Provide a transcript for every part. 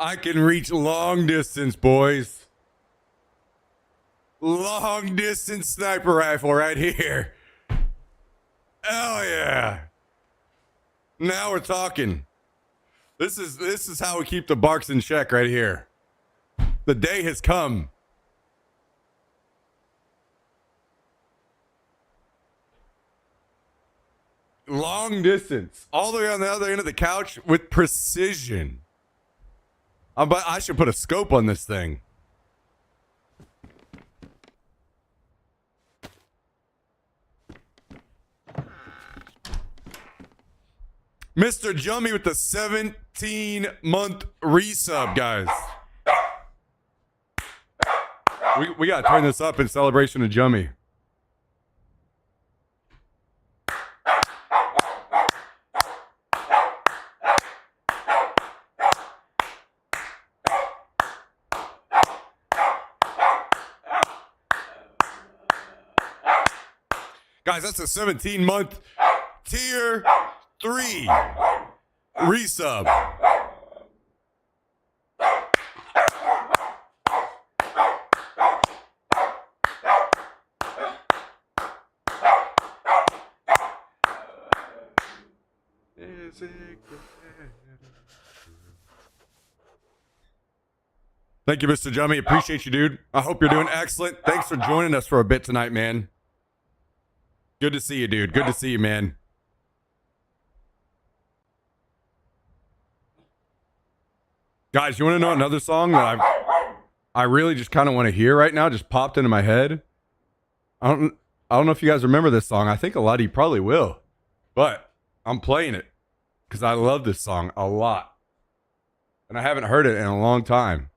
I can reach long distance, boys. Long distance sniper rifle right here. Hell yeah. Now we're talking. This is how we keep the barks in check right here. The day has come. Long distance. All the way on the other end of the couch with precision. But I should put a scope on this thing. Mr. Jummy with the 17-month resub, guys. We got to turn this up in celebration of Jummy. Guys, that's a 17-month tier 3 resub. Thank you, Mr. Jummy. Appreciate you, dude. I hope you're doing excellent. Thanks for joining us for a bit tonight, man. Good to see you, dude. Good to see you, man. Guys, you want to know another song that I really just kind of want to hear right now? Just popped into my head. I don't know if you guys remember this song. I think a lot of you probably will. But I'm playing it because I love this song a lot. And I haven't heard it in a long time.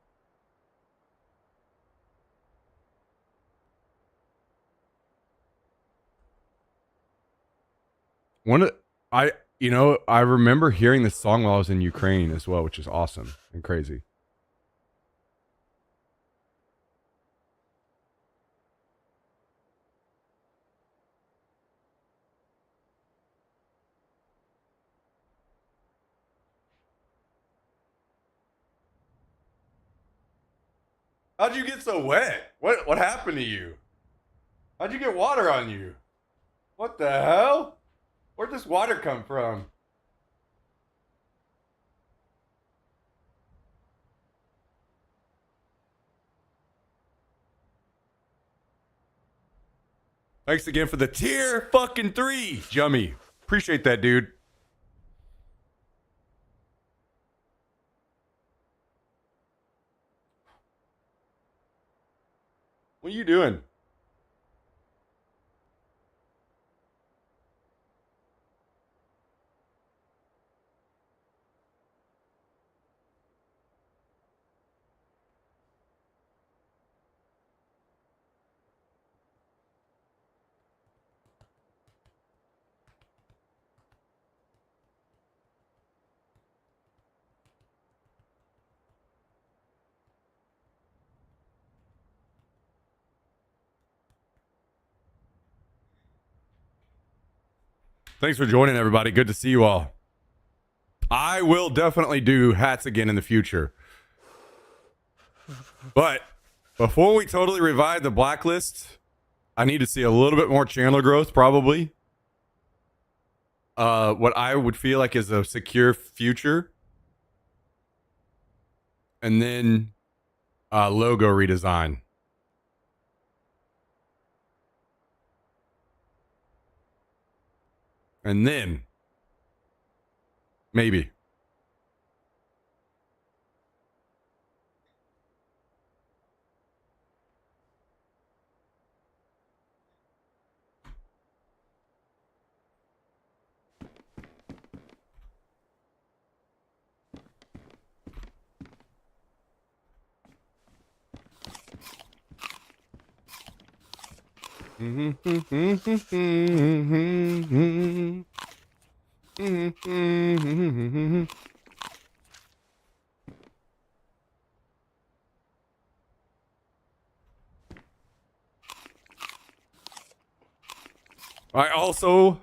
I remember hearing this song while I was in Ukraine as well, which is awesome and crazy. How'd you get so wet? What happened to you? How'd you get water on you? What the hell? Where'd this water come from? Thanks again for the tier fucking 3, Jummy. Appreciate that, dude. What are you doing? Thanks for joining, everybody. Good to see you all. I will definitely do hats again in the future. But before we totally revive the blacklist, I need to see a little bit more channel growth, probably. What I would feel like is a secure future. And then logo redesign. And then, maybe. I also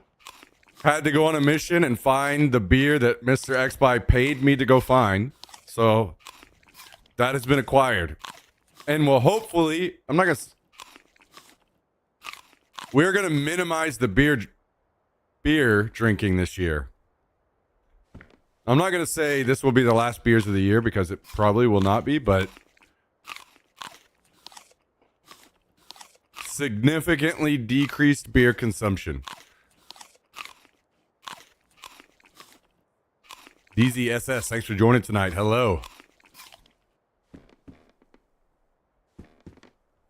had to go on a mission and find the beer that Mr. Xby paid me to go find. So That has been acquired. And will hopefully, we're going to minimize the beer drinking this year. I'm not going to say this will be the last beers of the year because it probably will not be, but significantly decreased beer consumption. DZSS, thanks for joining tonight. Hello.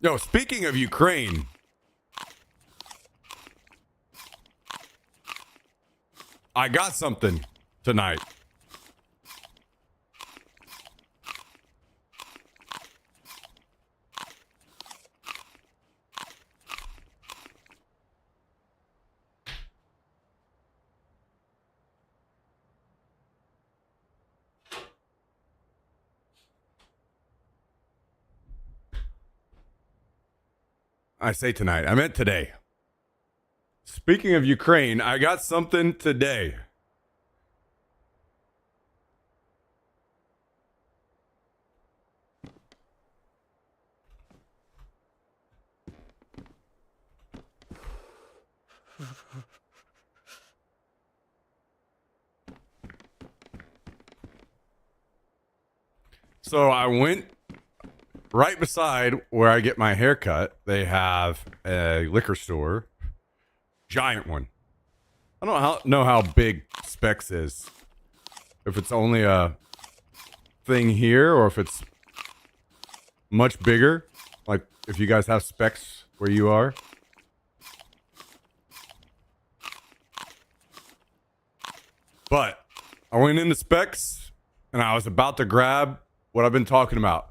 Yo, speaking of Ukraine, I got something tonight. I say tonight. I meant today. Speaking of Ukraine, I got something today. So I went right beside where I get my hair cut. They have a liquor store, giant one. I don't know how big Specs is. If it's only a thing here or if it's much bigger. Like if you guys have Specs where you are. But I went into Specs and I was about to grab what I've been talking about.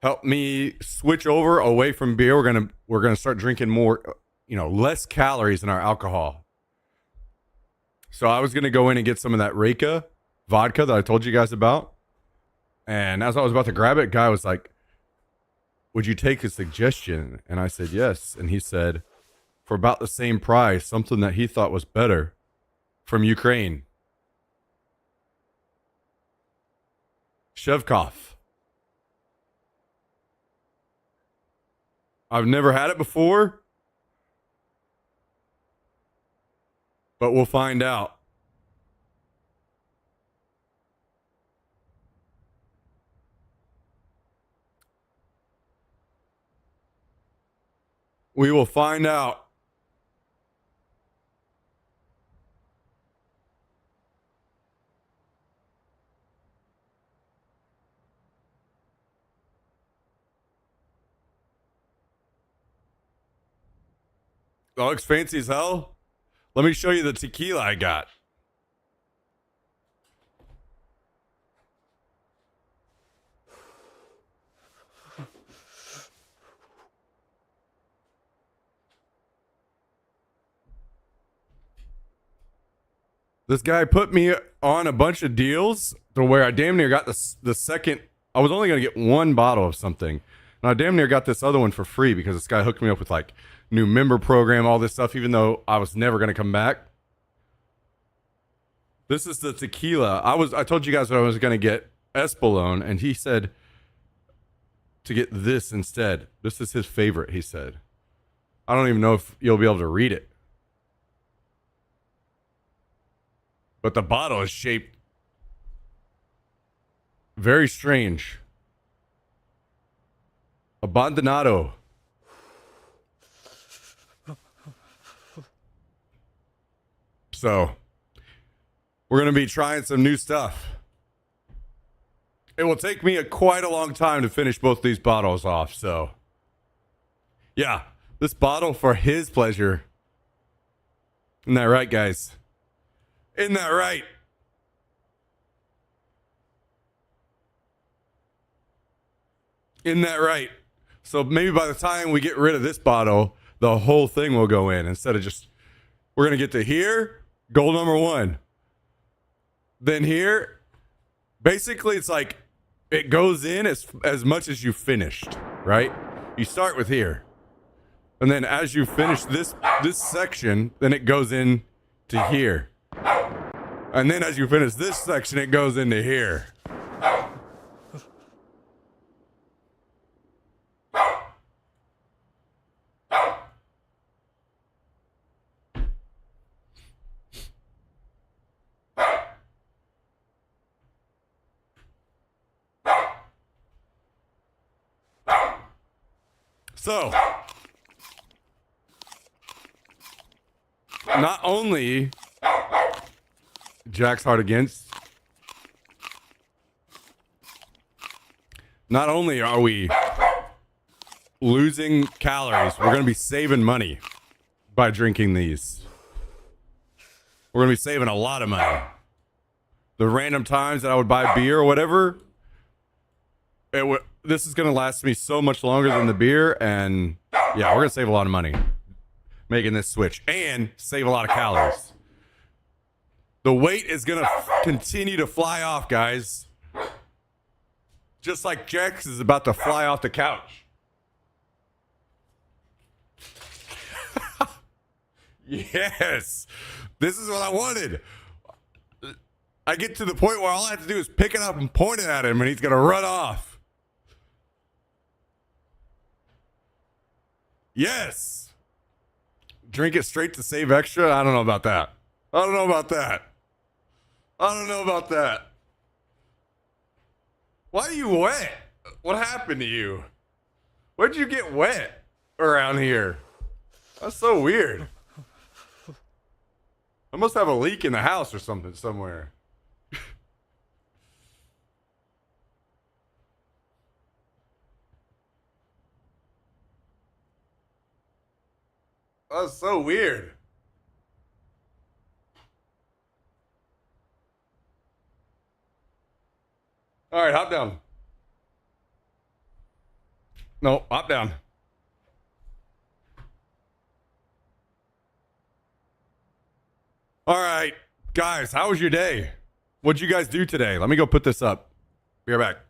Help me switch over away from beer. We're gonna start drinking more, less calories in our alcohol. So I was gonna go in and get some of that Reka vodka that I told you guys about. And as I was about to grab it, guy was like, "Would you take a suggestion?" And I said yes. And he said, for about the same price, something that he thought was better from Ukraine. Shevkov. I've never had it before, but we'll find out. We will find out. That looks fancy as hell. Let me show you the tequila I got. This guy put me on a bunch of deals to where I damn near got the second. I was only going to get one bottle of something. And I damn near got this other one for free because this guy hooked me up with like new member program, all this stuff, even though I was never going to come back. This is the tequila. I told you guys that I was going to get Espolón, and he said to get this instead. This is his favorite, he said. I don't even know if you'll be able to read it. But the bottle is shaped very strange. Abandonado. So, we're going to be trying some new stuff. It will take me quite a long time to finish both these bottles off, so. Yeah, this bottle for his pleasure. Isn't that right, guys? Isn't that right? Isn't that right? So maybe by the time we get rid of this bottle, the whole thing will go in instead of just, we're going to get to here, goal number 1. Then here, basically it's like it goes in as much as you finished, right? You start with here. And then as you finish this section, then it goes in to here. And then as you finish this section, it goes into here. So, not only Jack's hard against, not only are we losing calories, we're going to be saving money by drinking these. We're going to be saving a lot of money. The random times that I would buy beer or whatever, this is going to last me so much longer than the beer. And yeah, we're going to save a lot of money making this switch and save a lot of calories. The weight is going to continue to fly off, guys. Just like Jax is about to fly off the couch. Yes. This is what I wanted. I get to the point where all I have to do is pick it up and point it at him and he's going to run off. Yes. Drink it straight to save extra? I don't know about that. I don't know about that. I don't know about that. Why are you wet? What happened to you? Where'd you get wet around here? That's so weird. I must have a leak in the house or something somewhere. That's so weird. All right, hop down. No, hop down. All right, guys, how was your day? What'd you guys do today? Let me go put this up. Be right back.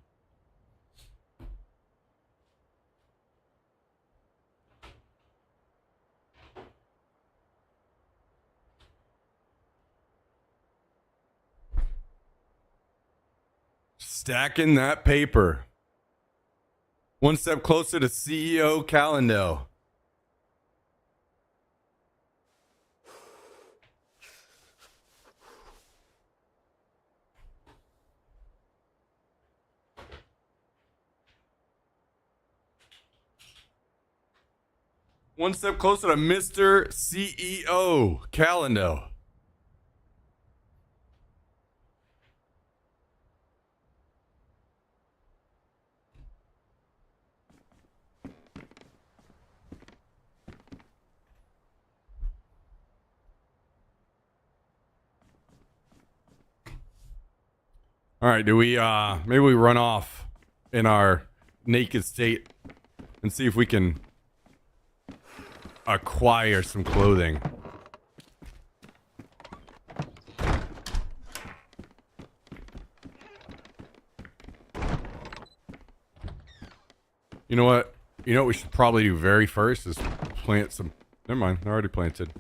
Stacking that paper. One step closer to CEO Callendale. One step closer to Mr. CEO Callendale. All right, do we maybe we run off in our naked state and see if we can acquire some clothing. You know what? You know what we should probably do very first is plant some. Never mind, they're already planted.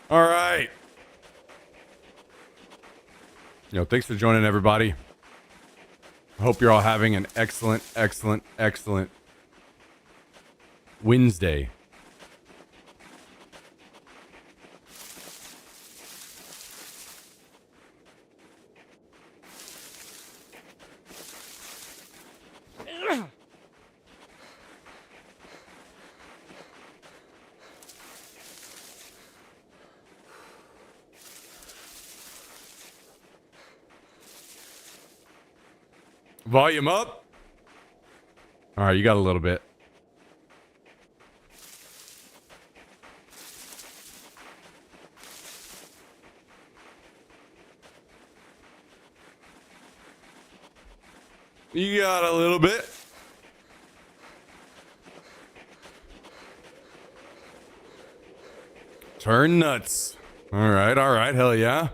All right. Thanks for joining, everybody. I hope you're all having an excellent Wednesday. Volume up. All right, you got a little bit. You got a little bit. Turn nuts. All right, hell yeah.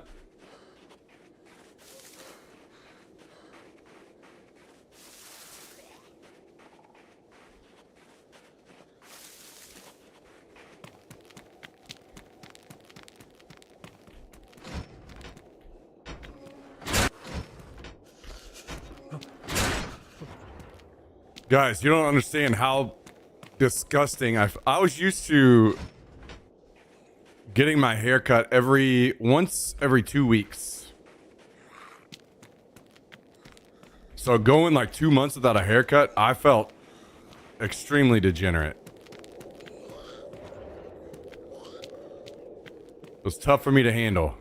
Guys, you don't understand how disgusting I was used to getting my hair cut once every 2 weeks. So going like 2 months without a haircut, I felt extremely degenerate. It was tough for me to handle.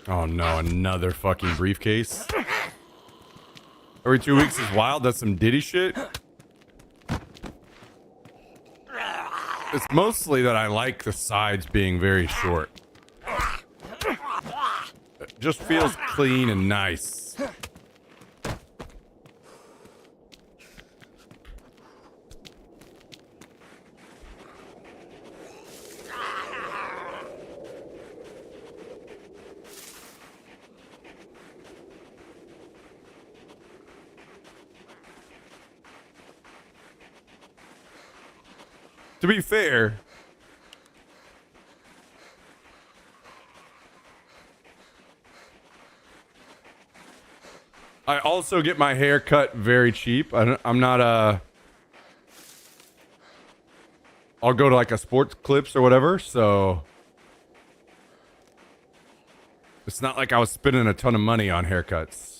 Oh no, another fucking briefcase. Every 2 weeks is wild. That's some Diddy shit. It's mostly that I like the sides being very short. It just feels clean and nice. To be fair, I also get my hair cut very cheap. I'm not I'll go to like a Sports Clips or whatever, so it's not like I was spending a ton of money on haircuts.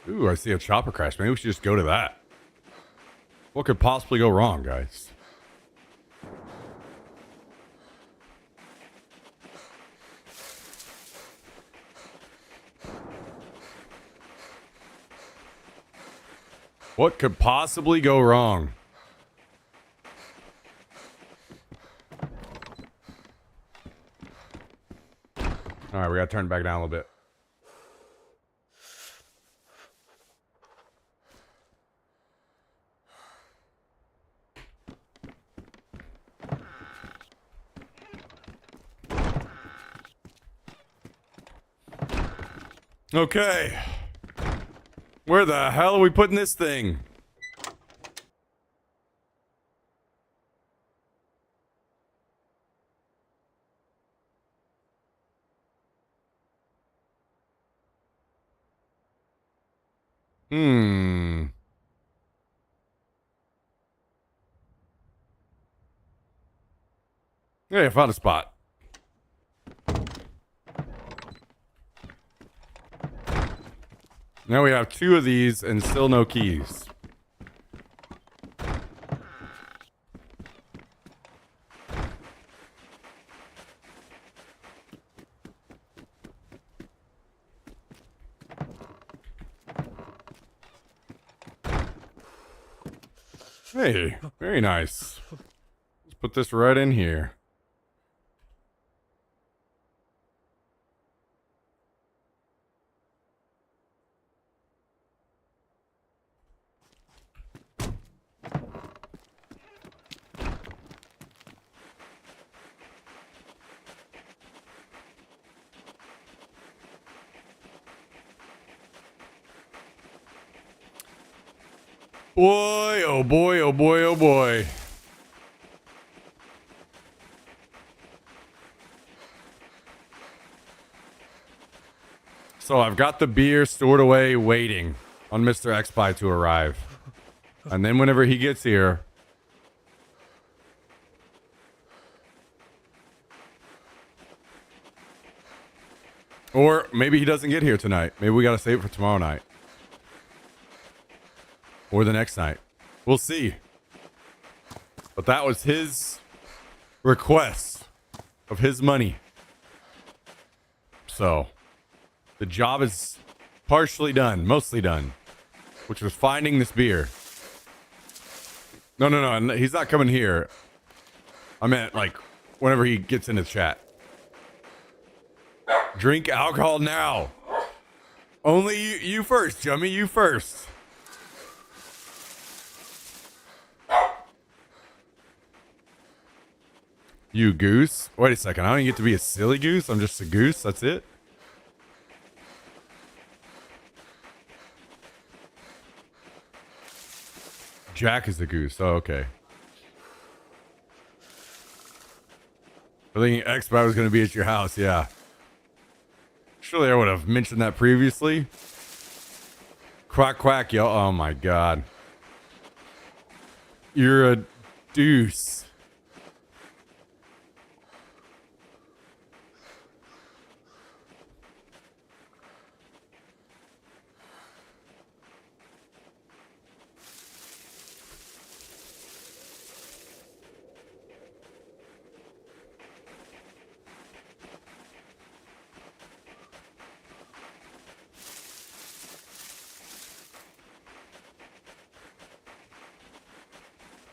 Ooh, I see a chopper crash. Maybe we should just go to that. What could possibly go wrong, guys? What could possibly go wrong? All right, we got to turn it back down a little bit. Okay. Where the hell are we putting this thing? Yeah, I found a spot. Now we have 2 of these and still no keys. Hey, very nice. Let's put this right in here. Boy, oh boy, oh boy, oh boy. So I've got the beer stored away waiting on Mr. Xpie to arrive. And then whenever he gets here... Or maybe he doesn't get here tonight. Maybe we gotta save it for tomorrow night. Or the next night. We'll see. But that was his request of his money. So, the job is partially done, mostly done. Which was finding this beer. No, he's not coming here. I meant, like, whenever he gets into chat. Drink alcohol now. Only you first, Jummy, you first. You goose? Wait a second. I don't even get to be a silly goose. I'm just a goose. That's it. Jack is the goose. Oh, okay. I think Expo was going to be at your house. Yeah. Surely I would have mentioned that previously. Quack, quack, yo. Oh, my God. You're a deuce.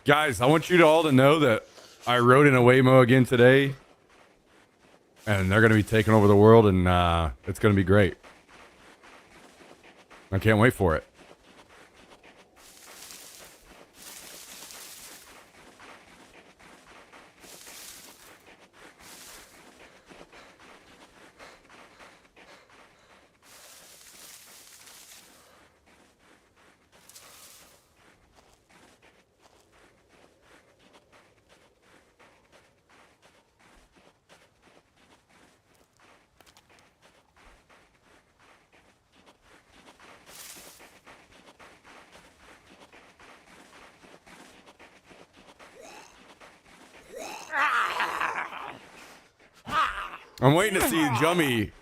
Guys, I want you to all to know that I rode in a Waymo again today, and they're going to be taking over the world, and it's going to be great. I can't wait for it. I'm waiting to see Jummy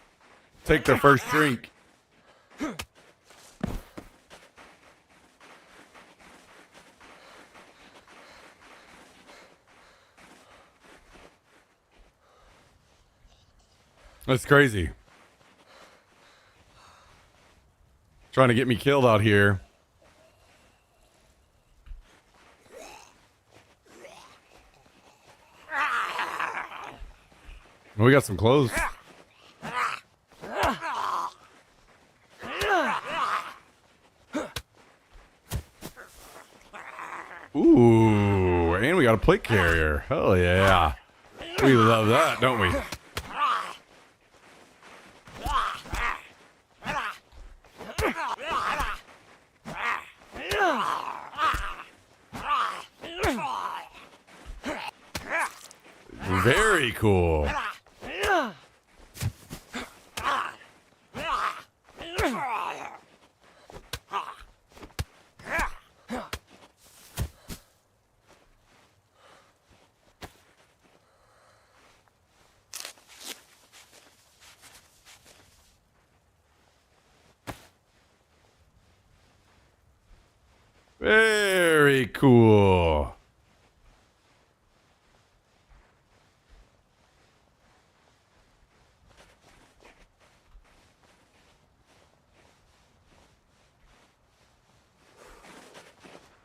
take their first drink. That's crazy. Trying to get me killed out here. We got some clothes. Ooh, and we got a plate carrier. Hell yeah. We love that, don't we? Very cool. Very cool.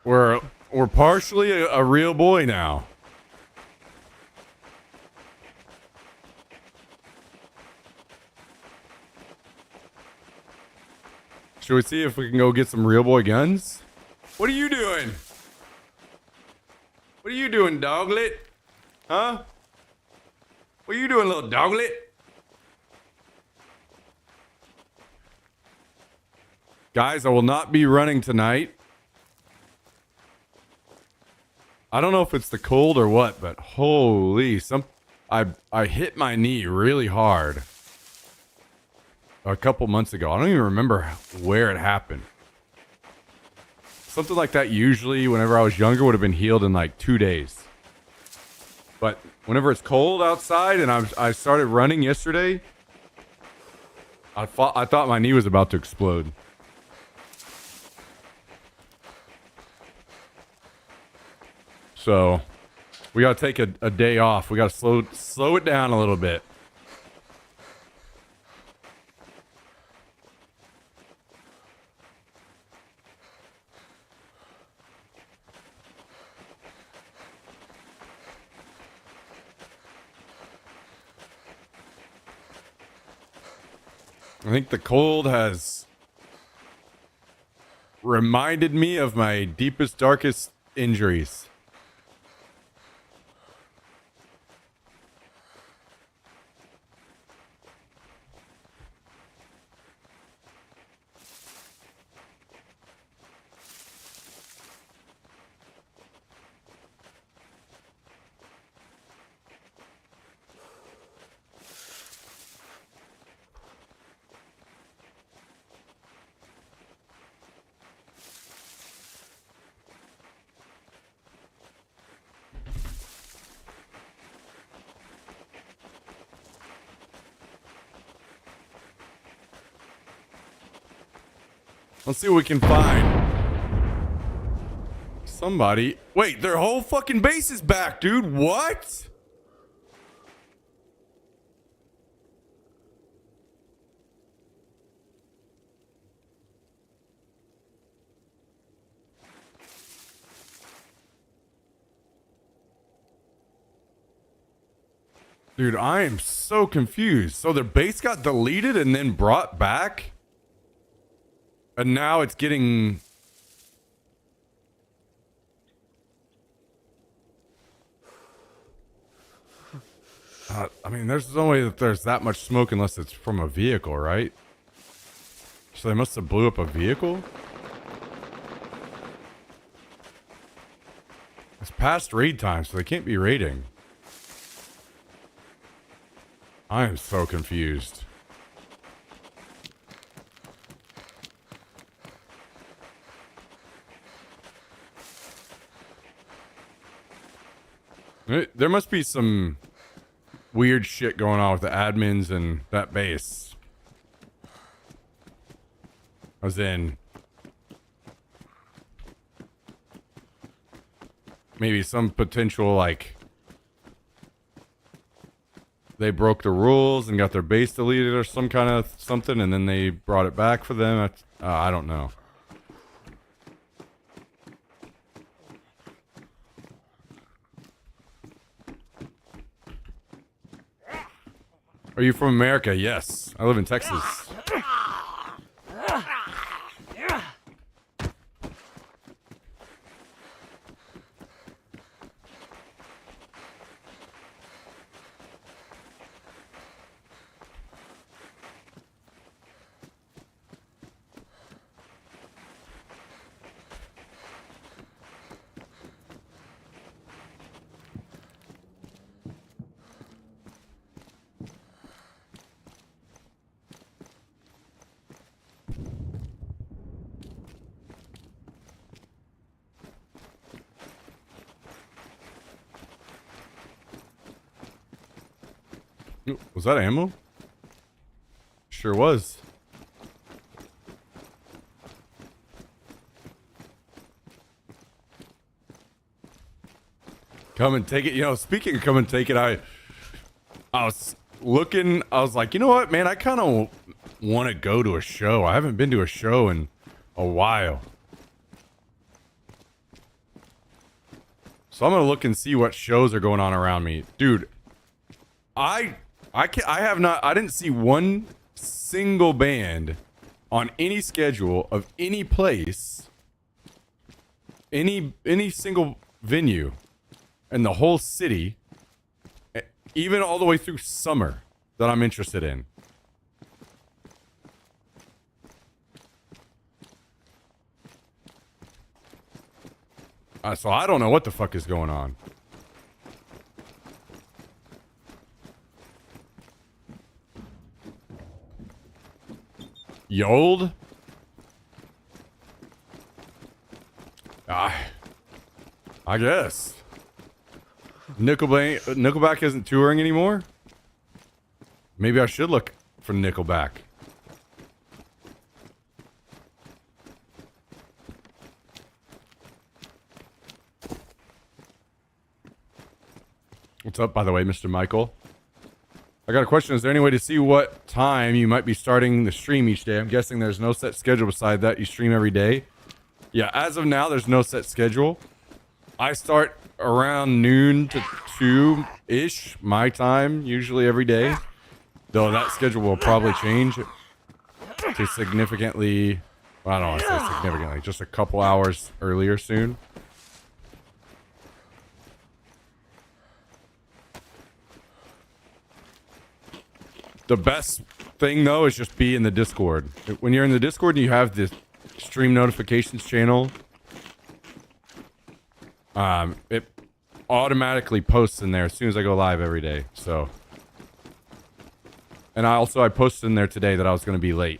We're partially a real boy now. Should we see if we can go get some real boy guns? What are you doing? What are you doing, doglet? Huh? What are you doing, little doglet? Guys, I will not be running tonight. I don't know if it's the cold or what, but holy, I hit my knee really hard a couple months ago. I don't even remember where it happened. Something like that usually, whenever I was younger, would have been healed in like 2 days. But whenever it's cold outside and I started running yesterday, I thought my knee was about to explode. So we got to take a day off. We got to slow it down a little bit. I think the cold has reminded me of my deepest, darkest injuries. Let's see what we can find. Somebody. Wait, their whole fucking base is back, dude. What? Dude, I am so confused. So their base got deleted and then brought back? And now it's getting... I mean, there's no way that there's that much smoke unless it's from a vehicle, right? So they must have blew up a vehicle? It's past raid time, so they can't be raiding. I am so confused. There must be some weird shit going on with the admins and that base. As in, maybe some potential, like, they broke the rules and got their base deleted or some kind of something, and then they brought it back for them. I don't know. Are you from America? Yes. I live in Texas. Was that ammo? Sure was. Come and take it. You know, speaking of come and take it, I was looking, I was like, you know what, man, I kind of want to go to a show. I haven't been to a show in a while. So I'm going to look and see what shows are going on around me. Dude, I didn't see one single band on any schedule of any place, any single venue in the whole city, even all the way through summer, that I'm interested in. So I don't know what the fuck is going on. Yold? I guess. Nickelback isn't touring anymore? Maybe I should look for Nickelback. What's up, by the way, Mr. Michael? I got a question. Is there any way to see what time you might be starting the stream each day? I'm guessing there's no set schedule beside that. You stream every day? Yeah, as of now, there's no set schedule. I start around noon to 2-ish, my time, usually every day. Though that schedule will probably change to significantly... Well, I don't want to say significantly. Just a couple hours earlier soon. The best thing, though, is just be in the Discord. When you're in the Discord and you have this stream notifications channel, it automatically posts in there as soon as I go live every day. So, and I posted in there today that I was going to be late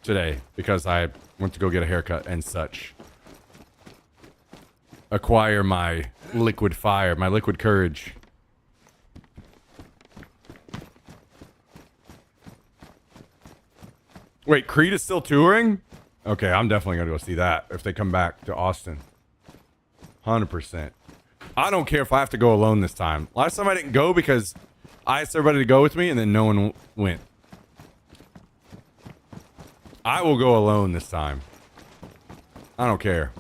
today because I went to go get a haircut and such. Acquire my liquid fire, my liquid courage. Wait, Creed is still touring? Okay, I'm definitely gonna go see that if they come back to Austin. 100%. I don't care if I have to go alone this time. Last time I didn't go because I asked everybody to go with me and then no one went. I will go alone this time. I don't care.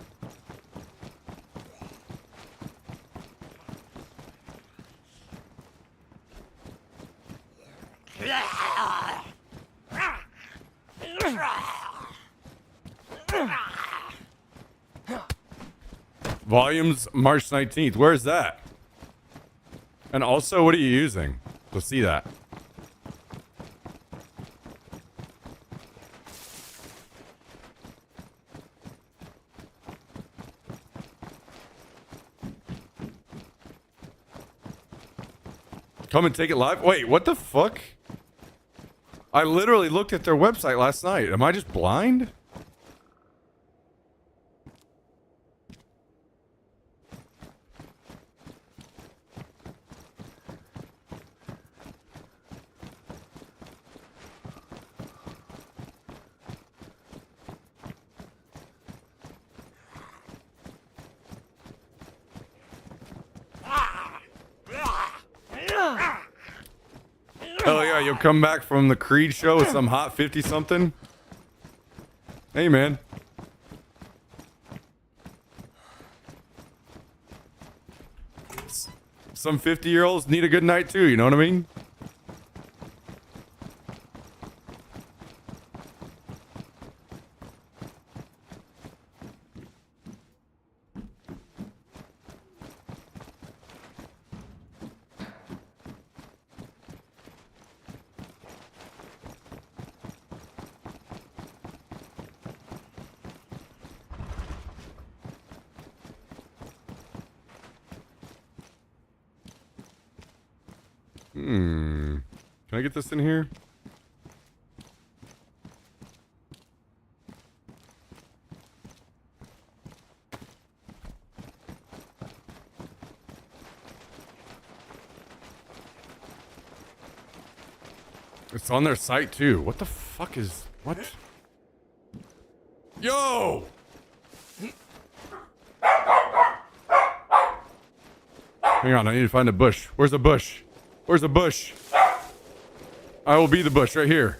Volumes March 19th. Where is that? And also, what are you using? Let's see that. Come and take it live? Wait, what the fuck? I literally looked at their website last night. Am I just blind? Oh yeah, you'll come back from the Creed show with some hot 50-something? Hey, man. Some 50-year-olds need a good night too, you know what I mean? Can I get this in here? It's on their site too. What the fuck is... What? Yo! Hang on, I need to find a bush. Where's the bush? Where's the bush? I will be the bush right here.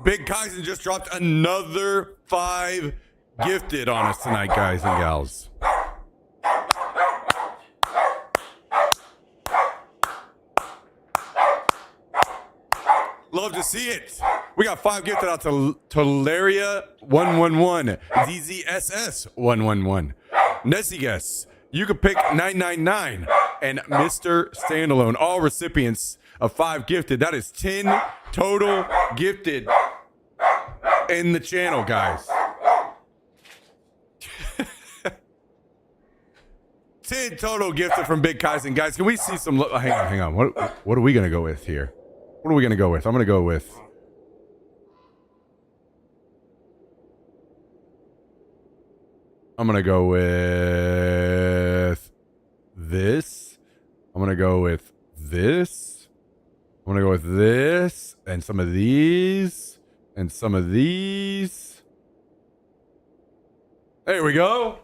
Big Kaizen just dropped another 5 gifted on us tonight, guys and gals. Love to see it. We got 5 gifted out to Tolaria 111, ZZSS 111, Nessigus, You Could Pick 999, and Mr. Standalone. All recipients of 5 gifted. That is 10 total gifted in the channel, guys. 10 total gifted from Big Kaizen, guys. Can we see some? Hang on. What are we gonna go with here? What are we gonna go with? I'm gonna go with. I'm gonna go with this. I'm gonna go with this. I'm gonna go with this and some of these and some of these. There we go.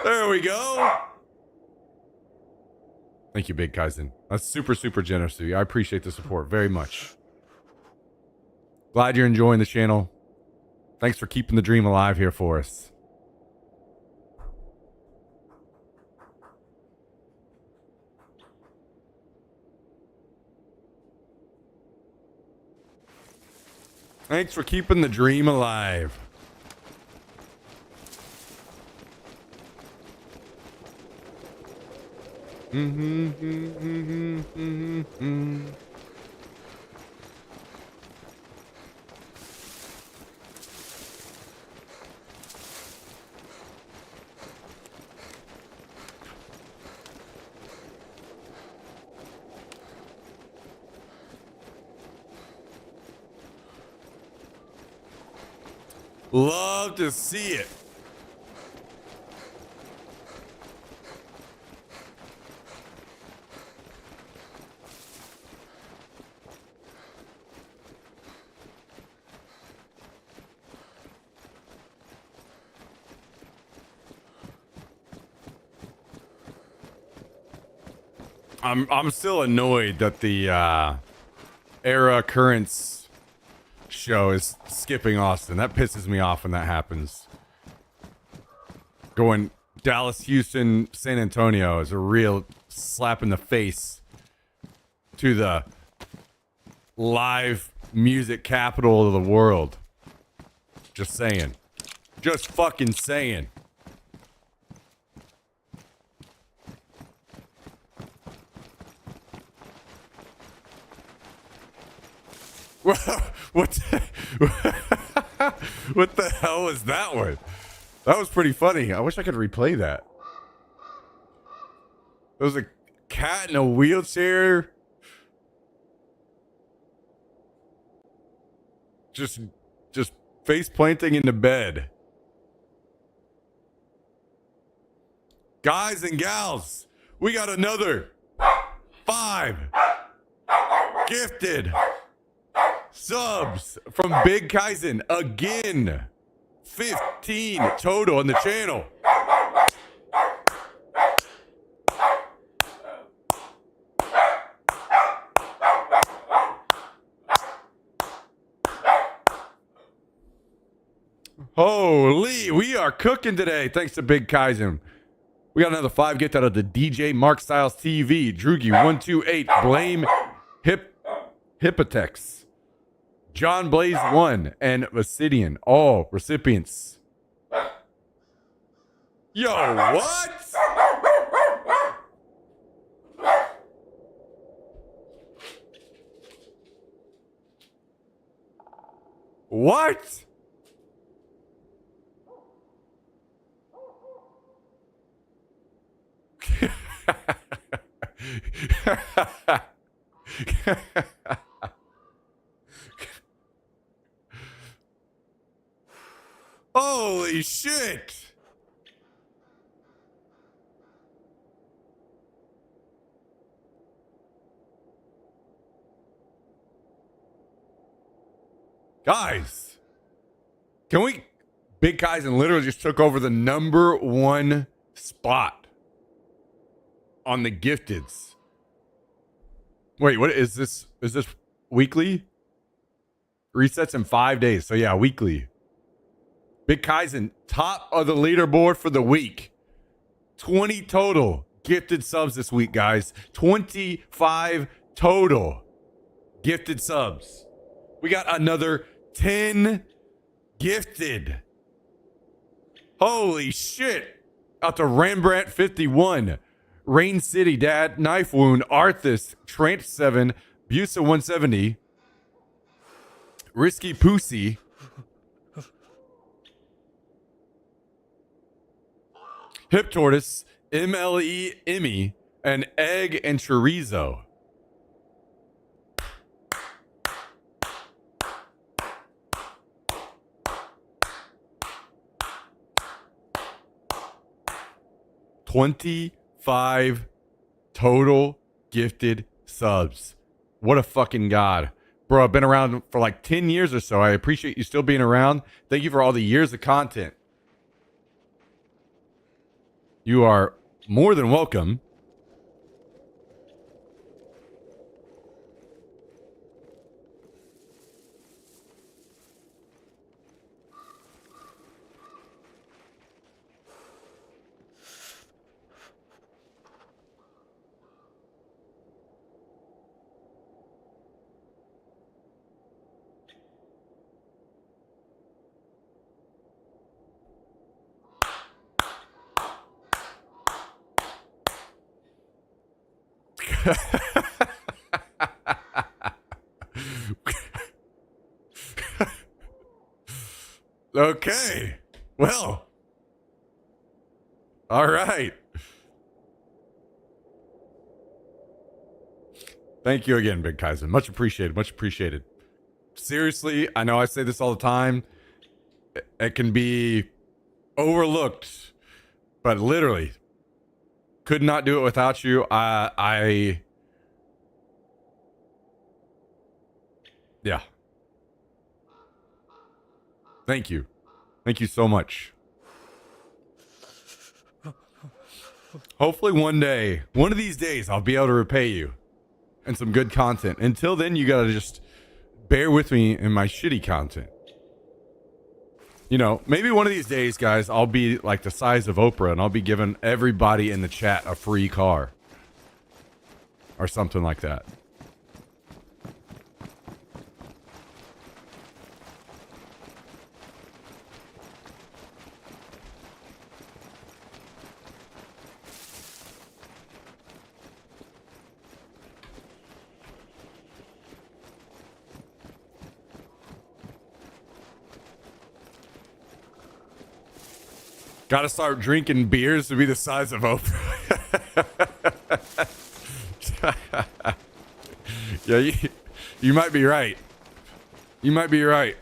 There we go. Thank you, Big Kaizen. That's super, super generous of you. I appreciate the support very much. Glad you're enjoying the channel. Thanks for keeping the dream alive here for us. Thanks for keeping the dream alive. Love to see it. I'm still annoyed that the Era Currents show is skipping Austin. That pisses me off when that happens. Going Dallas, Houston, San Antonio is a real slap in the face to the live music capital of the world. Just saying. Just fucking saying. What the, what the hell was that one? That was pretty funny. I wish I could replay that. There was a cat in a wheelchair. Just face planting into bed. Guys and gals, we got another 5 gifted subs from Big Kaizen again. 15 total on the channel. Holy, we are cooking today. Thanks to Big Kaizen. We got another 5 gift out of the DJ Mark Styles TV. Droogie128, Blame Hippotex, John Blaze 1, and Vasidian, all recipients. Yo, what? What? Holy shit! Guys, can we? Big Kaizen literally just took over the #1 spot on the gifteds. Wait, what is this? Is this weekly? Resets in 5 days. So yeah, weekly. Big Kaizen, top of the leaderboard for the week. 20 total gifted subs this week, guys. 25 total gifted subs. We got another 10 gifted. Holy shit. Out to Rembrandt 51. Rain City Dad, Knife Wound, Arthas, Trant 7, Busa 170, Risky Pussy, Hip Tortoise, MLE Emmy, and Egg and Chorizo. $25 total gifted subs. What a fucking god. Bro, I've been around for like 10 years or so. I appreciate you still being around. Thank you for all the years of content. You are more than welcome. Okay. Well. All right. Thank you again, Big Kaizen. Much appreciated. Much appreciated. Seriously, I know I say this all the time. it can be overlooked, but literally could not do it without you. Yeah. Thank you. Thank you so much. Hopefully one of these days, I'll be able to repay you and some good content. Until then, you gotta just bear with me in my shitty content. You know, maybe one of these days, guys, I'll be like the size of Oprah and I'll be giving everybody in the chat a free car. Or something like that. Gotta start drinking beers to be the size of Oprah. Yeah, you might be right. You might be right.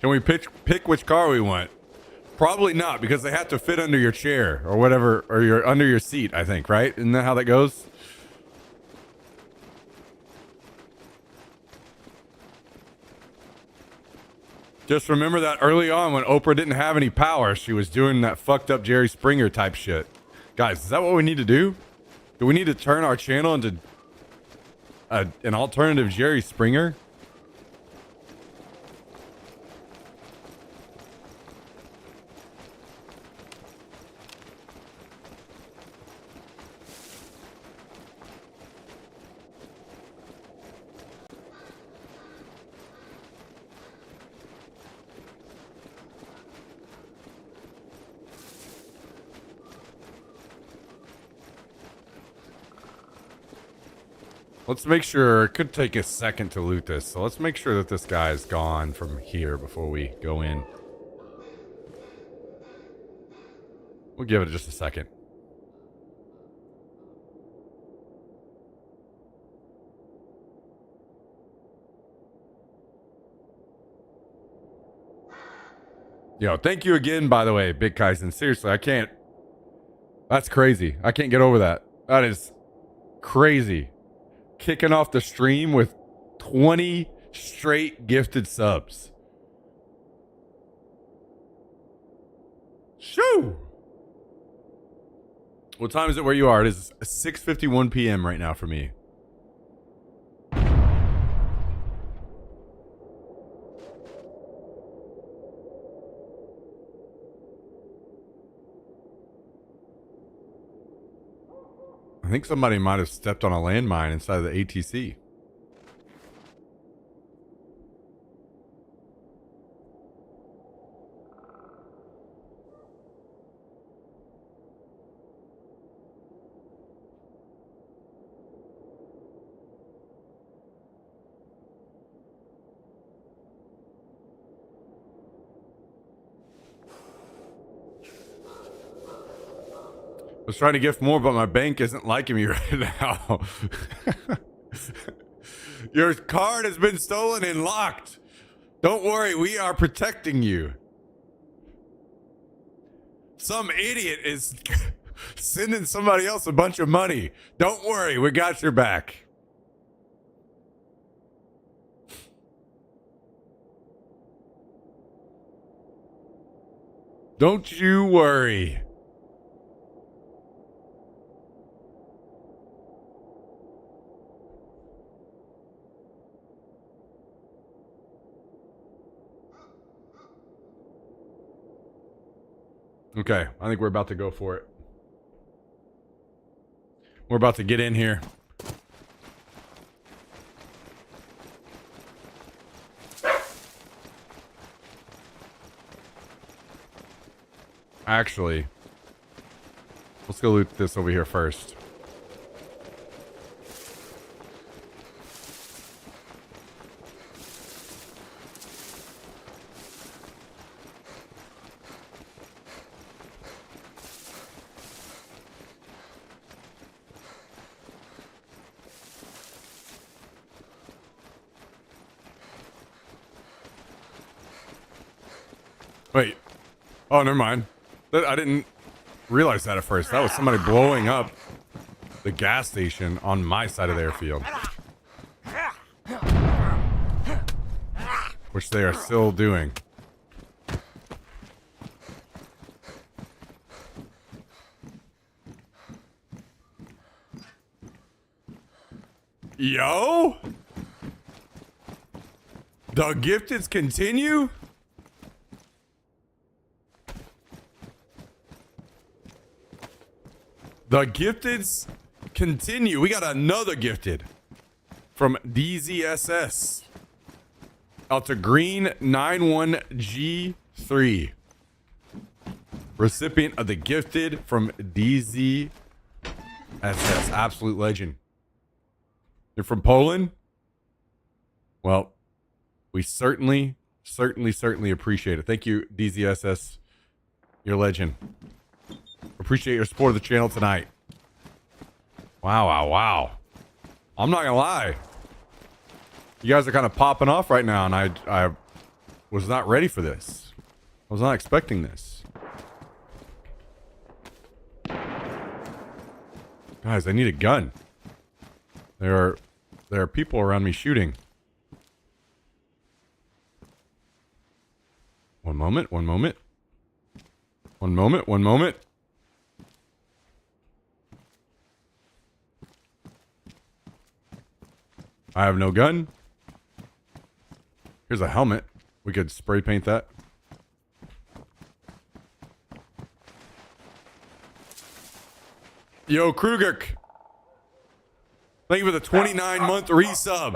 Can we pick which car we want? Probably not, because they have to fit under your chair or whatever, or your under your seat, I think, right? Isn't that how that goes? Just remember that early on when Oprah didn't have any power, she was doing that fucked up Jerry Springer type shit. Guys, is that what we need to do? Do we need to turn our channel into an alternative Jerry Springer? Let's make sure. It could take a second to loot this, so let's make sure that this guy is gone from here before we go in. We'll give it just a second. Yo, thank you again, by the way, Big Kaizen. Seriously, I can't. That's crazy. I can't get over that. That is crazy. Kicking off the stream with 20 straight gifted subs. Shoo! What time is it where you are? It is 6:51 p.m. right now for me. I think somebody might have stepped on a landmine inside of the ATC. I was trying to gift more, but my bank isn't liking me right now. Your card has been stolen and locked. Don't worry, we are protecting you. Some idiot is sending somebody else a bunch of money. Don't worry, we got your back. Don't you worry. Okay, I think we're about to go for it. We're about to get in here. Actually, let's go loot this over here first. Wait. Oh, never mind. I didn't realize that at first. That was somebody blowing up the gas station on my side of the airfield. Which they are still doing. Yo? The gifteds continue? The gifteds continue. We got another gifted from DZSS. Out to Green 91G3. Recipient of the gifted from DZSS. Absolute legend. You're from Poland? Well, we certainly appreciate it. Thank you, DZSS. You're a legend. Appreciate your support of the channel tonight. Wow. I'm not gonna lie. You guys are kind of popping off right now, and I was not ready for this. I was not expecting this. Guys, I need a gun. There are people around me shooting. One moment. I have no gun. Here's a helmet. We could spray paint that. Yo, Kruger. Thank you for the 29-month resub.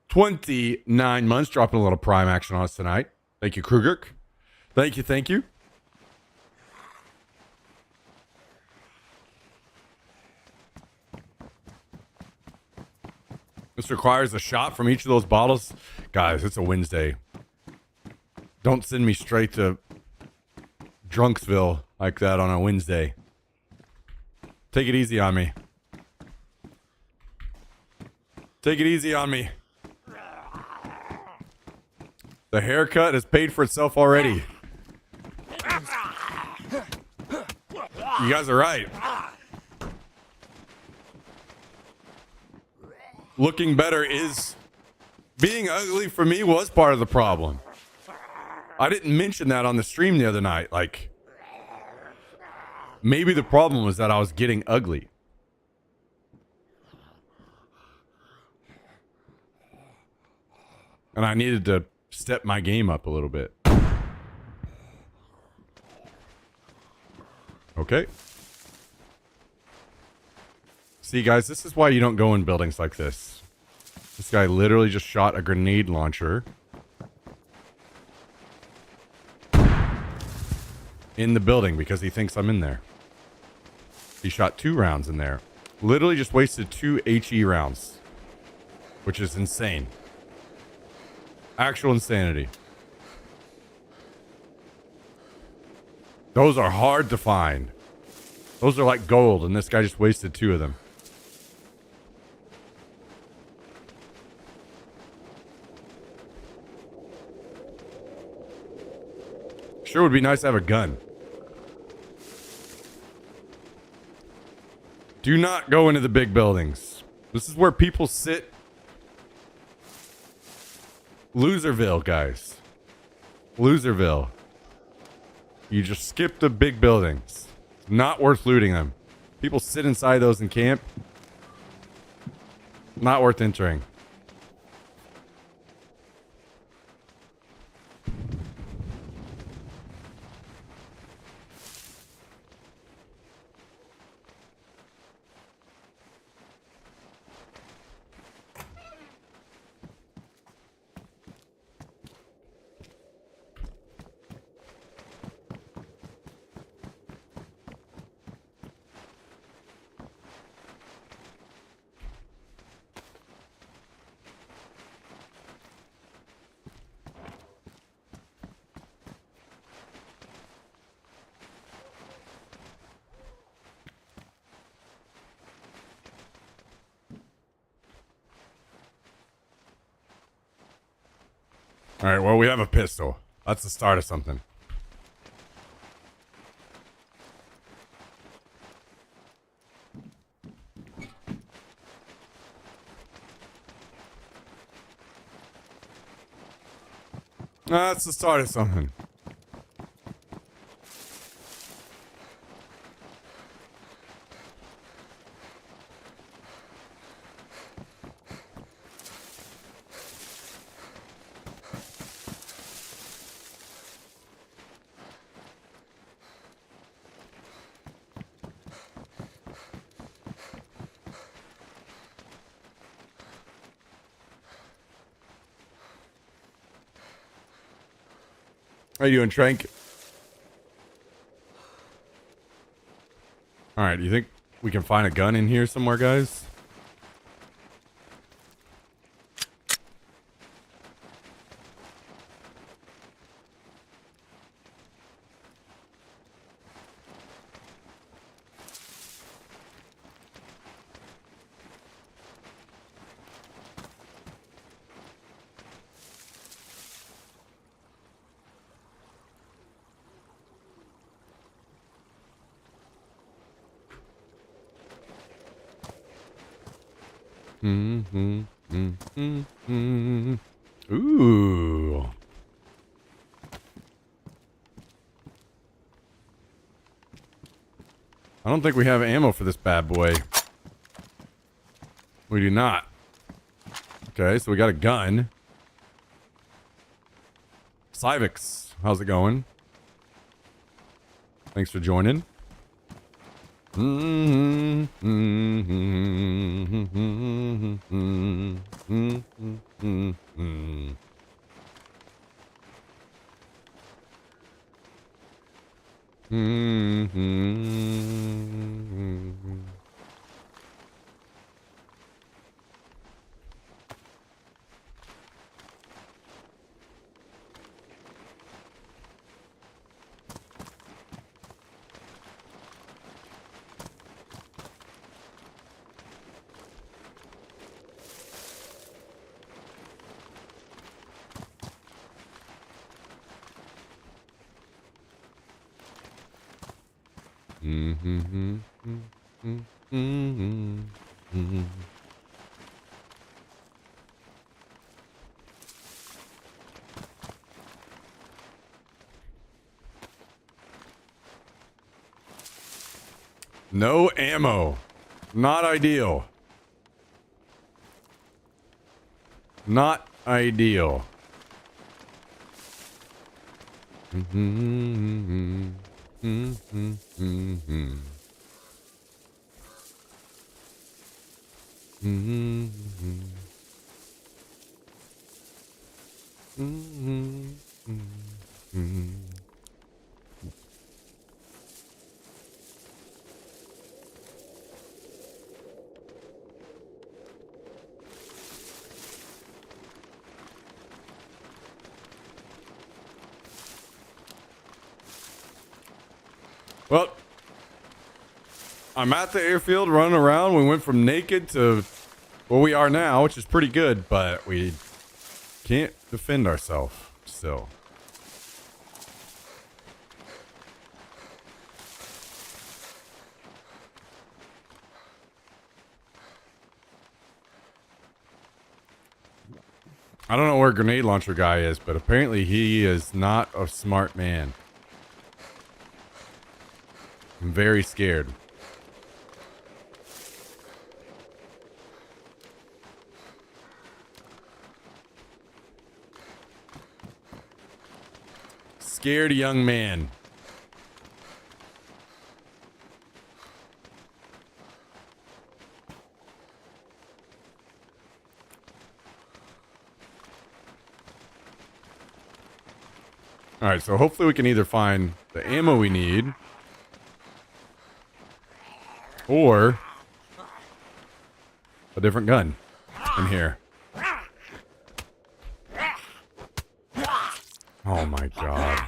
$29 dropping a little prime action on us tonight. Thank you, Kruger. Thank you. This requires a shot from each of those bottles. Guys, it's a Wednesday. Don't send me straight to Drunksville like that on a Wednesday. Take it easy on me. The haircut has paid for itself already. You guys are right. Looking better is... Being ugly for me was part of the problem. I didn't mention that on the stream the other night. Like, maybe the problem was that I was getting ugly. And I needed to step my game up a little bit. Okay. See, guys, this is why you don't go in buildings like this. This guy literally just shot a grenade launcher in the building because he thinks I'm in there. He shot 2 rounds in there. Literally just wasted 2 HE rounds, which is insane. Actual insanity. Those are hard to find. Those are like gold, and this guy just wasted 2 of them. Sure would be nice to have a gun. Do not go into the big buildings. This is where people sit. Loserville, guys. Loserville. You just skip the big buildings. It's not worth looting them. People sit inside those and camp. Not worth entering. All right, well, we have a pistol. That's the start of something. That's the start of something. How you doing, Trank? All right, do you think we can find a gun in here somewhere, guys? Ooh. I don't think we have ammo for this bad boy. We do not. Okay, so we got a gun. Civix, how's it going? Thanks for joining. No ammo. Not ideal. Not ideal. Well, I'm at the airfield running around. We went from naked to where we are now, which is pretty good, but we can't defend ourselves still. I don't know where grenade launcher guy is, but apparently he is not a smart man. I'm very scared. Scared young man. All right, so hopefully we can either find the ammo we need or a different gun in here. Oh my god.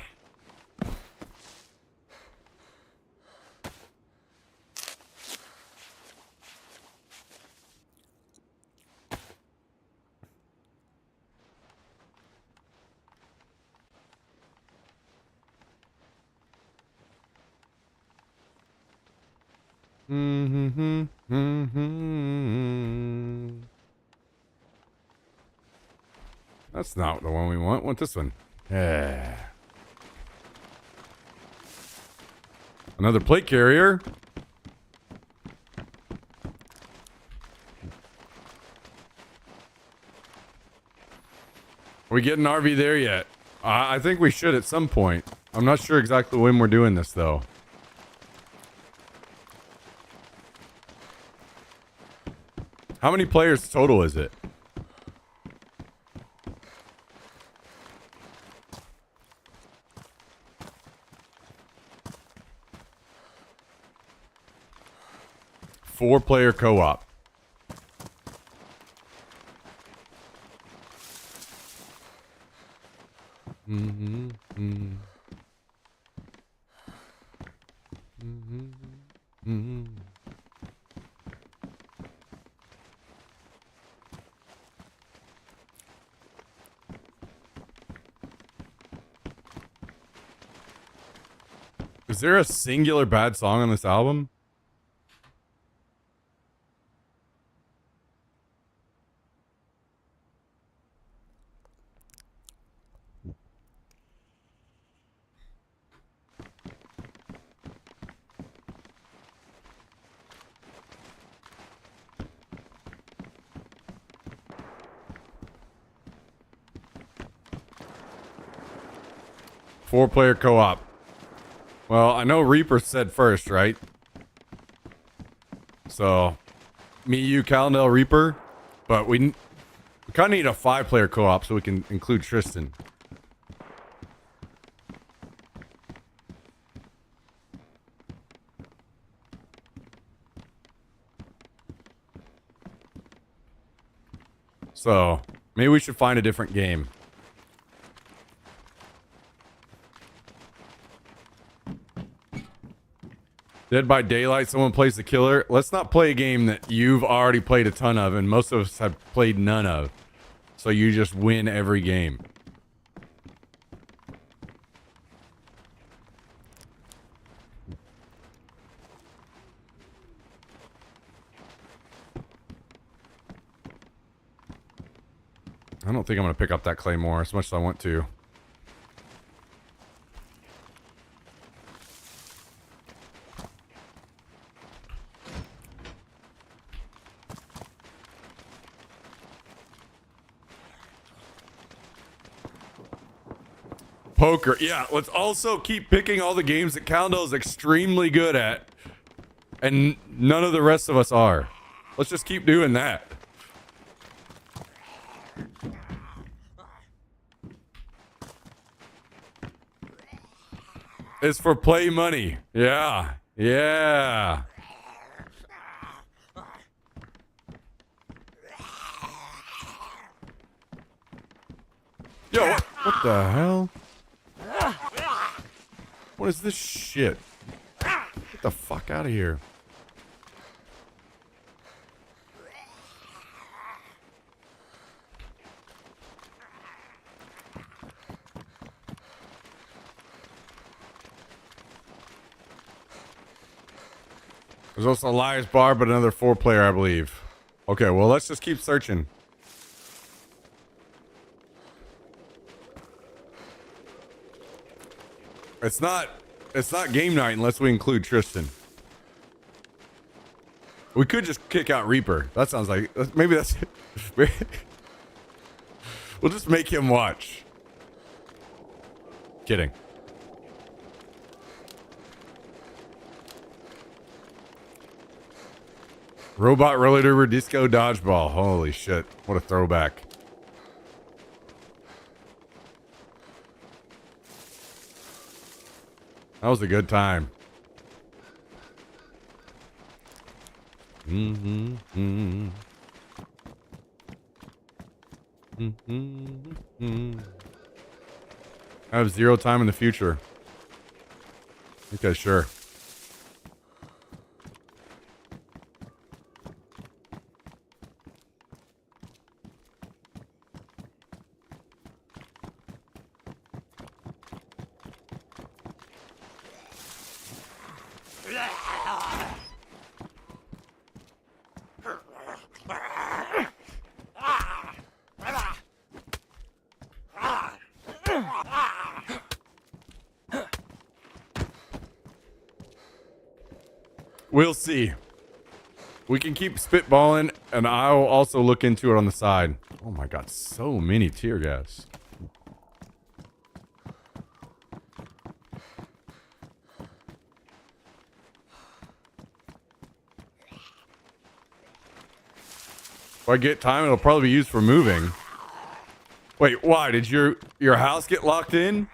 Mm-hmm. Mm-hmm. That's not the one we want. Want this one? Yeah. Another plate carrier. Are we getting RV there yet? I think we should at some point. I'm not sure exactly when we're doing this though. How many players total is it? Four-player co-op. Mm-hmm. Mm-hmm. Mm-hmm. Mm-hmm. Is there a singular bad song on this album? Four-player co-op. Well, I know Reaper said first, right? So, me, you, Calendel, Reaper. But we kind of need a five-player co-op so we can include Tristan. So, maybe we should find a different game. Dead by Daylight, someone plays the killer. Let's not play a game that you've already played a ton of and most of us have played none of. So you just win every game. I don't think I'm going to pick up that Claymore as much as I want to. Poker. Yeah, let's also keep picking all the games that Calendel is extremely good at. And none of the rest of us are. Let's just keep doing that. It's for play money. Yeah. Yeah. Yo, what the hell? What is this shit? Get the fuck out of here. There's also Elias Bar, but another four-player, I believe. Okay, well, let's just keep searching. It's not game night unless we include Tristan. We could just kick out Reaper. That sounds like maybe that's we'll just make him watch. Kidding. Robot Roller Derby Disco Dodgeball. Holy shit. What a throwback. That was a good time. Mm-hmm. Mm-hmm. Mm-hmm. Mm-hmm. I have zero time in the future. Okay, sure. We'll see. We can keep spitballing, and I'll also look into it on the side. Oh my god, so many tear gas. If I get time, it'll probably be used for moving. Wait, why? Did your house get locked in?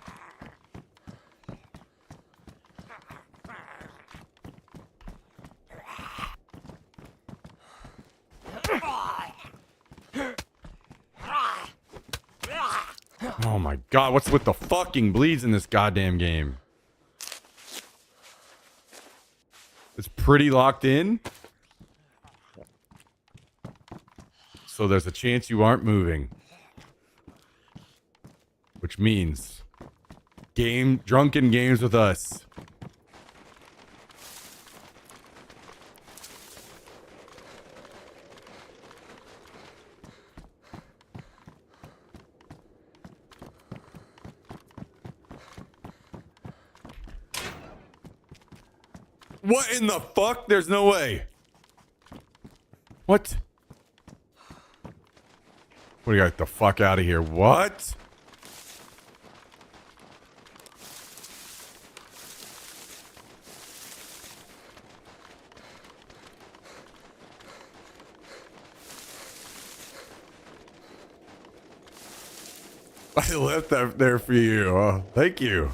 Oh my god, what's with the fucking bleeds in this goddamn game? It's pretty locked in. So there's a chance you aren't moving. Which means drunken games with us. What in the fuck? There's no way. What? What do you got the fuck out of here? What? I left that there for you. Oh, thank you.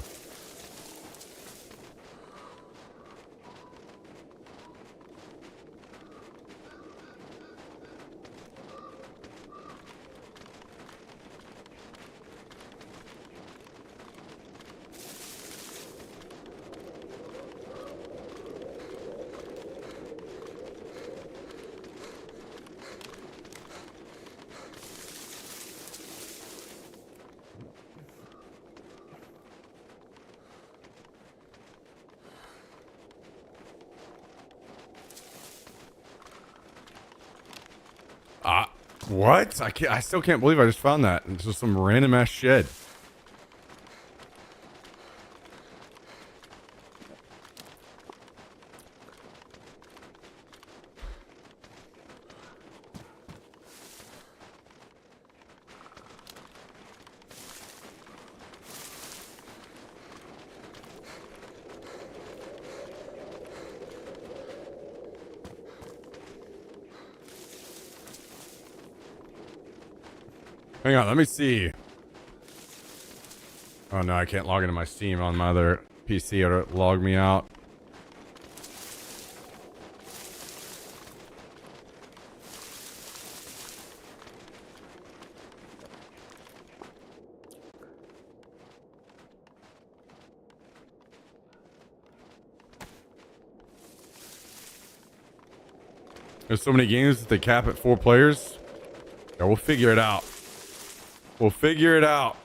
What? I still can't believe I just found that. It's just some random ass shed. Hang on, let me see. Oh no, I can't log into my Steam on my other PC. It'll log me out. There's so many games that they cap at 4 players. Yeah, we'll figure it out. We'll figure it out.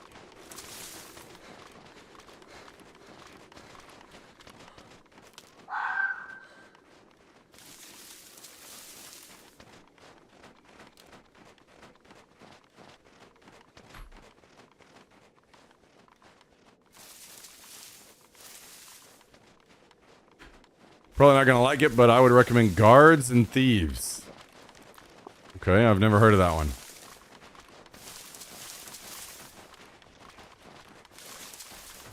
Probably not gonna like it, but I would recommend Guards and Thieves. Okay, I've never heard of that one.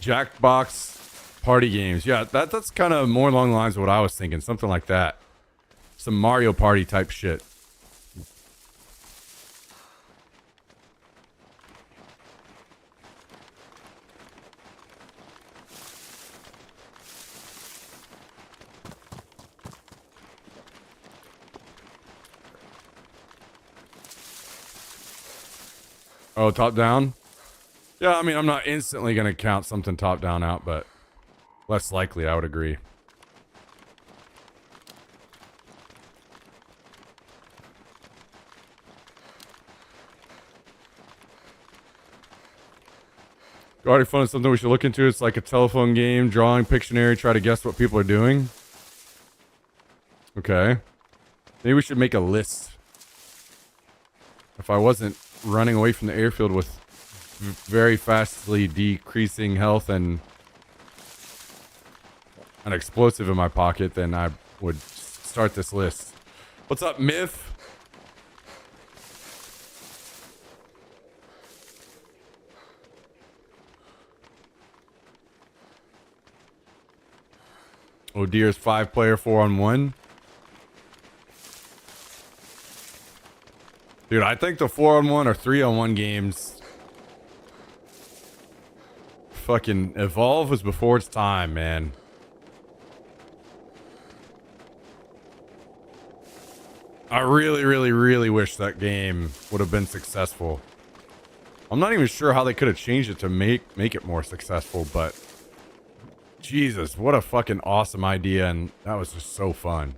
Jackbox party games. Yeah, that's kind of more along the lines of what I was thinking. Something like that. Some Mario Party type shit. Oh, top down? Yeah, I mean, I'm not instantly going to count something top down out, but less likely, I would agree. Guarding Phone is something we should look into. It's like a telephone game, drawing Pictionary, try to guess what people are doing. Okay. Maybe we should make a list. If I wasn't running away from the airfield with very fastly decreasing health and an explosive in my pocket, then I would start this list. What's up, Myth? O'Deer's 5-player 4-on-1. Dude, I think the 4-on-1 or 3-on-1 games fucking Evolve was before its time, man. I really, really, really wish that game would have been successful. I'm not even sure how they could have changed it to make it more successful, but Jesus, what a fucking awesome idea, and that was just so fun.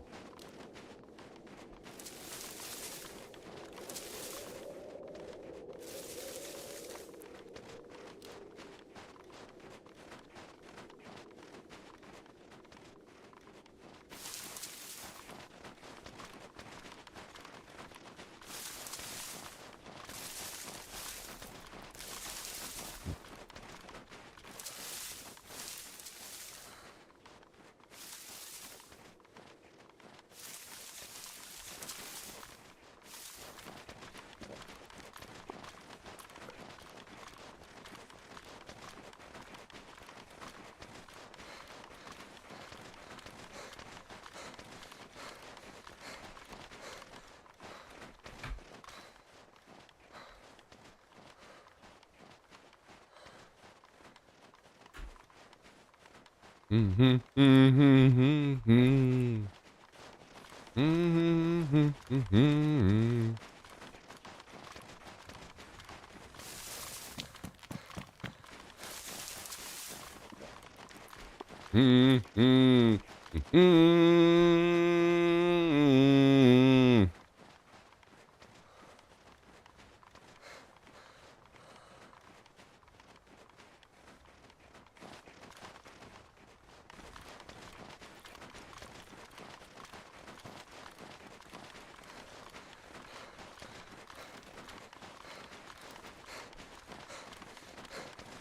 Mm-hmm. Mm-hmm. Mm-hmm. Mm-hmm. Mm-hmm. Mm-hmm. Mm-hmm.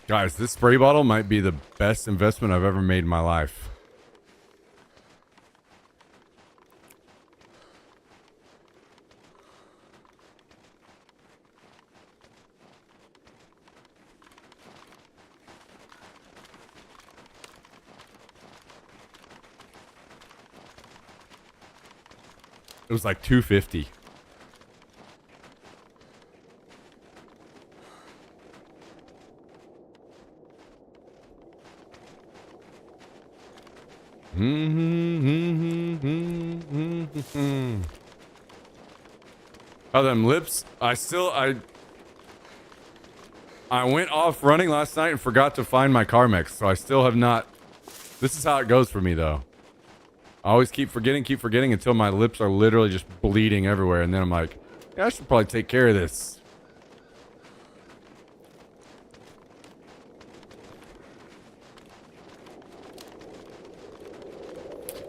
Guys, this spray bottle might be the best investment I've ever made in my life. It was like $250. Oh, them lips. I went off running last night and forgot to find my Carmex, so I still have not. This is how it goes for me, though. I always keep forgetting until my lips are literally just bleeding everywhere, and then I'm like, yeah, I should probably take care of this.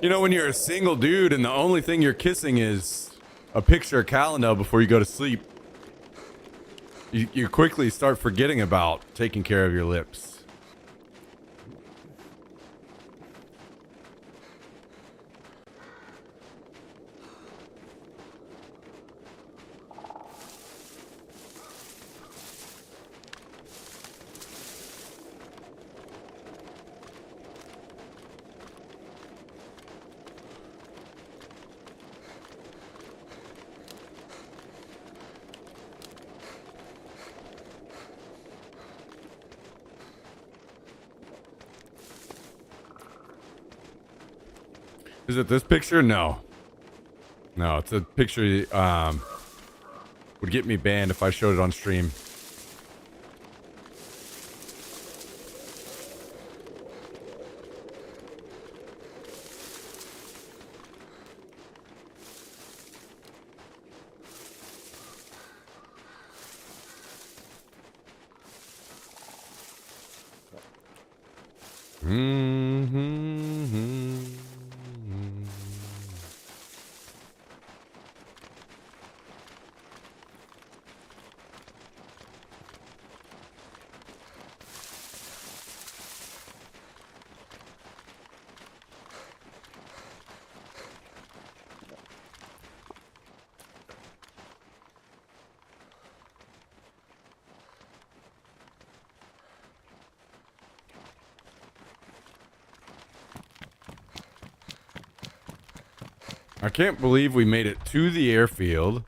You know, when you're a single dude and the only thing you're kissing is a picture of Calendar before you go to sleep, you quickly start forgetting about taking care of your lips. Is it this picture? No. No, it's a picture would get me banned if I showed it on stream. I can't believe we made it to the airfield.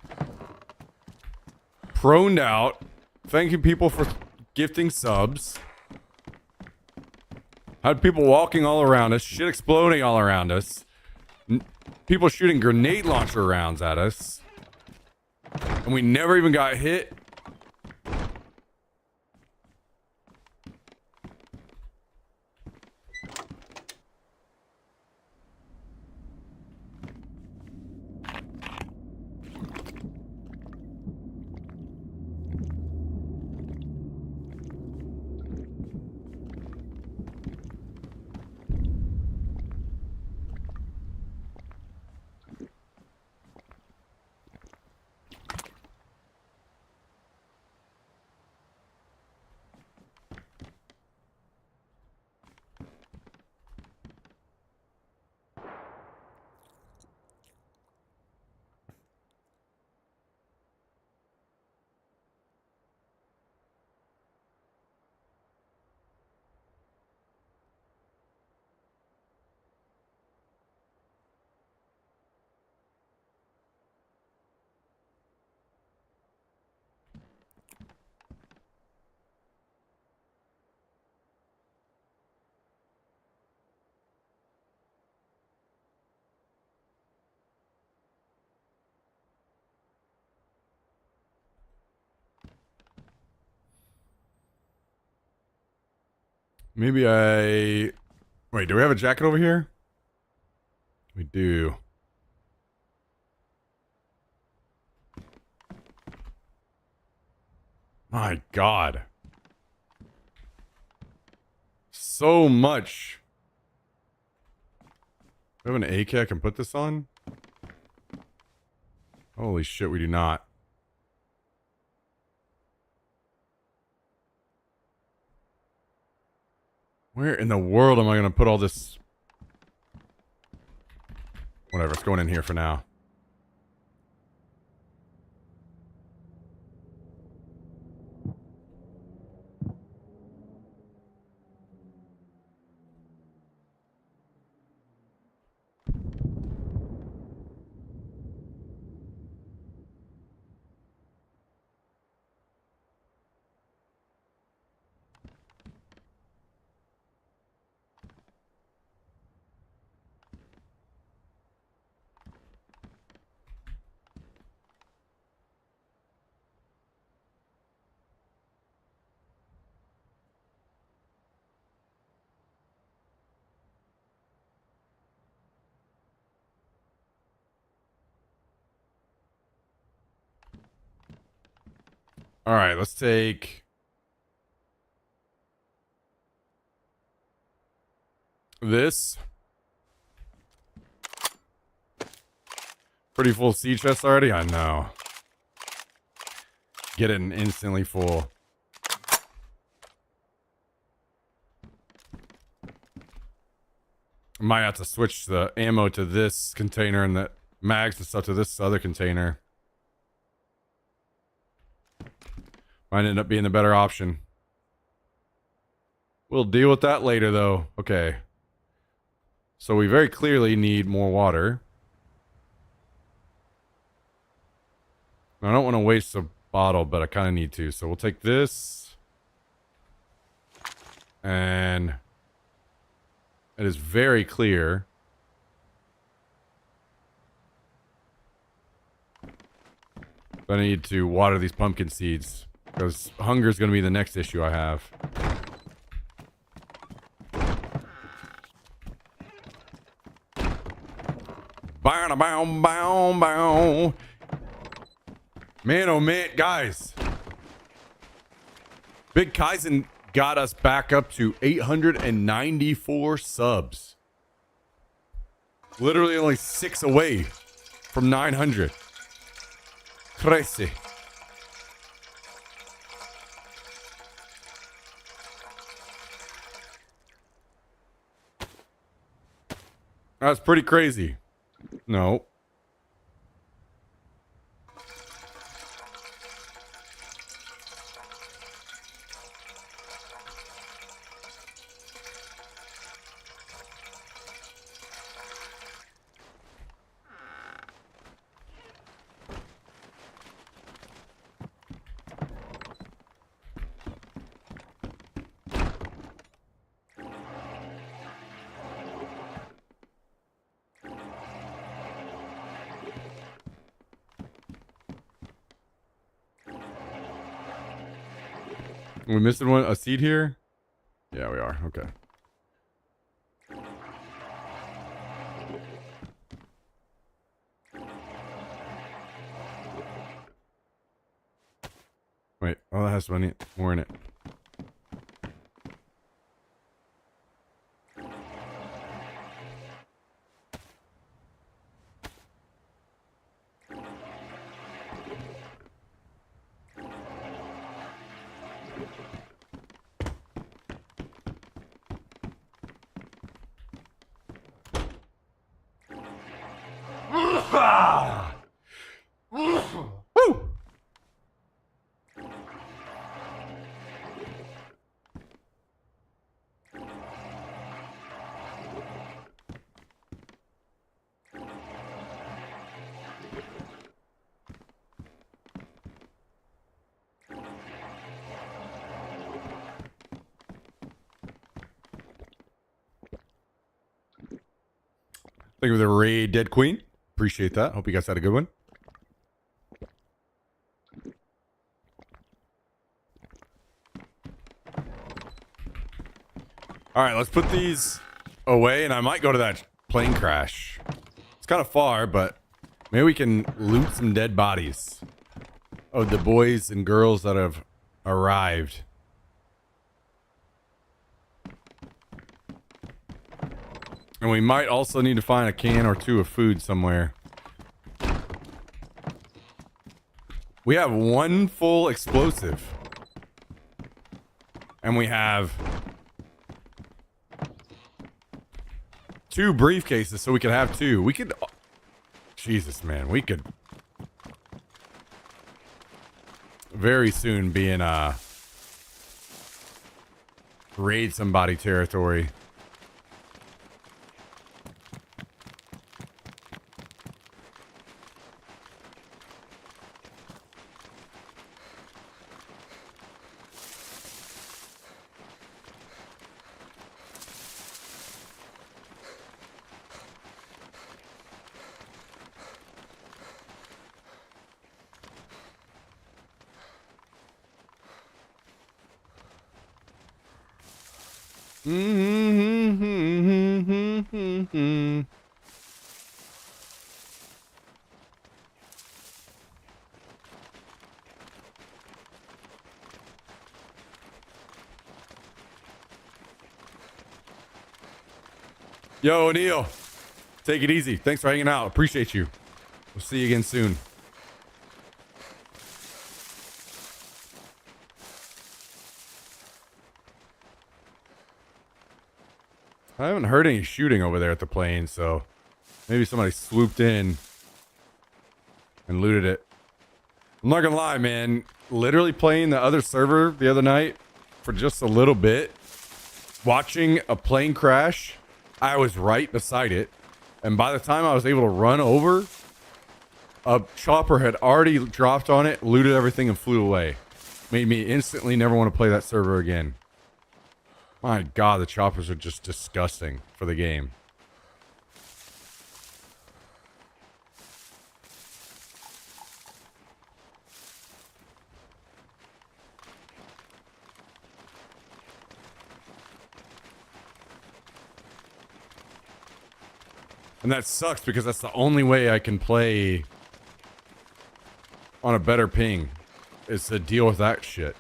Proned out. Thank you people for gifting subs. Had people walking all around us. Shit exploding all around us. People shooting grenade launcher rounds at us. And we never even got hit. Maybe I... Wait, do we have a jacket over here? We do. My God. So much. Do we have an AK I can put this on? Holy shit, we do not. Where in the world am I going to put all this? Whatever, it's going in here for now. All right, let's take this. Pretty full sea chest already? I know. Get it instantly full. Might have to switch the ammo to this container and the mags and stuff to this other container. Might end up being the better option. We'll deal with that later, though. Okay. So we very clearly need more water. I don't want to waste a bottle, but I kind of need to. So we'll take this. And it is very clear. I need to water these pumpkin seeds. Because hunger is going to be the next issue I have. Bow, bow, bow, bow. Man, oh man, guys. Big Kaizen got us back up to 894 subs. Literally only 6 away from 900. Crazy. That's pretty crazy. No. We missing a seed here? Yeah, we are. Okay. Wait, oh, that has more in it. Woo! Thank you for the raid, Dead Queen. Appreciate that. Hope you guys had a good one. All right, let's put these away, and I might go to that plane crash. It's kind of far, but maybe we can loot some dead bodies. Oh, the boys and girls that have arrived. And we might also need to find a can or two of food somewhere. We have one full explosive. And we have 2 briefcases, so we could have 2. We could... Jesus, man. We could very soon be in raid somebody territory. Yo, Neil. Take it easy. Thanks for hanging out. Appreciate you. We'll see you again soon. I haven't heard any shooting over there at the plane, so maybe somebody swooped in and looted it. I'm not gonna lie, man. Literally playing the other server the other night for just a little bit, watching a plane crash. I was right beside it, and by the time I was able to run over, a chopper had already dropped on it, looted everything, and flew away. Made me instantly never want to play that server again. My God, the choppers are just disgusting for the game. And that sucks because that's the only way I can play on a better ping is to deal with that shit.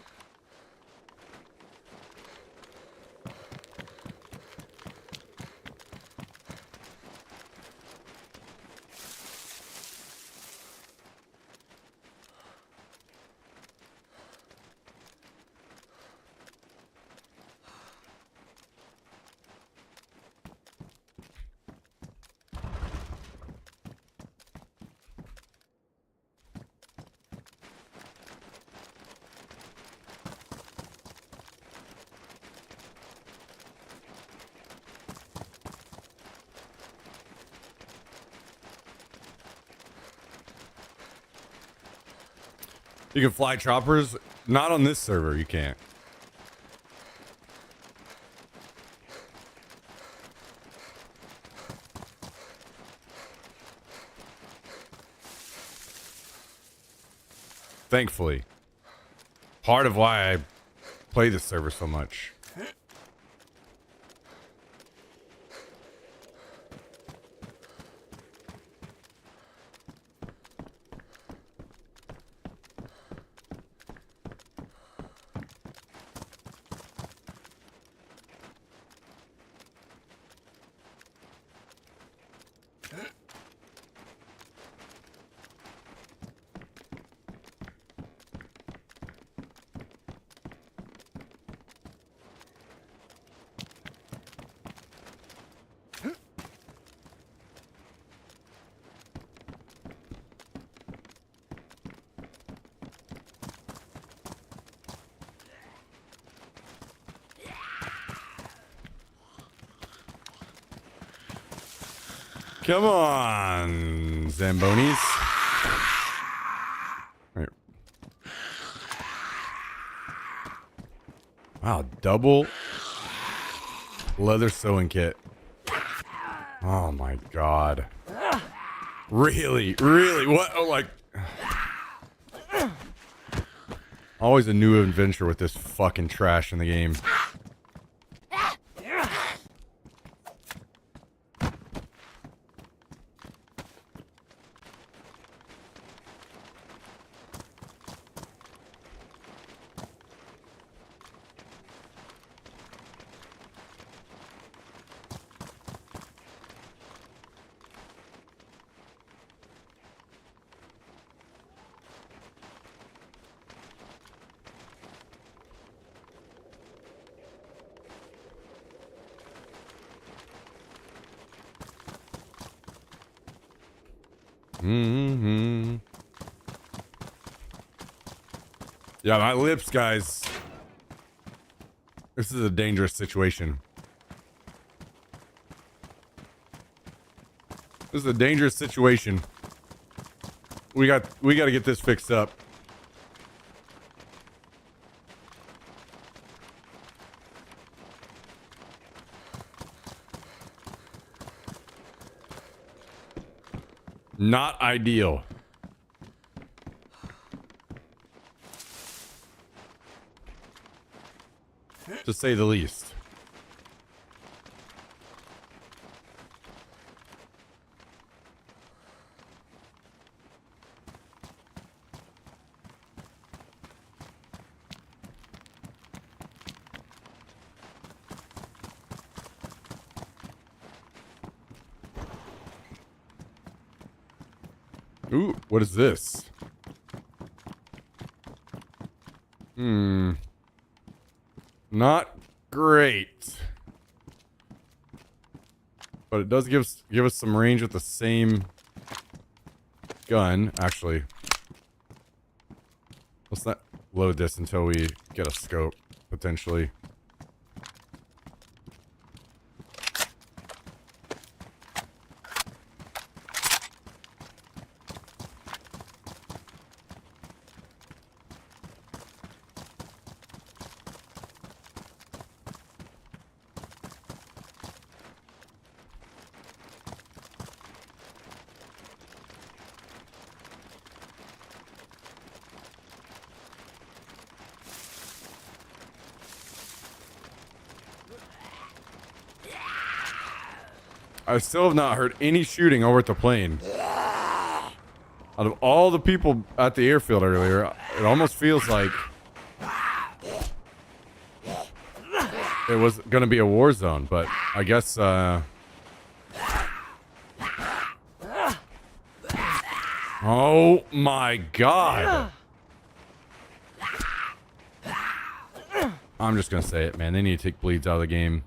You can fly choppers. Not on this server, you can't. Thankfully. Part of why I play this server so much. Come on, Zambonis. Right. Wow, double leather sewing kit. Oh my god. Really? Really? What? Oh, like... Always a new adventure with this fucking trash in the game. Mm-hmm. Yeah, my lips, guys. This is a dangerous situation. This is a dangerous situation. We got to get this fixed up. Not ideal. To say the least. Ooh, what is this? Not great. But it does give us some range with the same gun. Actually, let's not load this until we get a scope, potentially. I still have not heard any shooting over at the plane. Out of all the people at the airfield earlier, it almost feels like it was going to be a war zone, but I guess, oh my god. I'm just going to say it, man. They need to take bleeds out of the game.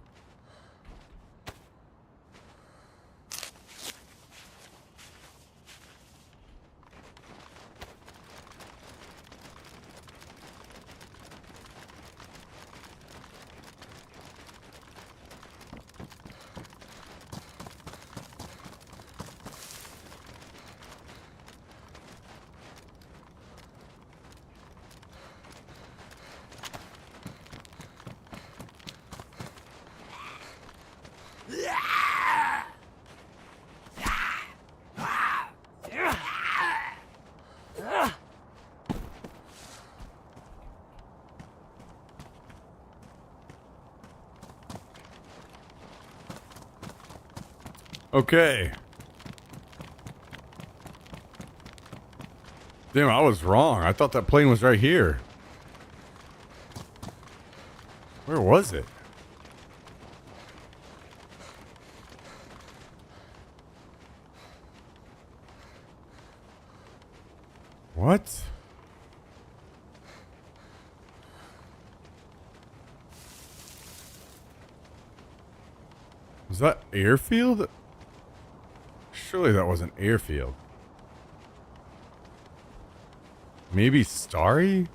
Okay. Damn, I was wrong. I thought that plane was right here. Where was it? What? Was that airfield? Surely that wasn't airfield. Maybe Starry?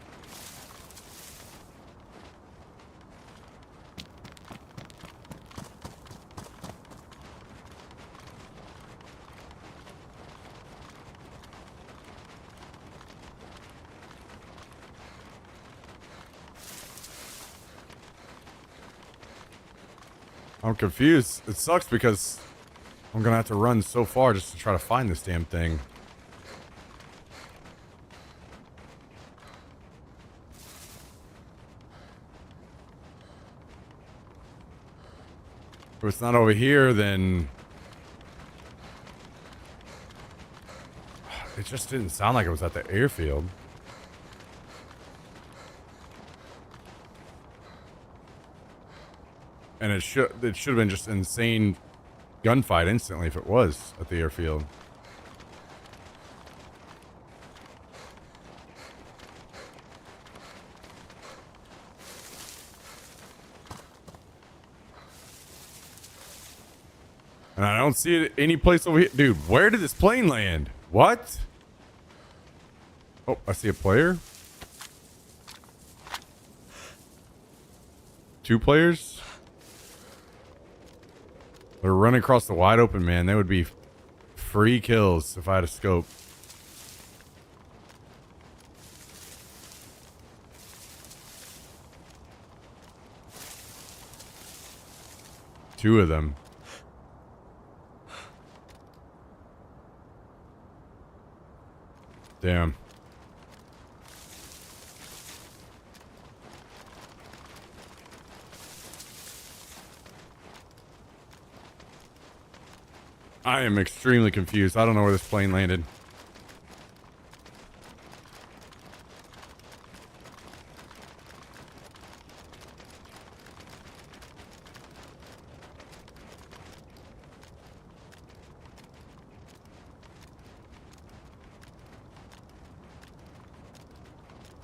I'm confused. It sucks because I'm gonna have to run so far just to try to find this damn thing. If it's not over here, then it just didn't sound like it was at the airfield. And it should have been just insane gunfight instantly if it was at the airfield. And I don't see it any place over here. Dude, where did this plane land? What? Oh, I see a player. 2 players. They're running across the wide open, man. They would be free kills if I had a scope. Two of them. Damn. I am extremely confused. I don't know where this plane landed.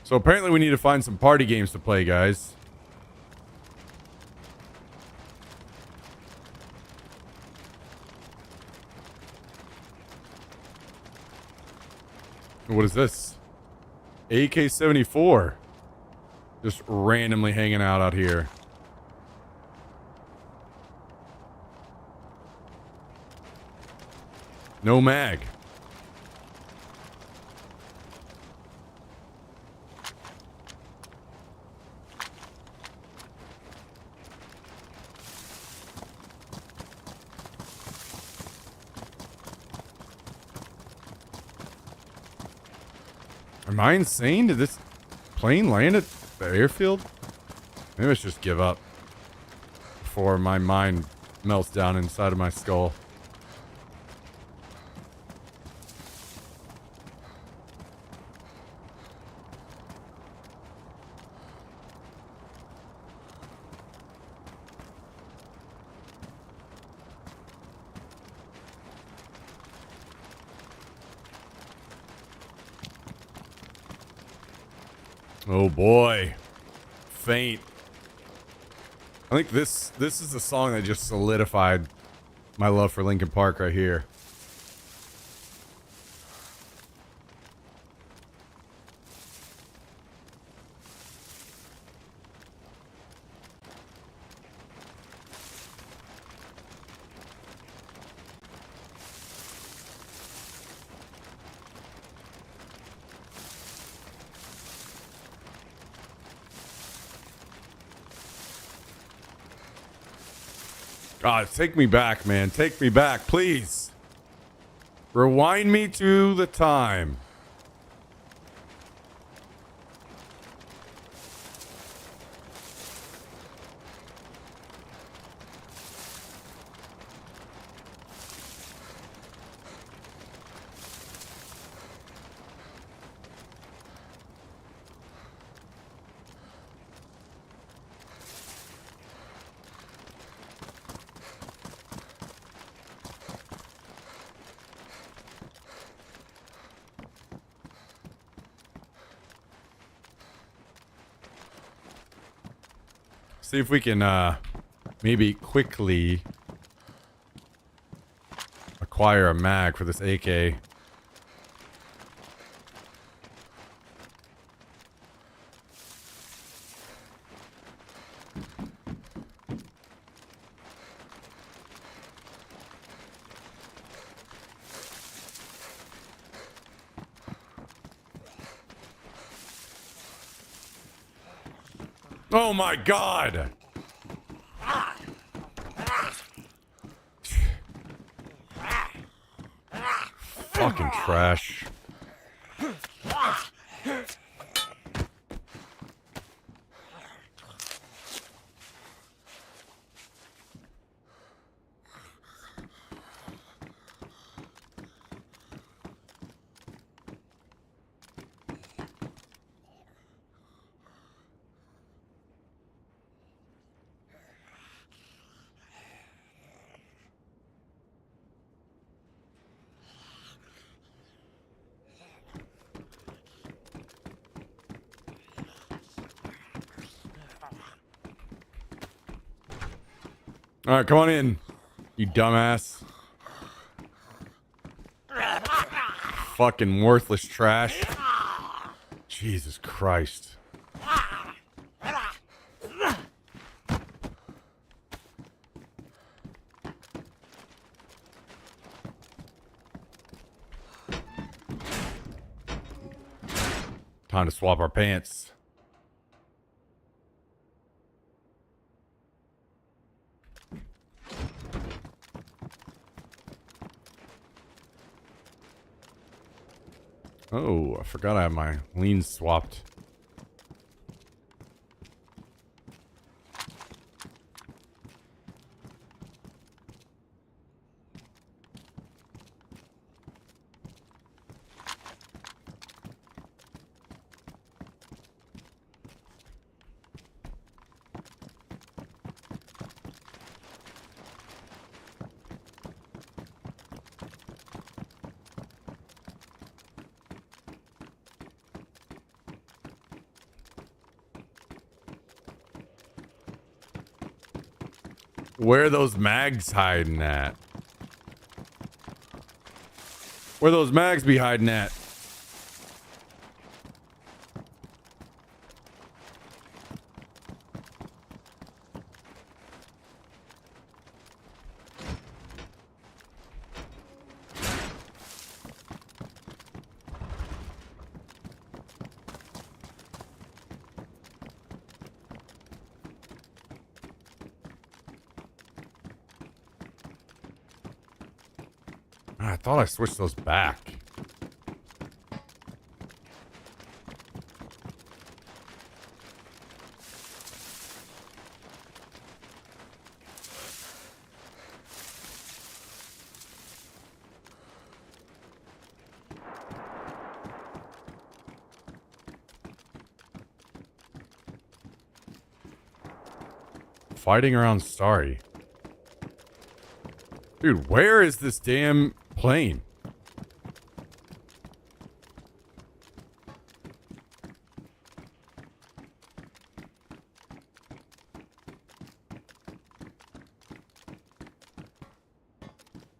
So apparently we need to find some party games to play, guys. What is this? AK-74. Just randomly hanging out here. No mag. Am I insane? Did this plane land at the airfield? Maybe I should just give up before my mind melts down inside of my skull. Oh boy. Faint. I think this is the song that just solidified my love for Linkin Park right here. God, take me back, man. Take me back, please. Rewind me to the time. see if we can maybe quickly acquire a mag for this AK. Oh my god! Fucking trash. All right, come on in, you dumbass. Fucking worthless trash. Jesus Christ. Time to swap our pants. Oh, I forgot I have my leans swapped. Where are those mags hiding at? Where those mags be hiding at? I thought I switched those back. Fighting around Starry. Dude, where is this damn plane?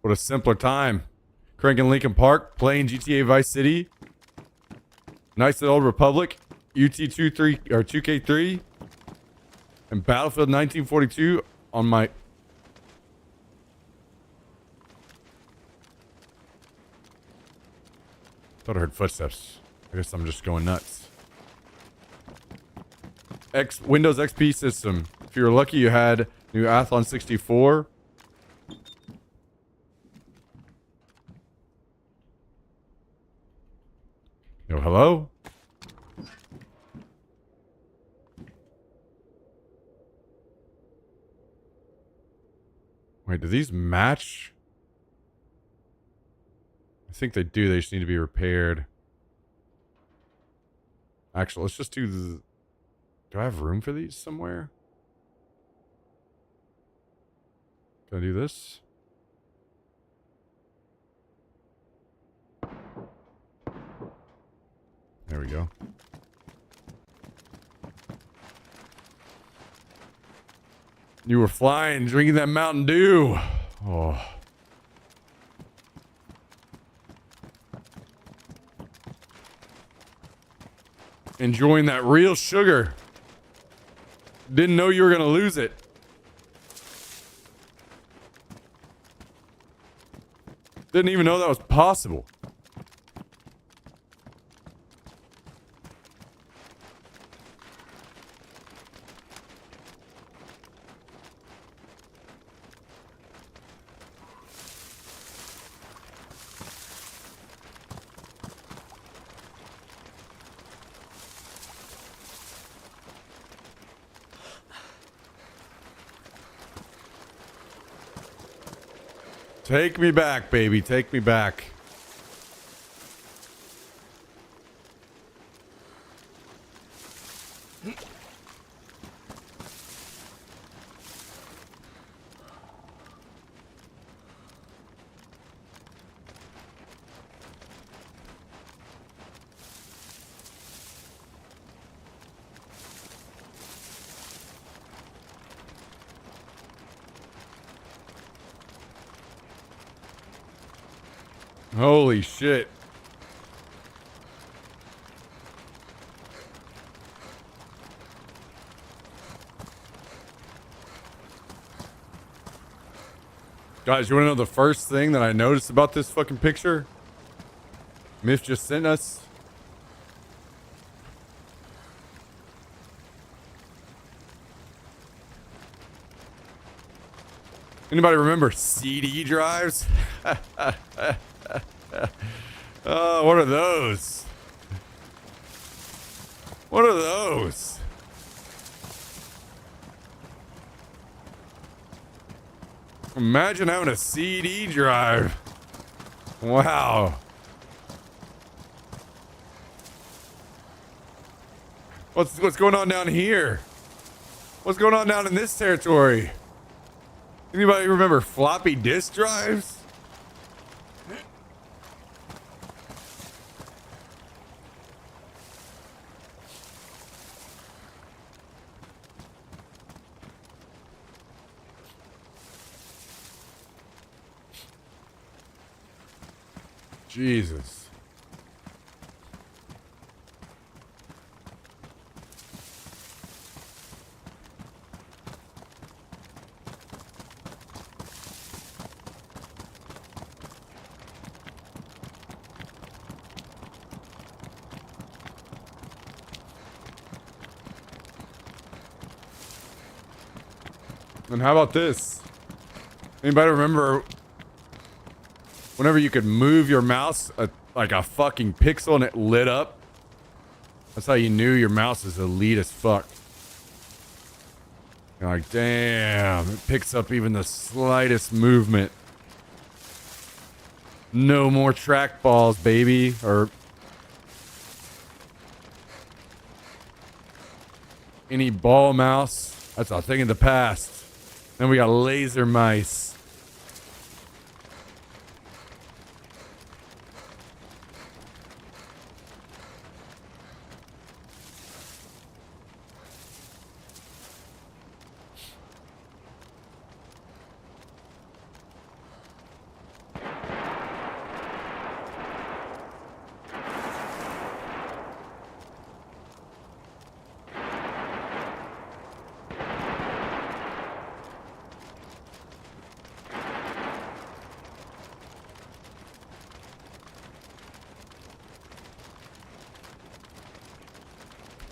What a simpler time. Crank in Lincoln Park, playing GTA Vice City. Knights of the Old Republic, UT23 or 2K3, and Battlefield 1942 on my. Thought I heard footsteps. I guess I'm just going nuts. Windows XP system. If you were lucky, you had new Athlon 64. Yo, hello? Wait, do these match? I think they do. They just need to be repaired. Actually, let's just do the... Do I have room for these somewhere? Can I do this? There we go. You were flying, drinking that Mountain Dew. Oh. Enjoying that real sugar. Didn't know you were gonna lose it. Didn't even know that was possible. Take me back, baby. Take me back. Holy shit. Guys, you want to know the first thing that I noticed about this fucking picture? Myth just sent us. Anybody remember CD drives? Oh, what are those? What are those? Imagine having a CD drive. Wow. What's going on down here? What's going on down in this territory? Anybody remember floppy disk drives? Jesus. And how about this? Anybody remember whenever you could move your mouse like a fucking pixel and it lit up? That's how you knew your mouse is elite as fuck. You're like, damn, it picks up even the slightest movement. No more trackballs, baby. Or any ball mouse. That's a thing of the past. Then we got laser mice.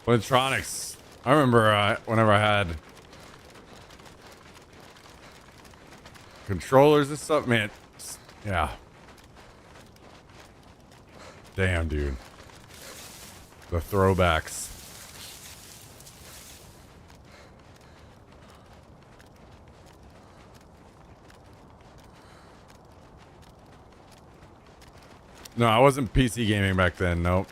Electronics. I remember whenever I had controllers and stuff, man. Yeah. Damn, dude. The throwbacks. No, I wasn't PC gaming back then. Nope.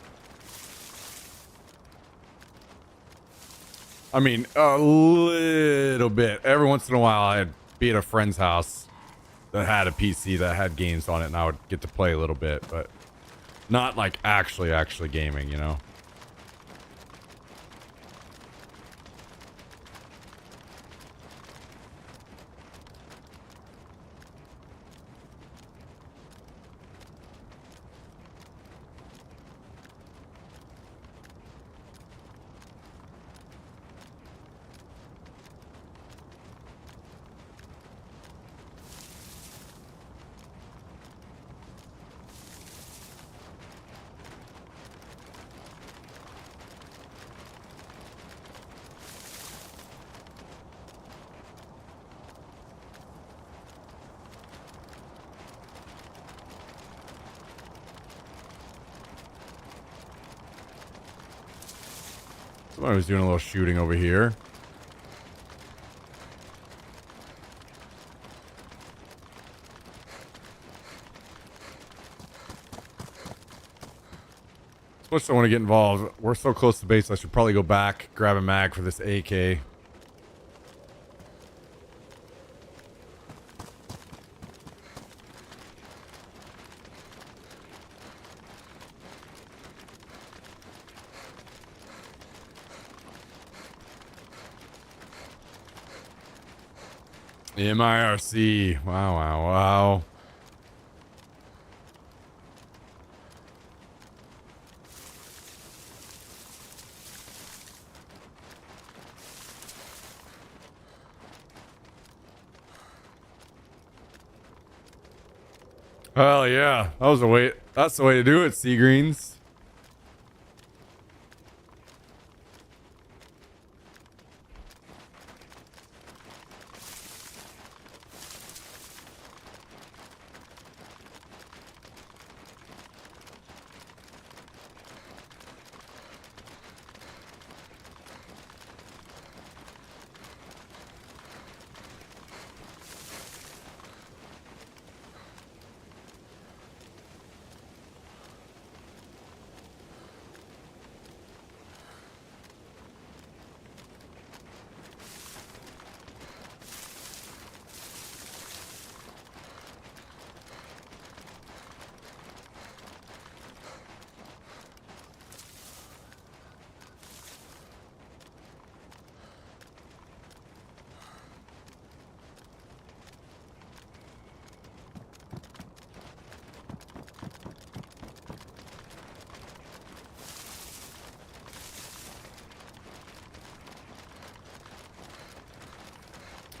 I mean, a little bit. Every once in a while, I'd be at a friend's house that had a PC that had games on it, and I would get to play a little bit, but not like actually gaming, you know? Somebody was doing a little shooting over here. So much I want to get involved. We're so close to base, I should probably go back, grab a mag for this AK. MIRC. Wow, wow, wow. Hell yeah. That was the way. That's the way to do it, Sea Greens.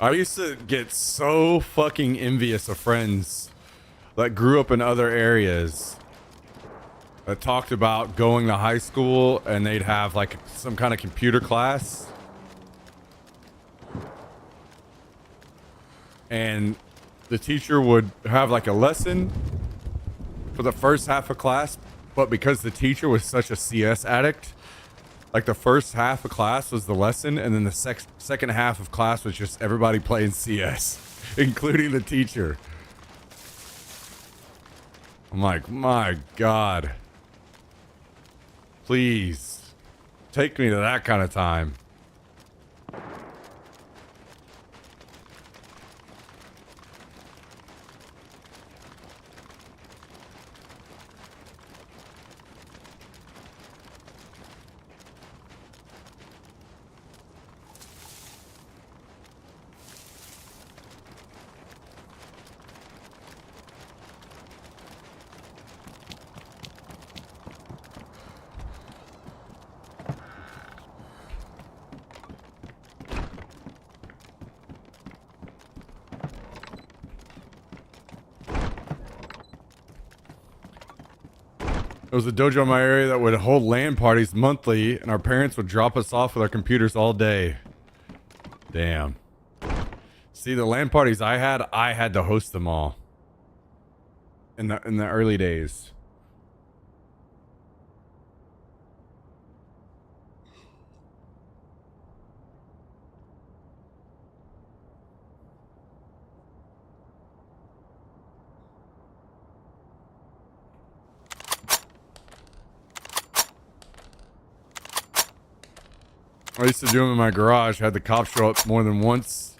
I used to get so fucking envious of friends that grew up in other areas that talked about going to high school and they'd have like some kind of computer class. And the teacher would have like a lesson for the first half of class, but because the teacher was such a CS addict, like the first half of class was the lesson, and then the second half of class was just everybody playing CS, including the teacher. I'm like, my God. Please, take me to that kind of time. There was a dojo in my area that would hold LAN parties monthly, and our parents would drop us off with our computers all day. Damn. See, the LAN parties I had to host them all. In the early days. I used to do them in my garage. Had the cops show up more than once,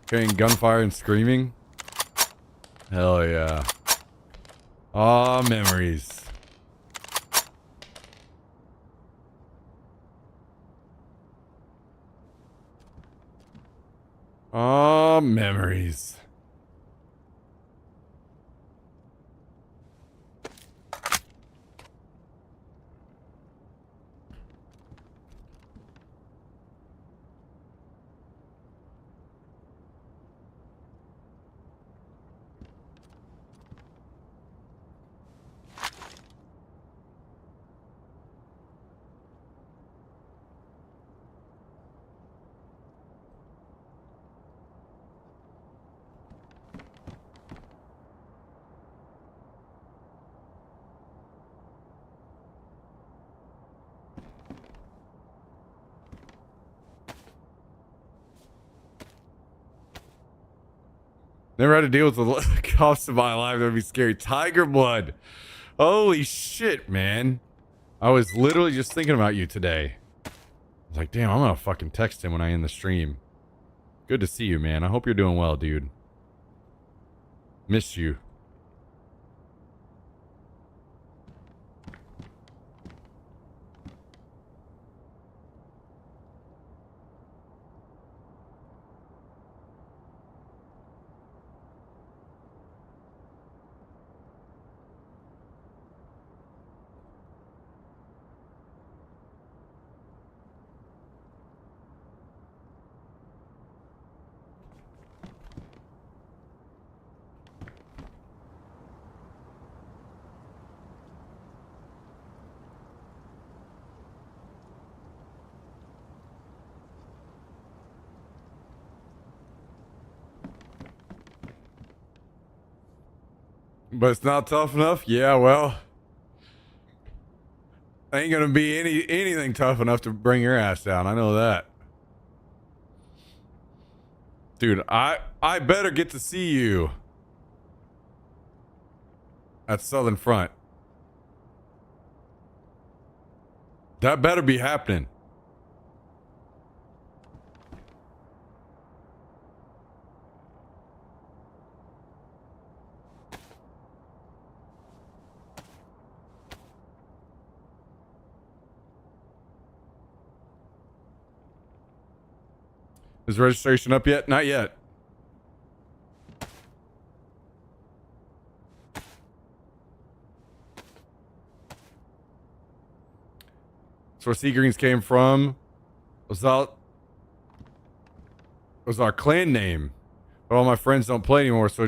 carrying gunfire and screaming. Hell yeah. Aw, memories. Aw, memories. Never had to deal with the cost of my life. That would be scary. Tiger blood. Holy shit, man. I was literally just thinking about you today. I was like, damn, I'm gonna fucking text him when I end the stream. Good to see you, man. I hope you're doing well, dude. Miss you. But it's not tough enough? Yeah, well. Ain't gonna be anything tough enough to bring your ass down. I know that. Dude, I better get to see you at Southern Front. That better be happening. Is registration up yet? Not yet. That's where Sea Greens came from. Was our clan name. But all my friends don't play anymore, so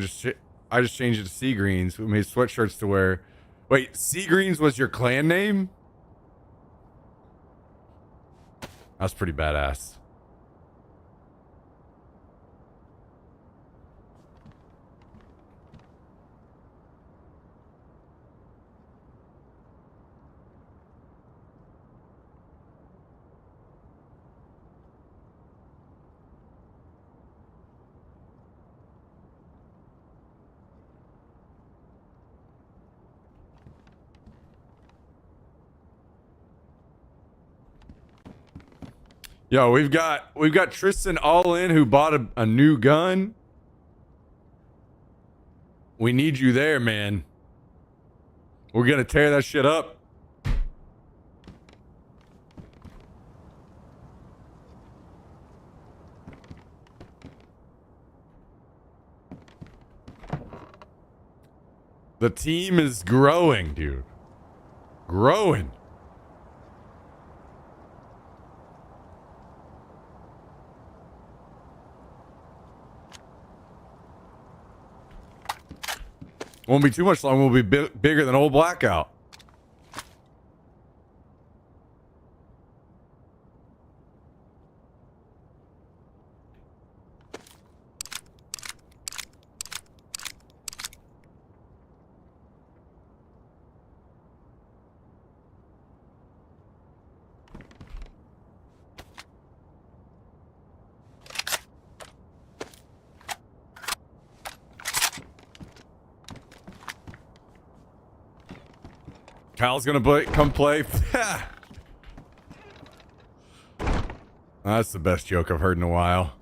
I just changed it to Sea Greens. We made sweatshirts to wear. Wait, Sea Greens was your clan name? That's pretty badass. Yo, we've got Tristan all in who bought a new gun. We need you there, man. We're gonna tear that shit up. The team is growing, dude. Growing. Won't be too much long. We'll be bigger than old Blackout. Kyle's gonna come play. That's the best joke I've heard in a while.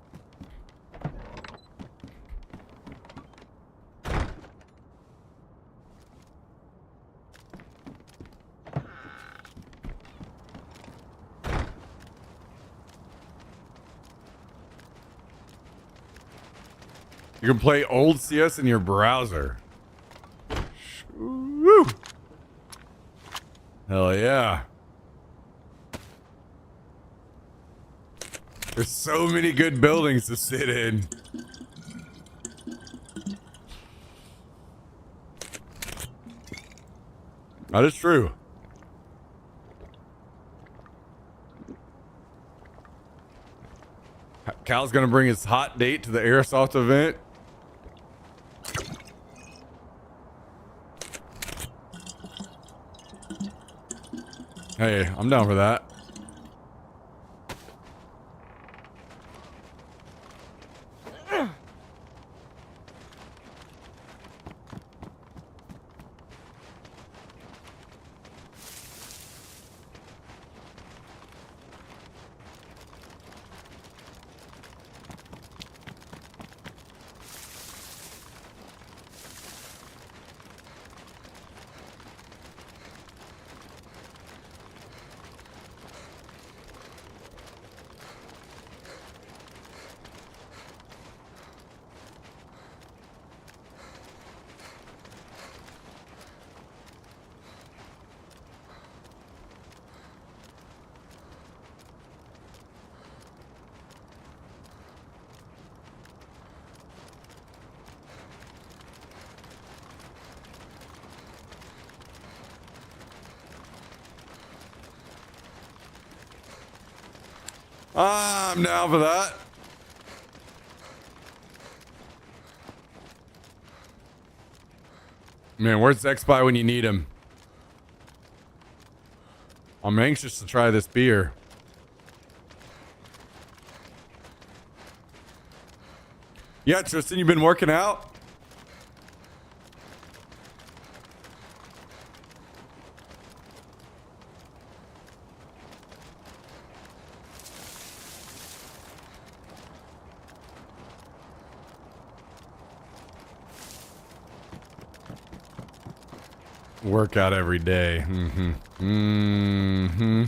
You can play old CS in your browser. Woo! Hell yeah. There's so many good buildings to sit in. That is true. Cal's gonna bring his hot date to the Airsoft event. Hey, I'm down for that. I'm down for that. Man, where's X-Spy when you need him? I'm anxious to try this beer. Yeah, Tristan, you've been working out? Workout every day. Mm-hmm. Mm-hmm.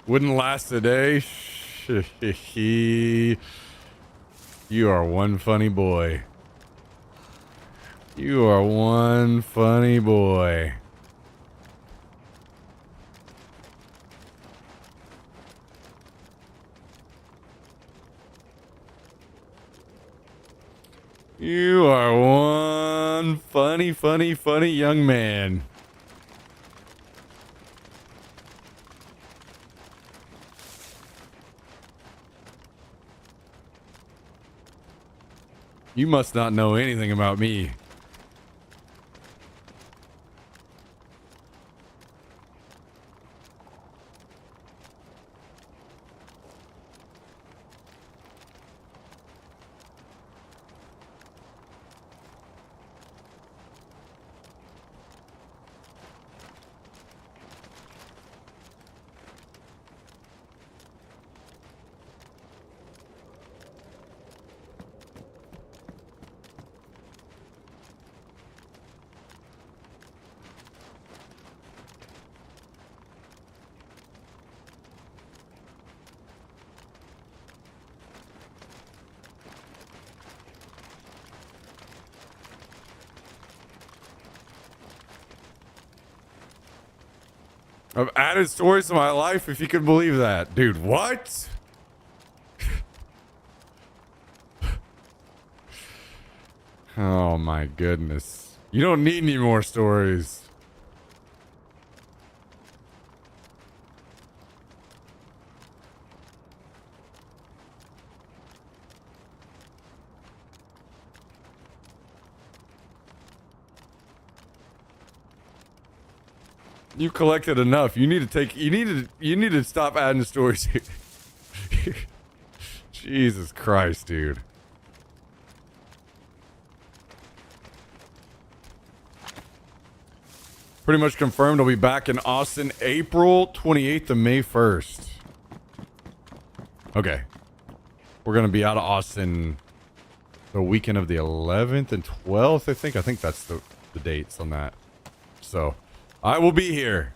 Wouldn't last a day. You are one funny boy. You are one funny boy. You are one funny young man. You must not know anything about me. I've added stories to my life, if you could believe that. Dude, what? Oh my goodness. You don't need any more stories. You collected enough. You need to stop adding stories. Jesus Christ, dude. Pretty much confirmed I'll be back in Austin April 28th to May 1st. Okay. We're going to be out of Austin the weekend of the 11th and 12th, I think. I think that's the dates on that. So, I will be here.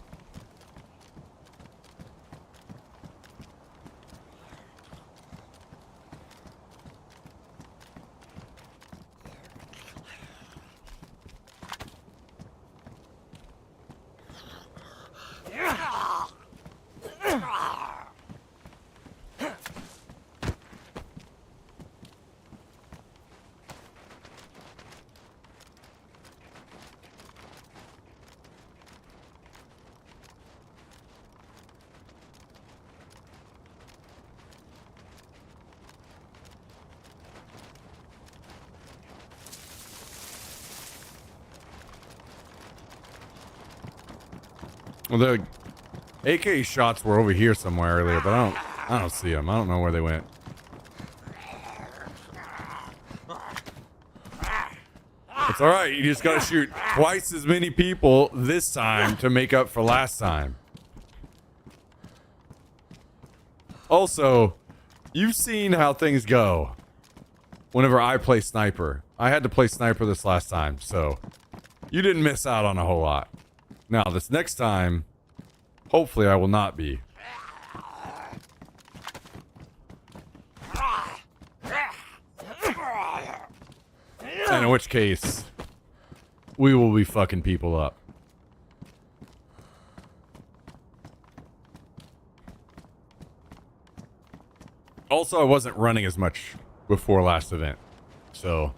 Well, the AK shots were over here somewhere earlier, but I don't see them. I don't know where they went. It's all right. You just got to shoot twice as many people this time to make up for last time. Also, you've seen how things go whenever I play sniper. I had to play sniper this last time, so you didn't miss out on a whole lot. Now, this next time, hopefully I will not be. And in which case, we will be fucking people up. Also, I wasn't running as much before last event, so...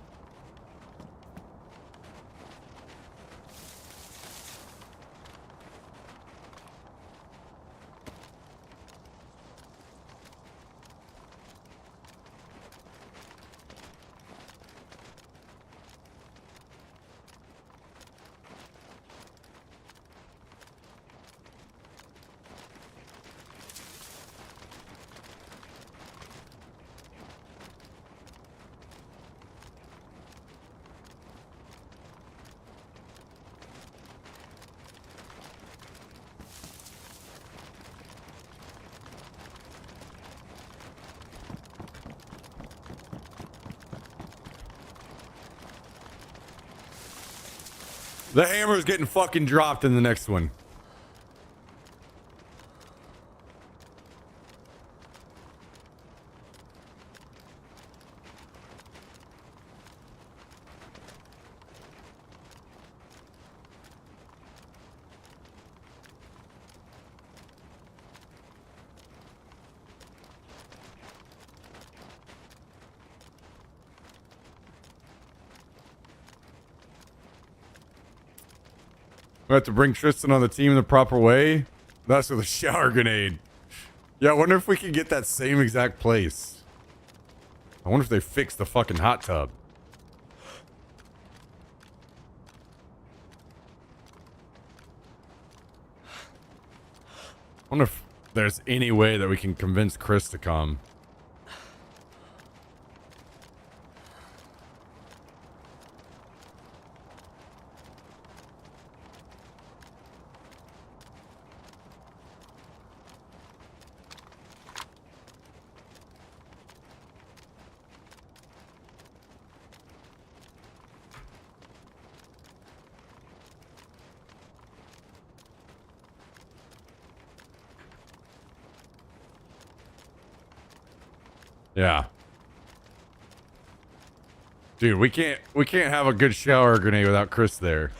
The hammer's getting fucking dropped in the next one. We have to bring Tristan on the team the proper way. That's with a shower grenade. Yeah, I wonder if we can get that same exact place. I wonder if they fixed the fucking hot tub. I wonder if there's any way that we can convince Chris to come. Yeah. Dude, we can't have a good shower grenade without Chris there.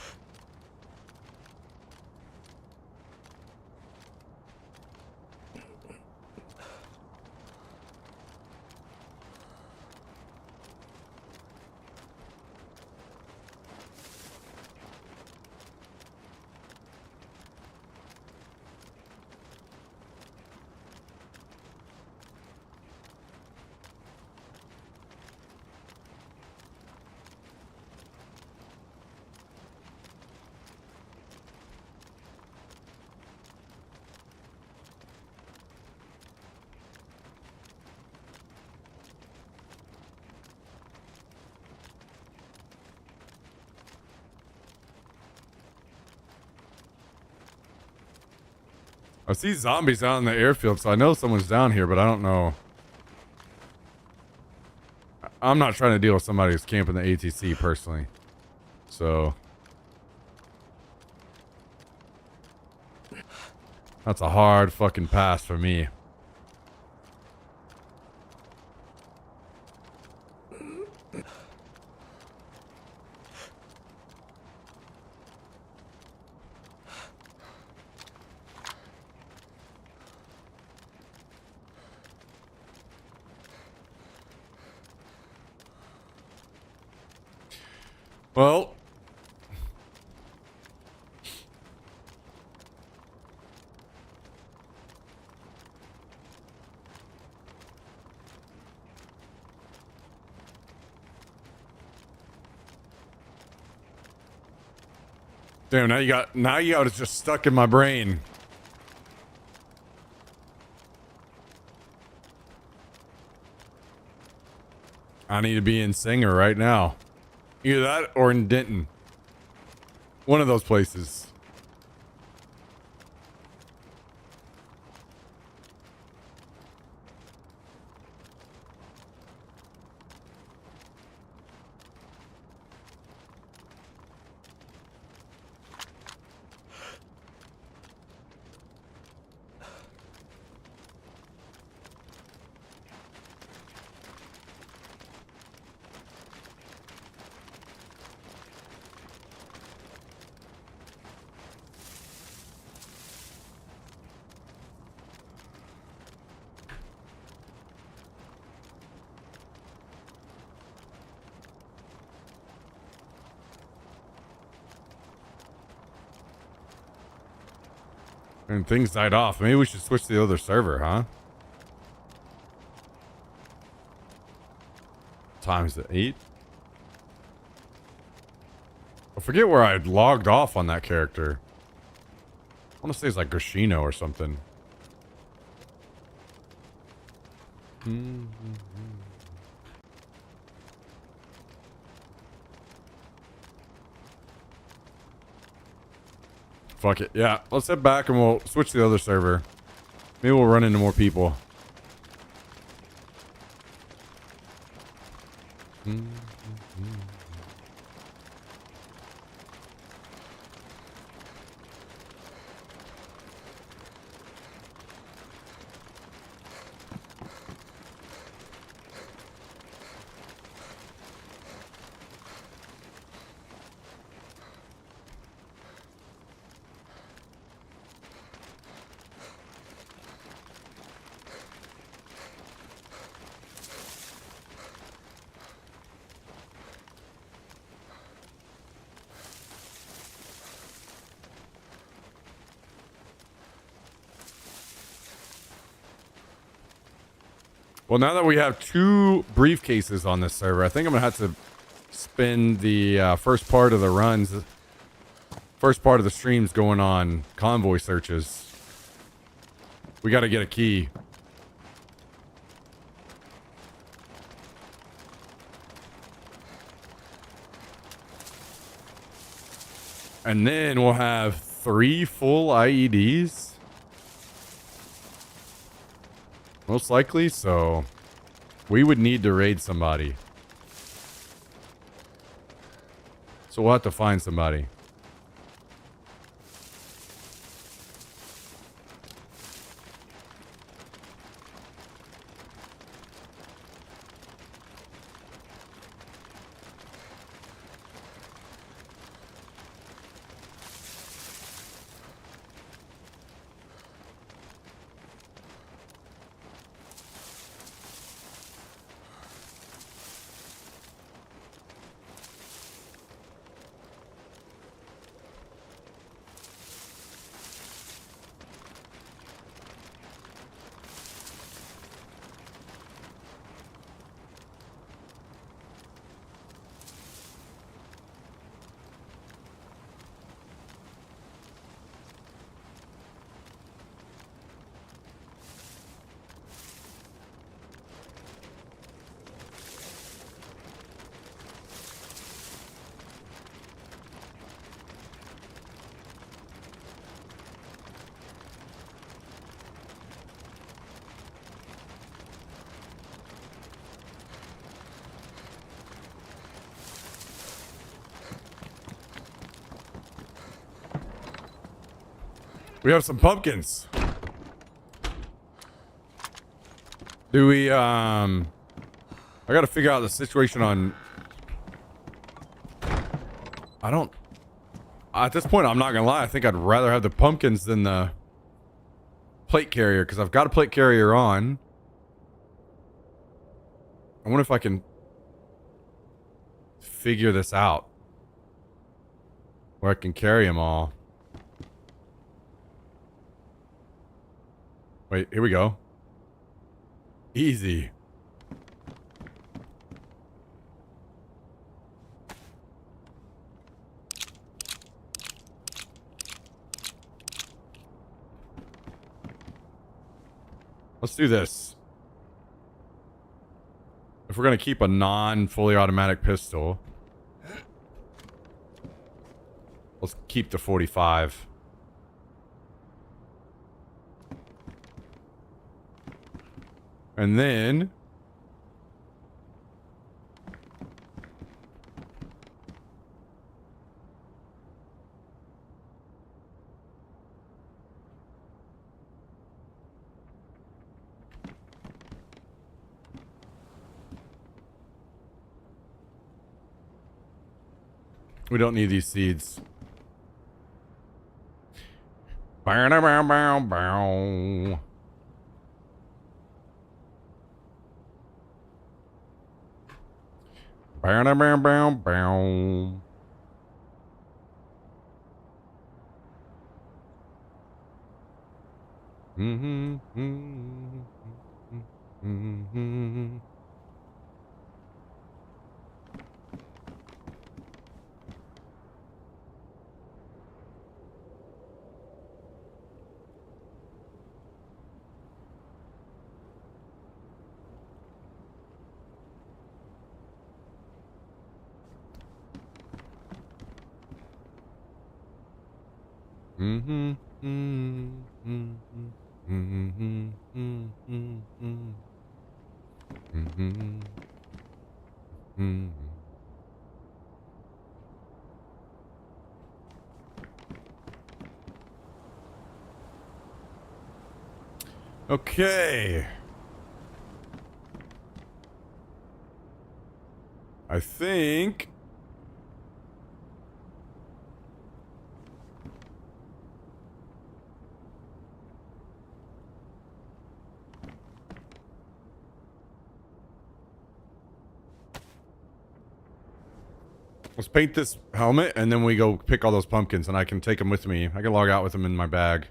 I see zombies out in the airfield, so I know someone's down here, but I don't know. I'm not trying to deal with somebody who's camping the ATC personally. So... that's a hard fucking pass for me. Well... damn, now you got it just stuck in my brain. I need to be in Singer right now. Either that or in Denton. One of those places. And things died off. Maybe we should switch to the other server, huh? Times 8. I forget where I logged off on that character. I want to say it's like Gershino or something. Fuck it. Yeah, let's head back and we'll switch to the other server. Maybe we'll run into more people. Well, now that we have 2 briefcases on this server, I think I'm going to have to spend the first part of the runs, first part of the streams going on convoy searches. We got to get a key. And then we'll have 3 full IEDs. Most likely, so we would need to raid somebody. So we'll have to find somebody. We have some pumpkins. Do we, I gotta figure out the situation on... At this point, I'm not gonna lie, I think I'd rather have the pumpkins than the plate carrier, because I've got a plate carrier on. I wonder if I can figure this out. Where I can carry them all. Wait, here we go. Easy. Let's do this. If we're going to keep a non-fully automatic pistol, let's keep the 45. And then we don't need these seeds. Bow, bow, bow, bow. Bow, bow, bow, bow. Mm-hmm. Mm-hmm. Mm-hmm. Mm-hmm. Mm-hmm. Mm-hmm. Mm-hmm. Mm-hmm. Mm-hmm. Okay. I think let's paint this helmet and then we go pick all those pumpkins and I can take them with me. I can log out with them in my bag.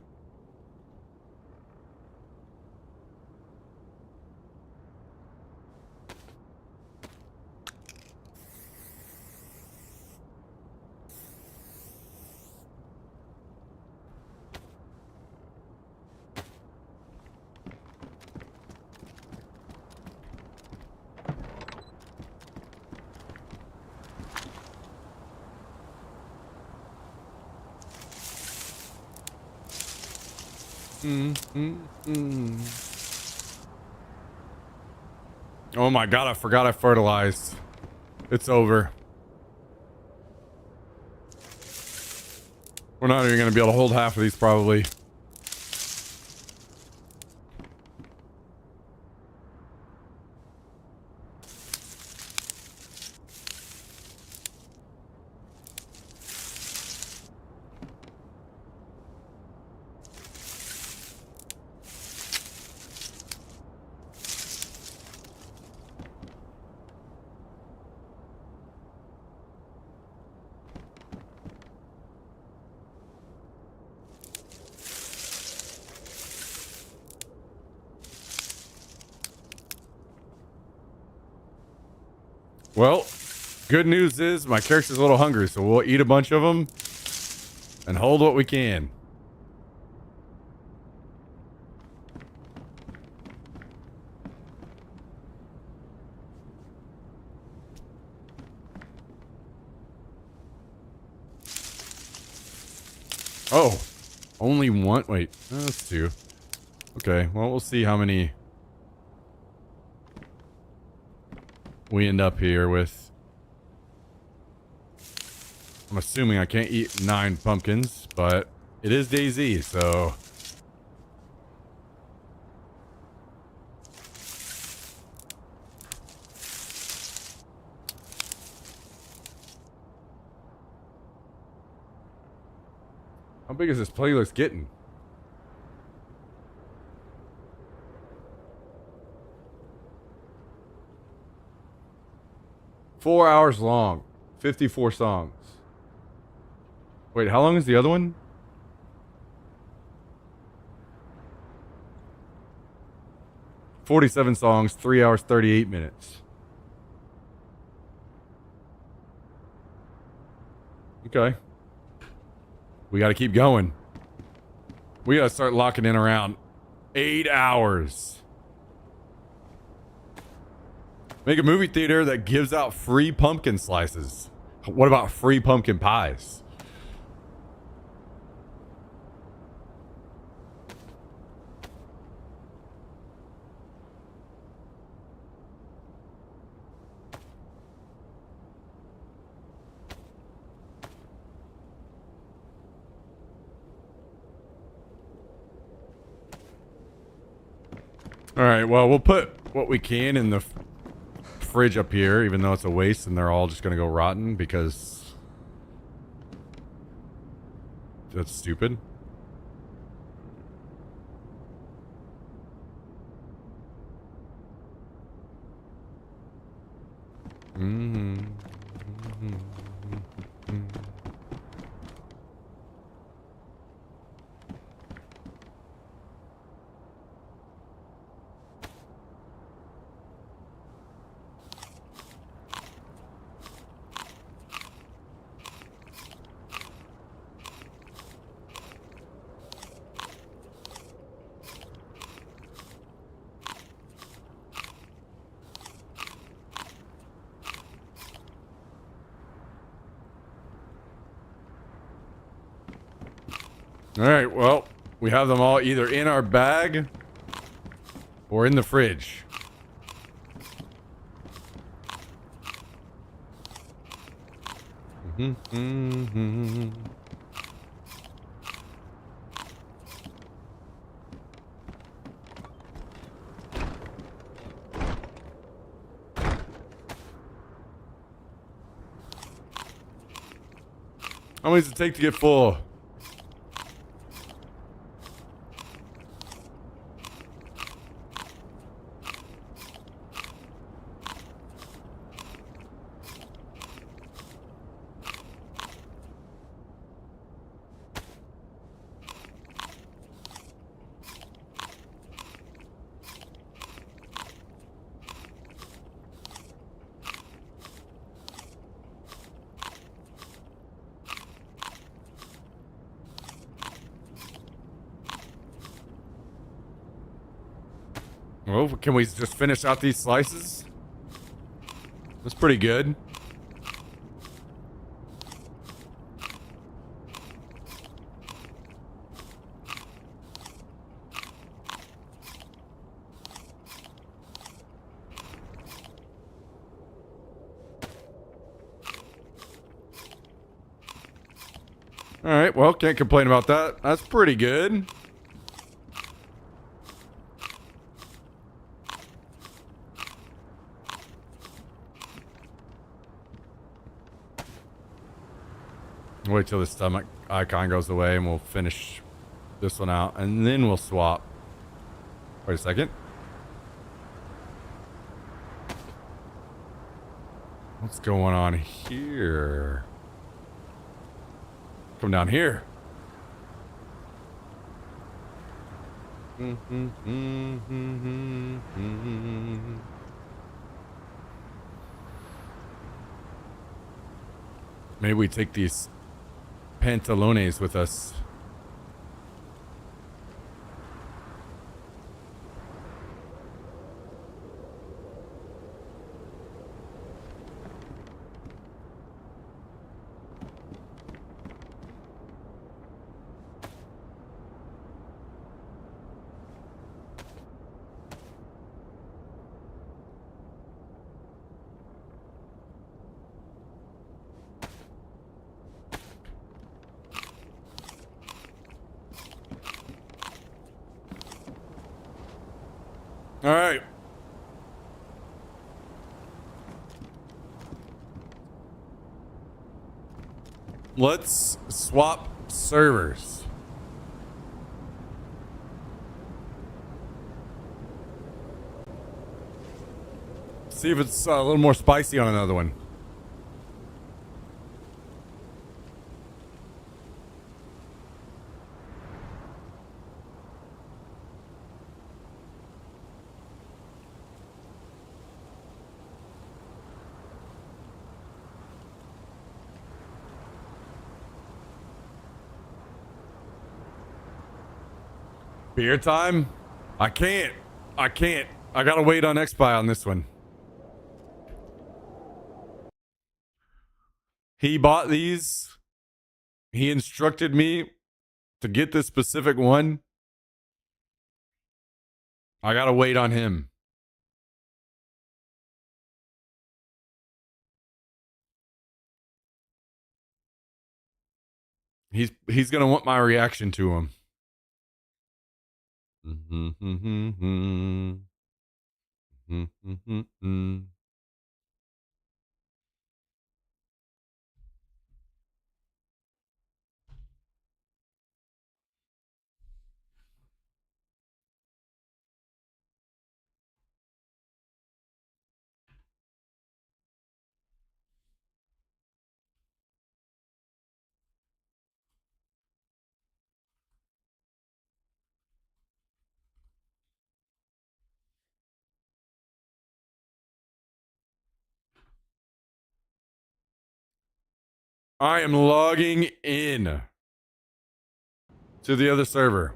Oh my god, I forgot I fertilized. It's over. We're not even going to be able to hold half of these probably. Well, good news is my character's a little hungry, so we'll eat a bunch of them and hold what we can. Oh, only one. Wait, that's two. Okay, well, we'll see how many we end up here with. I'm assuming I can't eat 9 pumpkins, but it is DayZ, so. How big is this playlist getting? Four hours long. 54 songs. Wait, how long is the other one? "47 songs, 3 hours, 38 minutes. Okay. We gotta keep going. We gotta start locking in around 8 hours. Make a movie theater that gives out free pumpkin slices. What about free pumpkin pies? All right, well, we'll put what we can in the fridge up here, even though it's a waste and they're all just going to go rotten because that's stupid. Mm-hmm. Mm-hmm. Mm-hmm. All right, well, we have them all either in our bag or in the fridge. How many does it take to get full? Well, can we just finish out these slices? That's pretty good. All right, well, can't complain about that. That's pretty good. Wait till the stomach icon goes away and we'll finish this one out and then we'll swap. Wait a second. What's going on here? Come down here. Maybe we take these pantalones with us. All right. Let's swap servers. See if it's a little more spicy on another one. Beer time? I can't. I gotta wait on XPie on this one. He bought these. He instructed me to get this specific one. I gotta wait on him. He's gonna want my reaction to him. I am logging in to the other server.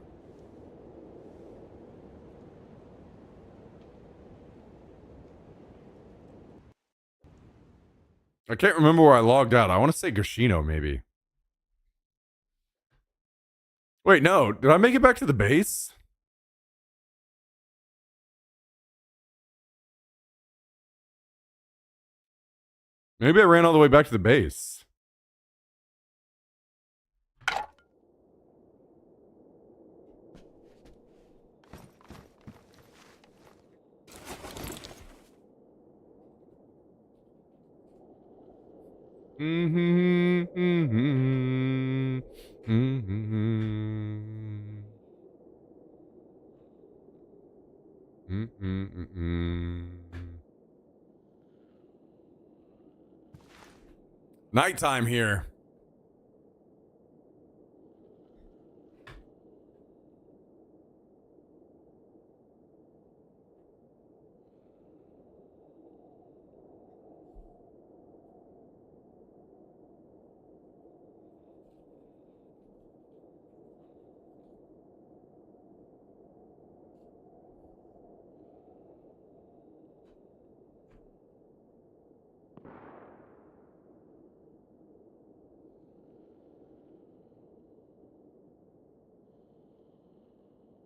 I can't remember where I logged out. I want to say Gashino, maybe. Wait, no. Did I make it back to the base? Maybe I ran all the way back to the base. Mm-hmm, mm-hmm, mm-hmm, mm-hmm. Nighttime here.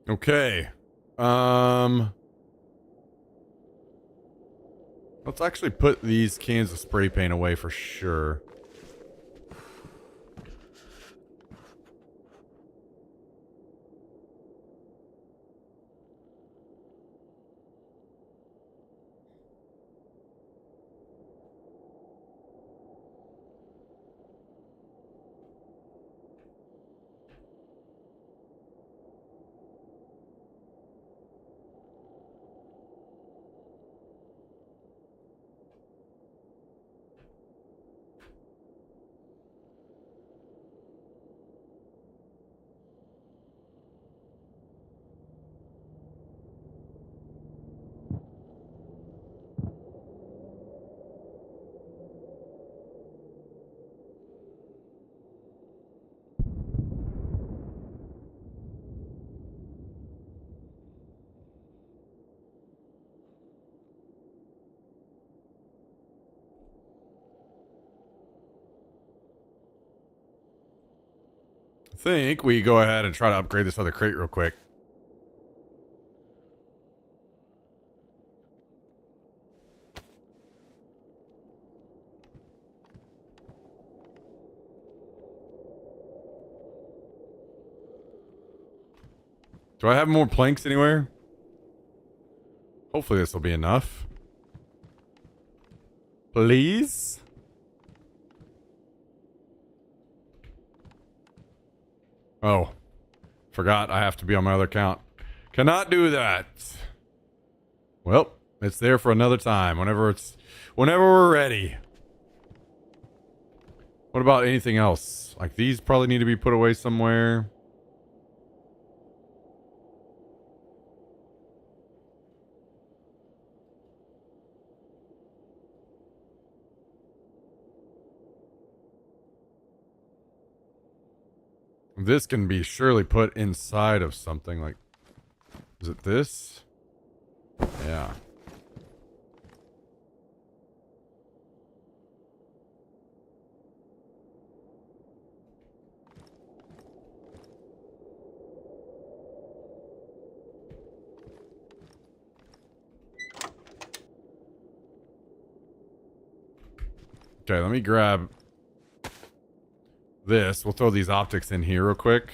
Okay. Let's actually put these cans of spray paint away for sure. I think we go ahead and try to upgrade this other crate real quick. Do I have more planks anywhere? Hopefully this will be enough. Please? Oh. Forgot I have to be on my other account. Cannot do that. Well, it's there for another time. Whenever we're ready. What about anything else? Like these probably need to be put away somewhere. This can be surely put inside of something like... Is it this? Yeah. Okay, let me grab this. We'll throw these optics in here real quick.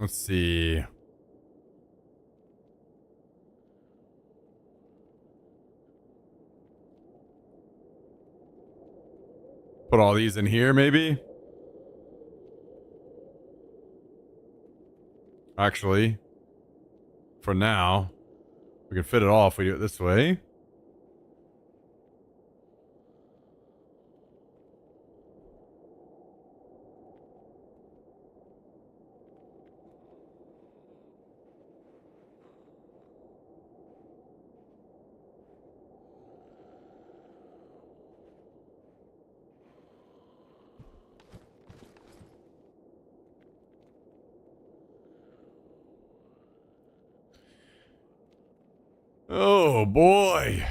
Let's see. Put all these in here, maybe? Actually, for now, we can fit it all if we do it this way. Oh boy.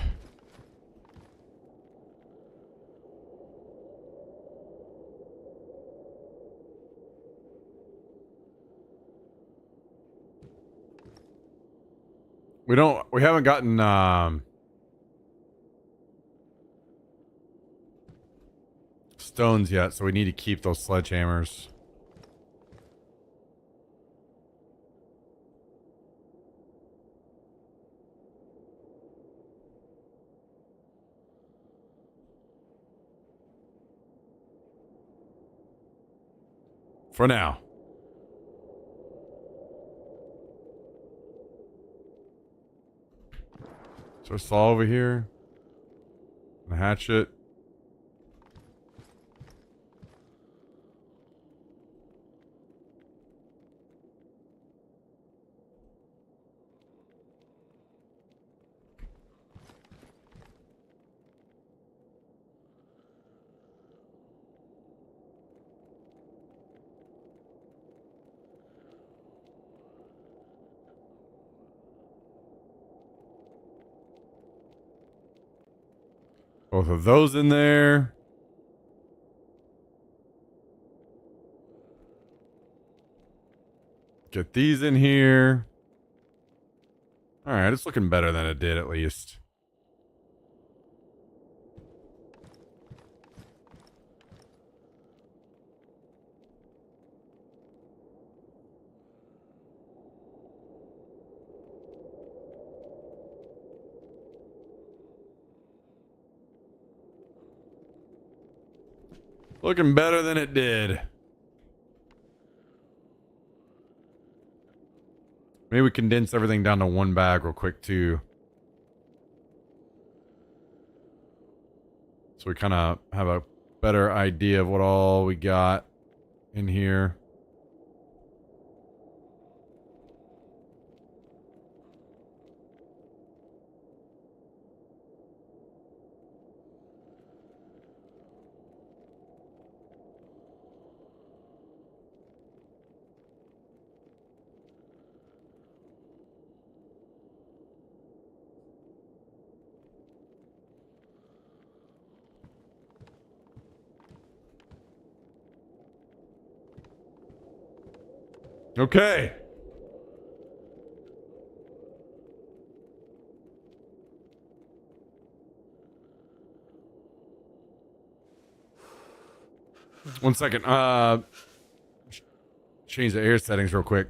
We haven't gotten stones yet, so we need to keep those sledgehammers. For now. So a saw over here. And a hatchet. Both of those in there. Get these in here. Alright, it's looking better than it did at least. Looking better than it did. Maybe we condense everything down to one bag real quick too. So we kind of have a better idea of what all we got in here. Okay. One second. Change the air settings real quick.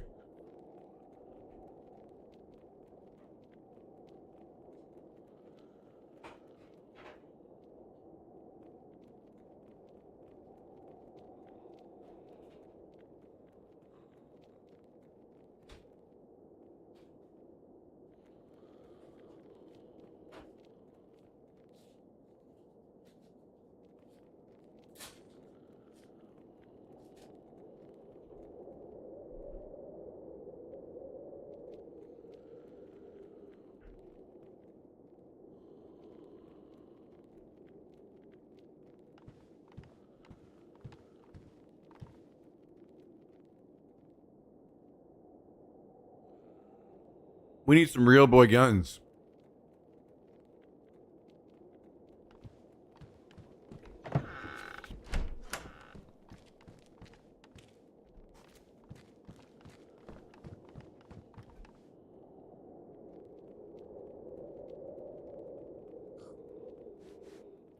We need some real boy guns.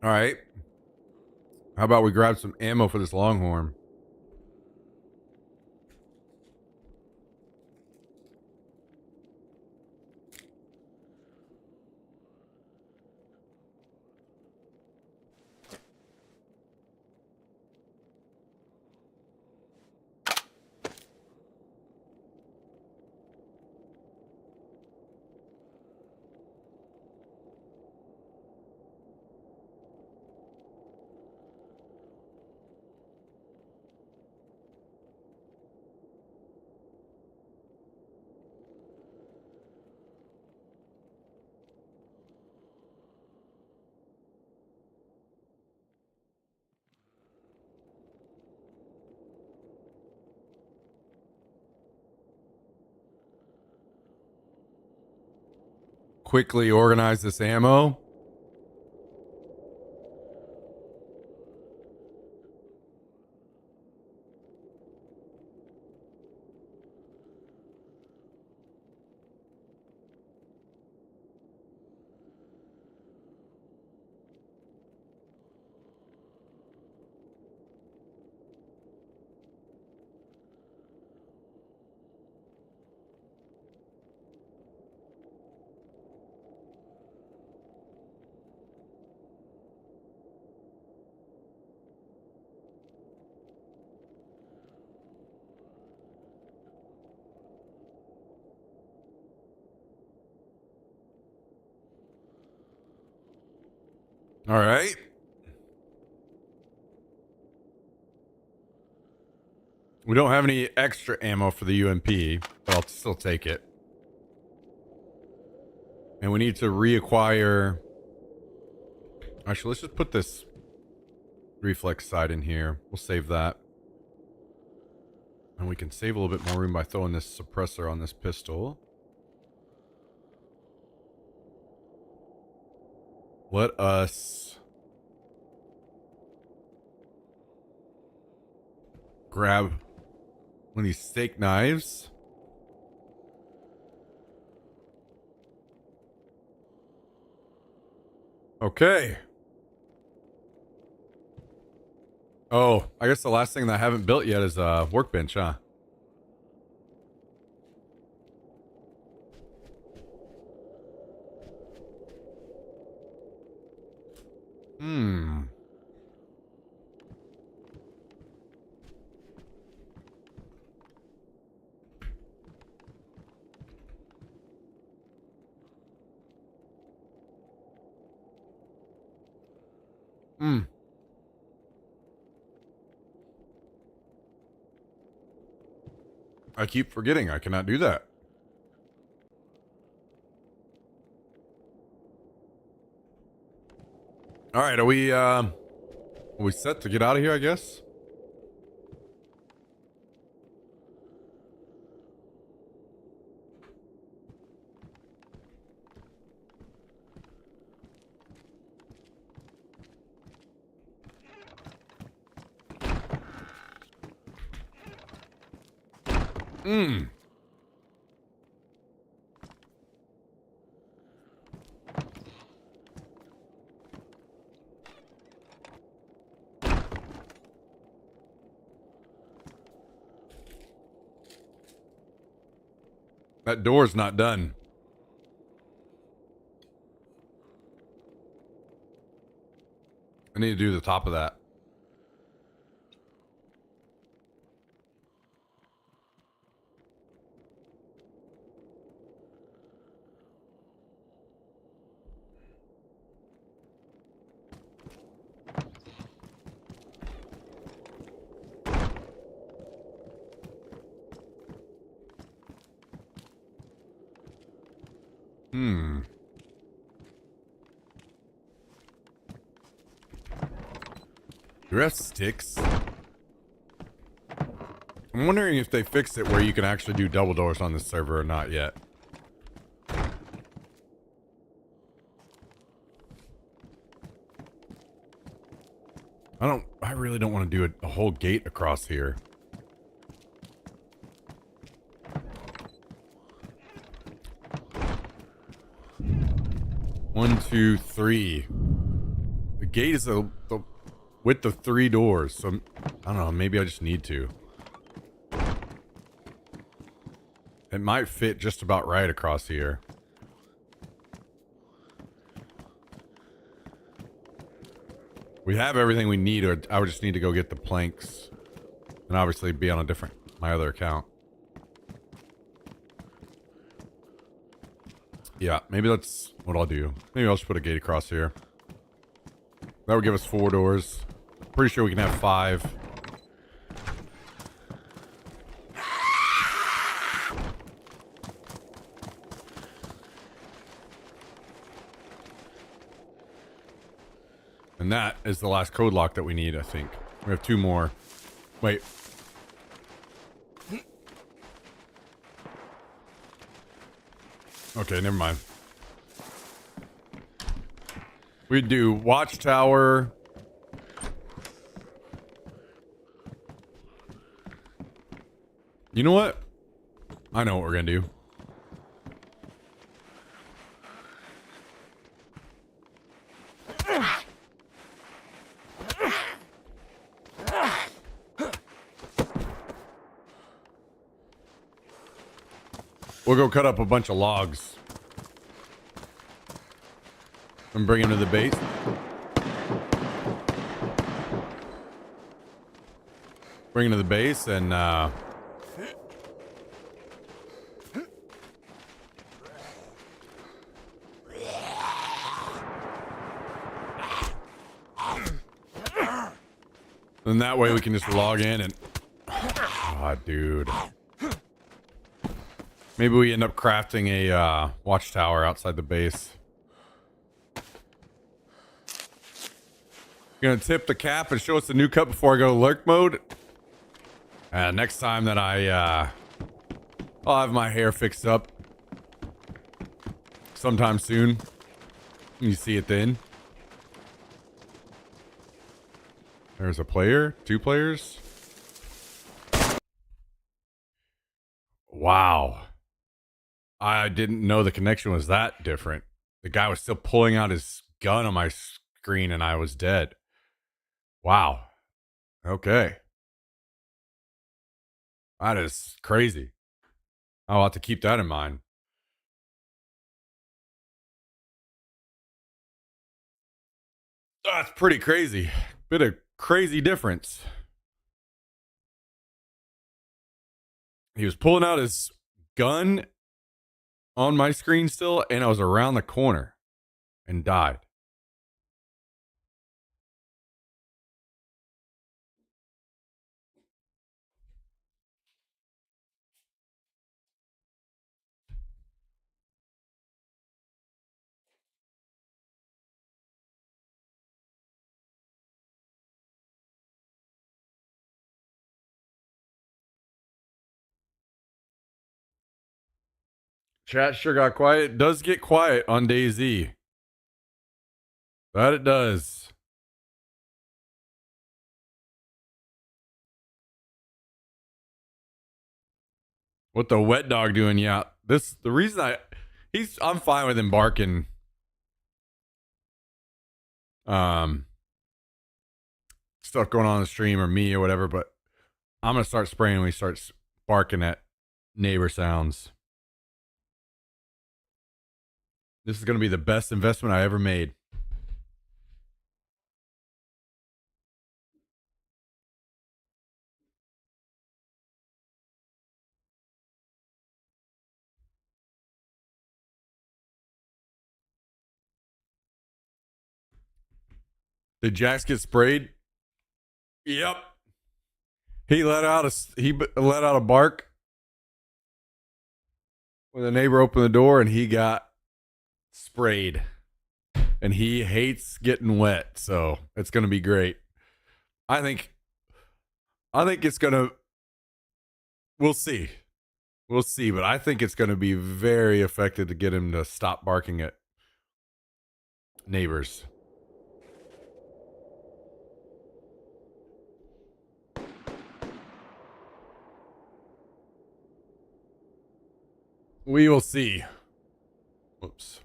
All right. How about we grab some ammo for this longhorn? quickly organize this ammo. All right. We don't have any extra ammo for the UMP, but I'll still take it. And we need to reacquire... Actually, let's just put this reflex sight in here. We'll save that. And we can save a little bit more room by throwing this suppressor on this pistol. Let us grab one of these steak knives. Okay. Oh, I guess the last thing that I haven't built yet is a workbench, huh? Hmm. Hmm. I keep forgetting I cannot do that. All right, are we set to get out of here, I guess? Hmm. That door's not done. I need to do the top of that. Hmm. Do we have sticks? I'm wondering if they fixed it where you can actually do double doors on this server or not yet. I really don't want to do a whole gate across here. One, two, three. The gate is the width of 3 doors, so I don't know, maybe I just need to. It might fit just about right across here. We have everything we need, or I would just need to go get the planks. And obviously be on my other account. Yeah, maybe that's what I'll do. Maybe I'll just put a gate across here. That would give us 4 doors. Pretty sure we can have 5. And that is the last code lock that we need, I think. We have 2 more. Wait. Okay, never mind. We do watchtower. You know what? I know what we're gonna do. We'll go cut up a bunch of logs and bring them to the base. Bring them to the base and then that way we can just log in and ah, dude. Maybe we end up crafting a watchtower outside the base. Gonna tip the cap and show us the new cut before I go lurk mode. Next time that I'll have my hair fixed up sometime soon. You see it then. There's a player, 2 players. Wow. I didn't know the connection was that different. The guy was still pulling out his gun on my screen and I was dead. Wow. Okay. That is crazy. I'll have to keep that in mind. That's pretty crazy. Bit of crazy difference. He was pulling out his gun on my screen still, and I was around the corner and died. Chat sure got quiet. It does get quiet on DayZ. That it does. What the wet dog doing? Yeah, the reason I'm fine with him barking. Stuff going on in the stream or me or whatever, but I'm gonna start spraying when he starts barking at neighbor sounds. This is gonna be the best investment I ever made. Did Jax get sprayed? Yep. He let out a bark when the neighbor opened the door, and he got sprayed. And he hates getting wet, so it's gonna be great. I think it's gonna. We'll see, but I think it's gonna be very effective to get him to stop barking at neighbors. We will see. Whoops.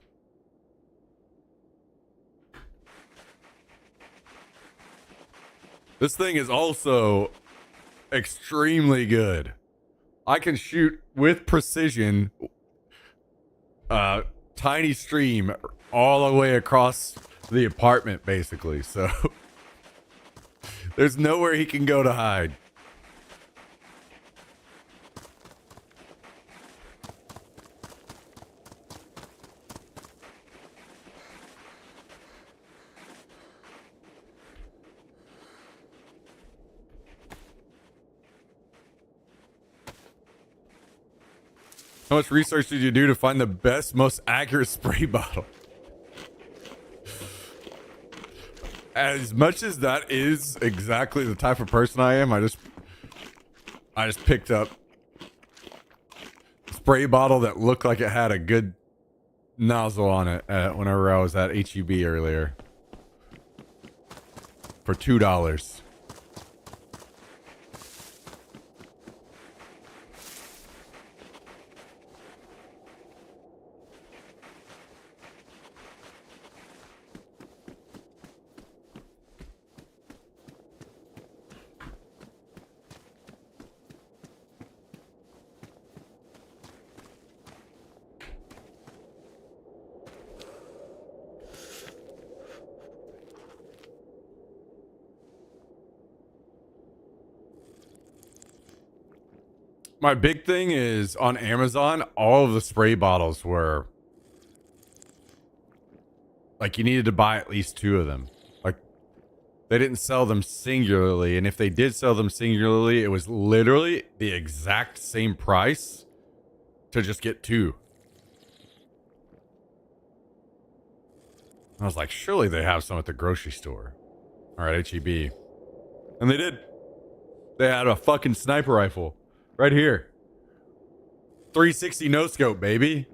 This thing is also extremely good. I can shoot with precision tiny stream all the way across the apartment, basically. So there's nowhere he can go to hide. How much research did you do to find the best, most accurate spray bottle? As much as that is exactly the type of person I am, I just picked up a spray bottle that looked like it had a good nozzle on it whenever I was at HEB earlier. for $2. My big thing is on Amazon, all of the spray bottles were like you needed to buy at least 2 of them. Like they didn't sell them singularly, and if they did sell them singularly, it was literally the exact same price to just get 2. I was like, surely they have some at the grocery store or at HEB. And they did. They had a fucking sniper rifle. Right here. 360 no scope, baby.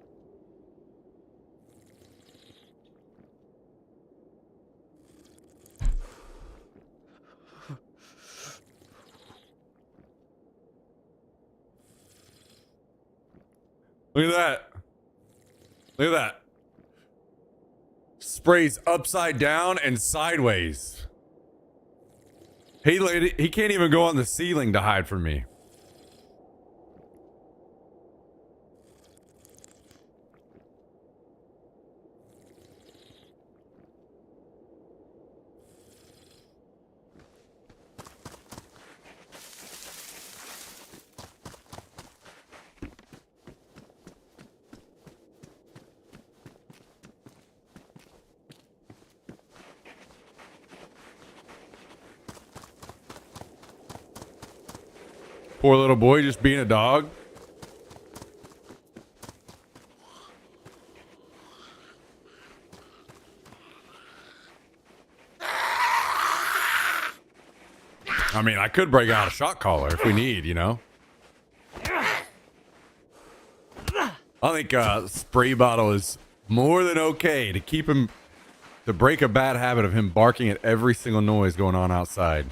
Look at that. Look at that. Sprays upside down and sideways. He can't even go on the ceiling to hide from me. Poor little boy just being a dog. I mean, I could break out a shot collar if we need, you know? I think a spray bottle is more than okay to keep him, to break a bad habit of him barking at every single noise going on outside.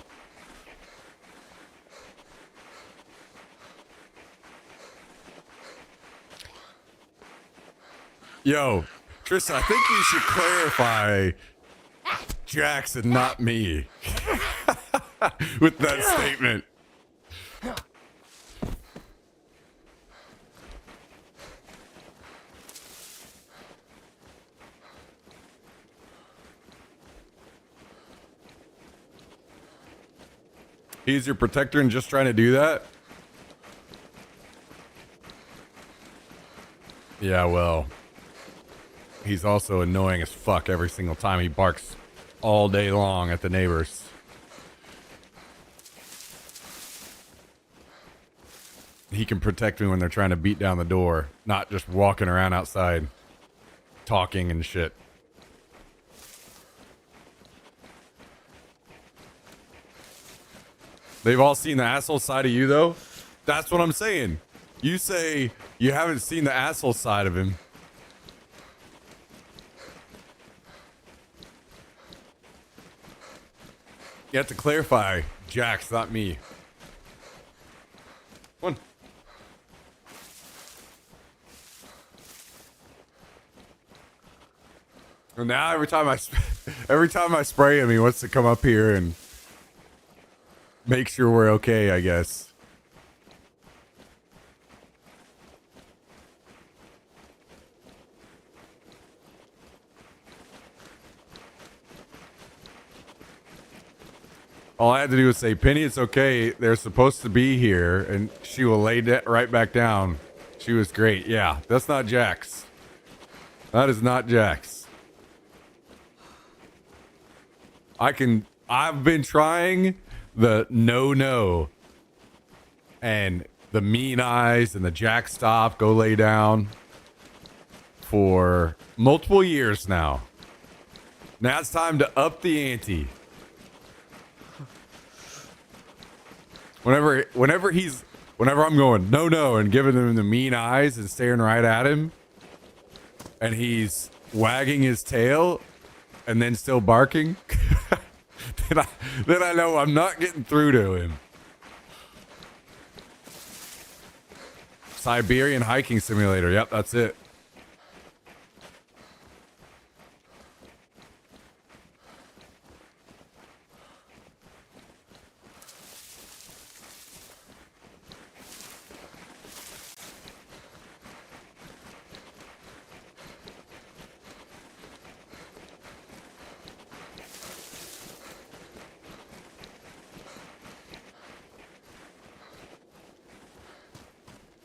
Yo, Tristan, I think you should clarify Jackson, not me, with that statement. He's your protector and just trying to do that? Yeah, well, he's also annoying as fuck every single time. He barks all day long at the neighbors. He can protect me when they're trying to beat down the door, not just walking around outside talking and shit. They've all seen the asshole side of you, though. That's what I'm saying. You say you haven't seen the asshole side of him. You have to clarify, Jax, not me. Come on. And now every time I spray him, he wants to come up here and make sure we're okay, I guess. All I had to do was say, Penny, it's okay. They're supposed to be here. And she will lay right back down. She was great. Yeah, that's not Jax. That is not Jax. I've been trying the no and the mean eyes and the Jack stop, go lay down for multiple years now. Now it's time to up the ante. Whenever I'm going no and giving him the mean eyes and staring right at him, and he's wagging his tail and then still barking, then I know I'm not getting through to him. Siberian hiking simulator. Yep, that's it.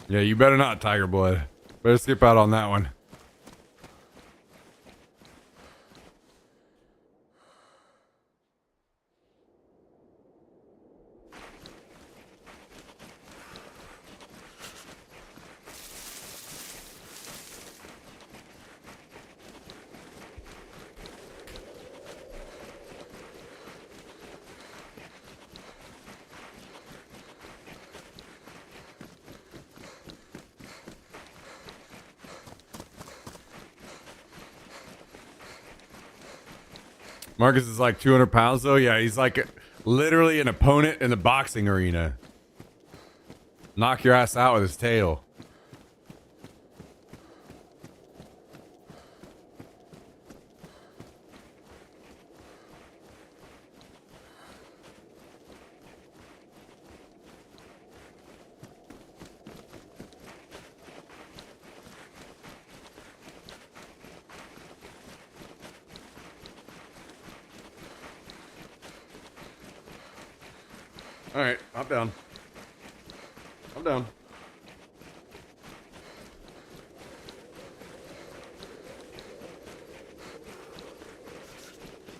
Yeah, you better not, Tiger Blood. Better skip out on that one. Marcus is like 200 pounds, though. Yeah, he's like literally an opponent in the boxing arena. Knock your ass out with his tail. All right, I'm down. I'm down.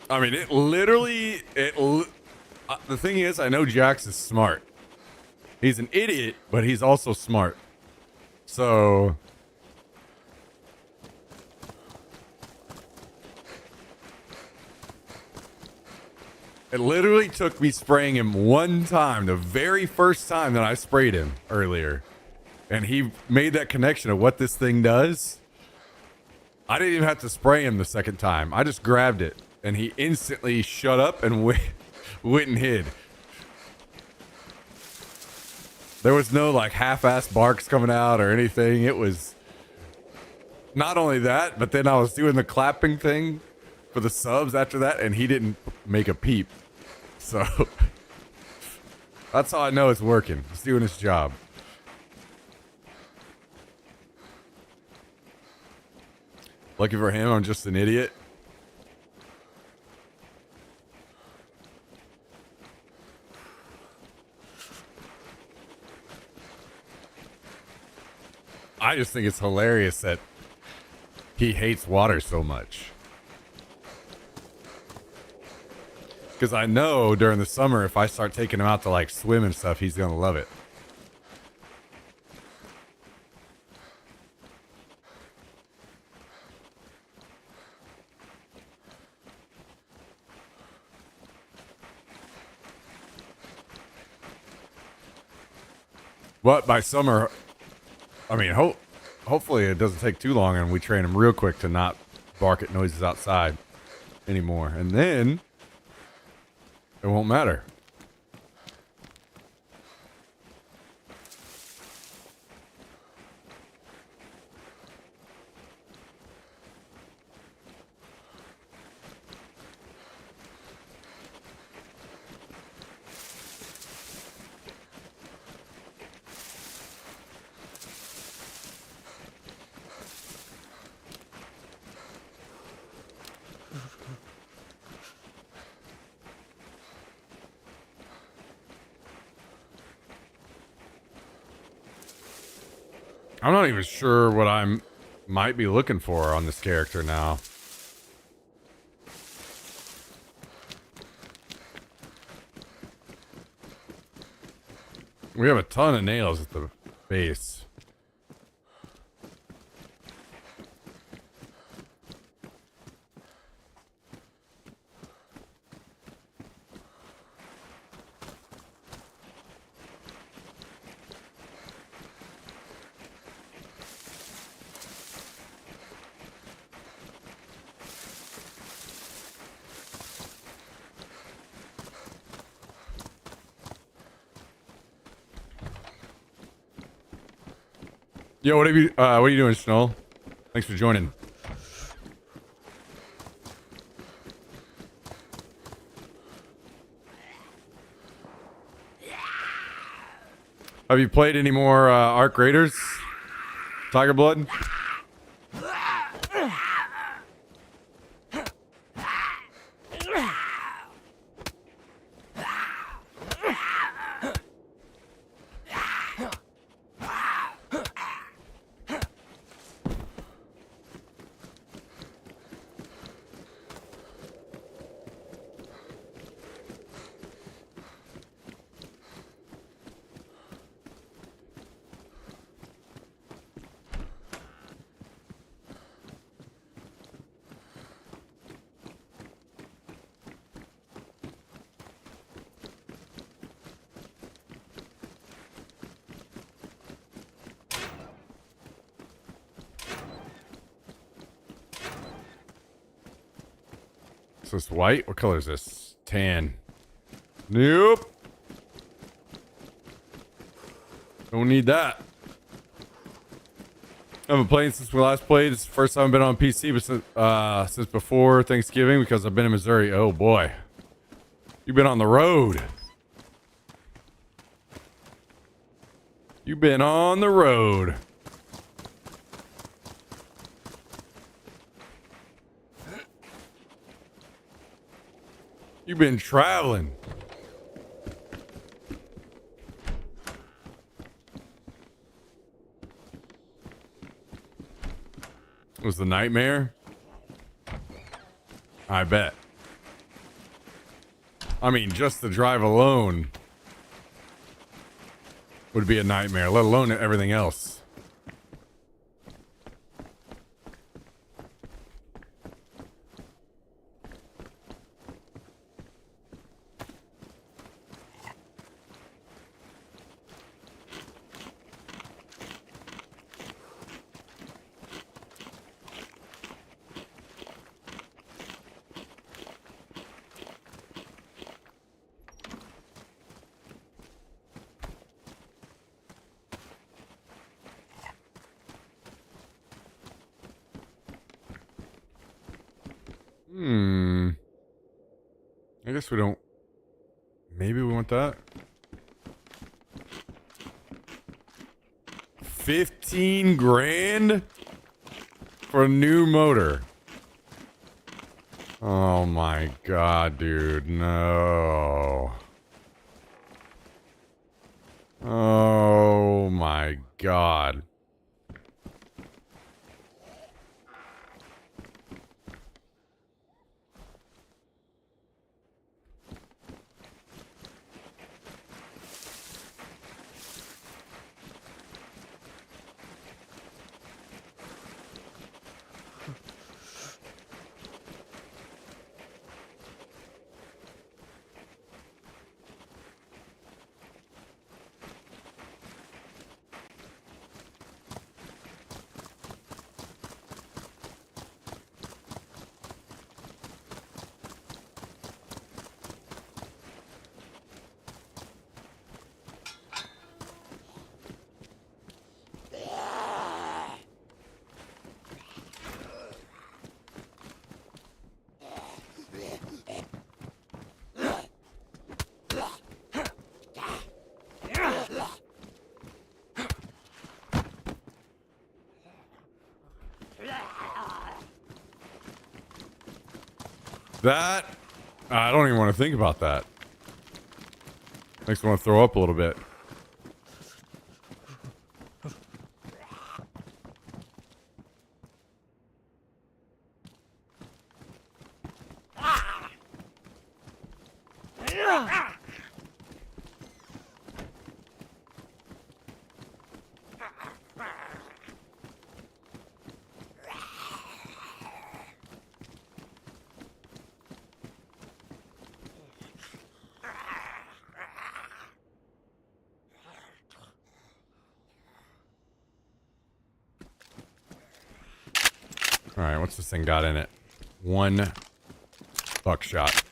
I mean, it literally, the thing is, I know Jax is smart. He's an idiot, but he's also smart. So, it literally took me spraying him one time, the very first time that I sprayed him earlier. And he made that connection of what this thing does. I didn't even have to spray him the second time. I just grabbed it. And he instantly shut up and went and hid. There was no like half-assed barks coming out or anything. It was not only that, but then I was doing the clapping thing for the subs after that, and he didn't make a peep. So that's how I know it's working. It's doing its job. Lucky for him, I'm just an idiot. I just think it's hilarious that he hates water so much. Because I know during the summer, if I start taking him out to like swim and stuff, he's going to love it. But by summer, I mean, hopefully it doesn't take too long and we train him real quick to not bark at noises outside anymore. And then it won't matter. I'm not even sure what I might be looking for on this character now. We have a ton of nails at the base. Yo, what are you doing, Snow? Thanks for joining. Have you played any more Arc Raiders? Tiger Blood? Is this white? What color is this? Tan. Nope. Don't need that. I haven't played since we last played. It's the first time I've been on PC but since before Thanksgiving because I've been in Missouri. Oh boy. You've been on the road. You've been on the road. You've been traveling. Was the nightmare? I bet. I mean, just the drive alone would be a nightmare, let alone everything else. I guess we don't. Maybe we want that. 15 grand for a new motor. Oh my god, dude. No. Oh my god. That, I don't even want to think about that. Makes me want to throw up a little bit. Alright, what's this thing got in it? 1 buckshot.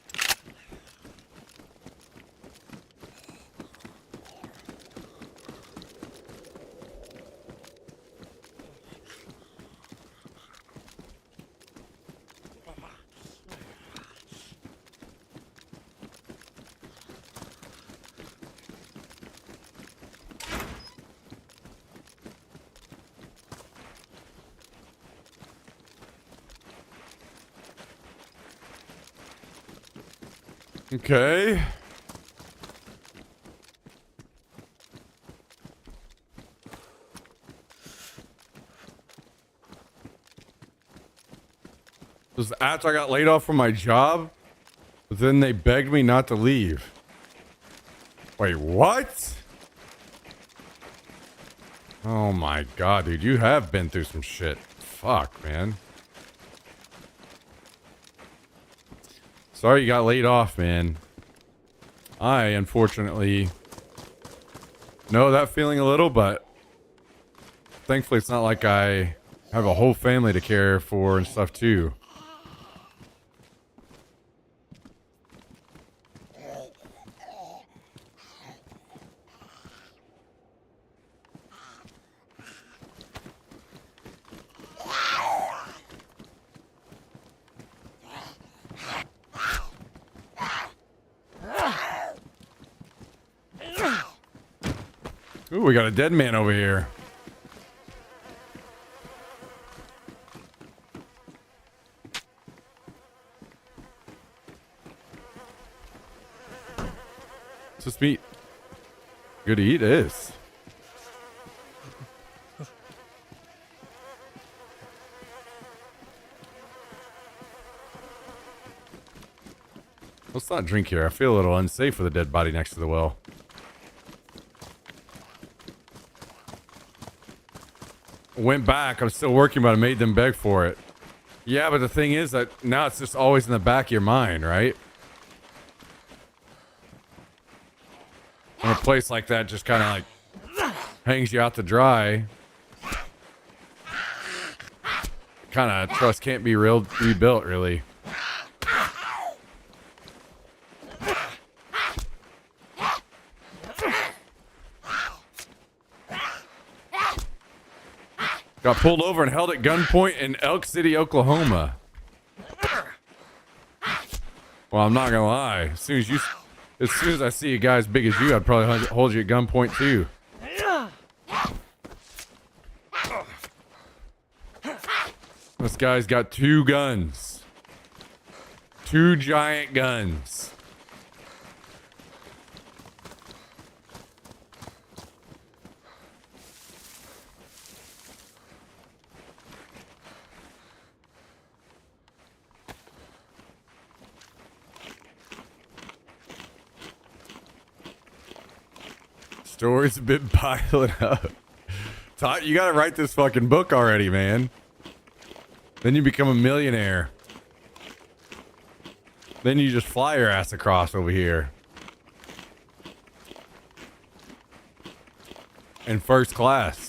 Okay. Just after I got laid off from my job, but then they begged me not to leave. Wait, what? Oh my god, dude, you have been through some shit. Fuck, man. Sorry you got laid off, man. I, unfortunately, know that feeling a little, but thankfully it's not like I have a whole family to care for and stuff, too. Ooh, we got a dead man over here. It's just meat. Good to eat it is. Let's not drink here. I feel a little unsafe with a dead body next to the well. Went back. I'm still working, but I made them beg for it. Yeah, but the thing is that now it's just always in the back of your mind, right? And a place like that just kind of like hangs you out to dry. Kind of trust can't be rebuilt, really. Got pulled over and held at gunpoint in Elk City, Oklahoma. Well, I'm not gonna lie. As soon as I see a guy as big as you, I'd probably hold you at gunpoint too. This guy's got 2 guns. 2 giant guns. Stories have been piling up. Todd, you gotta write this fucking book already, man. Then you become a millionaire. Then you just fly your ass across over here. In first class.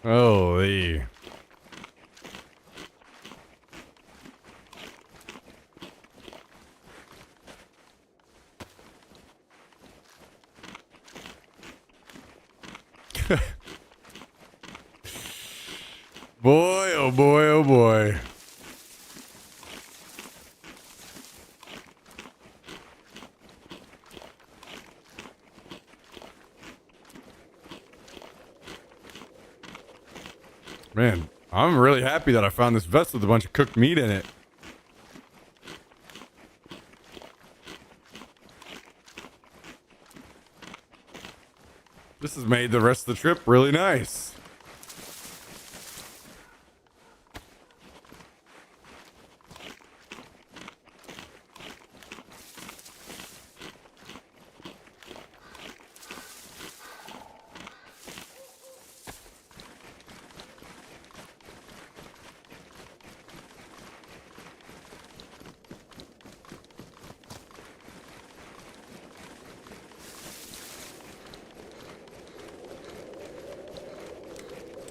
Holy. Boy, oh boy, oh boy. Man, I'm really happy that I found this vest with a bunch of cooked meat in it. This has made the rest of the trip really nice.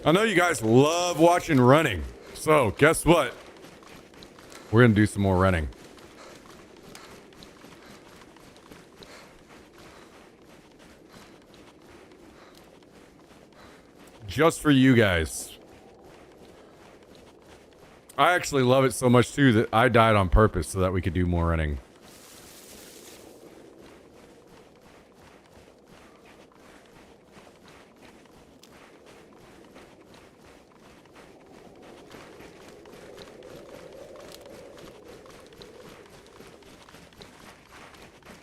I know you guys love watching running. So guess what? We're going to do some more running. Just for you guys. I actually love it so much too that I died on purpose so that we could do more running.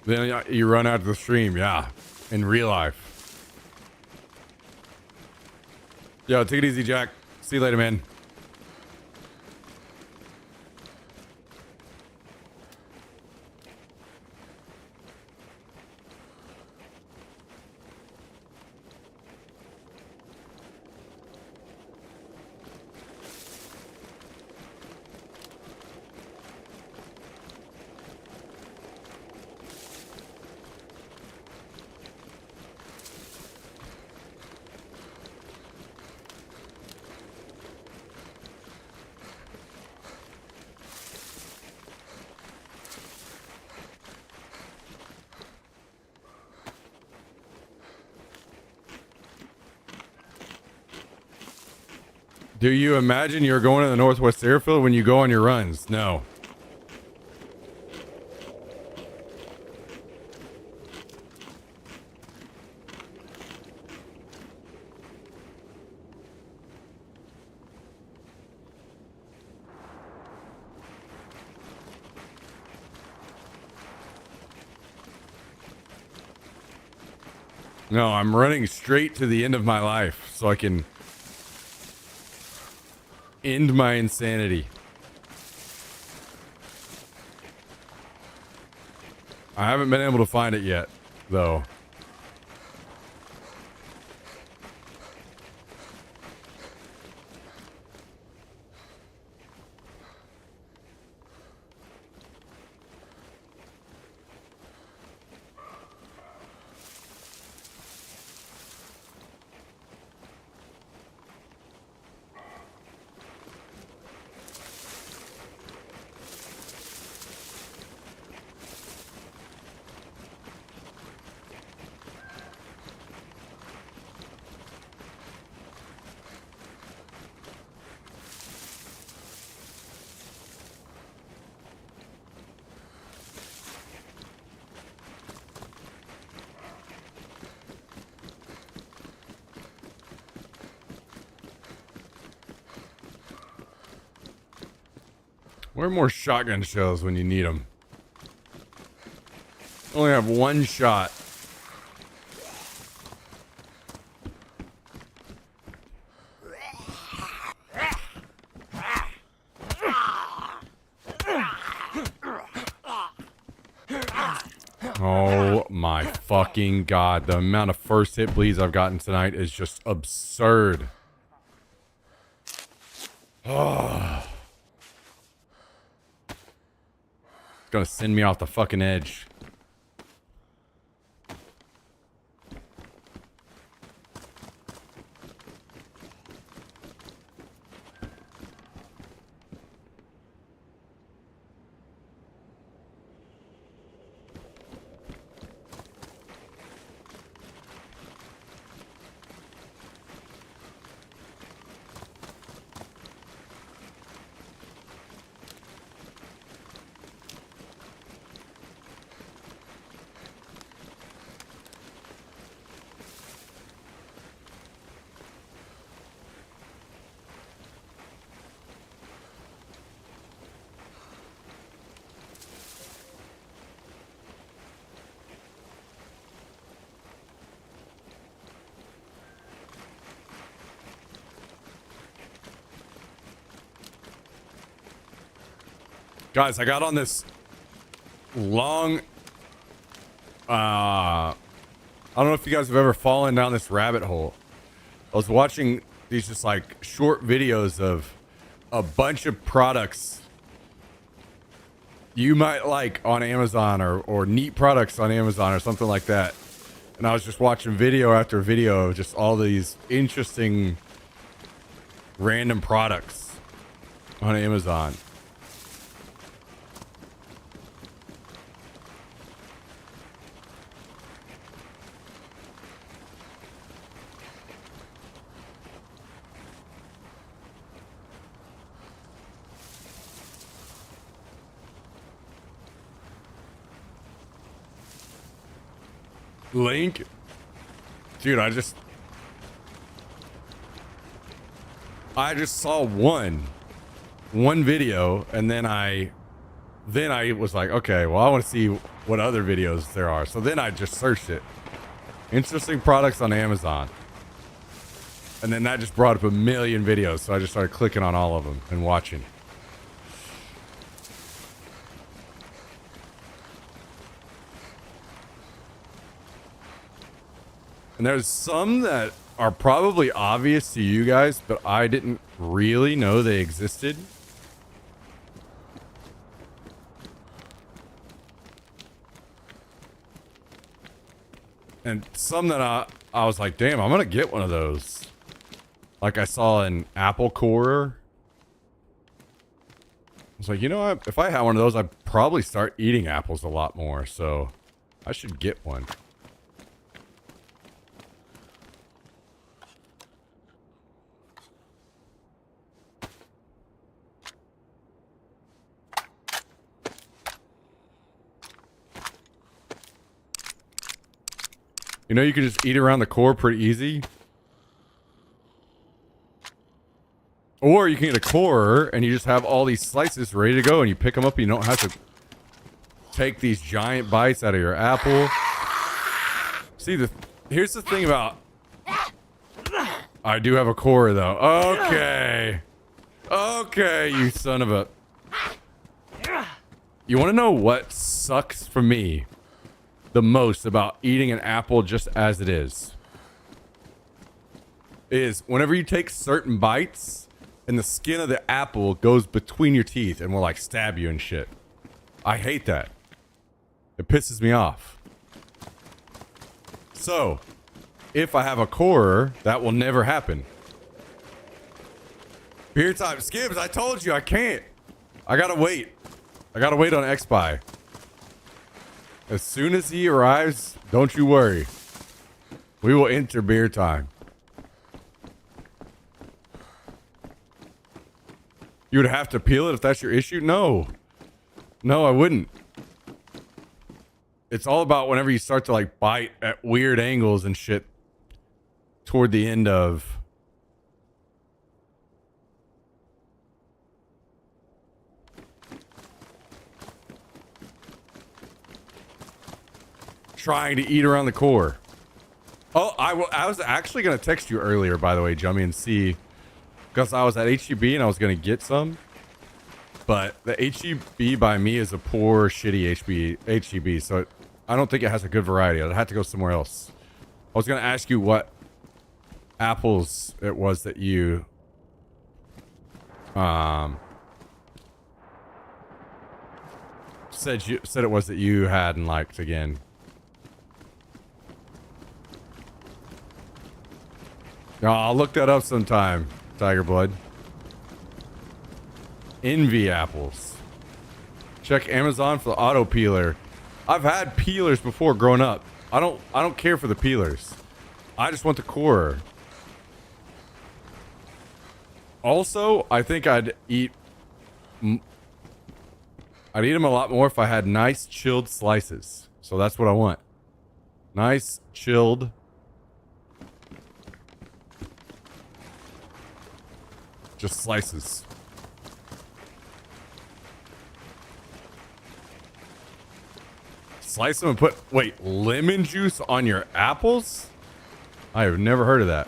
Then you run out of the stream, yeah, in real life. Yo, take it easy, Jack. See you later, man. Do you imagine you're going to the Northwest Airfield when you go on your runs? No. No, I'm running straight to the end of my life so I can end my insanity. I haven't been able to find it yet, though. Where are more shotgun shells when you need them? Only have one shot. Oh my fucking god. The amount of first hit bleeds I've gotten tonight is just absurd. Oh. It's gonna send me off the fucking edge. Guys, I got on this long, I don't know if you guys have ever fallen down this rabbit hole. I was watching these just like short videos of a bunch of products you might like on Amazon or neat products on Amazon or something like that. And I was just watching video after video of just all these interesting random products on Amazon. Link, dude, I just saw one video, and then I was like, okay, well, I want to see what other videos there are. So then I just searched it, interesting products on Amazon, and then that just brought up a million videos. So I just started clicking on all of them and watching. And there's some that are probably obvious to you guys, but I didn't really know they existed. And some that I was like, damn, I'm gonna get one of those. Like I saw an apple corer. I was like, you know what? If I had one of those, I'd probably start eating apples a lot more. So I should get one. You know, you can just eat around the core pretty easy. Or you can get a core and you just have all these slices ready to go and you pick them up and you don't have to take these giant bites out of your apple. See, here's the thing about... I do have a core though. Okay. Okay, you son of a... You want to know what sucks for me the most about eating an apple just as it is whenever you take certain bites and the skin of the apple goes between your teeth and will like stab you and shit. I hate that. It pisses me off. So if I have a core, that will never happen. Beer time. Skibbs, I told you I can't. I gotta wait. I gotta wait on X-Buy. As soon as he arrives, don't you worry. We will enter beer time. You would have to peel it if that's your issue? No. No, I wouldn't. It's all about whenever you start to like bite at weird angles and shit toward the end of... trying to eat around the core. Oh, I was actually going to text you earlier, by the way, Jummy, and see, because I was at HEB and I was going to get some, but the HEB by me is a poor, shitty HEB, so I don't think it has a good variety. I'd have to go somewhere else. I was going to ask you what apples it was that you said it was that you had and liked again. I'll look that up sometime, Tiger Blood. Envy apples. Check Amazon for the auto peeler. I've had peelers before growing up. I don't care for the peelers. I just want the core. Also, I think I'd eat them a lot more if I had nice chilled slices. So that's what I want. Nice chilled just slices. Slice them and put, wait, lemon juice on your apples? I have never heard of that.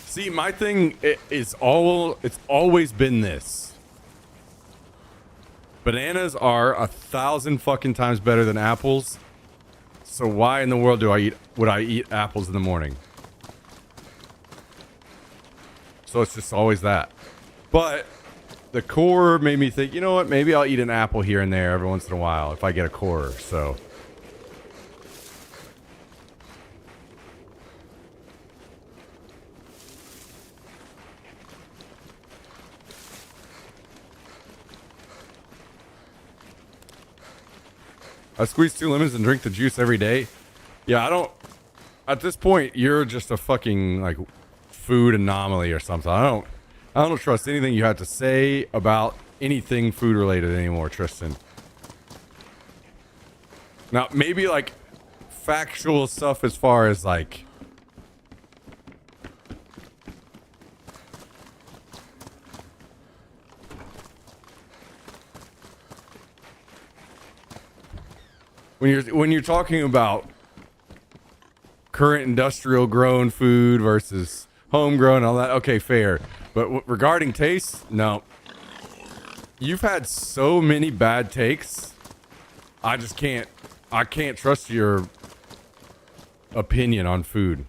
See, my thing it's always been this. Bananas are 1,000 fucking times better than apples. So why in the world would I eat apples in the morning? So it's just always that. But the core made me think, you know what? Maybe I'll eat an apple here and there every once in a while if I get a core. So. I squeeze 2 lemons and drink the juice every day. Yeah, I don't. At this point, you're just a fucking like food anomaly or something. I don't trust anything you have to say about anything food related anymore, Tristan. Now, maybe like factual stuff as far as like. When you're talking about current industrial grown food versus homegrown, all that, okay, fair. But regarding taste, no. You've had so many bad takes. I can't trust your opinion on food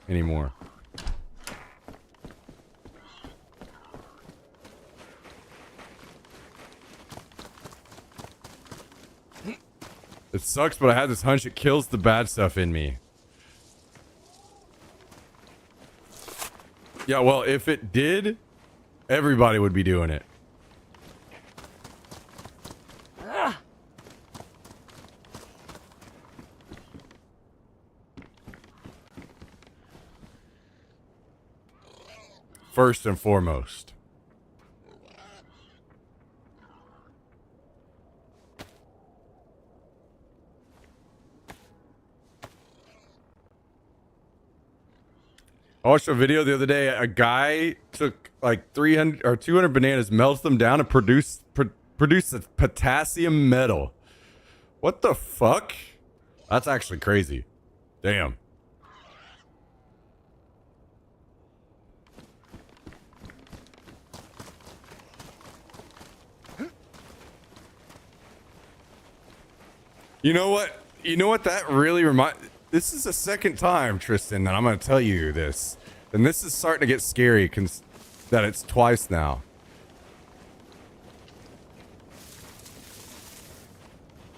anymore. It sucks, but I had this hunch it kills the bad stuff in me. Yeah, well, if it did, everybody would be doing it. First and foremost. I watched a video the other day. A guy took like 300 or 200 bananas, melted them down, and produced a potassium metal. What the fuck? That's actually crazy. Damn. You know what? You know what that really reminds... This is the second time, Tristan, that I'm going to tell you this. And this is starting to get scary that it's twice now.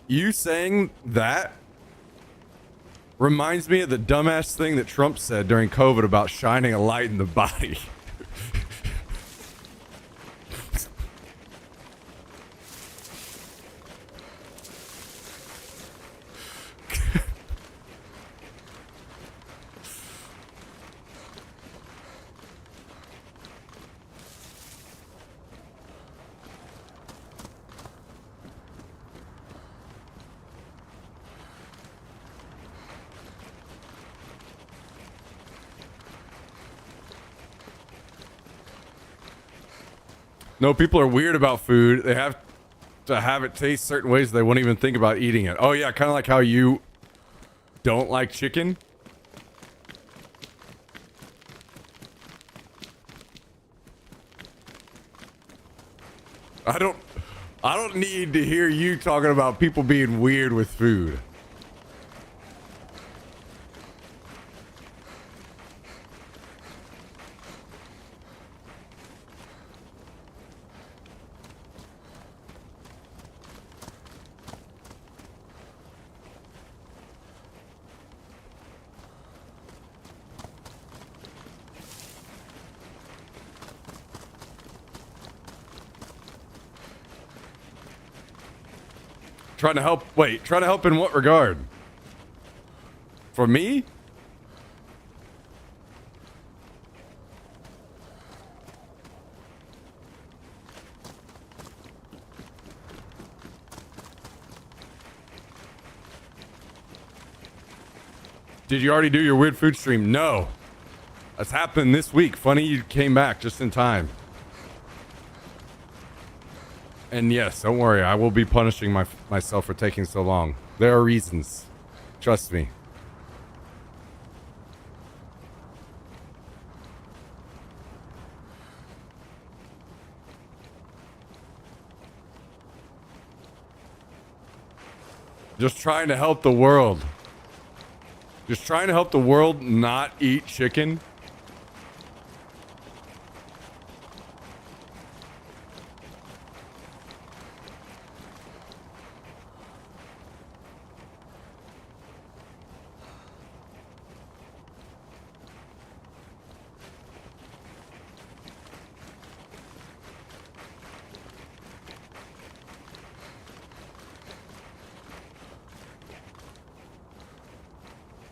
You saying that reminds me of the dumbass thing that Trump said during COVID about shining a light in the body. No, people are weird about food. They have to have it taste certain ways they won't even think about eating it. Oh yeah, kind of like how you don't like chicken. I don't need to hear you talking about people being weird with food. Trying to help. Wait, trying to help in what regard? For me? Did you already do your weird food stream? No. That's happened this week. Funny you came back just in time. And yes, don't worry, I will be punishing myself for taking so long. There are reasons. Trust me. Just trying to help the world. Just trying to help the world not eat chicken.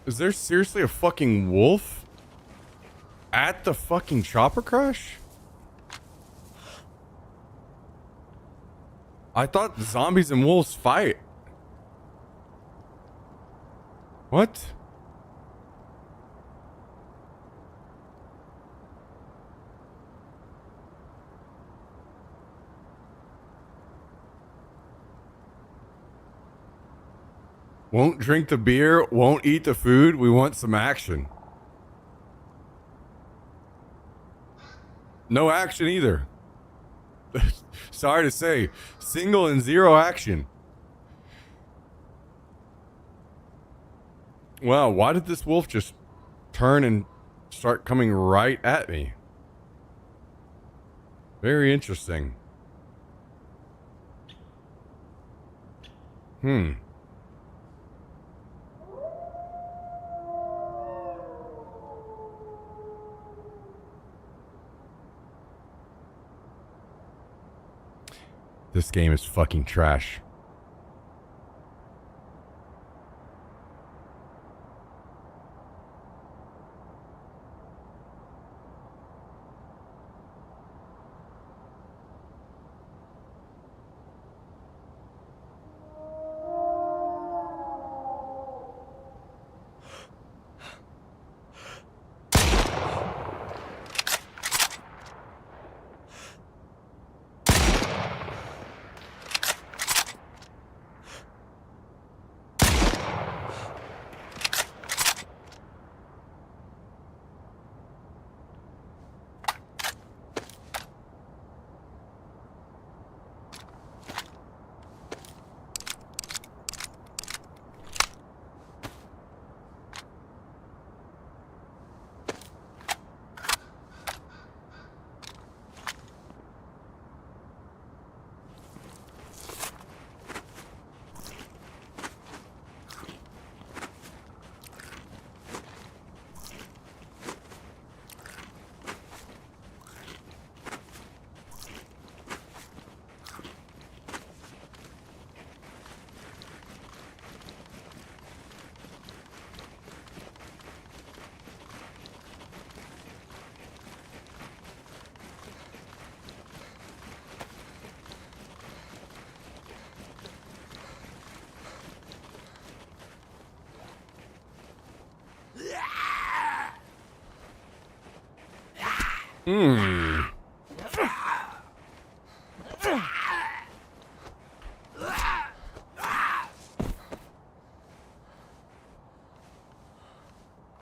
Is there seriously a fucking wolf at the fucking chopper crash? I thought zombies and wolves fight. What? Won't drink the beer, won't eat the food. We want some action. No action either. Sorry to say, single and zero action. Wow, why did this wolf just turn and start coming right at me? Very interesting. This game is fucking trash.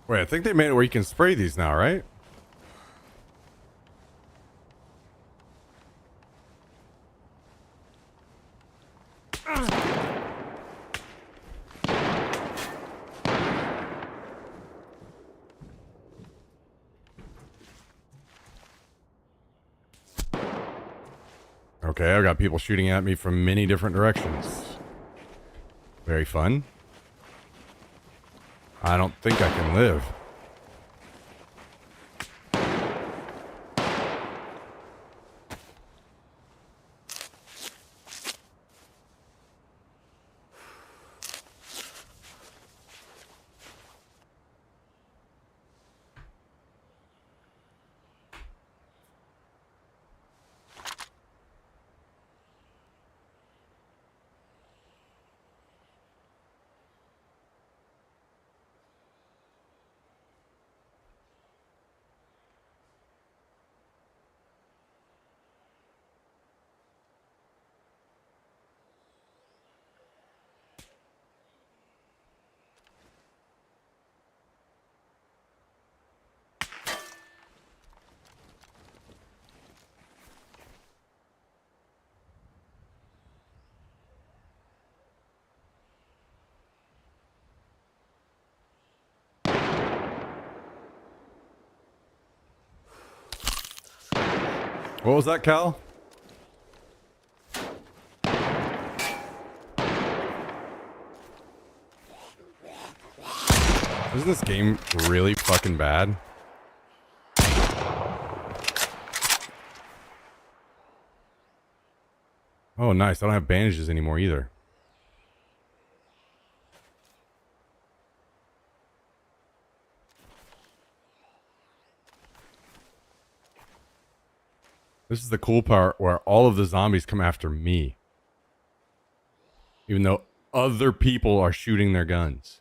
Wait, I think they made it where you can spray these now, right? Okay, I've got people shooting at me from many different directions. Very fun. I don't think I can live. What was that, Cal? Isn't this game really fucking bad? Oh, nice. I don't have bandages anymore either. This is the cool part where all of the zombies come after me. Even though other people are shooting their guns.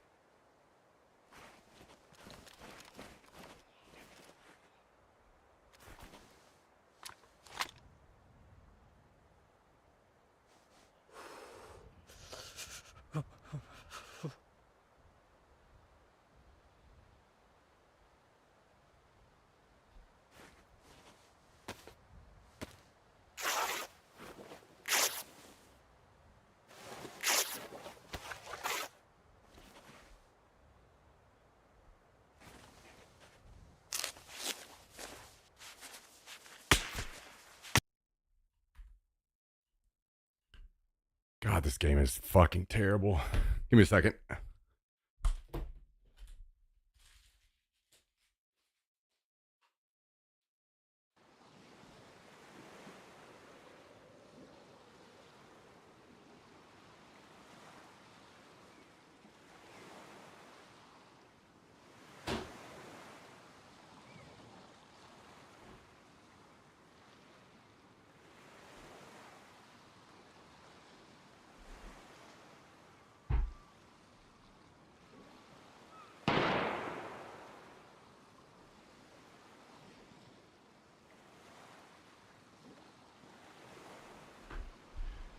God, this game is fucking terrible. Give me a second.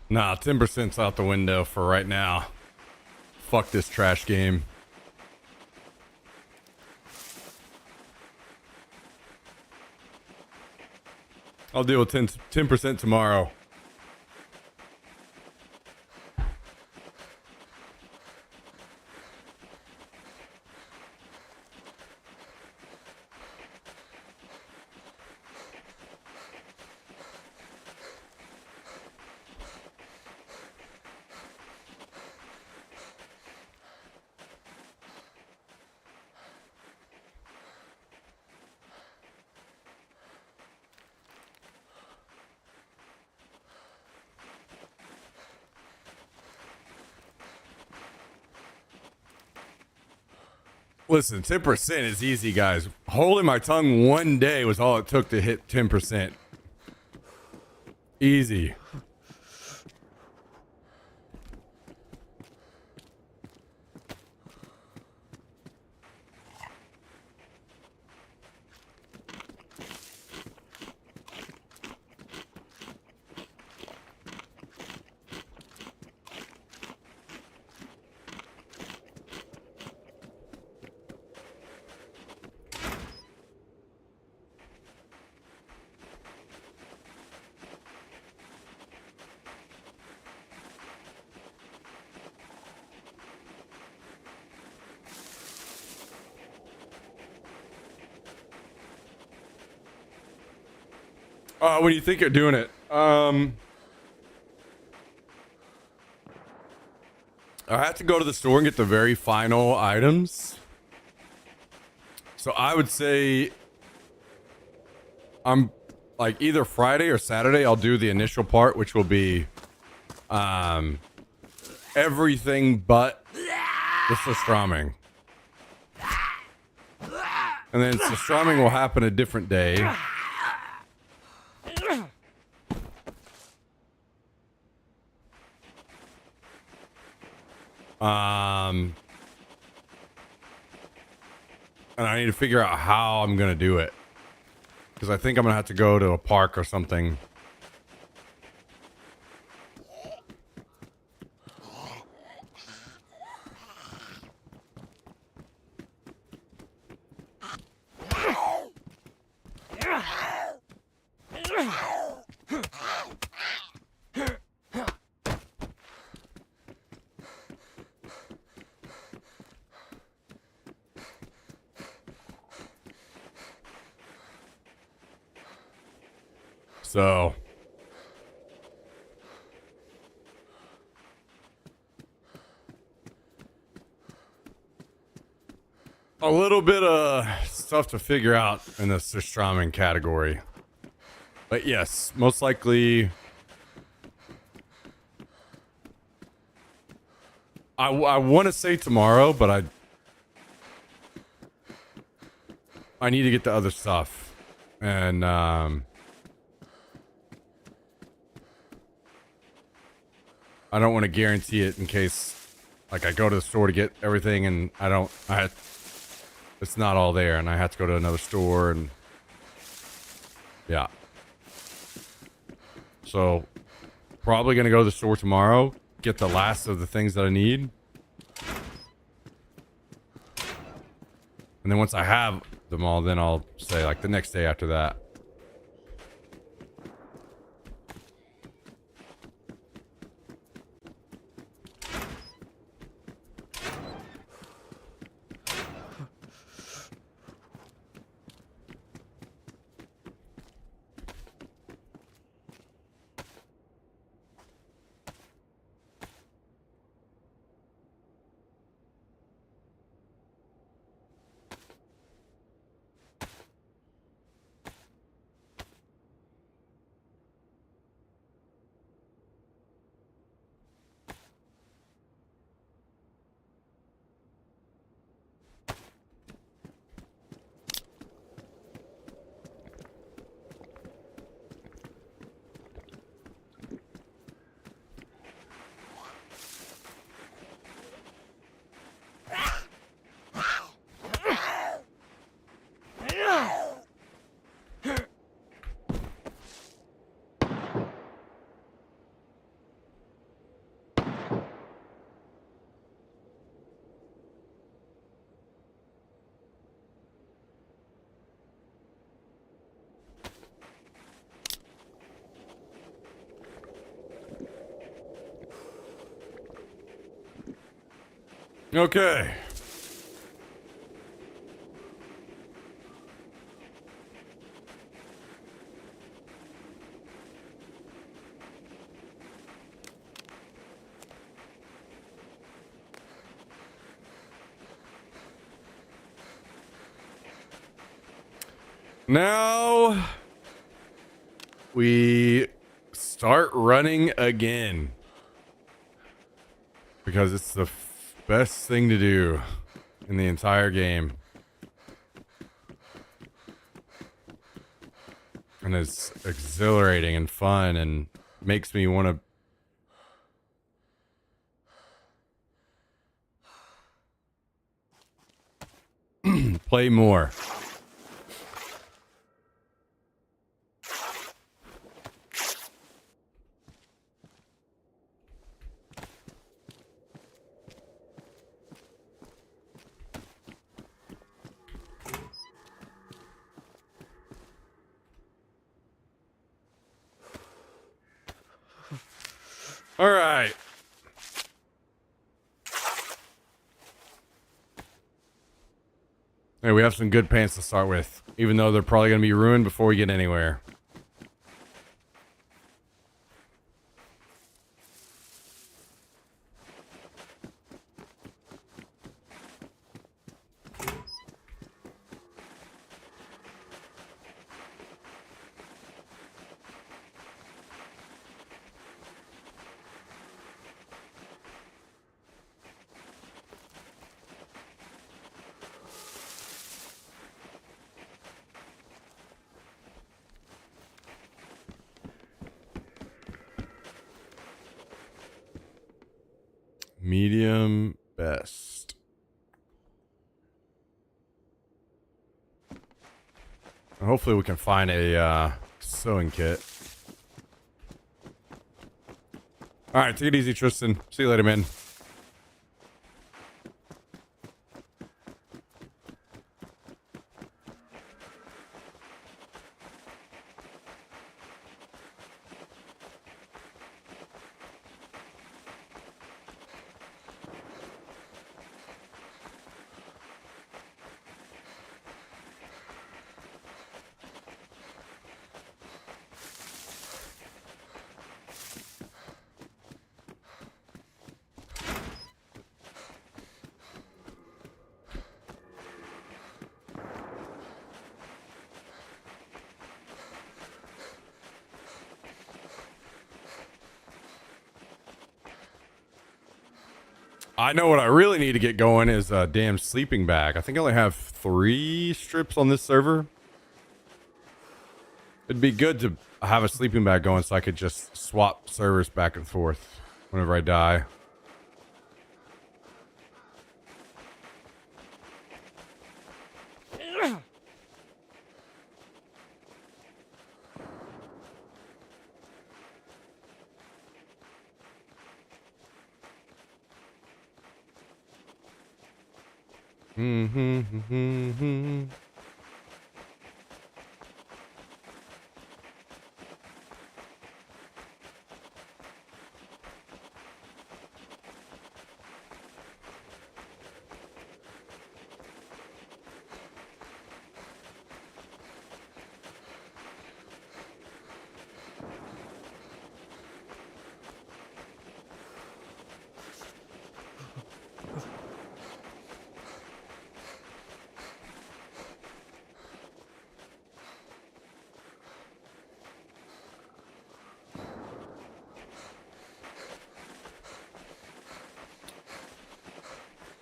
Nah, 10%'s out the window for right now. Fuck this trash game. I'll deal with 10% tomorrow. Listen, 10% is easy, guys. Holding my tongue one day was all it took to hit 10%. Easy. When you think you're doing it, I have to go to the store and get the very final items. So I would say I'm like either Friday or Saturday. I'll do the initial part, which will be everything but the surströmming. And then surströmming will happen a different day. And I need to figure out how I'm gonna do it, because I think I'm gonna have to go to a park or something. So a little bit of stuff to figure out in the surströmming category. But yes, most likely I want to say tomorrow, but I need to get the other stuff. And I don't want to guarantee it in case, like, I go to the store to get everything and it's not all there and I have to go to another store and yeah. So probably going to go to the store tomorrow, get the last of the things that I need. And then once I have them all, then I'll say like the next day after that. Okay. Now we start running again because it's the best thing to do in the entire game. And it's exhilarating and fun and makes me want to play more. All right. Hey, we have some good pants to start with, even though they're probably going to be ruined before we get anywhere. Medium best. Hopefully we can find a sewing kit. All right, take it easy, Tristan. See you later, man. I know what I really need to get going is a damn sleeping bag. I think I only have 3 strips on this server. It'd be good to have a sleeping bag going so I could just swap servers back and forth. whenever I die.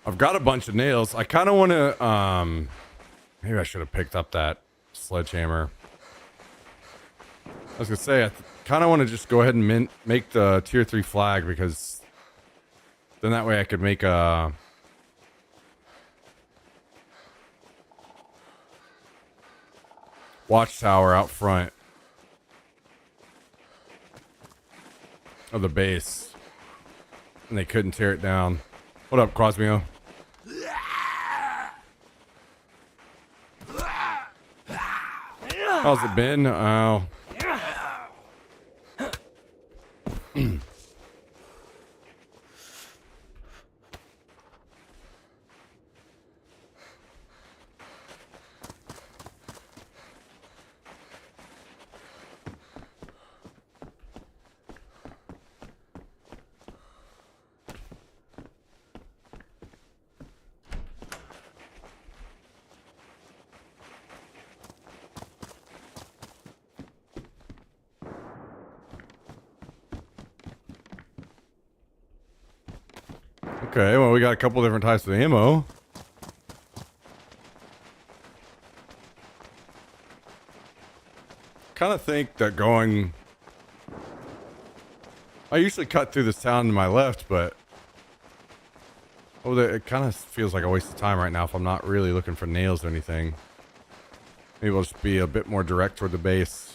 I've got a bunch of nails. I kind of want to, maybe I should have picked up that sledgehammer. I was going to say, I kind of want to just go ahead and make the tier 3 flag, because then that way I could make a watchtower out front of the base. And they couldn't tear it down. What up, Cosmio? How's it been? Oh. Okay, well, we got a couple different types of ammo. Kind of think that going... I usually cut through this town to my left, but... Oh, it kind of feels like a waste of time right now if I'm not really looking for nails or anything. Maybe we'll just be a bit more direct toward the base.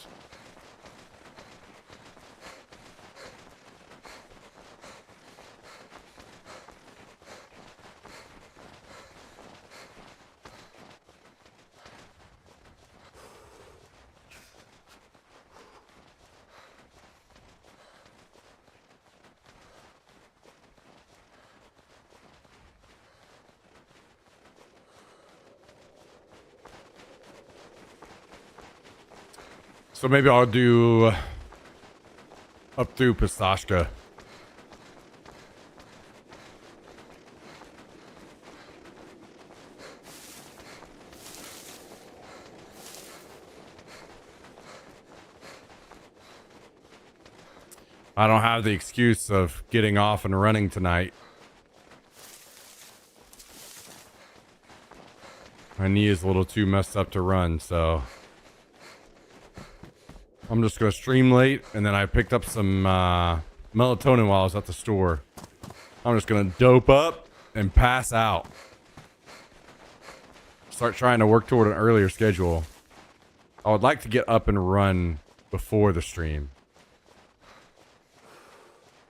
So maybe I'll do up through Pistachka. I don't have the excuse of getting off and running tonight. My knee is a little too messed up to run, so... I'm just going to stream late, and then I picked up some melatonin while I was at the store. I'm just going to dope up and pass out. Start trying to work toward an earlier schedule. I would like to get up and run before the stream.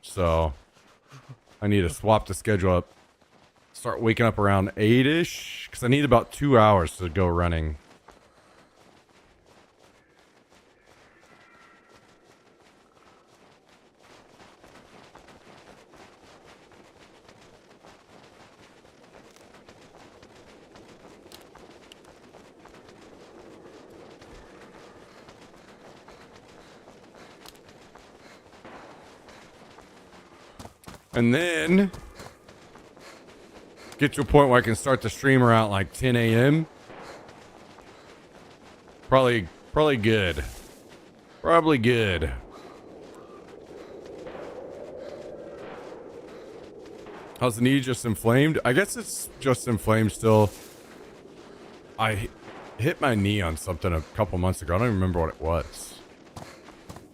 So, I need to swap the schedule up. Start waking up around 8-ish, because I need about 2 hours to go running. And then get to a point where I can start the stream around like 10 a.m. Probably good. Probably good. How's the knee? Just inflamed? I guess it's just inflamed still. I hit my knee on something a couple months ago. I don't even remember what it was.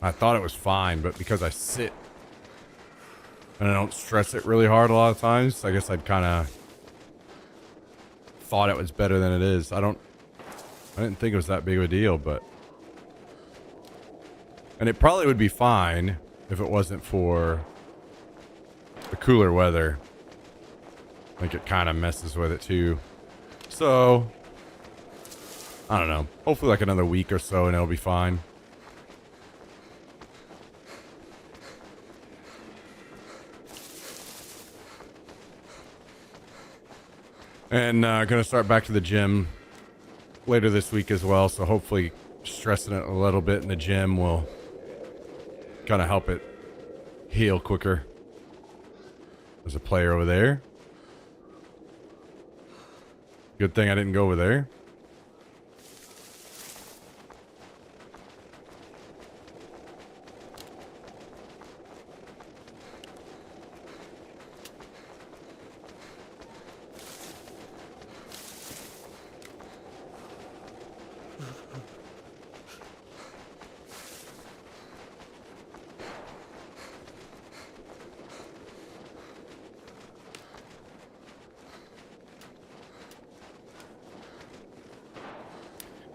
I thought it was fine, but because I sit and I don't stress it really hard a lot of times. I guess I'd kind of thought it was better than it is. I didn't think it was that big of a deal, but, and it probably would be fine if it wasn't for the cooler weather. I think it kind of messes with it too. So, I don't know. Hopefully like another week or so and it'll be fine. And gonna start back to the gym later this week as well. So hopefully stressing it a little bit in the gym will kind of help it heal quicker. There's a player over there. Good thing I didn't go over there.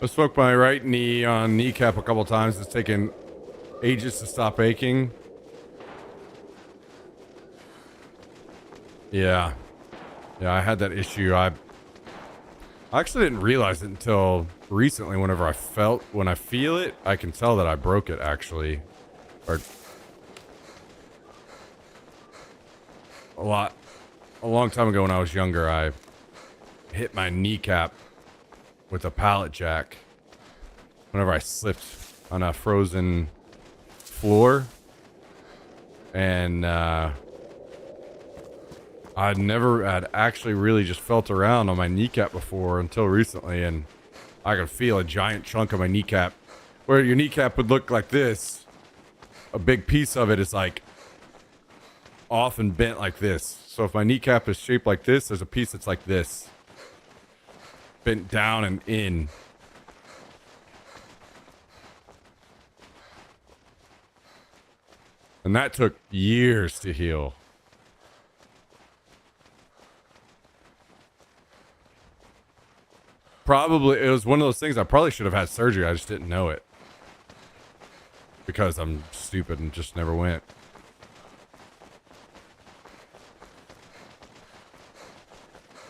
I smoked my right knee on kneecap a couple times. It's taken ages to stop aching. Yeah. Yeah, I had that issue. I actually didn't realize it until recently. When I feel it, I can tell that I broke it actually. Or a long time ago when I was younger, I hit my kneecap with a pallet jack whenever I slipped on a frozen floor. And I'd actually really just felt around on my kneecap before until recently, and I could feel a giant chunk of my kneecap. Where your kneecap would look like this, a big piece of it is like off and bent like this. So if my kneecap is shaped like this, there's a piece that's like this, bent down and in. And that took years to heal. Probably, it was one of those things I probably should have had surgery. I just didn't know it. Because I'm stupid and just never went.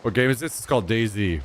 What game is this? It's called DayZ.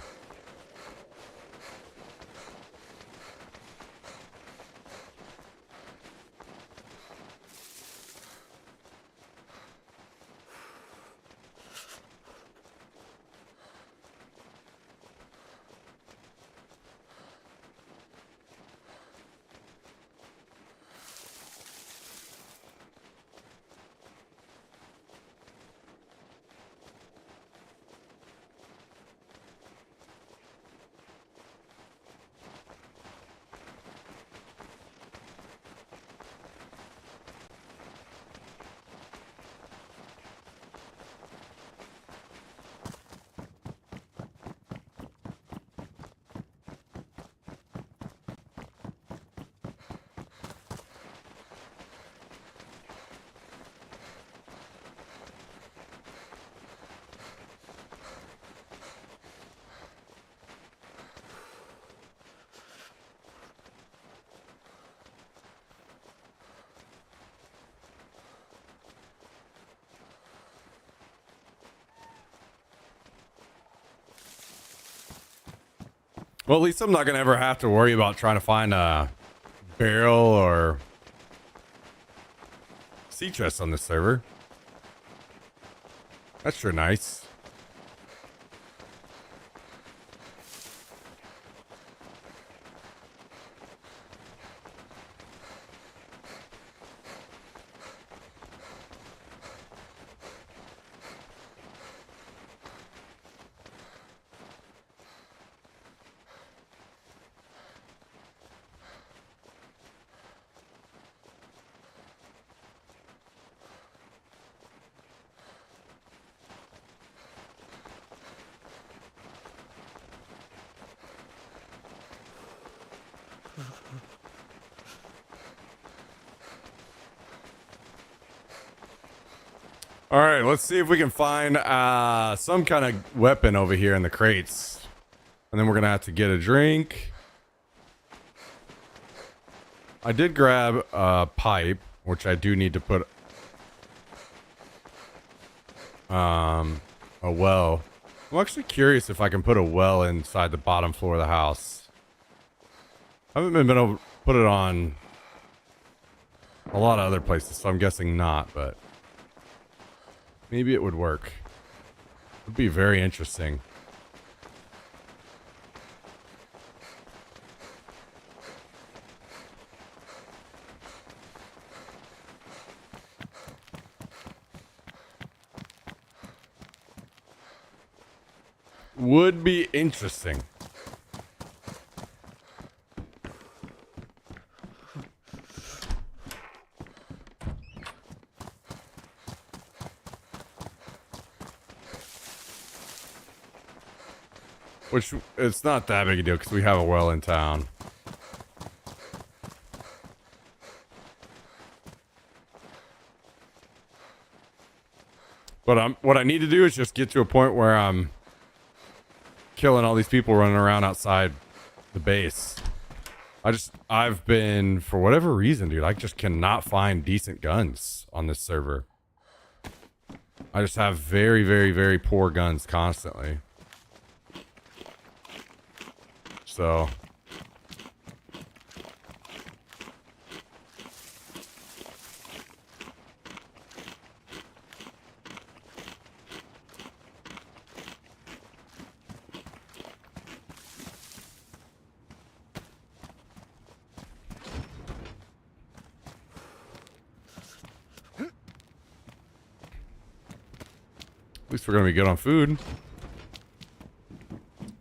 Well, at least I'm not going to ever have to worry about trying to find a barrel or sea chest on this server. That's sure nice. All right, let's see if we can find some kind of weapon over here in the crates. And then we're going to have to get a drink. I did grab a pipe, which I do need to put a well. I'm actually curious if I can put a well inside the bottom floor of the house. I haven't been able to put it on a lot of other places, so I'm guessing not, but maybe it would work. It would be very interesting. Would be interesting. Which, it's not that big a deal because we have a well in town. But what I need to do is just get to a point where I'm killing all these people running around outside the base. I've been, for whatever reason, dude, I just cannot find decent guns on this server. I just have very, very, very poor guns constantly. So at least we're gonna be good on food.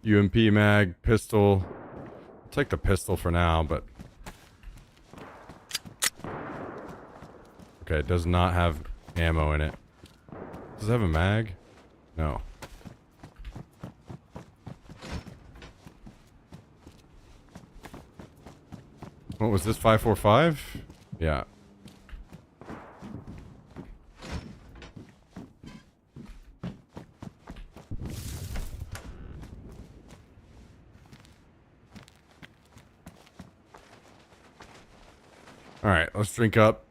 UMP mag, pistol. I'll take the pistol for now, but okay, it does not have ammo in it. Does it have a mag? No. What was this, 545? Yeah. All right, let's drink up.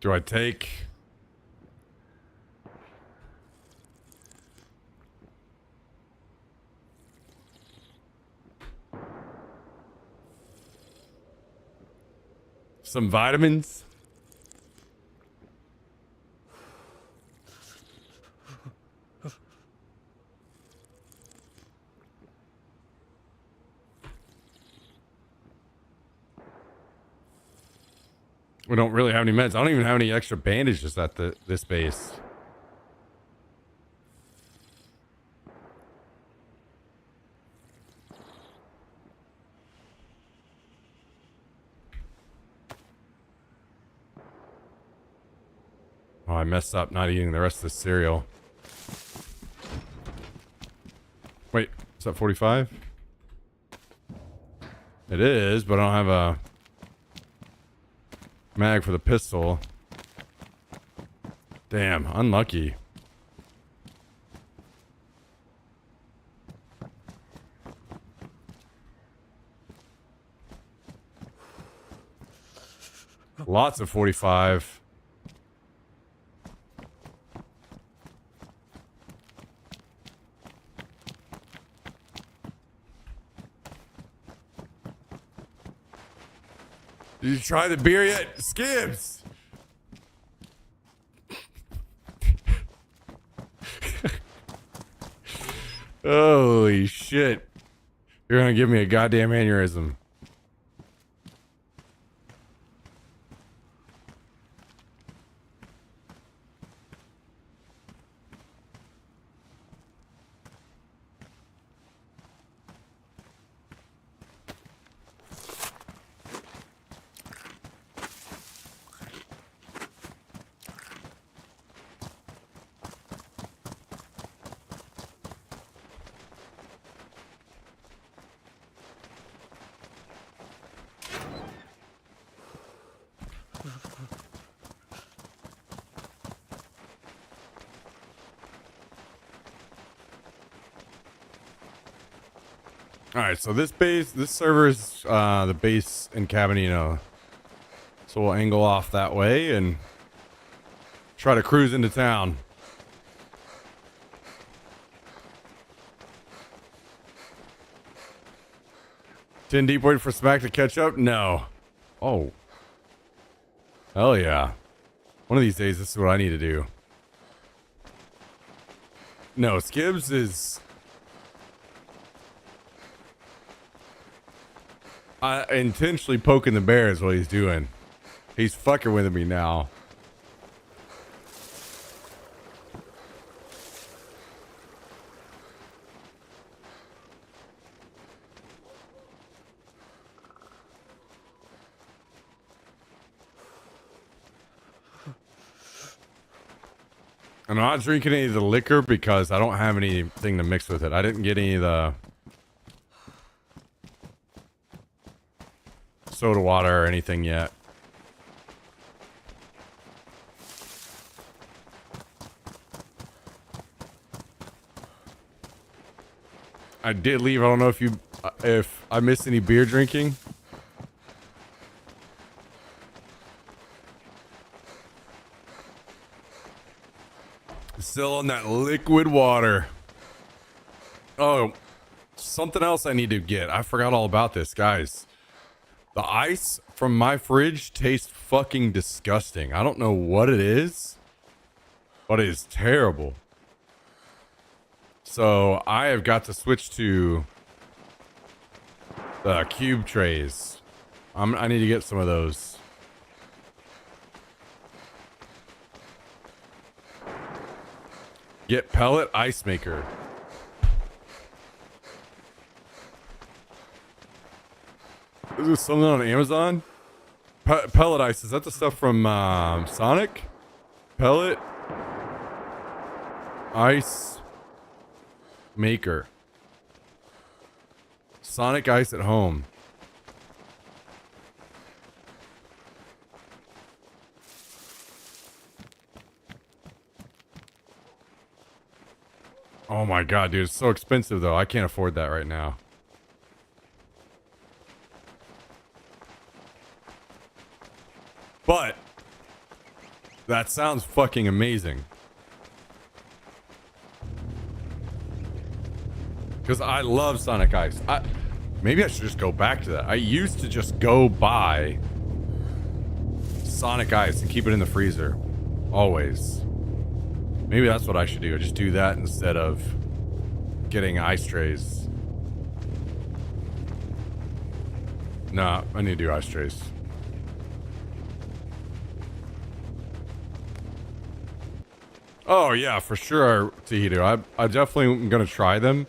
Do I take... some vitamins? We don't really have any meds. I don't even have any extra bandages at this base. Oh, I messed up not eating the rest of the cereal. Wait, is that 45? It is, but I don't have a mag for the pistol. Damn, unlucky. Lots of 45. Did you try the beer yet? Skibbs! Holy shit. You're gonna give me a goddamn aneurysm. All right, so this server is the base in Cabanino. So we'll angle off that way and try to cruise into town. Tin deep waiting for Smack to catch up? No. Oh. Hell yeah. One of these days, this is what I need to do. No, Skibbs is... intentionally poking the bear is what he's doing. He's fucking with me now. I'm not drinking any of the liquor because I don't have anything to mix with it. I didn't get any of the soda water or anything yet. I did leave. I don't know if I missed any beer drinking. Still on that liquid water. Oh, something else I need to get. I forgot all about this, guys. The ice from my fridge tastes fucking disgusting. I don't know what it is, but it is terrible. So I have got to switch to the cube trays. I need to get some of those. Get pellet ice maker. Is this something on Amazon? Pellet ice, is that the stuff from Sonic? Pellet ice maker. Sonic ice at home. Oh my god, dude, it's so expensive though. I can't afford that right now. But that sounds fucking amazing. Because I love Sonic Ice. Maybe I should just go back to that. I used to just go buy Sonic Ice and keep it in the freezer. Always. Maybe that's what I should do. Just do that instead of getting ice trays. Nah, I need to do ice trays. Oh yeah, for sure, Tahito. I definitely am gonna try them.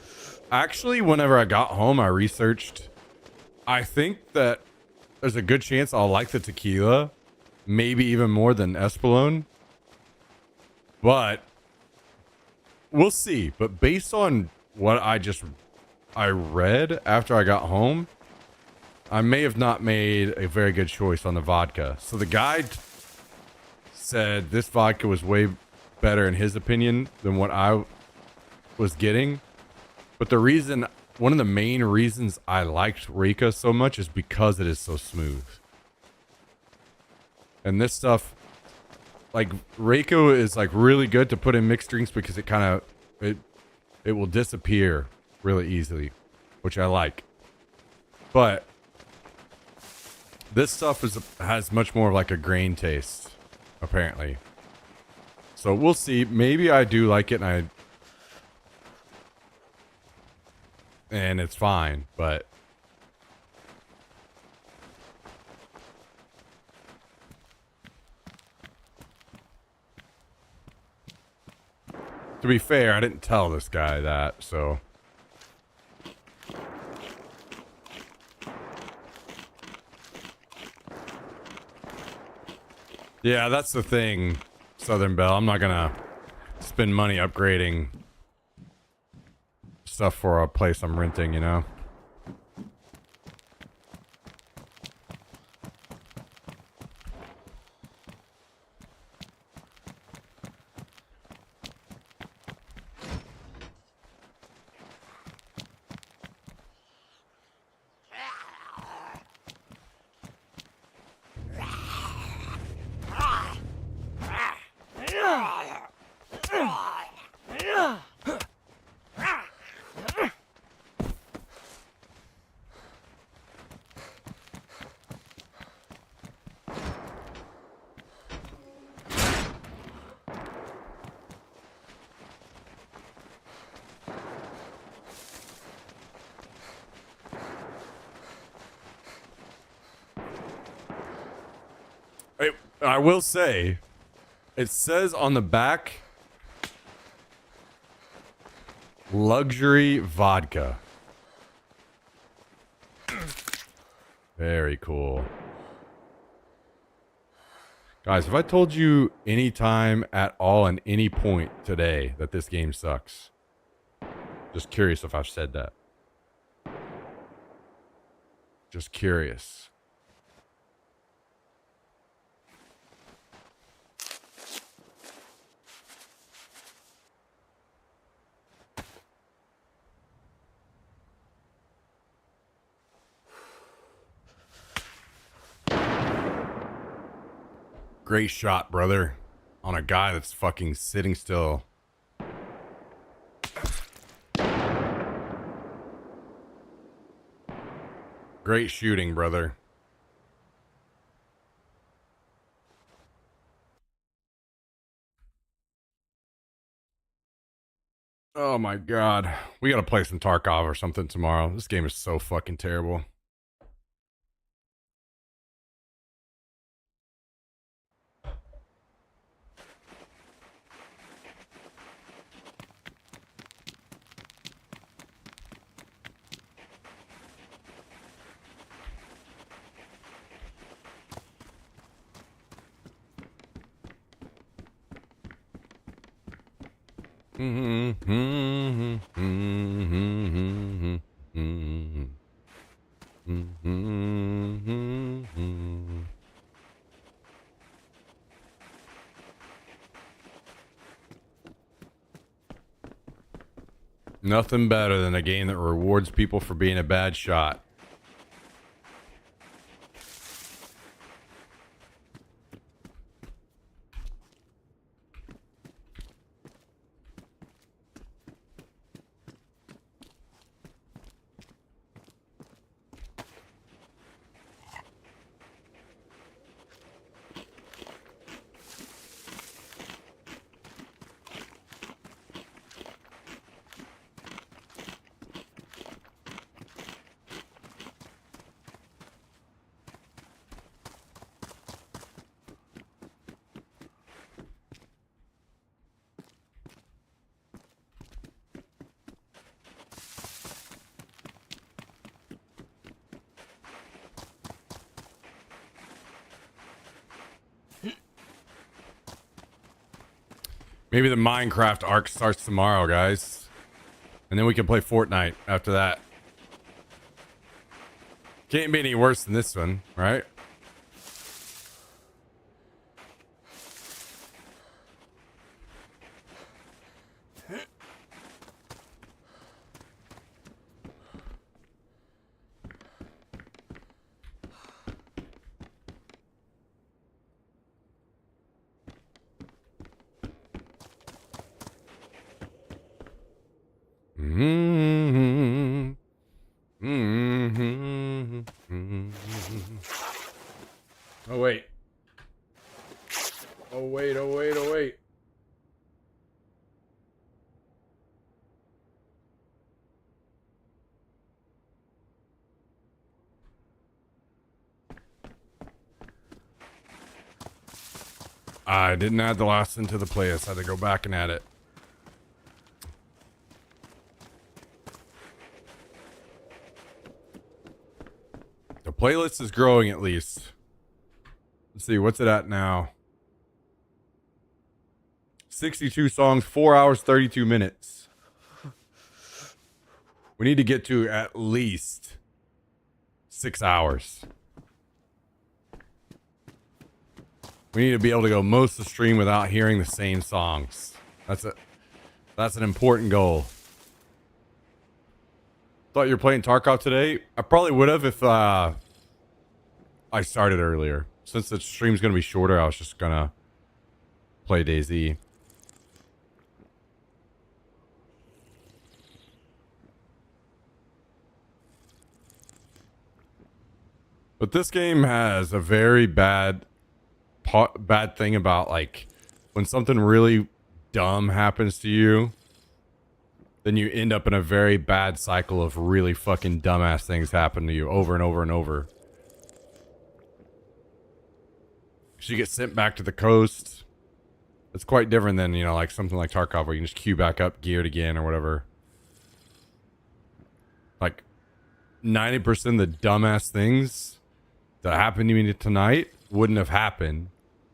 Actually, whenever I got home, I researched. I think that there's a good chance I'll like the tequila, maybe even more than Espolón. But we'll see. But based on what I read after I got home, I may have not made a very good choice on the vodka. So the guy said this vodka was way better in his opinion than what I was getting. But one of the main reasons I liked Reyka so much is because it is so smooth. And this stuff, like Reyka is like really good to put in mixed drinks because it will disappear really easily, which I like. But This stuff has much more of like a grain taste, apparently. So we'll see. Maybe I do like it and it's fine, but to be fair, I didn't tell this guy that, so. Yeah, that's the thing, Southern Belle. I'm not gonna spend money upgrading stuff for a place I'm renting, you know? I will say, it says on the back, luxury vodka. Very cool. Guys, have I told you any time at all and any point today that this game sucks? Just curious if I've said that. Just curious. Great shot, brother. On a guy that's fucking sitting still. Great shooting, brother. Oh my god. We gotta play some Tarkov or something tomorrow. This game is so fucking terrible. Nothing better than a game that rewards people for being a bad shot. Maybe the Minecraft arc starts tomorrow, guys. And then we can play Fortnite after that. Can't be any worse than this one, right? Oh wait, oh wait, oh wait. I didn't add the last one to the playlist. I had to go back and add it. The playlist is growing at least. Let's see, what's it at now? 62 songs, 4 hours, 32 minutes. We need to get to at least 6 hours. We need to be able to go most of the stream without hearing the same songs. That's an important goal. Thought you were playing Tarkov today? I probably would have if I started earlier. Since the stream's gonna be shorter, I was just gonna play DayZ. But this game has a very bad thing about, like, when something really dumb happens to you, then you end up in a very bad cycle of really fucking dumbass things happen to you over and over and over. So you get sent back to the coast. It's quite different than, you know, like something like Tarkov where you can just queue back up geared again or whatever. Like 90% of the dumbass things that happened to me tonight wouldn't have happened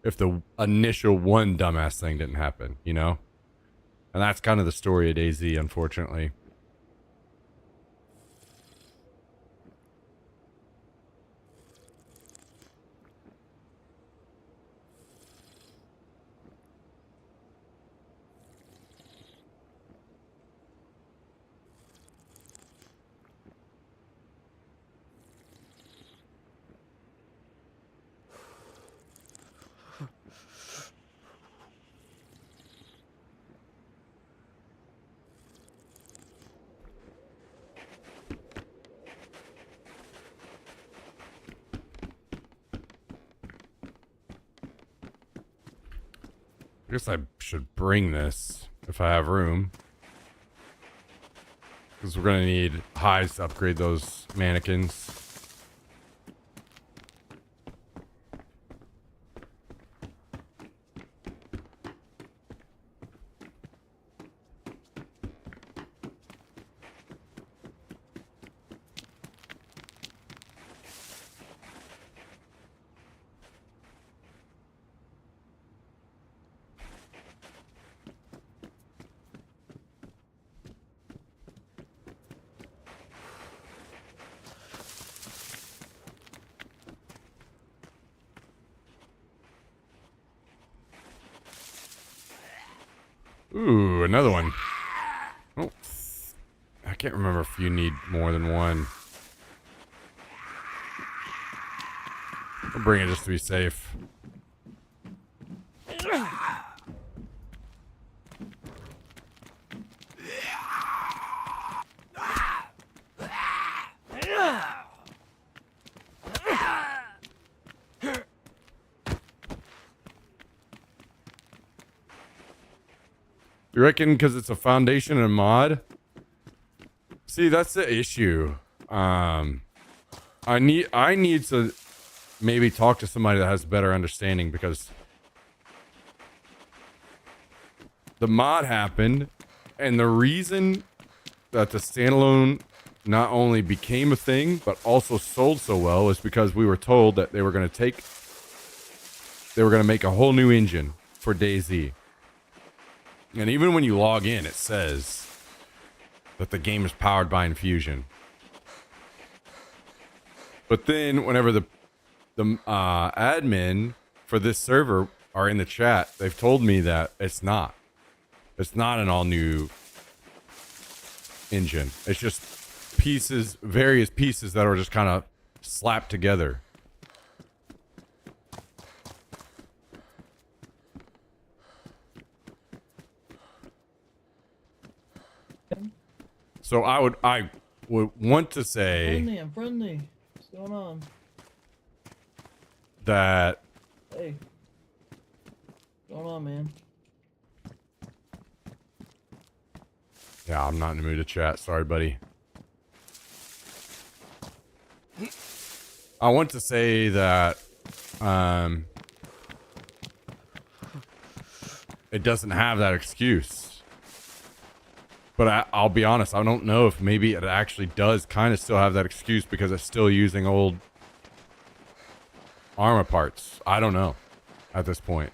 if the initial one dumbass thing didn't happen, you know? And that's kind of the story of DayZ, unfortunately. I guess I should bring this if I have room. Because we're going to need highs to upgrade those mannequins. Ooh, another one. Oh, I can't remember if you need more than one. I'll bring it just to be safe. You reckon because it's a foundation and a mod? See, that's the issue. I need to maybe talk to somebody that has better understanding, because the mod happened, and the reason that the standalone not only became a thing but also sold so well is because we were told that they were going to make a whole new engine for DayZ. And even when you log in, it says that the game is powered by Infusion. But then whenever the admin for this server are in the chat, they've told me that it's not. It's not an all new engine. It's just pieces, various pieces that are just kind of slapped together. So I would want to say I'm friendly. What's going on? that Hey. going on, man? Yeah, I'm not in the mood to chat. Sorry, buddy. I want to say that it doesn't have that excuse. But I'll be honest, I don't know if maybe it actually does kind of still have that excuse because it's still using old armor parts. I don't know at this point.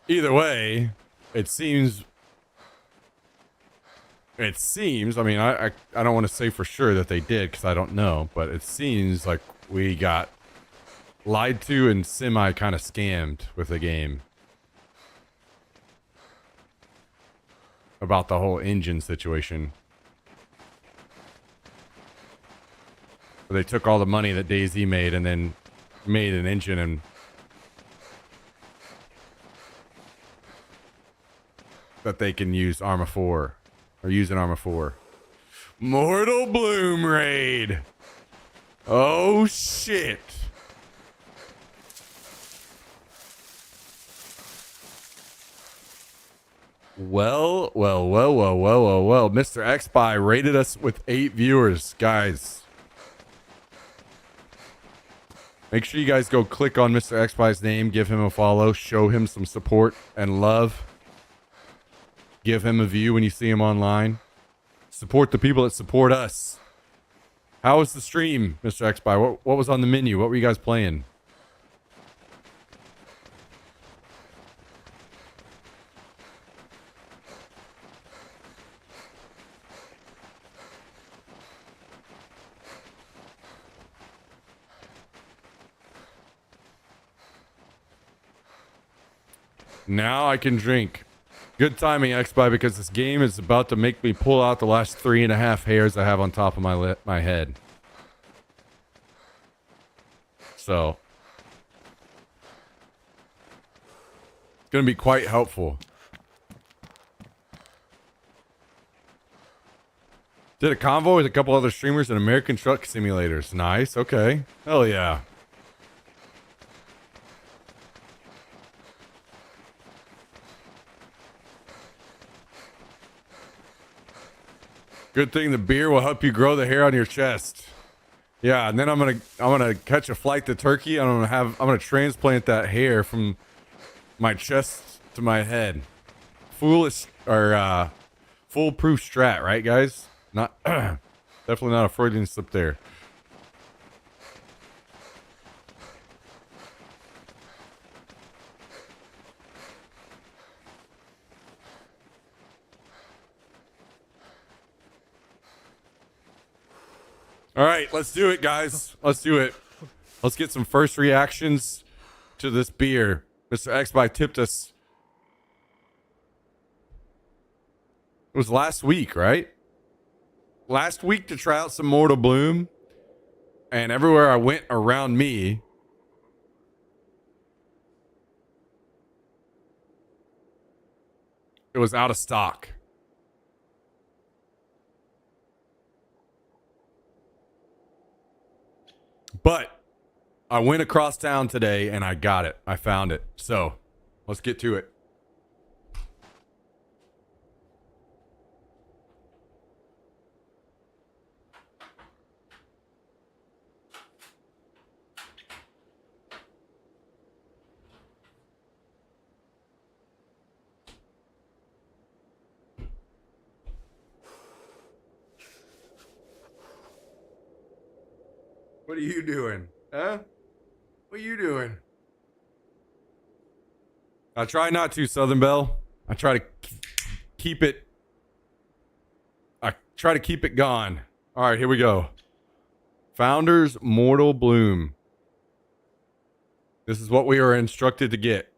Either way, it seems, I mean, I don't want to say for sure that they did because I don't know, but it seems like we got lied to and semi kind of scammed with the game about the whole engine situation. They took all the money that DayZ made and then made an engine and that they can use Arma 4 or use in Arma 4. Mortal Bloom raid. Oh shit. Well. Mr. XBuy rated us with 8 viewers, guys. Make sure you guys go click on Mr. XBuy's name, give him a follow, show him some support and love. Give him a view when you see him online. Support the people that support us. How was the stream, Mr. XBuy? What was on the menu? What were you guys playing? Now I can drink. Good timing, XBuy, because this game is about to make me pull out the last 3.5 hairs I have on top of my head. So it's going to be quite helpful. Did a convo with a couple other streamers in American Truck Simulators. Nice. Okay. Hell yeah. Good thing the beer will help you grow the hair on your chest. Yeah, and then I'm gonna catch a flight to Turkey. I'm gonna transplant that hair from my chest to my head. Foolish or foolproof strat, right, guys? Not definitely not a Freudian slip there. All right, let's do it, guys. Let's do it. Let's get some first reactions to this beer. Mr. XBuy tipped us. It was last week, right? Last week to try out some Mortal Bloom. And everywhere I went around me, it was out of stock. But I went across town today and I got it. I found it. So let's get to it. What are you doing? Huh? What are you doing? I try not to, Southern Belle. I try to keep it. I try to keep it gone. All right, here we go. Founders Mortal Bloom. This is what we are instructed to get.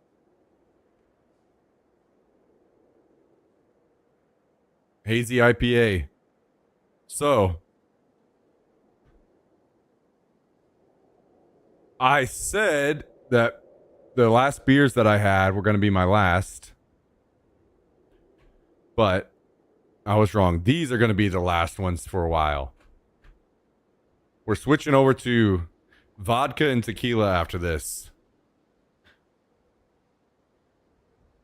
Hazy IPA. So I said that the last beers that I had were going to be my last. But I was wrong. These are going to be the last ones for a while. We're switching over to vodka and tequila after this.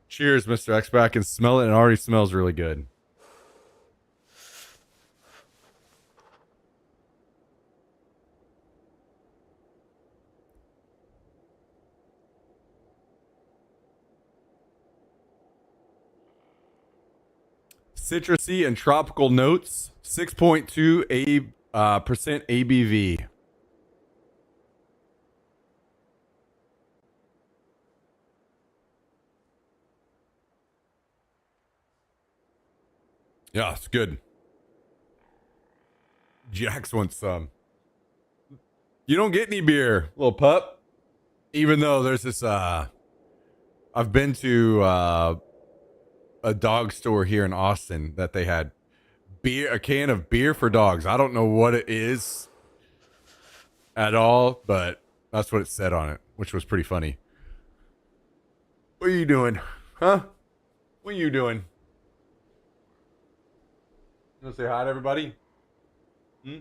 Cheers, Mr. X-Back. I can smell it, and it already smells really good. Citrusy and tropical notes. 6.2% ABV. Yeah, it's good. Jax wants some. You don't get any beer, little pup. Even though there's this, I've been to a dog store here in Austin that they had beer, a can of beer for dogs. I don't know what it is at all, but that's what it said on it, which was pretty funny. What are you doing? Huh? What are you doing? You want to say hi to everybody? Hmm?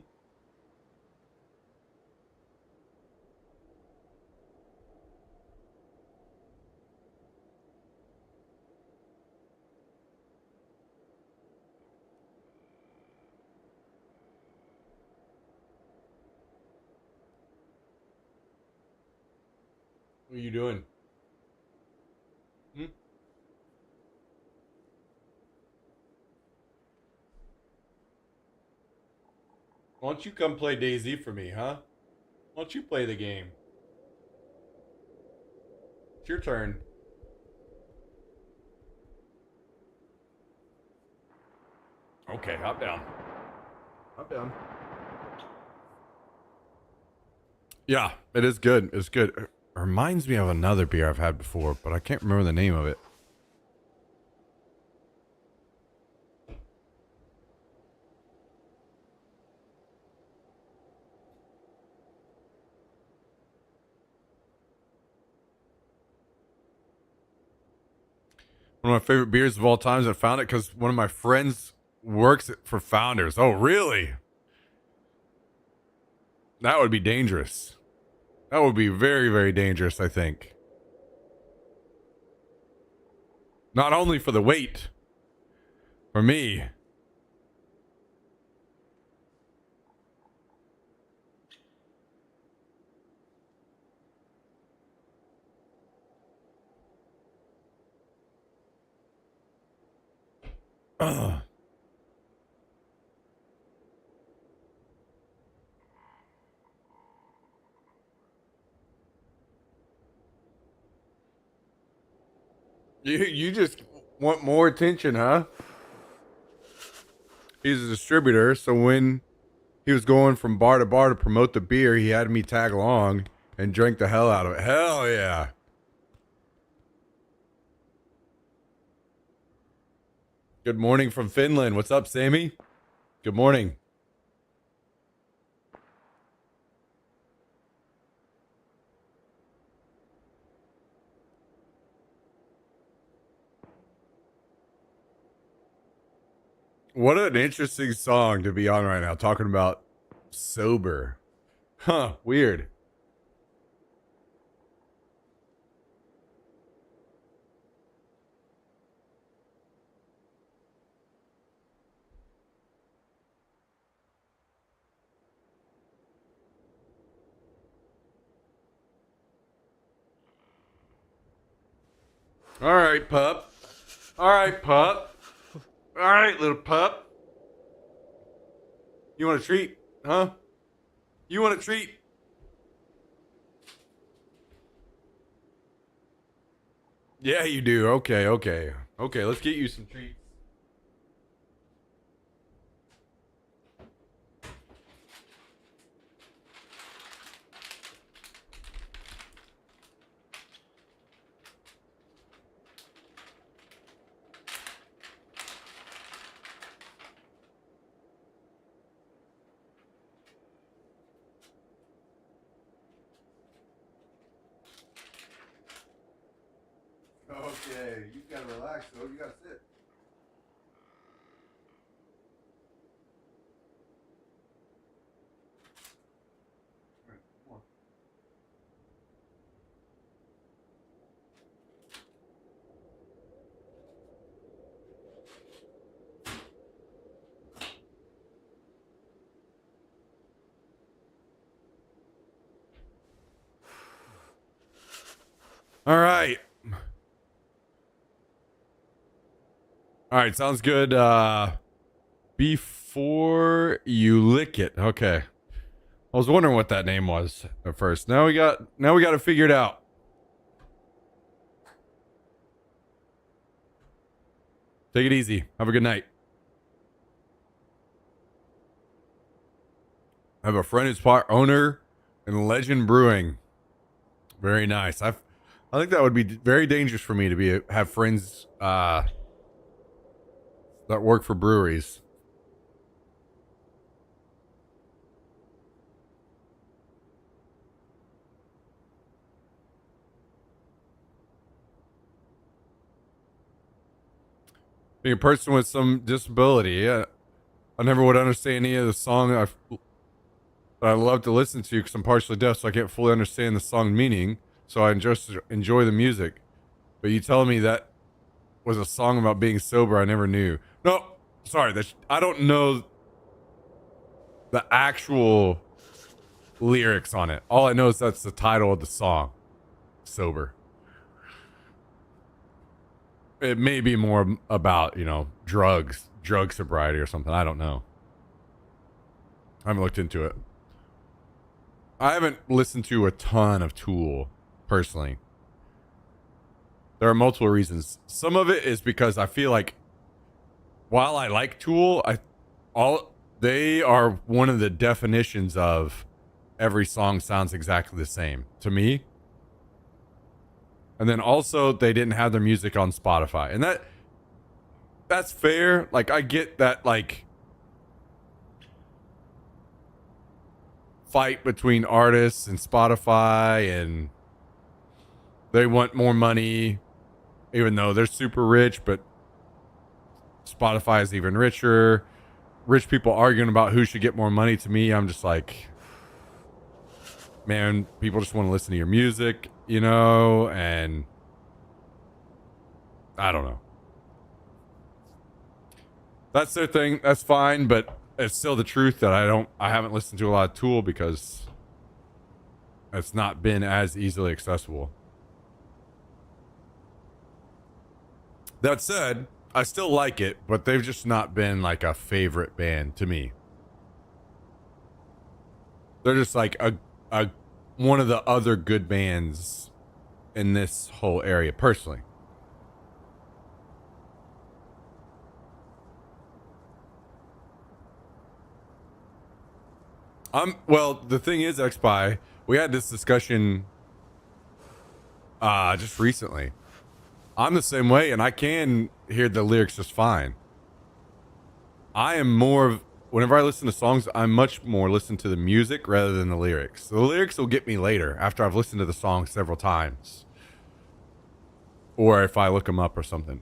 What are you doing? Hmm? Why don't you come play DayZ for me, huh? Why don't you play the game? It's your turn. Okay, hop down. Hop down. Yeah, it is good. It's good. It reminds me of another beer I've had before, but I can't remember the name of it. One of my favorite beers of all times. I found it because one of my friends works for Founders. Oh, really? That would be dangerous. That would be very, very dangerous, I think. Not only for the weight, for me. Ugh. You just want more attention, huh? He's a distributor, so when he was going from bar to bar to promote the beer, he had me tag along and drink the hell out of it. Hell yeah. Good morning from Finland. What's up, Sammy? Good morning. What an interesting song to be on right now, talking about sober. Huh, weird. All right, pup. All right, pup. All right, little pup. You want a treat? Huh? You want a treat? Yeah, you do. Okay, okay. Okay, let's get you some treats. Okay, you gotta relax though. You gotta sit. All right. All right, sounds good. Before you lick it. Okay. I was wondering what that name was at first. Now we got it figured out. Take it easy. Have a good night. I have a friend who's part owner in Legend Brewing. Very nice. I think that would be very dangerous for me to have friends that work for breweries. Being a person with some disability, I never would understand any of the song that I love to listen to because I'm partially deaf, so I can't fully understand the song meaning. So I just enjoy the music. But you telling me that was a song about being sober, I never knew. No, sorry, I don't know the actual lyrics on it. All I know is that's the title of the song, Sober. It may be more about, drug sobriety or something. I don't know. I haven't looked into it. I haven't listened to a ton of Tool, personally. There are multiple reasons. Some of it is because I feel like while I like Tool, they are one of the definitions of every song sounds exactly the same to me. And then also they didn't have their music on Spotify. And that's fair. Like I get that like fight between artists and Spotify, and they want more money even though they're super rich, but Spotify is even richer. Rich people arguing about who should get more money. To me, I'm just like, man, people just want to listen to your music, and I don't know. That's their thing. That's fine, but it's still the truth that I haven't listened to a lot of Tool because it's not been as easily accessible. That said, I still like it, but they've just not been like a favorite band to me. They're just like a one of the other good bands in this whole area, personally. Well, the thing is, XPie, we had this discussion just recently. I'm the same way, and I can hear the lyrics just fine. I am whenever I listen to songs, I'm much more listen to the music rather than the lyrics. The lyrics will get me later after I've listened to the song several times. Or if I look them up or something.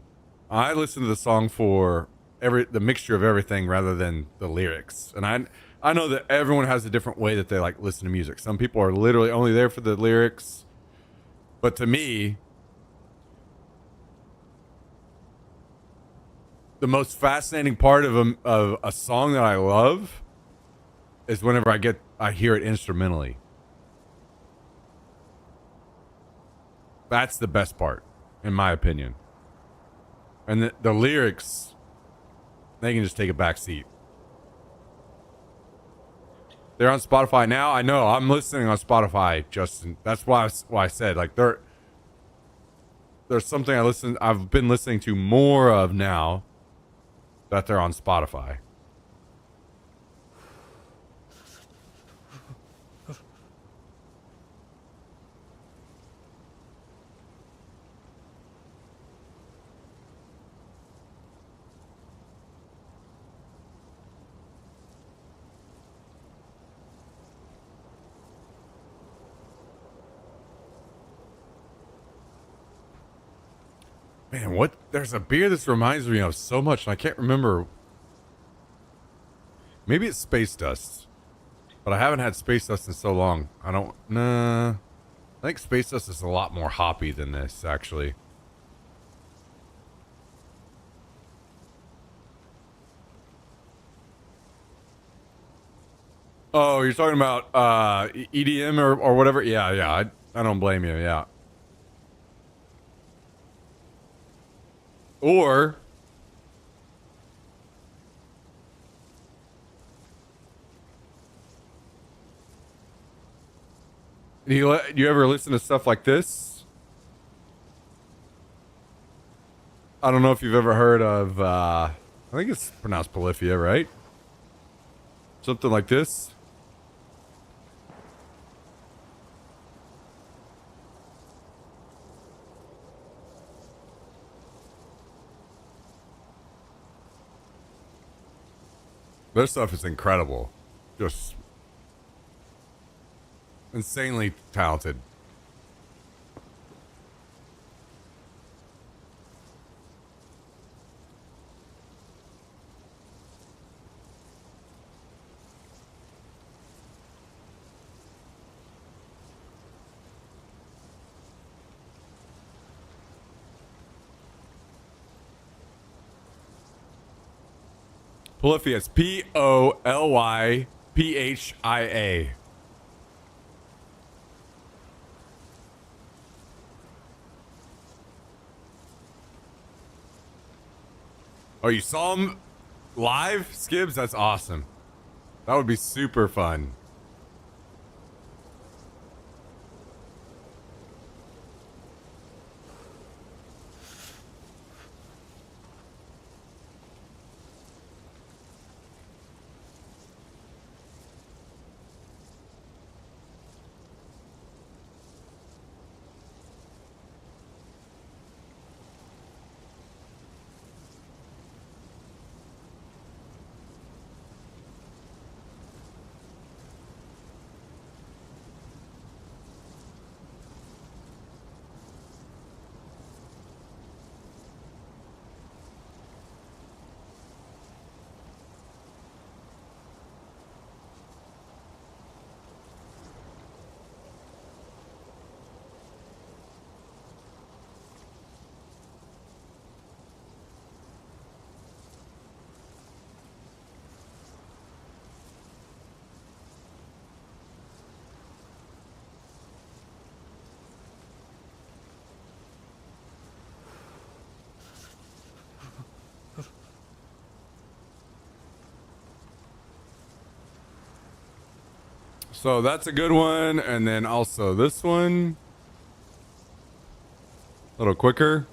I listen to the song for the mixture of everything rather than the lyrics. And I know that everyone has a different way that they like listen to music. Some people are literally only there for the lyrics. But to me, the most fascinating part of a song that I love is whenever I hear it instrumentally. That's the best part, in my opinion. And the lyrics, they can just take a back seat. They're on Spotify now. I know. I'm listening on Spotify, Justin. That's why I said like there's something I've been listening to more of now that they're on Spotify. Man, there's a beer this reminds me of so much, and I can't remember. Maybe it's Space Dust, but I haven't had Space Dust in so long. Nah. I think Space Dust is a lot more hoppy than this, actually. Oh, you're talking about EDM or whatever? Yeah. I don't blame you, yeah. Or you ever listen to stuff like this? I don't know if you've ever heard of I think it's pronounced Polyphia, right? Something like this. Their stuff is incredible. Just insanely talented. Polyphia is Polyphia. Oh, you saw him live, Skibbs? That's awesome. That would be super fun. So that's a good one. And then also this one. A little quicker.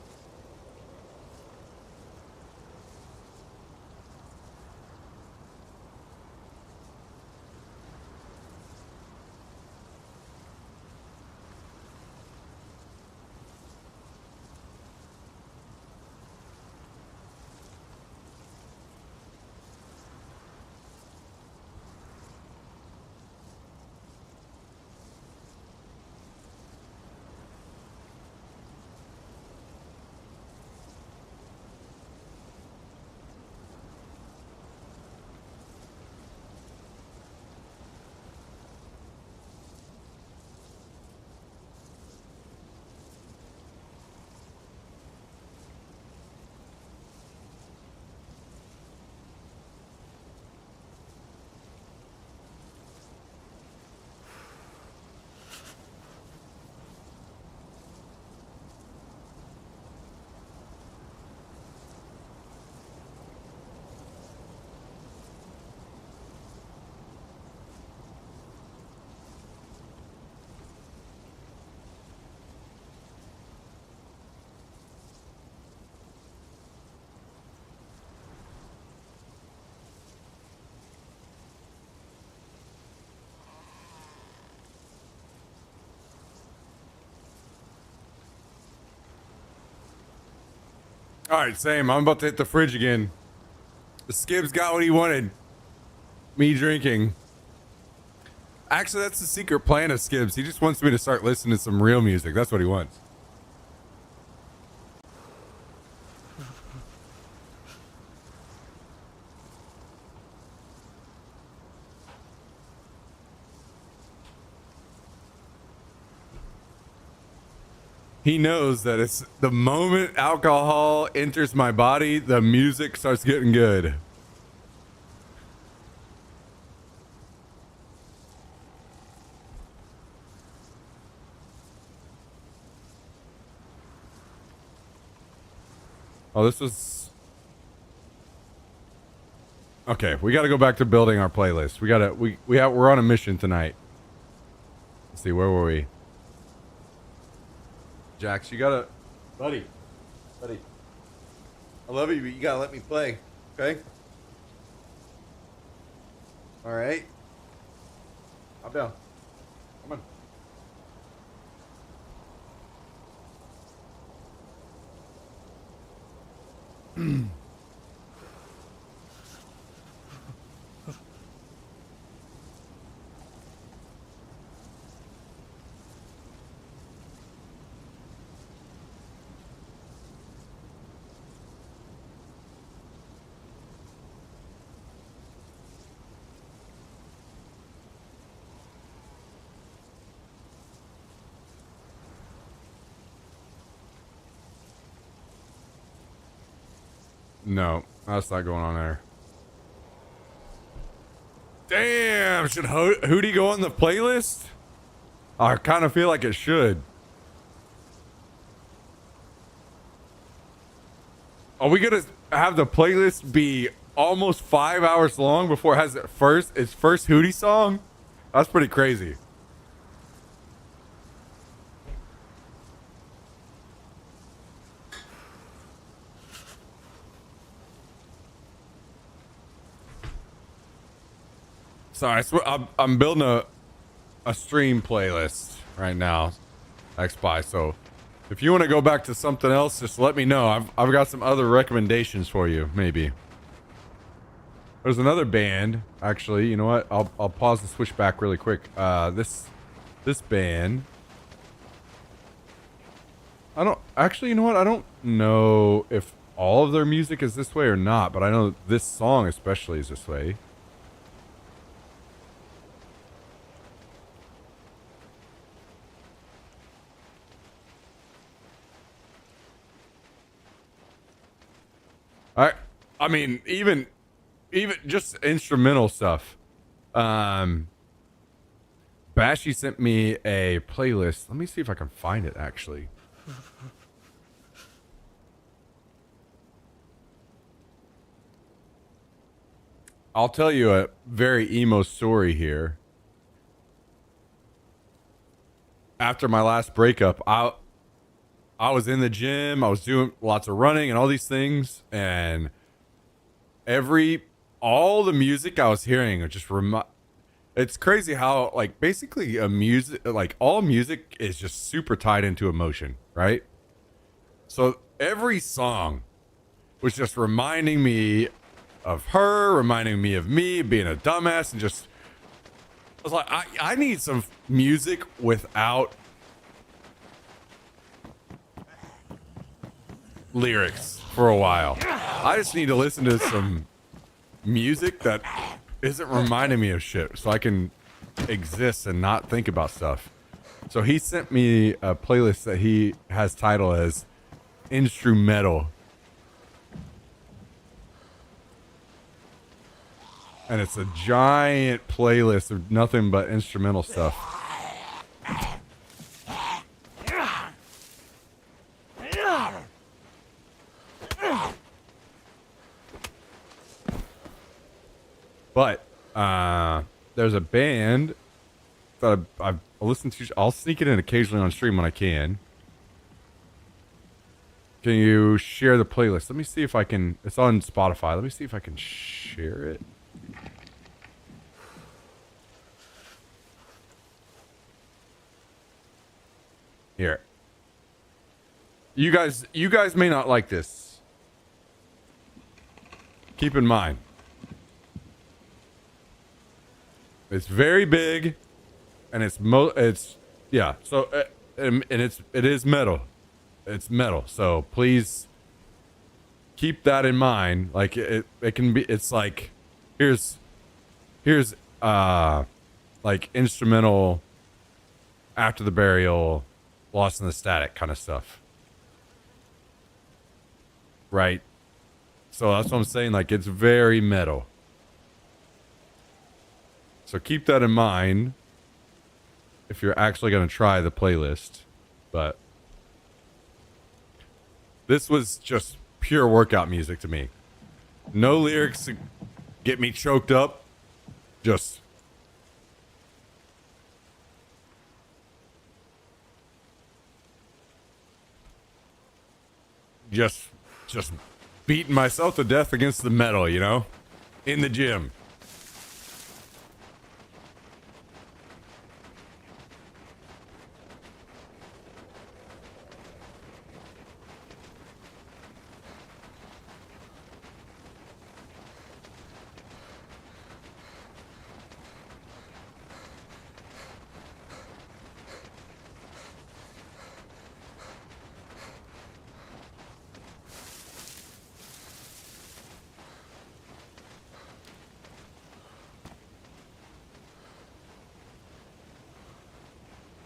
All right, same. I'm about to hit the fridge again. The Skibbs got what he wanted. Me drinking. Actually, that's the secret plan of Skibbs. He just wants me to start listening to some real music. That's what he wants. He knows that it's the moment alcohol enters my body, the music starts getting good. Oh, this was... Okay, we gotta go back to building our playlist. We're on a mission tonight. Let's see, where were we? Jax, you gotta... Buddy. I love you, but you gotta let me play, okay? Alright. I'm down. Come on. No, that's not going on there. Damn, should Hootie go on the playlist? I kind of feel like it should. Are we gonna have the playlist be almost 5 hours long before it has its first Hootie song? That's pretty crazy. Sorry, I'm building a stream playlist right now, XSpy. So if you want to go back to something else, just let me know. I've got some other recommendations for you. Maybe there's another band. Actually, you know what? I'll pause and switch back really quick. This band. I don't actually. You know what? I don't know if all of their music is this way or not, but I know this song especially is this way. I mean, even just instrumental stuff. Bashy sent me a playlist. Let me see if I can find it, actually. I'll tell you a very emo story here. After my last breakup, I was in the gym. I was doing lots of running and all these things, and all the music I was hearing was just it's crazy how, like, basically all music is just super tied into emotion, right? So every song was just reminding me of her, reminding me of me being a dumbass, and just I was like, I need some music without lyrics for a while. I just need to listen to some music that isn't reminding me of shit so I can exist and not think about stuff. So he sent me a playlist that he has titled as Instrumental. And it's a giant playlist of nothing but instrumental stuff. But there's a band that I've listened to. I'll sneak it in occasionally on stream when I can. Can you share the playlist? Let me see if I can. It's on Spotify. Let me see if I can share it. Here. You guys may not like this. Keep in mind. It's very big, and it's yeah. So and it is metal. It's metal. So please keep that in mind. Like it can be. It's like here's like instrumental, After the Burial, Lost in the Static kind of stuff. Right. So that's what I'm saying. Like it's very metal. So keep that in mind if you're actually going to try the playlist. But this was just pure workout music to me. No lyrics to get me choked up. Just just beating myself to death against the metal, you know, in the gym.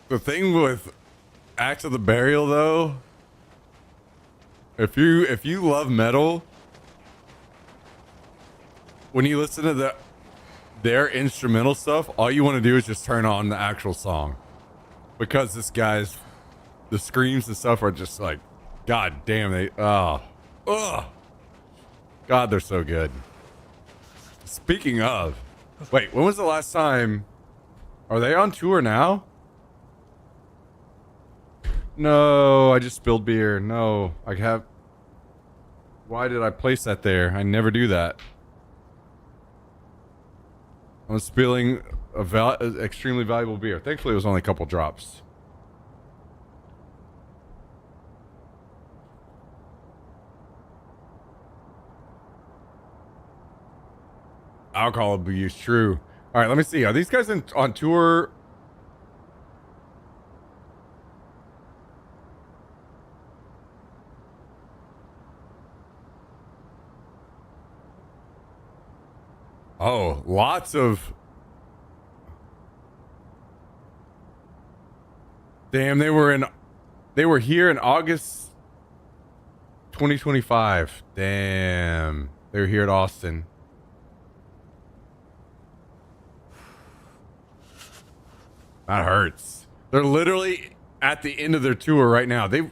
The thing with Act of the Burial, though, if you love metal, when you listen to their instrumental stuff, all you want to do is just turn on the actual song, because the screams and stuff are just like, god damn, God, they're so good. Speaking of, wait, when was the last time? Are they on tour now? No, I just spilled beer. No, I have. Why did I place that there? I never do that. I'm spilling extremely valuable beer. Thankfully, it was only a couple drops. Alcohol abuse, true. All right, let me see. Are these guys on tour? Oh, lots of. Damn, they were here in August 2025. Damn. They were here at Austin. That hurts. They're literally at the end of their tour right now. They've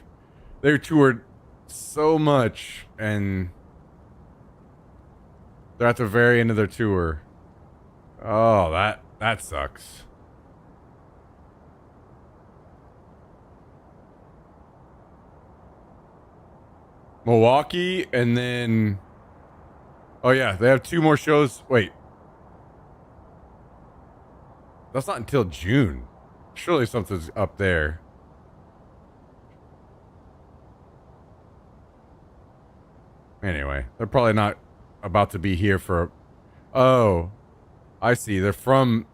toured so much, and they're at the very end of their tour. Oh, that sucks. Milwaukee, and then oh yeah, they have 2 more shows. Wait. That's not until June. Surely something's up there. Anyway, they're probably not about to be here for. Oh, I see. They're from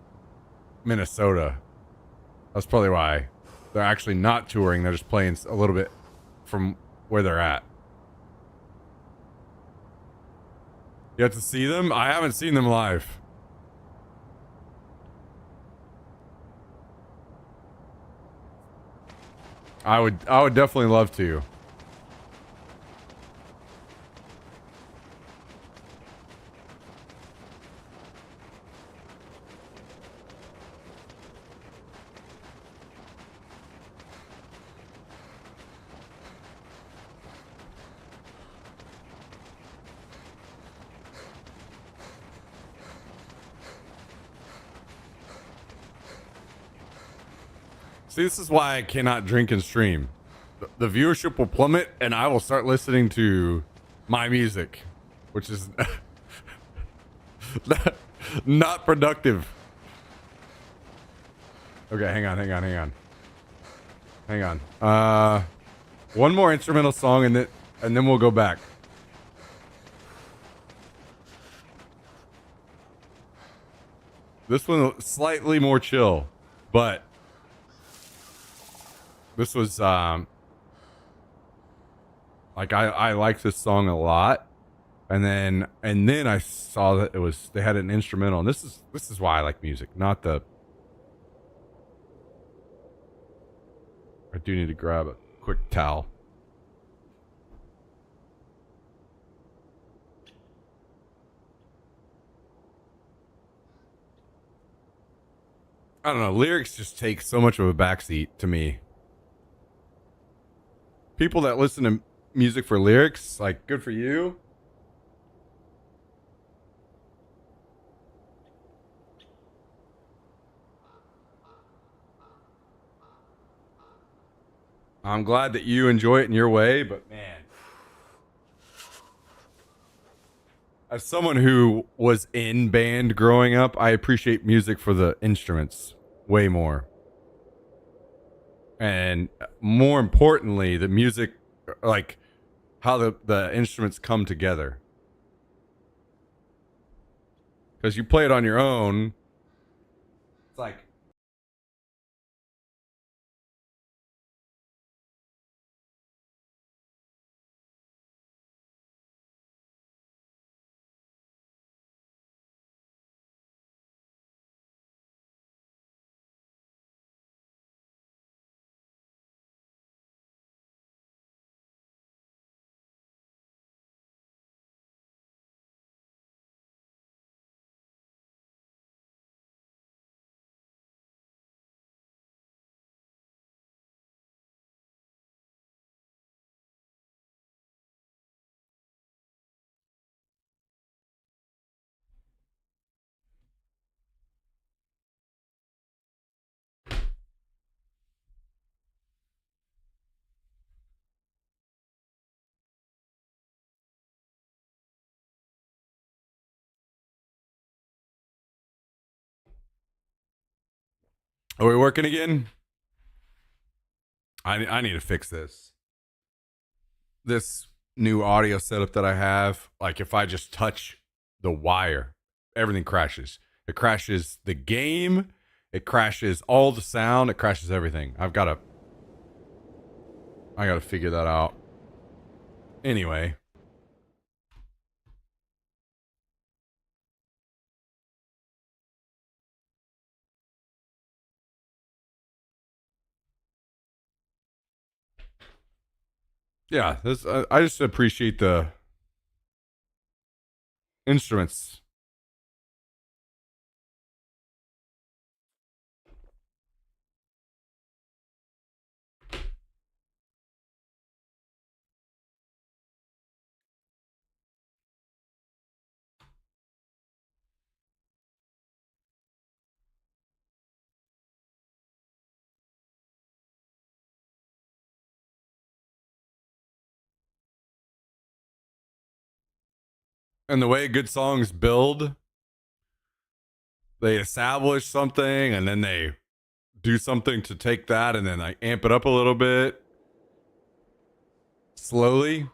Minnesota. That's probably why. They're actually not touring. They're just playing a little bit from where they're at. You have to see them? I haven't seen them live. I would definitely love to. See, this is why I cannot drink and stream. The viewership will plummet, and I will start listening to my music, which is not productive. Okay, hang on. One more instrumental song, and then we'll go back. This one slightly more chill, but this was like I like this song a lot, and then I saw that they had an instrumental, and this is why I like music, not the. I do need to grab a quick towel. I don't know. Lyrics just take so much of a backseat to me. People that listen to music for lyrics. Like, good for you. I'm glad that you enjoy it in your way, but man, as someone who was in band growing up, I appreciate music for the instruments way more. And more importantly, the music, like how the instruments come together. Because you play it on your own, it's like, are we working again? I need to fix this. This new audio setup that I have, like if I just touch the wire, everything crashes. It crashes the game, it crashes all the sound, it crashes everything. I gotta figure that out. Anyway. Yeah, this I just appreciate the instruments. And the way good songs build, they establish something and then they do something to take that and then I amp it up a little bit slowly.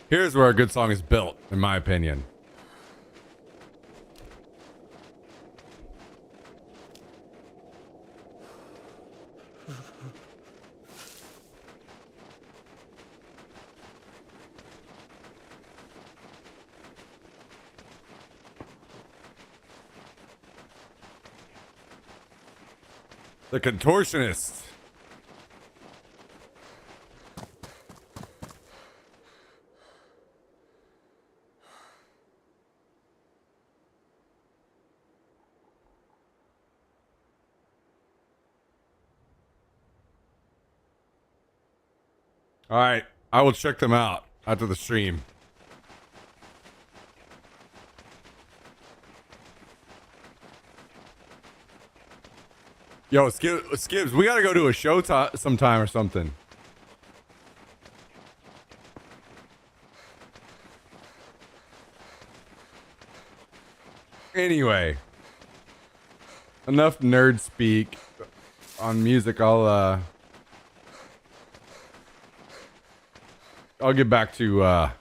Here's where a good song is built, in my opinion. The Contortionist. All right, I will check them out after the stream. Yo, Skibbs, we gotta go to a show sometime or something. Anyway, enough nerd speak on music. I'll get back to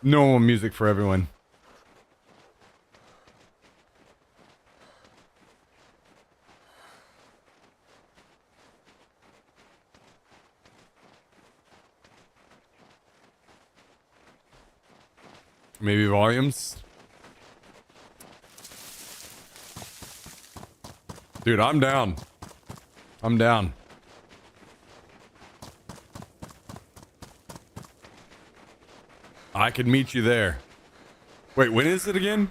normal music for everyone. Maybe volumes. Dude, I'm down. I'm down. I could meet you there. Wait, when is it again?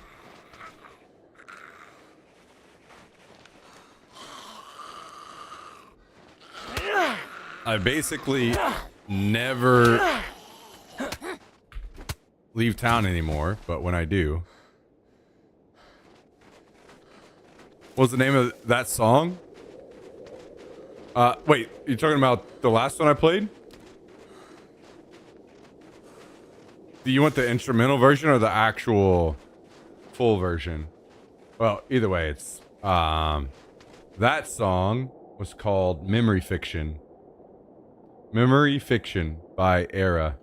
I basically never leave town anymore, but when I do. What's the name of that song? Wait, you talking about the last one I played? Do you want the instrumental version or the actual full version? Well, either way, it's that song was called Memory Fiction. Memory Fiction by Era.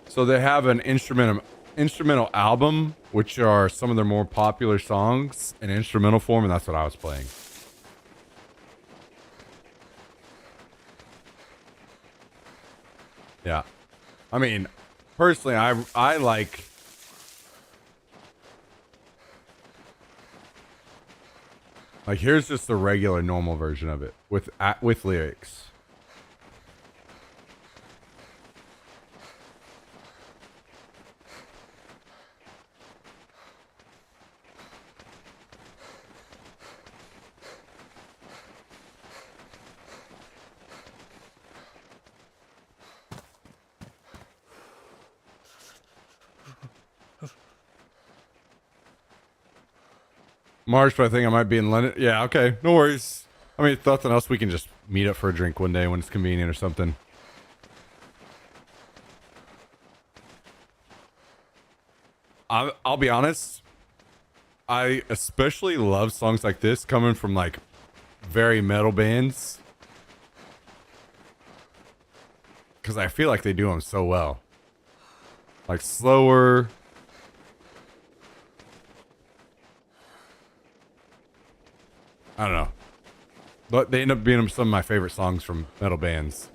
So they have an instrumental album, which are some of their more popular songs in instrumental form, and that's what I was playing. Yeah. I mean, personally, I like here's just the regular normal version of it with lyrics. March, but I think I might be in London. Yeah, okay. No worries. I mean, if nothing else, we can just meet up for a drink one day when it's convenient or something. I'll be honest. I especially love songs like this coming from like very metal bands. Because I feel like they do them so well. Like slower. I don't know. But they end up being some of my favorite songs from metal bands.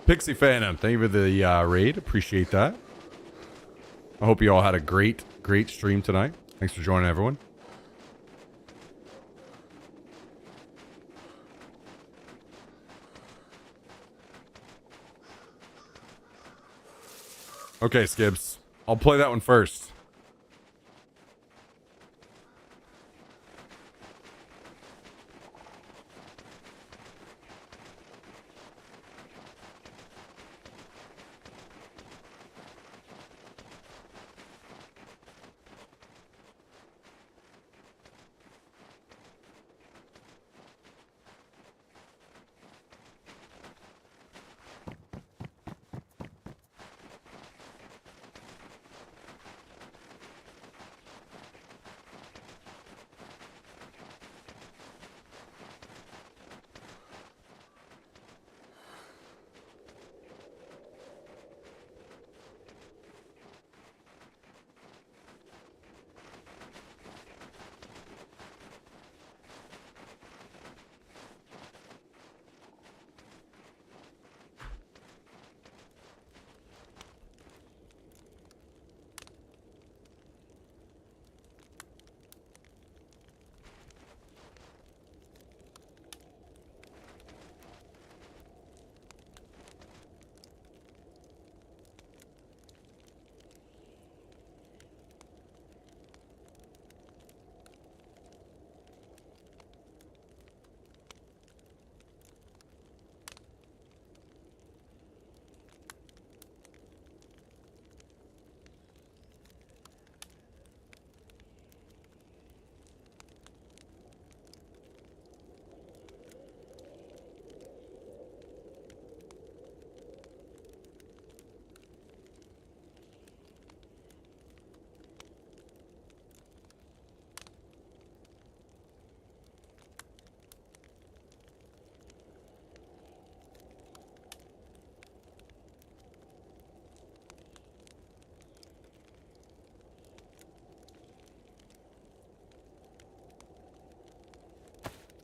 Pixie Phantom, thank you for the raid. Appreciate that. I hope you all had a great stream tonight. Thanks for joining, everyone. Okay, Skibbs. I'll play that one first.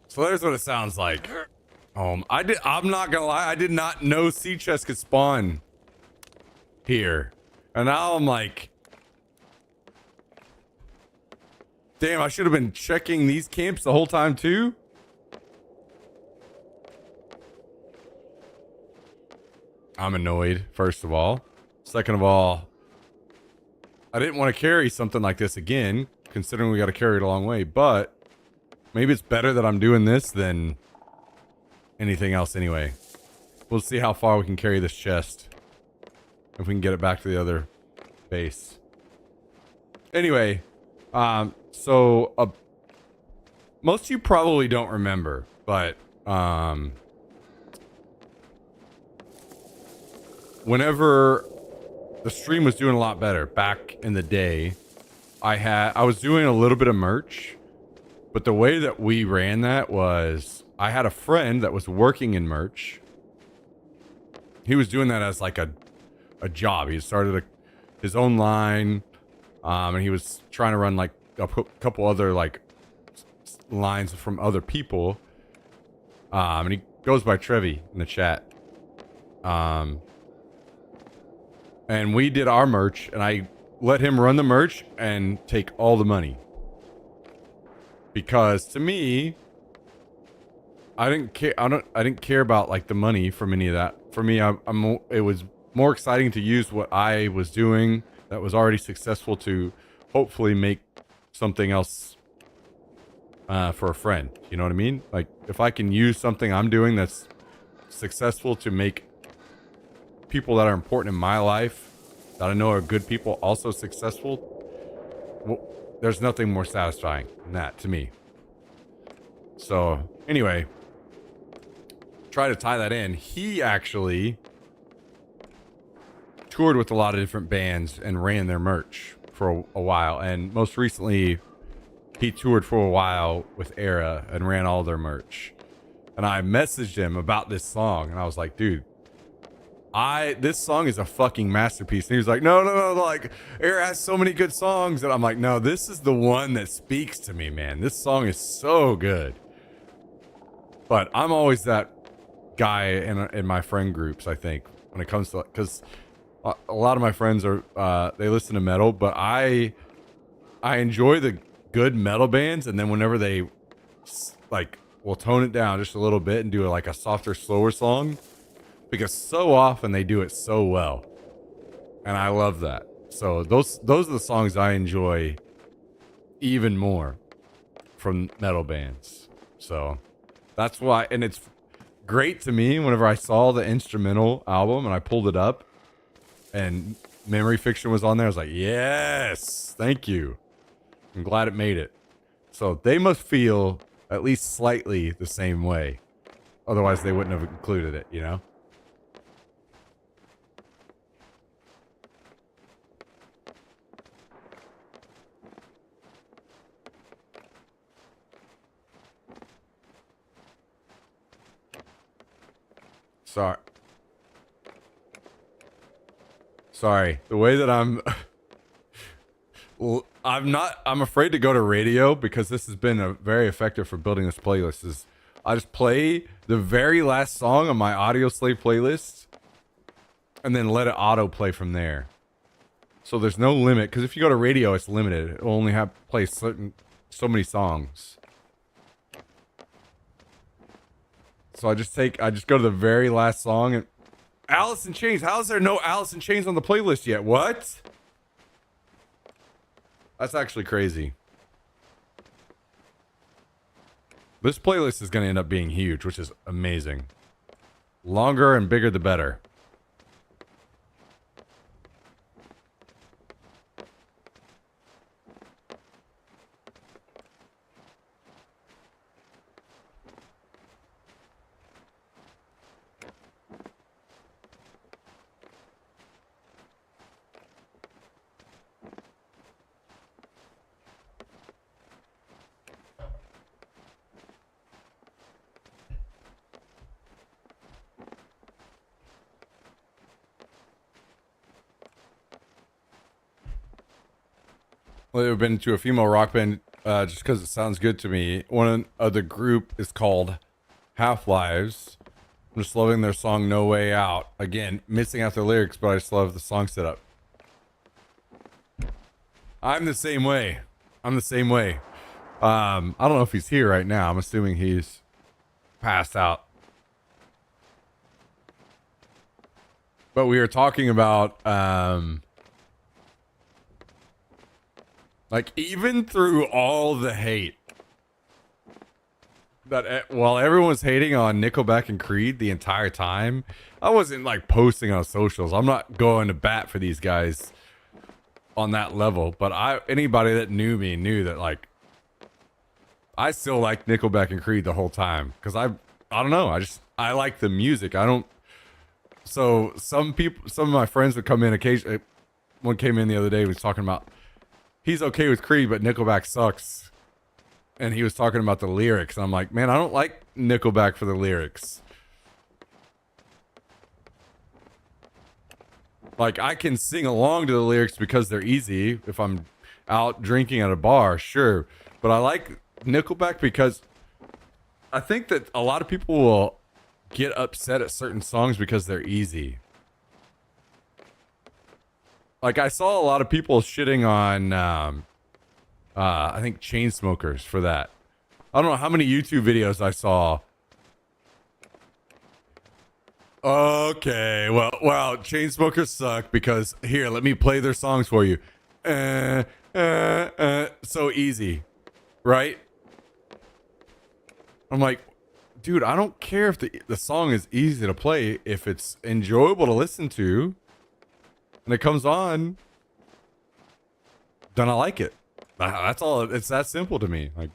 So there's what it sounds like. I'm not gonna lie. I did not know sea chests could spawn here, and now I'm like, damn! I should have been checking these camps the whole time too. I'm annoyed. First of all, second of all, I didn't want to carry something like this again, considering we got to carry it a long way. But maybe it's better that I'm doing this than anything else anyway. We'll see how far we can carry this chest. If we can get it back to the other base. Anyway, so most of you probably don't remember, but whenever the stream was doing a lot better back in the day, I was doing a little bit of merch, but the way that we ran that was I had a friend that was working in merch. He was doing that as like a job. He started his own line, and he was trying to run like a couple other like lines from other people. And he goes by Trevi in the chat. And we did our merch, and I let him run the merch and take all the money. Because to me, I didn't care. I didn't care about like the money from any of that. For me, it was more exciting to use what I was doing that was already successful to hopefully make something else for a friend. You know what I mean? Like if I can use something I'm doing that's successful to make people that are important in my life that I know are good people also successful, well, there's nothing more satisfying than that to me. So anyway, try to tie that in. He actually toured with a lot of different bands and ran their merch for a while, and most recently he toured for a while with Era and ran all their merch. And I messaged him about this song, and I was like, dude, this song is a fucking masterpiece. And he was like, no, like, Era has so many good songs. And I'm like, no, this is the one that speaks to me, man. This song is so good. But I'm always that guy in my friend groups, I think, when it comes to, because a lot of my friends are, they listen to metal, but I enjoy the good metal bands. And then whenever they, like, will tone it down just a little bit and do like a softer, slower song, because so often they do it so well, and I love that. So those are the songs I enjoy even more from metal bands. So that's why, and it's great to me whenever I saw the instrumental album and I pulled it up and Memory Fiction was on there. I was like, yes, thank you. I'm glad it made it. So they must feel at least slightly the same way. Otherwise they wouldn't have included it, you know? Sorry. The way that I'm afraid to go to radio because this has been very effective for building this playlist. Is I just play the very last song on my Audio Slave playlist and then let it auto play from there. So there's no limit, because if you go to radio, it's limited. It will only play so many songs. So I just go to the very last song and Alice in Chains. How is there no Alice in Chains on the playlist yet? What? That's actually crazy. This playlist is going to end up being huge, which is amazing. Longer and bigger the better. Well, I've been to a female rock band just because it sounds good to me. One of the group is called Half-Lives. I'm just loving their song No Way Out. Again, missing out the lyrics, but I just love the song setup. I'm the same way. I'm the same way. I don't know if he's here right now. I'm assuming he's passed out. But we were talking about like even through all the hate that while everyone's hating on Nickelback and Creed the entire time, I wasn't like posting on socials. I'm not going to bat for these guys on that level, but anybody that knew me knew that like I still like Nickelback and Creed the whole time because I don't know, I like the music. I don't. So some of my friends would come in occasionally. One came in the other day, was talking about he's okay with Creed, but Nickelback sucks. And he was talking about the lyrics. And I'm like, man, I don't like Nickelback for the lyrics. Like, I can sing along to the lyrics because they're easy. If I'm out drinking at a bar, sure. But I like Nickelback because I think that a lot of people will get upset at certain songs because they're easy. Like, I saw a lot of people shitting on, I think Chainsmokers for that. I don't know how many YouTube videos I saw. Okay, well, Chainsmokers suck because here, let me play their songs for you. So easy, right? I'm like, dude, I don't care if the song is easy to play. If it's enjoyable to listen to and it comes on, then I like it. That's all. It's that simple to me. Like,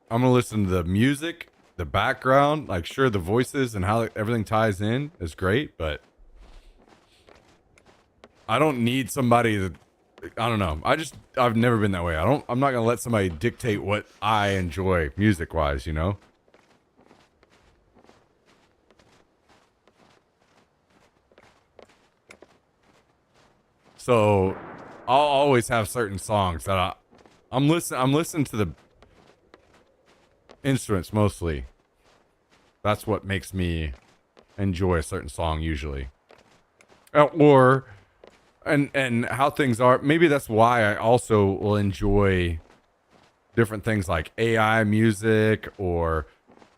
I'm gonna listen to the music, the background. Like, sure, the voices and how everything ties in is great, but I don't need somebody that, I don't know. I've never been that way. I'm not gonna let somebody dictate what I enjoy music wise, you know? So I'll always have certain songs that I'm listening to the instruments mostly. That's what makes me enjoy a certain song usually. Or and how things are. Maybe that's why I also will enjoy different things like AI music or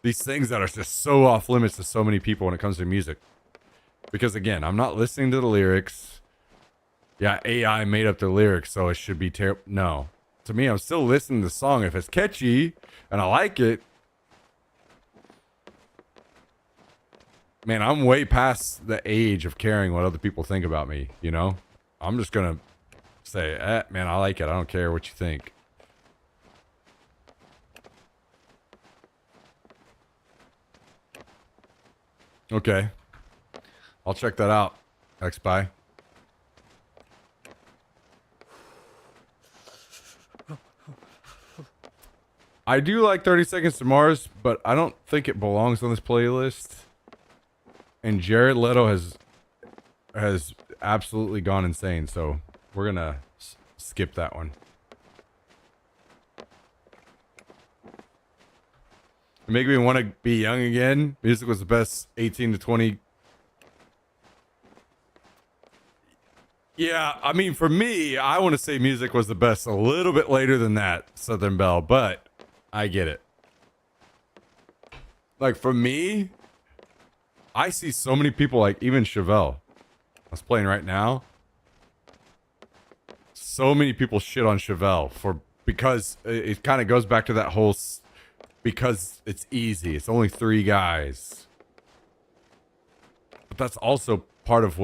these things that are just so off limits to so many people when it comes to music. Because again, I'm not listening to the lyrics. Yeah, AI made up the lyrics, so it should be terrible. No. To me, I'm still listening to the song. If it's catchy and I like it, man, I'm way past the age of caring what other people think about me, you know? I'm just gonna say, man, I like it. I don't care what you think. Okay. I'll check that out. X-Spy. I do like 30 Seconds to Mars, but I don't think it belongs on this playlist. And Jared Leto has absolutely gone insane, so we're gonna skip that one. It made me want to be young again. Music was the best 18 to 20. Yeah, I mean, for me, I want to say music was the best a little bit later than that, Southern Belle, but I get it. Like, for me, I see so many people, like, even Chevelle. That's playing right now. So many people shit on Chevelle because it kind of goes back to that whole, because it's easy. It's only 3 guys. But that's also part of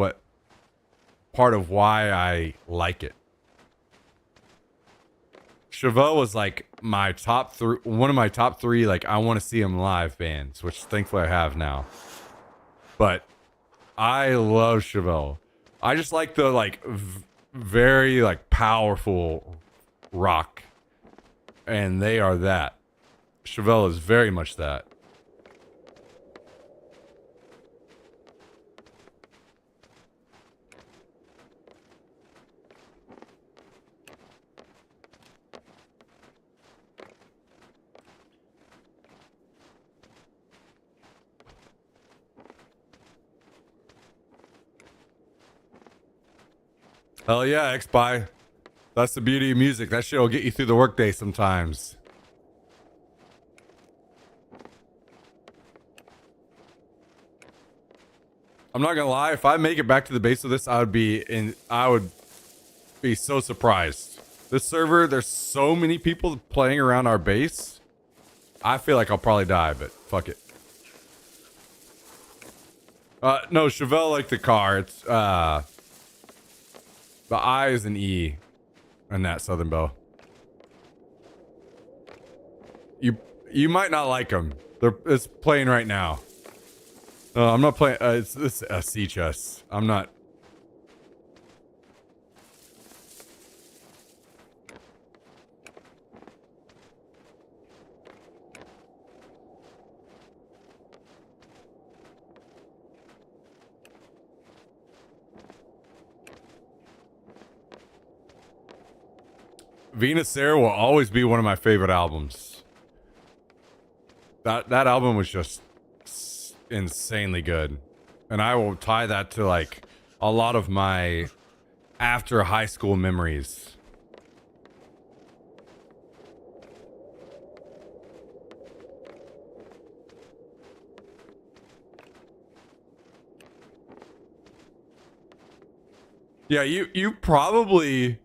why I like it. Chevelle was like my top 3, one of my top 3, like, I want to see him live bands, which thankfully I have now. But I love Chevelle. I just like the, like, very, like, powerful rock. And they are that. Chevelle is very much that. Hell yeah, X-Spy. That's the beauty of music. That shit will get you through the workday sometimes. I'm not gonna lie, if I make it back to the base of this, I would be so surprised. This server, there's so many people playing around our base. I feel like I'll probably die, but fuck it. No, Chevelle like the car. It's the I is an E in that Southern Belle. You might not like them. It's playing right now. No, I'm not playing. It's a sea chest. I'm not. Venus Sarah will always be one of my favorite albums. That album was just insanely good. And I will tie that to like a lot of my after high school memories. Yeah, you probably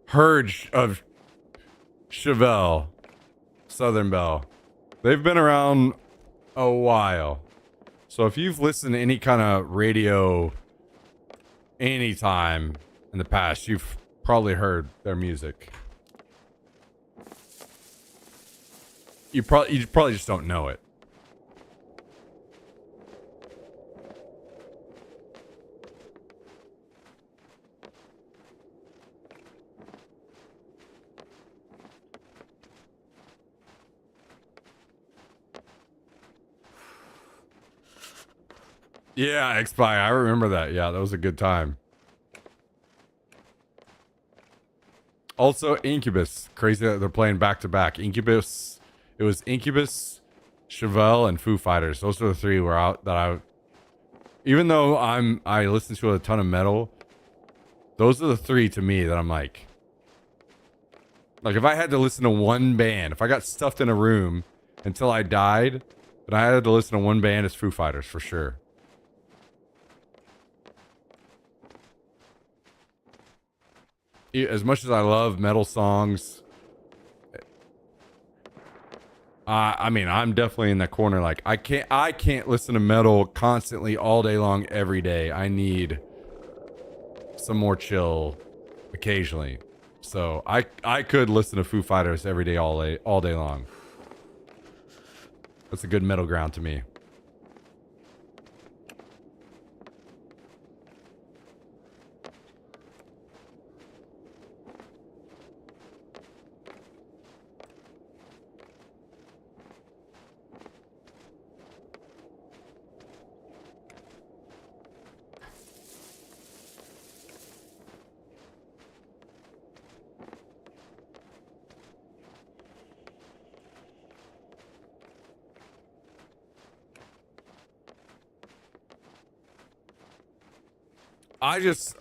heard of Chevelle, Southern Belle. They've been around a while. So if you've listened to any kind of radio anytime in the past, you've probably heard their music. You probably just don't know it. Yeah, X-Spy, I remember that. Yeah, that was a good time. Also, Incubus. Crazy that they're playing back to back. Incubus. It was Incubus, Chevelle, and Foo Fighters. Those are the three were out that I. Even though I listen to a ton of metal, those are the three to me that I'm like if I had to listen to one band, if I got stuffed in a room until I died, then I had to listen to one band, it's Foo Fighters for sure. As much as I love metal songs, I mean, I'm definitely in that corner. Like, I can't listen to metal constantly all day long every day. I need some more chill occasionally. So I could listen to Foo Fighters every day, all day long. That's a good middle ground to me.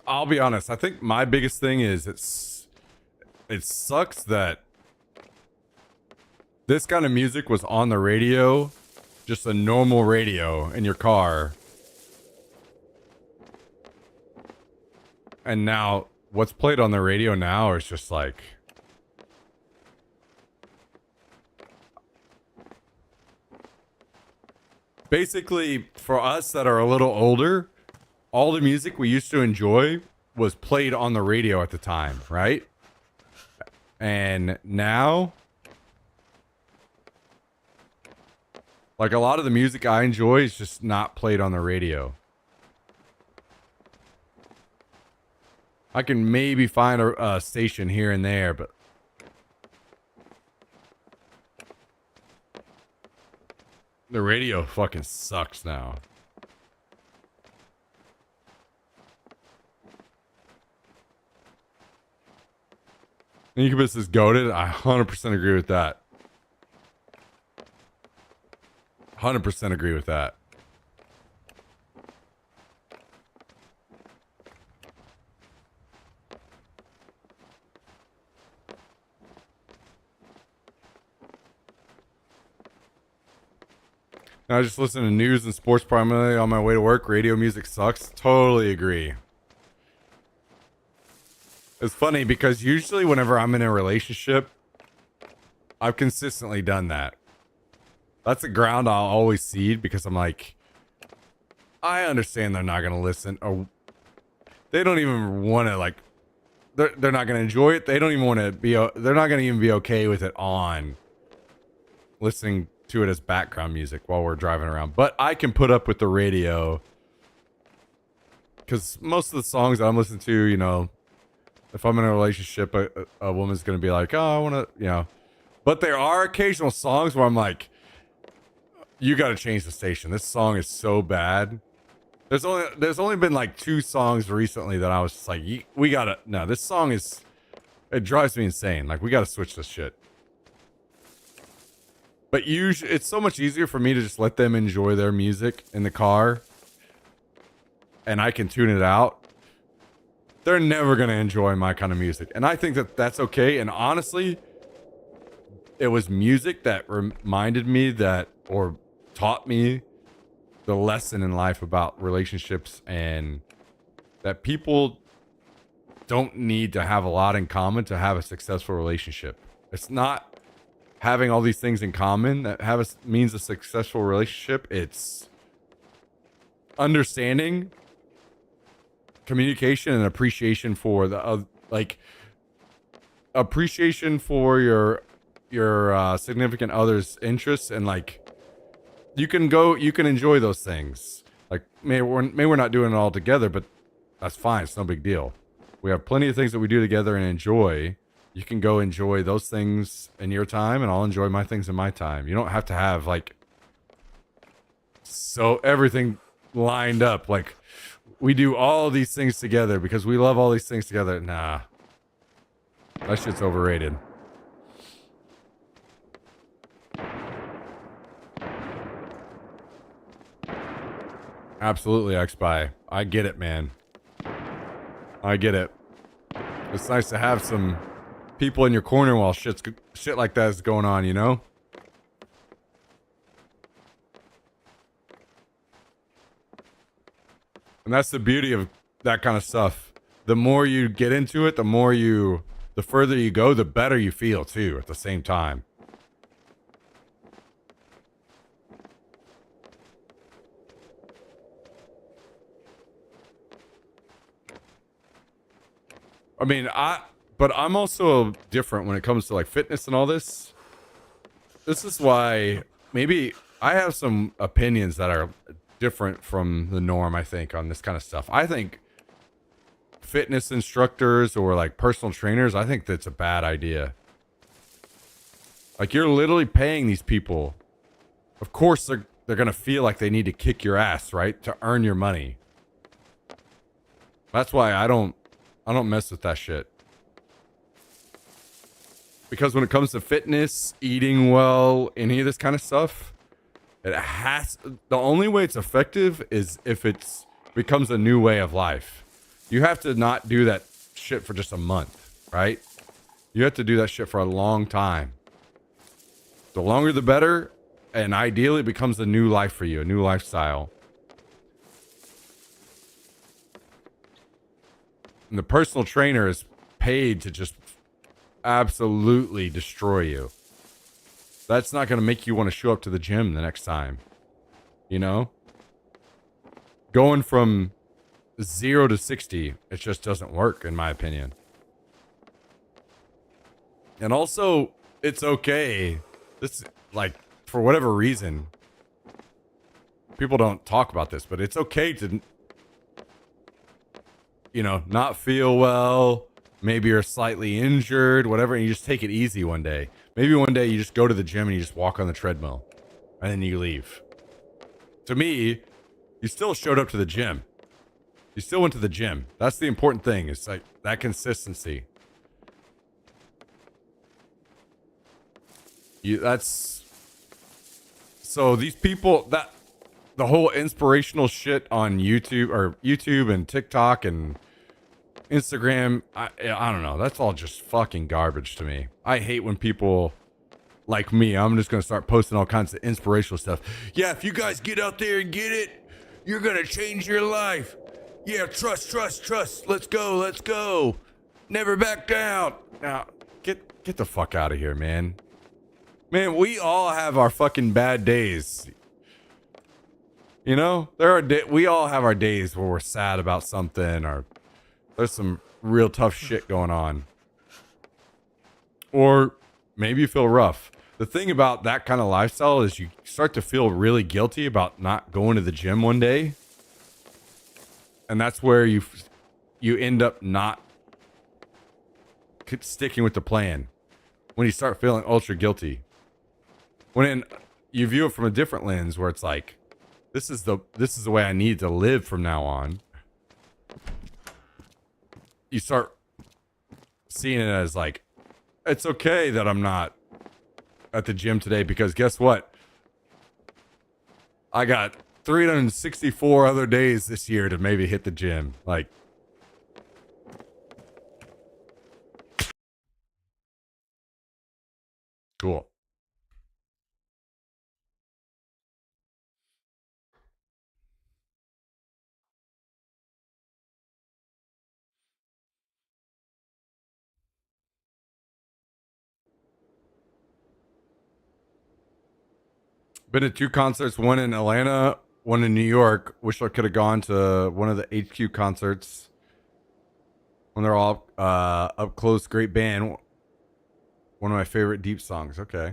I'll be honest. I think my biggest thing is it sucks that this kind of music was on the radio, just a normal radio in your car. And now what's played on the radio now is just like basically for us that are a little older, all the music we used to enjoy was played on the radio at the time, right? And now, like a lot of the music I enjoy is just not played on the radio. I can maybe find a station here and there, but the radio fucking sucks now. Incubus is goated. I 100% agree with that. 100% agree with that. I just listen to news and sports primarily on my way to work. Radio music sucks. Totally agree. It's funny because usually whenever I'm in a relationship, I've consistently done that. That's the ground I'll always seed because I'm like, I understand they're not going to listen, or they don't even want to, like, they're not going to enjoy it. They don't even want to be, they're not going to even be okay with it on listening to it as background music while we're driving around. But I can put up with the radio because most of the songs that I'm listening to, you know, if I'm in a relationship, a woman's going to be like, oh, I want to, you know. But there are occasional songs where I'm like, you got to change the station. This song is so bad. There's only been like 2 songs recently that I was just like, we got to, no, this song is, it drives me insane. Like, we got to switch this shit. But usually, it's so much easier for me to just let them enjoy their music in the car. And I can tune it out. They're never going to enjoy my kind of music. And I think that that's okay. And honestly, it was music that reminded me that, or taught me the lesson in life about relationships, and that people don't need to have a lot in common to have a successful relationship. It's not having all these things in common that means a successful relationship. It's understanding, communication, and appreciation for the like appreciation for your significant other's interests, and like you can enjoy those things. Like maybe we're not doing it all together, but that's fine. It's no big deal. We have plenty of things that we do together and enjoy. You can go enjoy those things in your time, and I'll enjoy my things in my time. You don't have to have like so everything lined up. Like we do all these things together because we love all these things together. Nah, that shit's overrated. Absolutely, X-Spy. I get it, man. I get it. It's nice to have some people in your corner while shit like that is going on, you know? And that's the beauty of that kind of stuff. The more you get into it, the further you go, the better you feel too at the same time. I mean, but I'm also different when it comes to like fitness and all this. This is why maybe I have some opinions that are different from the norm, I think, on this kind of stuff. I think fitness instructors or like personal trainers, I think that's a bad idea. Like you're literally paying these people. Of course they're going to feel like they need to kick your ass, right? To earn your money. That's why I don't mess with that shit. Because when it comes to fitness, eating well, any of this kind of stuff, the only way it's effective is if it becomes a new way of life. You have to not do that shit for just a month, right? You have to do that shit for a long time. The longer the better, and ideally it becomes a new life for you, a new lifestyle. And the personal trainer is paid to just absolutely destroy you. That's not going to make you want to show up to the gym the next time. You know? Going from 0 to 60, it just doesn't work, in my opinion. And also, it's okay. This, like, for whatever reason, people don't talk about this, but it's okay to, you know, not feel well. Maybe you're slightly injured, whatever, and you just take it easy one day. Maybe one day you just go to the gym and you just walk on the treadmill, and then you leave. To me, you still showed up to the gym. You still went to the gym. That's the important thing. It's like that consistency. So these people, that the whole inspirational shit on YouTube and TikTok and Instagram, I don't know. That's all just fucking garbage to me. I hate when people like me, I'm just going to start posting all kinds of inspirational stuff. Yeah, if you guys get out there and get it, you're going to change your life. Yeah, trust. Let's go. Never back down. Now, get the fuck out of here, man. Man, we all have our fucking bad days. You know, we all have our days where we're sad about something, or there's some real tough shit going on. Or maybe you feel rough. The thing about that kind of lifestyle is you start to feel really guilty about not going to the gym one day. And that's where you end up not sticking with the plan. When you start feeling ultra guilty. You view it from a different lens where it's like, this is the way I need to live from now on. You start seeing it as like, it's okay that I'm not at the gym today because guess what? I got 364 other days this year to maybe hit the gym. Like, cool. Been to 2 concerts, one in Atlanta, one in New York. Wish I could have gone to one of the HQ concerts when they're all up close. Great band. One of my favorite Deep songs. Okay.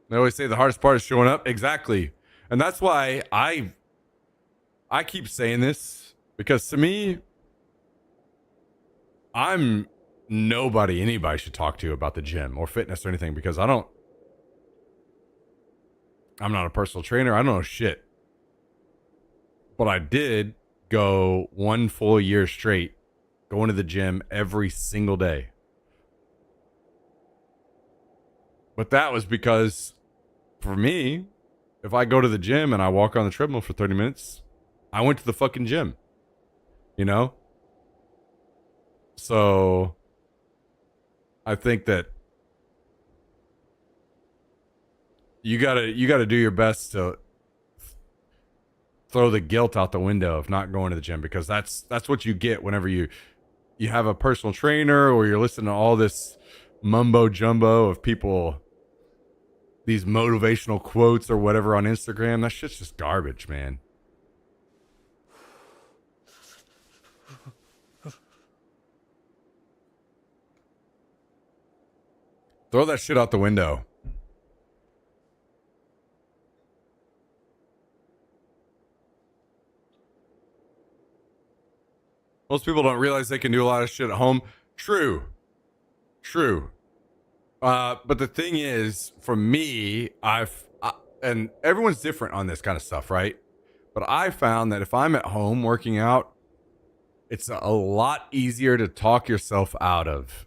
They always say the hardest part is showing up. Exactly. And that's why I keep saying this, because to me, I'm nobody anybody should talk to about the gym or fitness or anything, because I'm not a personal trainer. I don't know shit. But I did go 1 full year straight going to the gym every single day. But that was because for me, if I go to the gym and I walk on the treadmill for 30 minutes, I went to the fucking gym. You know? So I think that you gotta do your best to throw the guilt out the window of not going to the gym, because that's what you get whenever you have a personal trainer or you're listening to all this mumbo jumbo of people, these motivational quotes or whatever on Instagram. That shit's just garbage, man. Throw that shit out the window. Most people don't realize they can do a lot of shit at home. True. But the thing is, for me, and everyone's different on this kind of stuff, right? But I found that if I'm at home working out, it's a lot easier to talk yourself out of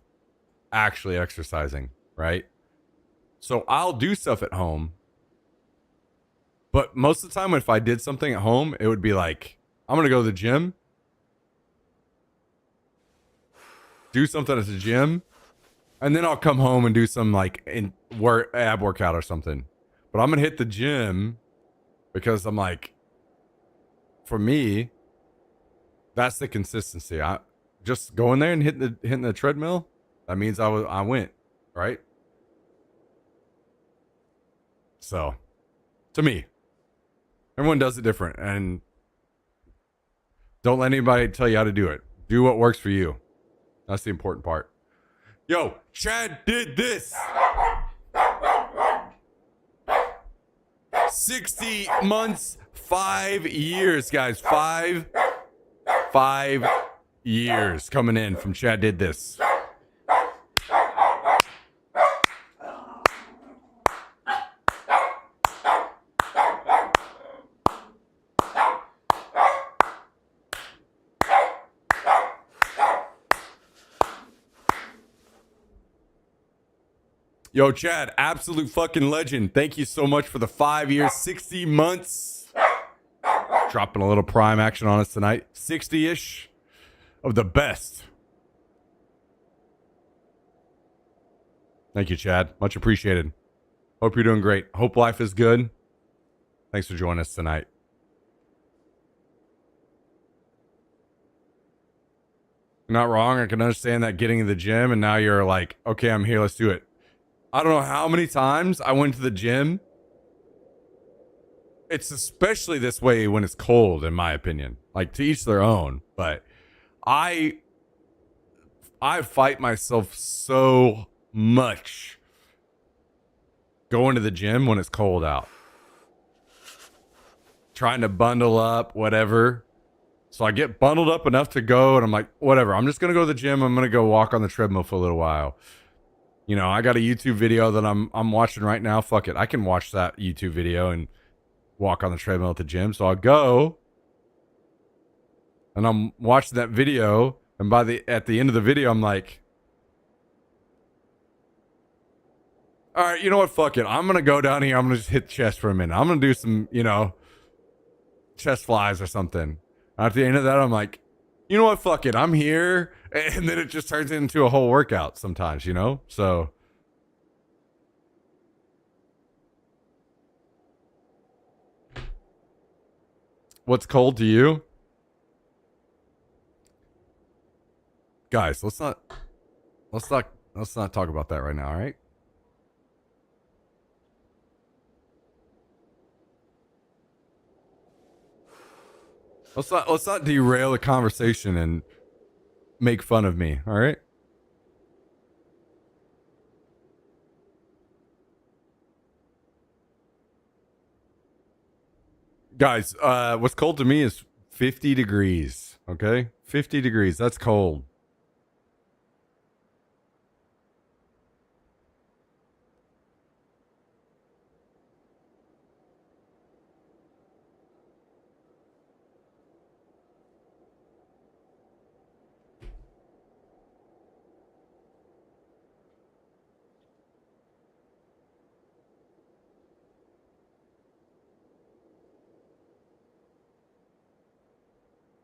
actually exercising, right? So I'll do stuff at home, but most of the time if I did something at home, it would be like, I'm going to go to the gym, do something at the gym, and then I'll come home and do some like ab workout or something. But I'm going to hit the gym because I'm like, for me, that's the consistency. I just going there and hitting the treadmill. That means I went, right? So, to me, everyone does it different, and don't let anybody tell you how to do it. Do what works for you. That's the important part. Yo, Chad did this. 60 months, 5 years, guys. 5 years coming in from Chad did this. Yo, Chad, absolute fucking legend. Thank you so much for the 5 years, 60 months. Dropping a little Prime action on us tonight. 60-ish of the best. Thank you, Chad. Much appreciated. Hope you're doing great. Hope life is good. Thanks for joining us tonight. You're not wrong. I can understand that getting to the gym and now you're like, okay, I'm here. Let's do it. I don't know how many times I went to the gym. It's especially this way when it's cold, in my opinion. Like, to each their own. But I fight myself so much going to the gym when it's cold out. Trying to bundle up, whatever. So I get bundled up enough to go, and I'm like, whatever. I'm just going to go to the gym. I'm going to go walk on the treadmill for a little while. You know, I got a YouTube video that I'm watching right now. Fuck it. I can watch that YouTube video and walk on the treadmill at the gym. So I'll go and I'm watching that video, and at the end of the video, I'm like, all right, you know what? Fuck it. I'm going to go down here. I'm going to just hit the chest for a minute. I'm going to do some, chest flies or something. At the end of that, I'm like, you know what? Fuck it. I'm here. And then it just turns into a whole workout sometimes, So what's cold to you? Guys, let's not talk about that right now, all right? Let's not derail the conversation and make fun of me, all right? Guys, what's cold to me is 50 degrees, okay? 50 degrees, that's cold.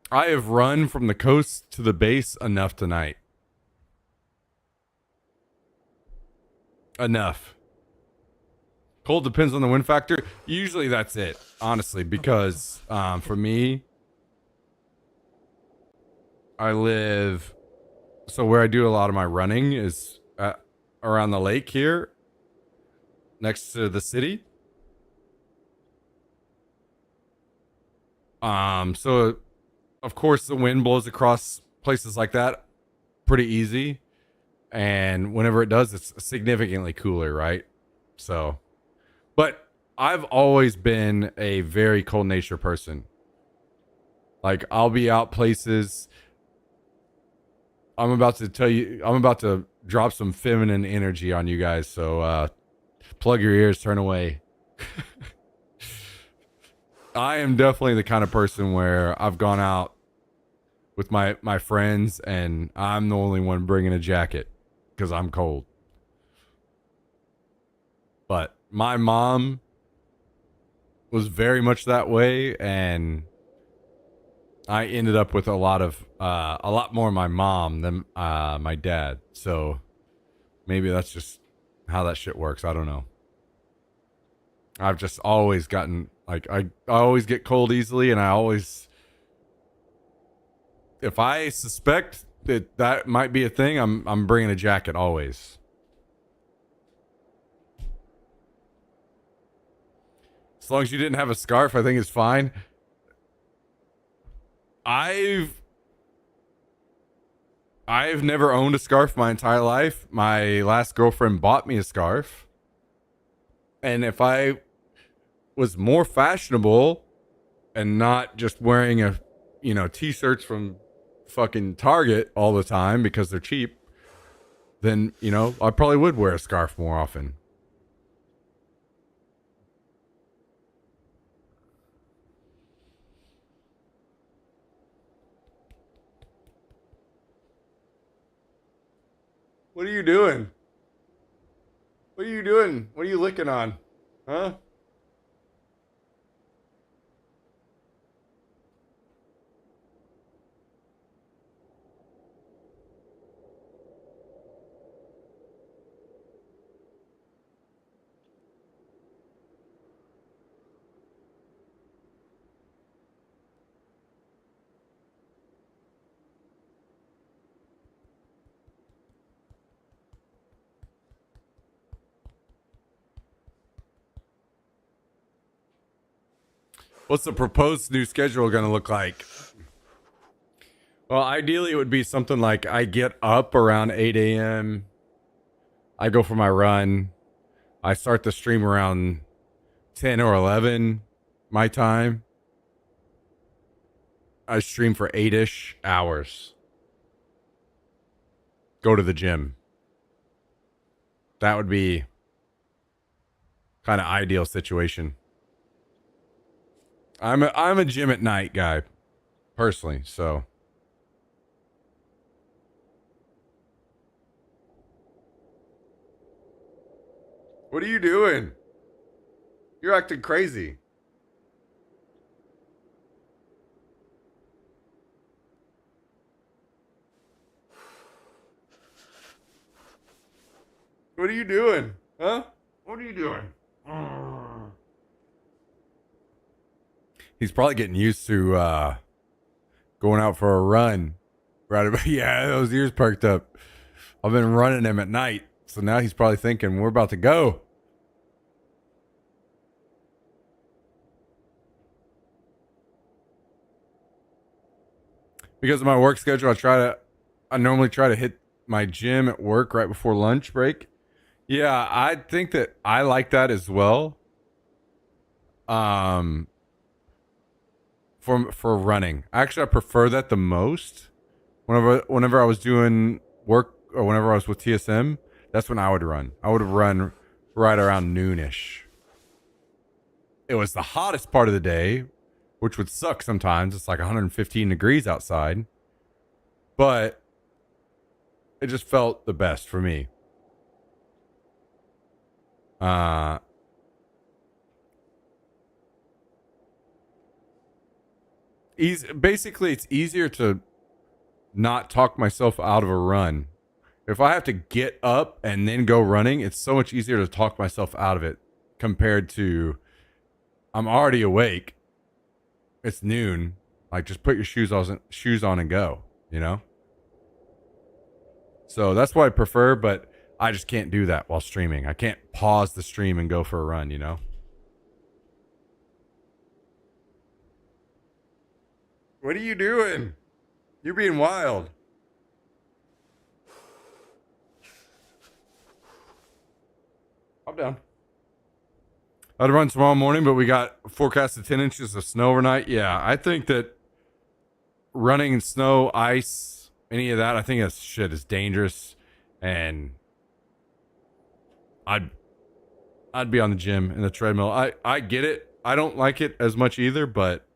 I have run from the coast to the base enough tonight. Enough. Cold depends on the wind factor. Usually that's it, honestly, because for me, so where I do a lot of my running is around the lake here, next to the city. So of course the wind blows across places like that pretty easy. And whenever it does, it's significantly cooler, right? So, but I've always been a very cold nature person. Like, I'll be out places. I'm about to drop some feminine energy on you guys. So, plug your ears, turn away. I am definitely the kind of person where I've gone out with my friends and I'm the only one bringing a jacket because I'm cold. But my mom was very much that way, and I ended up with a lot more of my mom than my dad. So maybe that's just how that shit works. I don't know. I've just always gotten, like, I always get cold easily, and if I suspect that might be a thing, I'm bringing a jacket always. As long as you didn't have a scarf, I think it's fine. I've never owned a scarf my entire life. My last girlfriend bought me a scarf. And if I was more fashionable and not just wearing t-shirts from fucking Target all the time because they're cheap, then, I probably would wear a scarf more often. What are you doing? What are you doing? What are you licking on? Huh? What's the proposed new schedule going to look like? Well, ideally, it would be something like I get up around 8 a.m. I go for my run. I start the stream around 10 or 11 my time. I stream for 8-ish hours. Go to the gym. That would be kind of ideal situation. I'm a gym at night guy, personally, so. What are you doing? You're acting crazy. What are you doing? Huh? What are you doing? He's probably getting used to going out for a run. Right about, yeah, those ears perked up. I've been running him at night. So now he's probably thinking, we're about to go. Because of my work schedule, I normally try to hit my gym at work right before lunch break. Yeah, I think that I like that as well. For running. Actually, I prefer that the most. Whenever I was doing work or whenever I was with TSM, that's when I would run. I would run right around noonish. It was the hottest part of the day, which would suck sometimes. It's like 115 degrees outside. But it just felt the best for me. Basically, it's easier to not talk myself out of a run. If I have to get up and then go running, it's so much easier to talk myself out of it compared to I'm already awake. It's noon. Like, just put your shoes on and go, you know? So that's what I prefer, but I just can't do that while streaming. I can't pause the stream and go for a run, you know? What are you doing? You're being wild. I'm down. I'd run tomorrow morning, but we got forecasted 10 inches of snow overnight. Yeah, I think that running in snow, ice, any of that, I think that shit is dangerous. And I'd be on the gym and the treadmill. I get it. I don't like it as much either, but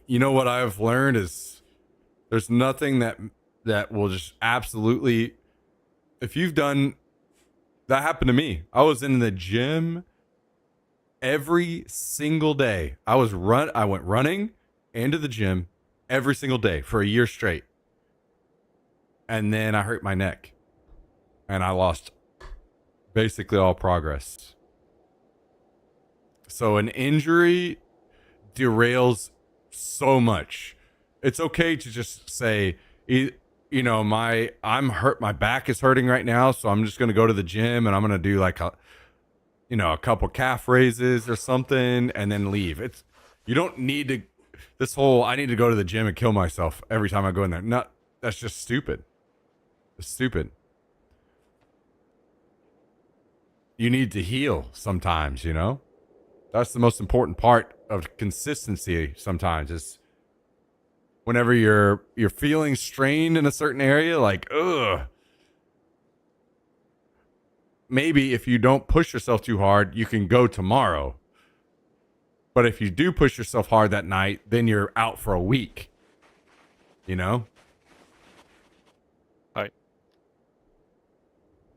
you know what I've learned is there's nothing that will just absolutely, if you've done, that happened to me. I was in the gym every single day. I went running and to the gym every single day for a year straight. And then I hurt my neck and I lost basically all progress. So an injury derails so much. It's okay to just say, you know, I'm hurt, my back is hurting right now, so I'm just going to go to the gym and I'm going to do like a couple calf raises or something and then leave. You don't need to I need to go to the gym and kill myself every time I go in there. No, that's just stupid. It's stupid. You need to heal sometimes, you know? That's the most important part of consistency sometimes is whenever you're feeling strained in a certain area, like, maybe if you don't push yourself too hard, you can go tomorrow. But if you do push yourself hard that night, then you're out for a week. You know? Hi.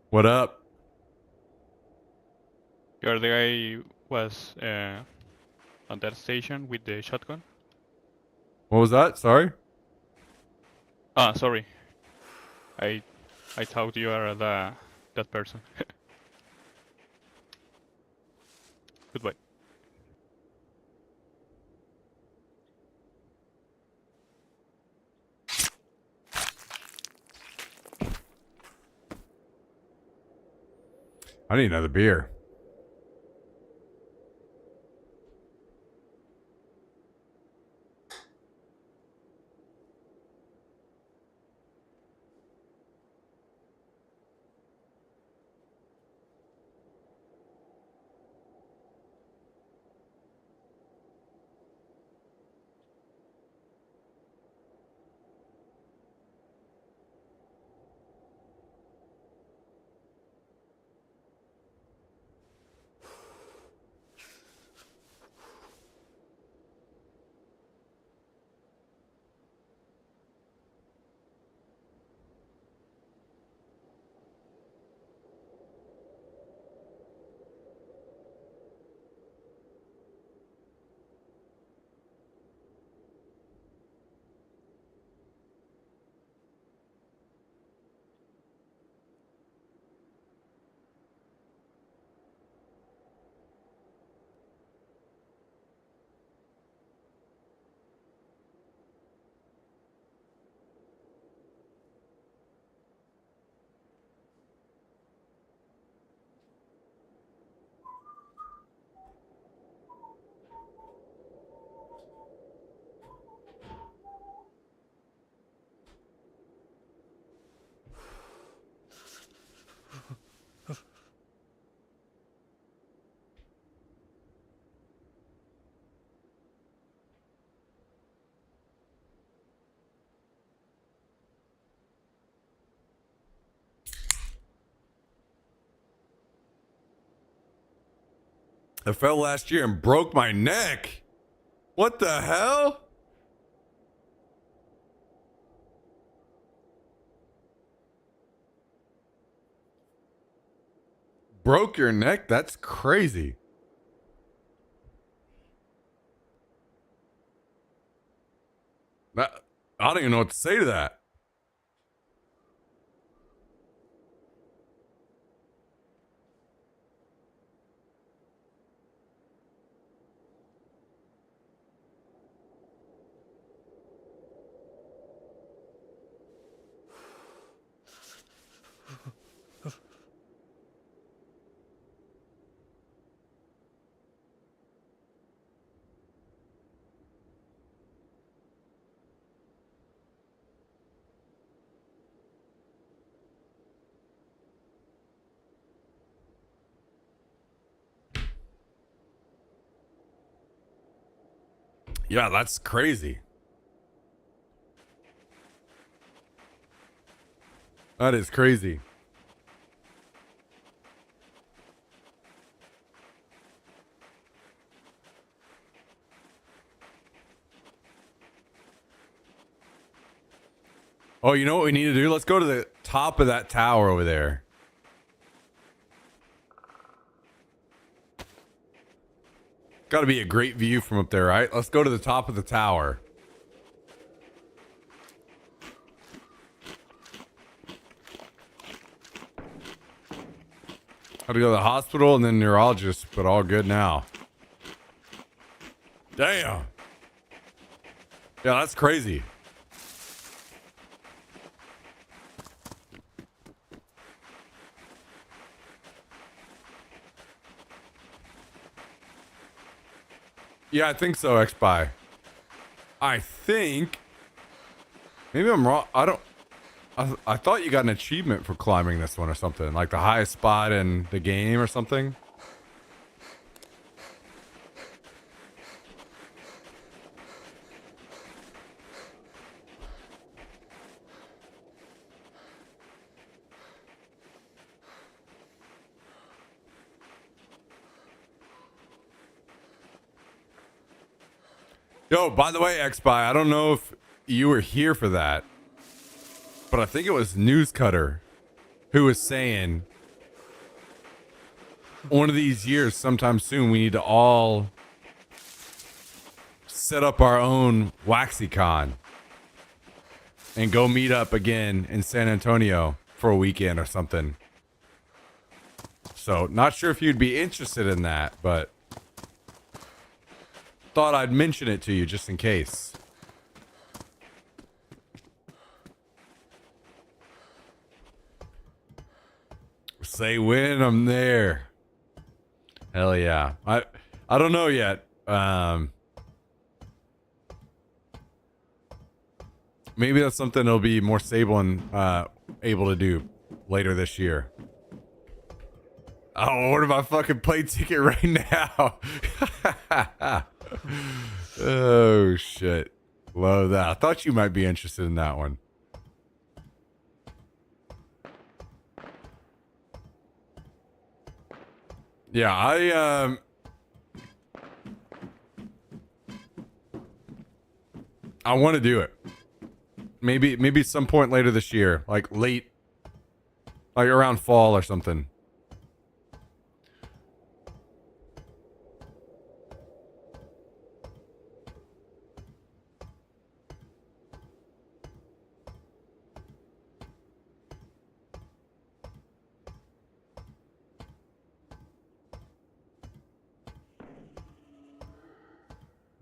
What up? You're the guy who was on that station with the shotgun? What was that? Sorry? Ah, sorry. I thought you are that person. Goodbye. I need another beer. I fell last year and broke my neck. What the hell? Broke your neck? That's crazy. I don't even know what to say to that. Yeah, that's crazy. That is crazy. Oh, you know what we need to do? Let's go to the top of that tower over there. Got to be a great view from up there, right? Let's go to the top of the tower. Had to go to the hospital and then neurologist, but all good now. Damn. Yeah, that's crazy. Yeah, I think so, XBuy. I think. Maybe I'm wrong. I thought you got an achievement for climbing this one or something. Like the highest spot in the game or something. Yo, by the way, XBuy, I don't know if you were here for that, but I think it was Newscutter who was saying one of these years, sometime soon, we need to all set up our own WaxiCon and go meet up again in San Antonio for a weekend or something. So, not sure if you'd be interested in that, but thought I'd mention it to you just in case. Say when I'm there. Hell yeah. I don't know yet. Maybe that's something that'll be more stable and able to do later this year. I'll order my fucking plane ticket right now. Oh shit. Love that. I thought you might be interested in that one. Yeah, I want to do it. Maybe some point later this year, like around fall or something.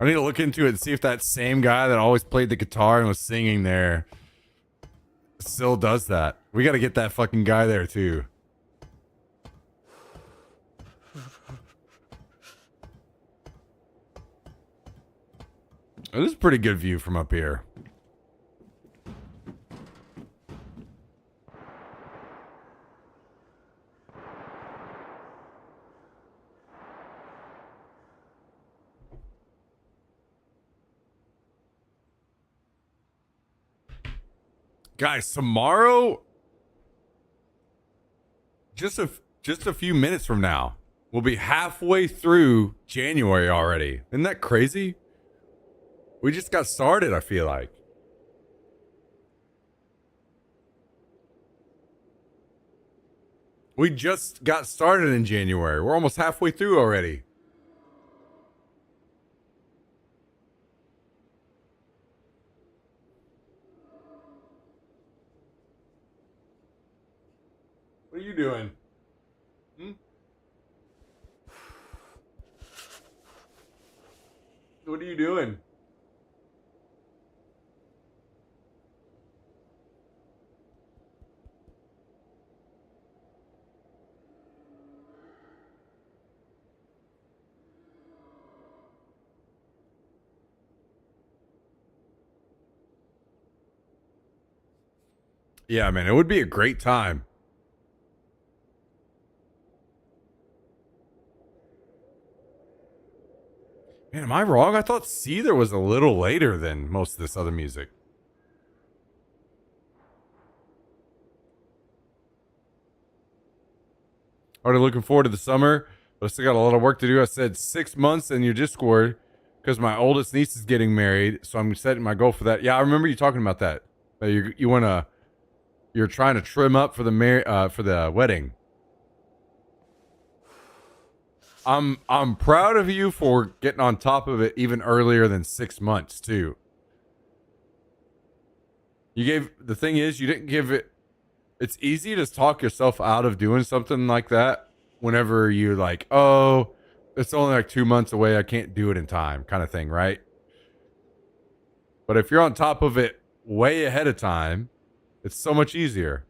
I need to look into it and see if that same guy that always played the guitar and was singing there still does that. We got to get that fucking guy there too. This is a pretty good view from up here. Guys, tomorrow, just a few minutes from now, We'll be halfway through January already. Isn't that crazy? We just got started, I feel like. We just got started in January. We're almost halfway through already. What are you doing? What are you doing? Yeah, man, it would be a great time. Man, am I wrong? I thought Seether was a little later than most of this other music. Already looking forward to the summer, but I still got a lot of work to do. I said 6 months in your Discord because my oldest niece is getting married, so I'm setting my goal for that. Yeah, I remember you talking about that. You're trying to trim up for the wedding. I'm proud of you for getting on top of it even earlier than 6 months too. The thing is, you didn't give it. It's easy to talk yourself out of doing something like that whenever you're like, oh, it's only like 2 months away. I can't do it in time, kind of thing, right? But if you're on top of it way ahead of time, it's so much easier.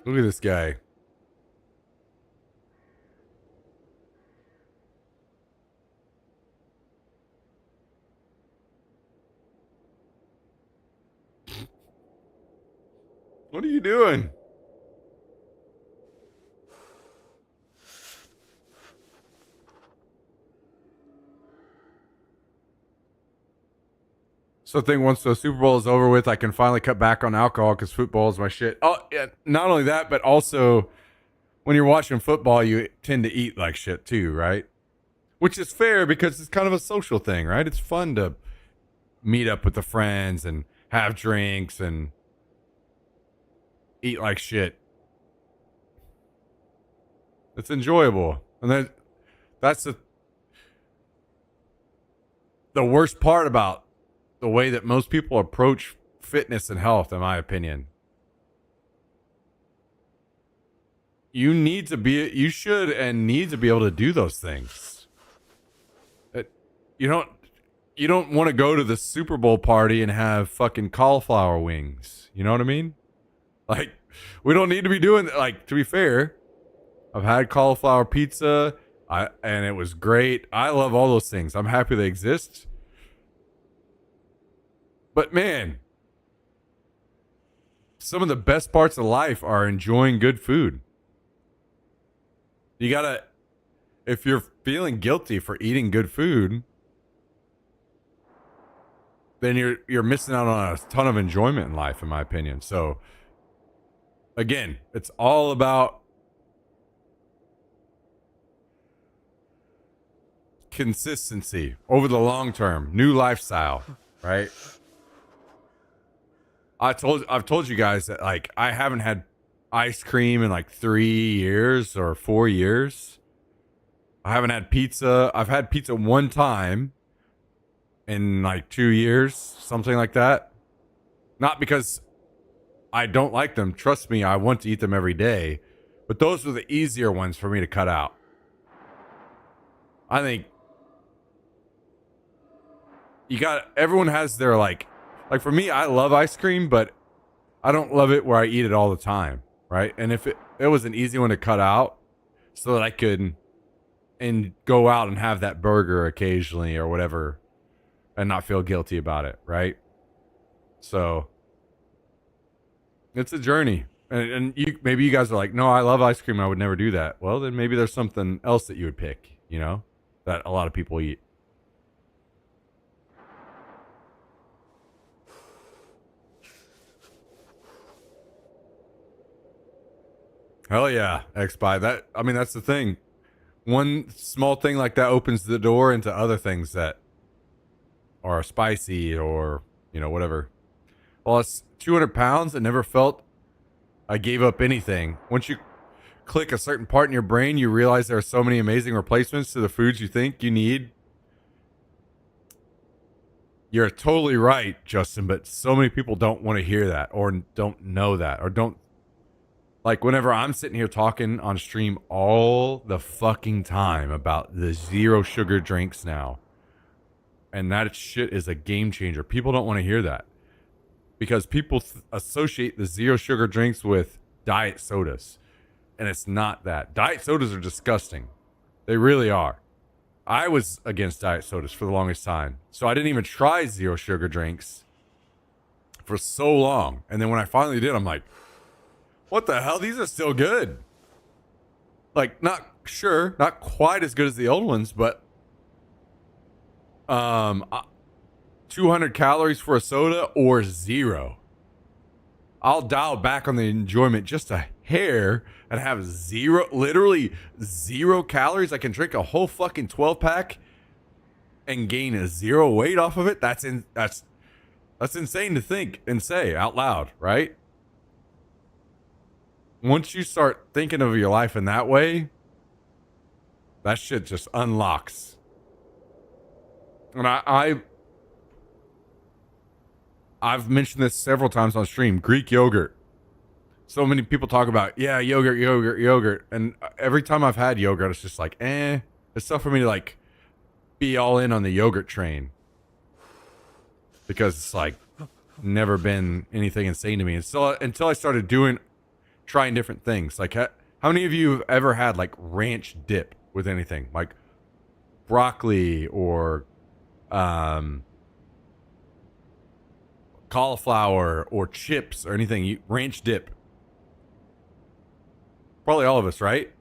Look at this guy. What are you doing? So I think once the Super Bowl is over with, I can finally cut back on alcohol because football is my shit. Oh, yeah. Not only that, but also when you're watching football, you tend to eat like shit too, right? Which is fair because it's kind of a social thing, right? It's fun to meet up with the friends and have drinks and eat like shit. It's enjoyable. And that's the worst part about the way that most people approach fitness and health, in my opinion. You should and need to be able to do those things. You don't want to go to the Super Bowl party and have fucking cauliflower wings. You know what I mean? Like, we don't need to be doing that. Like, to be fair, I've had cauliflower pizza, and it was great. I love all those things. I'm happy they exist. But man, some of the best parts of life are enjoying good food. If you're feeling guilty for eating good food, then you're missing out on a ton of enjoyment in life, in my opinion. So again, it's all about consistency over the long term, new lifestyle, right? I've told you guys that, like, I haven't had ice cream in like 3 years or 4 years. I haven't had pizza. I've had pizza one time in like 2 years, something like that. Not because I don't like them. Trust me, I want to eat them every day. But those were the easier ones for me to cut out. I think everyone has their like for me, I love ice cream, but I don't love it where I eat it all the time, right? And if it was an easy one to cut out so that I could and go out and have that burger occasionally or whatever and not feel guilty about it, right? So it's a journey. And maybe you guys are like, no, I love ice cream. I would never do that. Well, then maybe there's something else that you would pick, that a lot of people eat. Hell yeah, X-Buy. That's the thing. One small thing like that opens the door into other things that are spicy or, whatever. Well, it's 200 pounds. I never felt I gave up anything. Once you click a certain part in your brain, you realize there are so many amazing replacements to the foods you think you need. You're totally right, Justin, but so many people don't want to hear that or don't know that or don't. Like, whenever I'm sitting here talking on stream all the fucking time about the zero sugar drinks now, and that shit is a game changer. People don't want to hear that because people associate the zero sugar drinks with diet sodas, and it's not that. Diet sodas are disgusting. They really are. I was against diet sodas for the longest time, so I didn't even try zero sugar drinks for so long. And then when I finally did, I'm like, what the hell? These are still good. Like, not quite as good as the old ones, but 200 calories for a soda or zero. I'll dial back on the enjoyment just a hair and have literally zero calories. I can drink a whole fucking 12-pack and gain a zero weight off of it. That's insane to think and say out loud, right? Once you start thinking of your life in that way, that shit just unlocks. And I've mentioned this several times on stream. Greek yogurt. So many people talk about, yogurt. And every time I've had yogurt, it's just like, It's tough for me to like be all in on the yogurt train. Because it's like never been anything insane to me. And so until I started trying different things. Like, how many of you have ever had like ranch dip with anything? Like broccoli or cauliflower or chips or anything. Ranch dip. Probably all of us, right?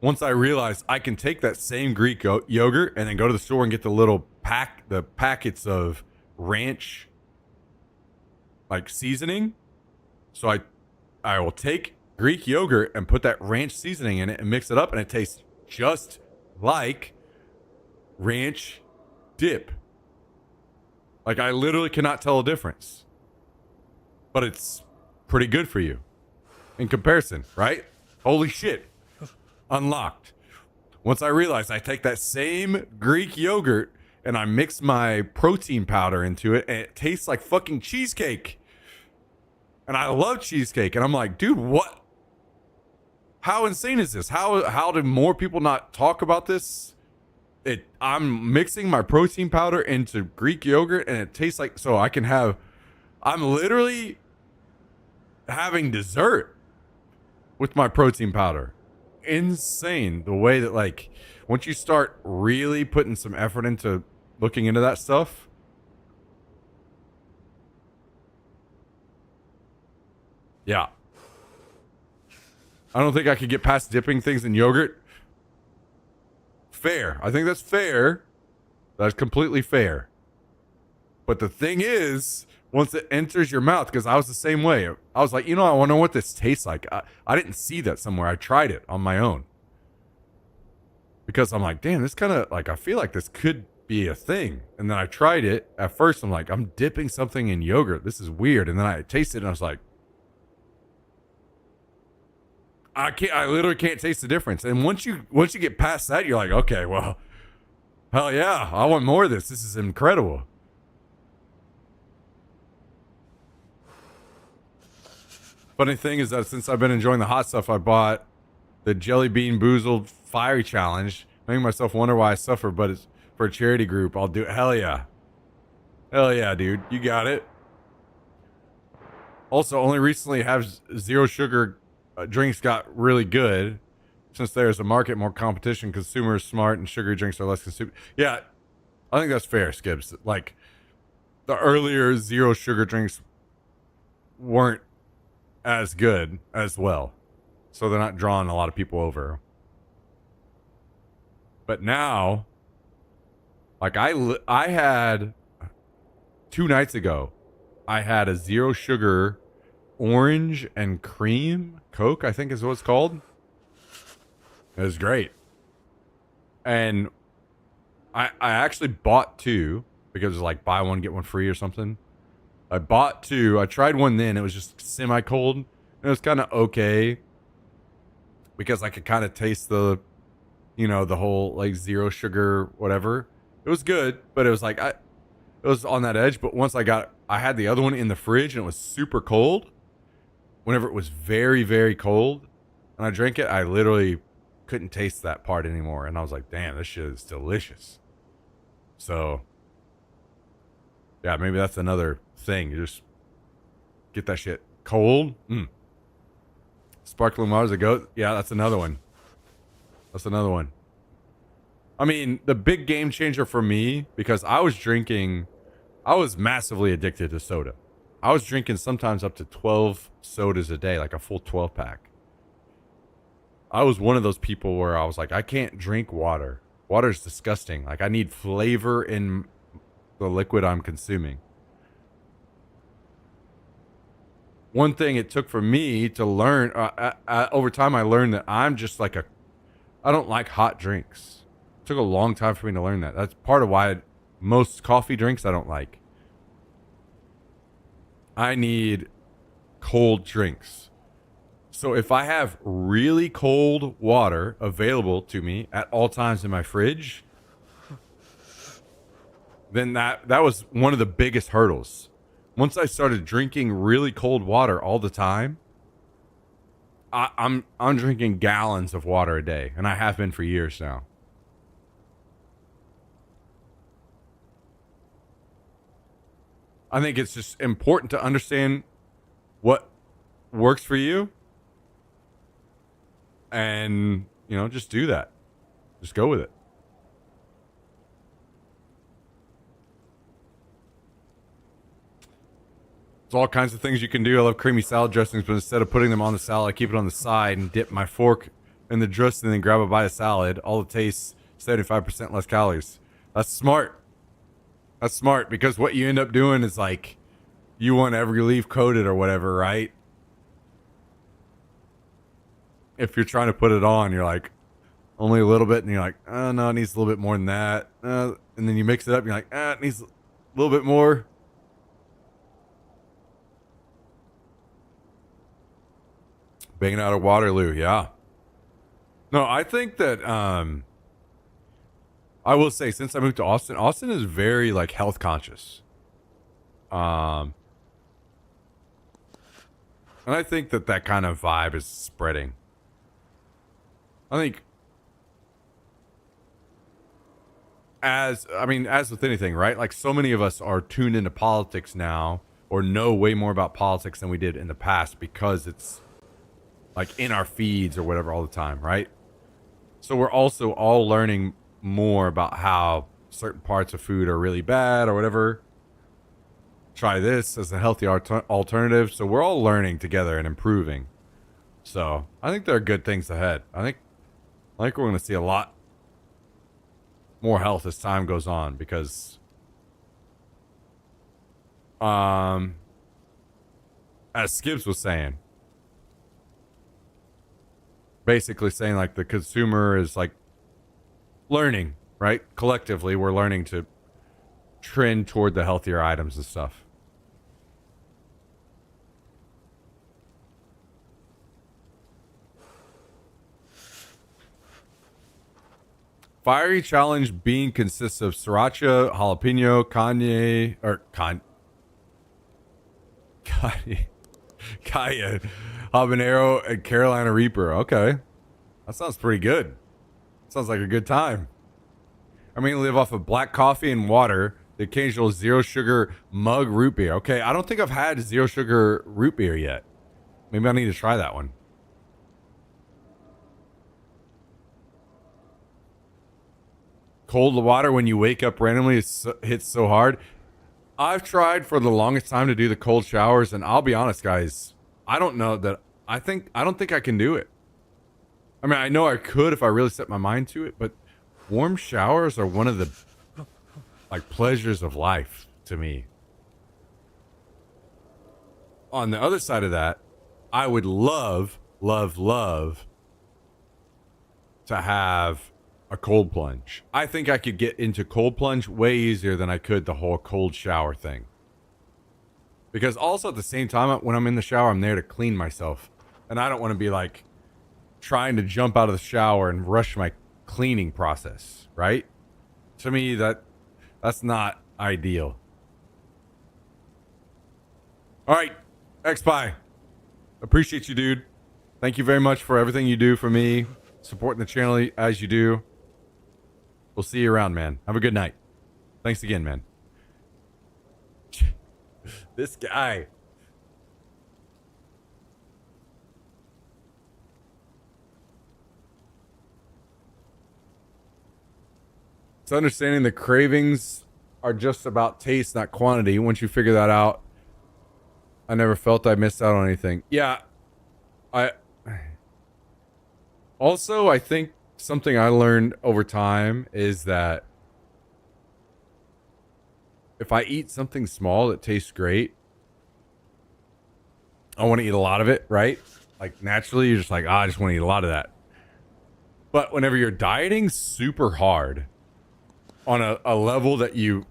Once I realized I can take that same Greek yogurt and then go to the store and get the packets of ranch like seasoning. So I will take Greek yogurt and put that ranch seasoning in it and mix it up, and it tastes just like ranch dip. Like, I literally cannot tell a difference. But it's pretty good for you in comparison, right? Holy shit. Unlocked. Once I realized I take that same Greek yogurt and I mix my protein powder into it, and it tastes like fucking cheesecake. And I love cheesecake. And I'm like, dude, what? How insane is this? How do more people not talk about this? I'm mixing my protein powder into Greek yogurt and it tastes like, so I'm literally having dessert with my protein powder. Insane the way that, like, once you start really putting some effort into looking into that stuff, yeah. I don't think I could get past dipping things in yogurt. Fair. I think that's fair. That's completely fair. But the thing is, once it enters your mouth, because I was the same way. I was like, I want to know what this tastes like. I didn't see that somewhere. I tried it on my own. Because I'm like, damn, this kind of, like, I feel like this could be a thing. And then I tried it. At first, I'm like, I'm dipping something in yogurt. This is weird. And then I tasted it and I was like, I literally can't taste the difference. And once you get past that, you're like, okay, well, hell yeah, I want more of this. This is incredible. Funny thing is that since I've been enjoying the hot stuff, I bought the Jelly Bean Boozled Fiery Challenge, making myself wonder why I suffer, but it's for a charity group. I'll do it. Hell yeah. Hell yeah, dude. You got it. Also, only recently have zero sugar drinks got really good. Since there's a market, more competition, consumers smart, and sugary drinks are less consumed. Yeah, I think that's fair, Skips. Like, the earlier zero sugar drinks weren't as good as well. So they're not drawing a lot of people over. But now, like, I had 2 nights ago, I had a zero sugar orange and cream Coke, I think is what it's called. It was great. And I actually bought two because it was like buy one, get one free or something. I bought two. I tried one then. It was just semi-cold. And it was kind of okay because I could kind of taste the, you know, the whole like zero sugar, whatever. It was good, but it was like, it was on that edge. But once I had the other one in the fridge and it was super cold. Whenever it was very, very cold and I drank it, I literally couldn't taste that part anymore. And I was like, damn, this shit is delicious. So, yeah, maybe that's another thing. You just get that shit cold. Sparkling water's a goat. Yeah, that's another one. That's another one. I mean, the big game changer for me, because I was massively addicted to soda. I was drinking sometimes up to 12 sodas a day, like a full 12 pack. I was one of those people where I was like, I can't drink water. Water's disgusting. Like, I need flavor in the liquid I'm consuming. One thing it took for me to learn, over time I learned that I'm just like I don't like hot drinks. It took a long time for me to learn that. That's part of why most coffee drinks I don't like. I need cold drinks. So if I have really cold water available to me at all times in my fridge, then that was one of the biggest hurdles. Once I started drinking really cold water all the time, I'm drinking gallons of water a day, and I have been for years now. I think it's just important to understand what works for you and, you know, just do that. Just go with it. There's all kinds of things you can do. I love creamy salad dressings, but instead of putting them on the salad, I keep it on the side and dip my fork in the dressing and then grab a bite of salad. All the taste, 75% less calories. That's smart. That's smart because what you end up doing is like you want every leaf coated or whatever, right? If you're trying to put it on, you're like only a little bit, and you're like, oh no, it needs a little bit more than that. And then you mix it up, and you're like, it needs a little bit more. Banging out of Waterloo, yeah. No, I think that I will say since I moved to Austin is very like health conscious. And I think that kind of vibe is spreading. I think as with anything, right? Like so many of us are tuned into politics now or know way more about politics than we did in the past because it's like in our feeds or whatever all the time, right? So we're also all learning more about how certain parts of food are really bad or whatever. Try this as a healthy alternative. So we're all learning together and improving. So I think there are good things ahead. I think we're going to see a lot more health as time goes on because as Skibbs was saying, basically saying like the consumer is like learning, right? Collectively, we're learning to trend toward the healthier items and stuff. Fiery challenge bean consists of sriracha, jalapeno, cayenne, habanero, and Carolina Reaper. Okay. That sounds pretty good. Sounds like a good time. I mean, live off of black coffee and water, the occasional zero sugar mug root beer. Okay, I don't think I've had zero sugar root beer yet. Maybe I need to try that one. Cold water when you wake up randomly hits so hard. I've tried for the longest time to do the cold showers, and I'll be honest, guys, I don't think I can do it. I mean, I know I could if I really set my mind to it, but warm showers are one of the like pleasures of life to me. on the other side of that, I would love to have a cold plunge. I think I could get into cold plunge way easier than I could the whole cold shower thing. Because also at the same time, when I'm in the shower, I'm there to clean myself. And I don't want to be like trying to jump out of the shower and rush my cleaning process, right? To me, that's not ideal. All right, XPie. Appreciate you, dude. Thank you very much for everything you do for me. Supporting the channel as you do. We'll see you around, man. Have a good night. Thanks again, man. This guy. It's understanding the cravings are just about taste, not quantity. Once you figure that out, I never felt I missed out on anything. Yeah. I think something I learned over time is that if I eat something small that tastes great, I want to eat a lot of it, right? Like naturally, you're just like, I just want to eat a lot of that. But whenever you're dieting super hard on a level that you,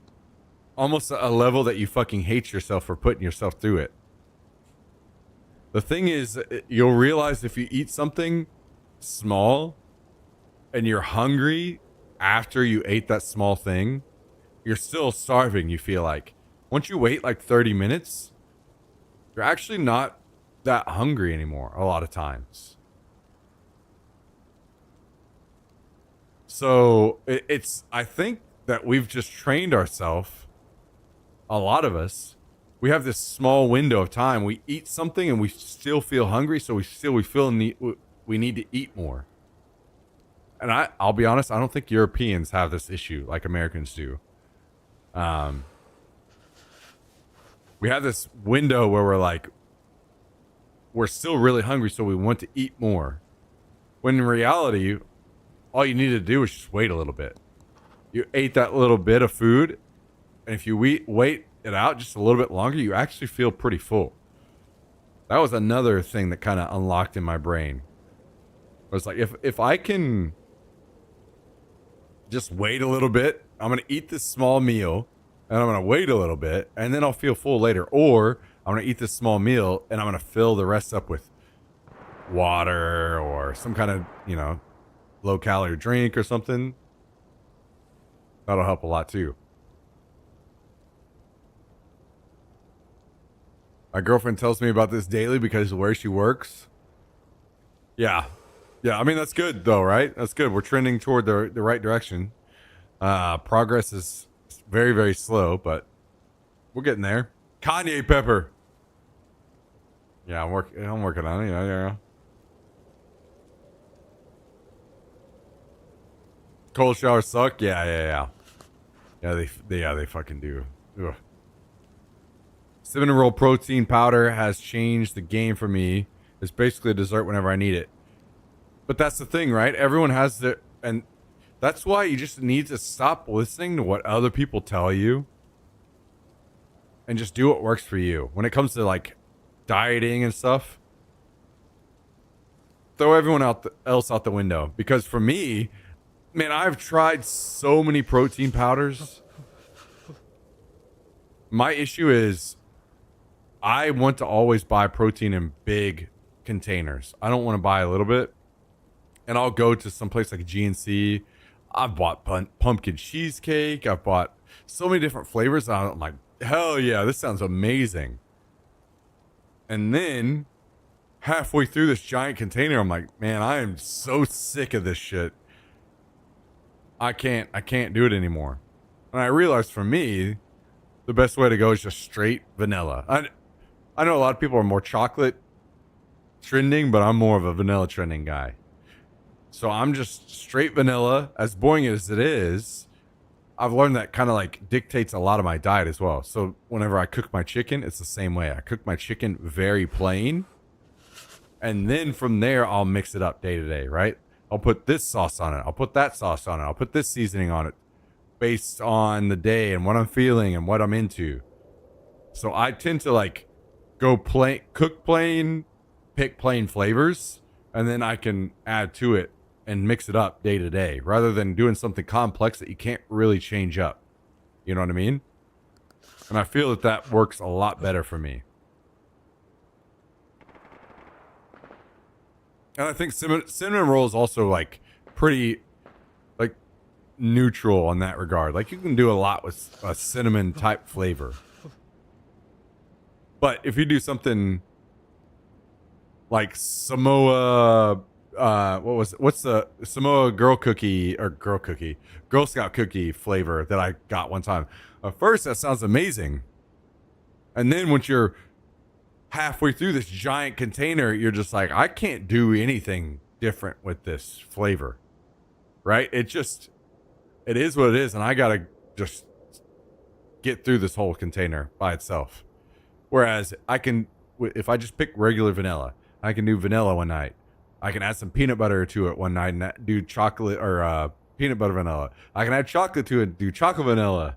almost a level that you fucking hate yourself for putting yourself through it. The thing is, you'll realize if you eat something small and you're hungry after you ate that small thing, you're still starving, you feel like. Once you wait like 30 minutes, you're actually not that hungry anymore a lot of times. So I think that we've just trained ourselves, a lot of us, we have this small window of time. We eat something and we still feel hungry, so we feel we need to eat more. And I'll be honest, I don't think Europeans have this issue like Americans do. We have this window where we're still really hungry, so we want to eat more. When in reality, all you need to do is just wait a little bit. You ate that little bit of food, and if you wait it out just a little bit longer, you actually feel pretty full. That was another thing that kind of unlocked in my brain. It was like, if I can just wait a little bit, I'm going to eat this small meal, and I'm going to wait a little bit, and then I'll feel full later. Or I'm going to eat this small meal, and I'm going to fill the rest up with water or some kind of, low-calorie drink or something. That'll help a lot, too. My girlfriend tells me about this daily because of where she works. Yeah. Yeah, I mean, that's good, though, right? That's good. We're trending toward the right direction. Progress is very, very slow, but we're getting there. Kanye Pepper. Yeah, I'm working on it. Yeah. Cold showers suck. Yeah. They fucking do. Ugh. Cinnamon roll protein powder has changed the game for me. It's basically a dessert whenever I need it. But that's the thing, right? Everyone has their, and that's why you just need to stop listening to what other people tell you and just do what works for you. When it comes to like dieting and stuff, throw everyone else out the window. Because for me, man, I've tried so many protein powders. My issue is I want to always buy protein in big containers. I don't want to buy a little bit. And I'll go to some place like GNC. I've bought pumpkin cheesecake. I've bought so many different flavors. I'm like, hell yeah, this sounds amazing. And then halfway through this giant container, I'm like, man, I am so sick of this shit. I can't do it anymore. And I realized for me, the best way to go is just straight vanilla. I know a lot of people are more chocolate trending, but I'm more of a vanilla trending guy. So I'm just straight vanilla. As boring as it is, I've learned that kind of like dictates a lot of my diet as well. So whenever I cook my chicken, it's the same way. I cook my chicken very plain. And then from there, I'll mix it up day to day, right? I'll put this sauce on it. I'll put that sauce on it. I'll put this seasoning on it based on the day and what I'm feeling and what I'm into. So I tend to like go plain, cook plain, pick plain flavors, and then I can add to it and mix it up day to day rather than doing something complex that you can't really change up. You know what I mean? And I feel that that works a lot better for me. And I think cinnamon roll is also like pretty like neutral in that regard. Like you can do a lot with a cinnamon type flavor. But if you do something like Samoa, what's the Samoa Girl Scout cookie flavor that I got one time. At first, that sounds amazing. And then once you're halfway through this giant container, you're just like, I can't do anything different with this flavor. Right? It is what it is. And I got to just get through this whole container by itself. Whereas I can, if I just pick regular vanilla, I can do vanilla one night. I can add some peanut butter to it one night and do chocolate or peanut butter vanilla. I can add chocolate to it, do chocolate vanilla.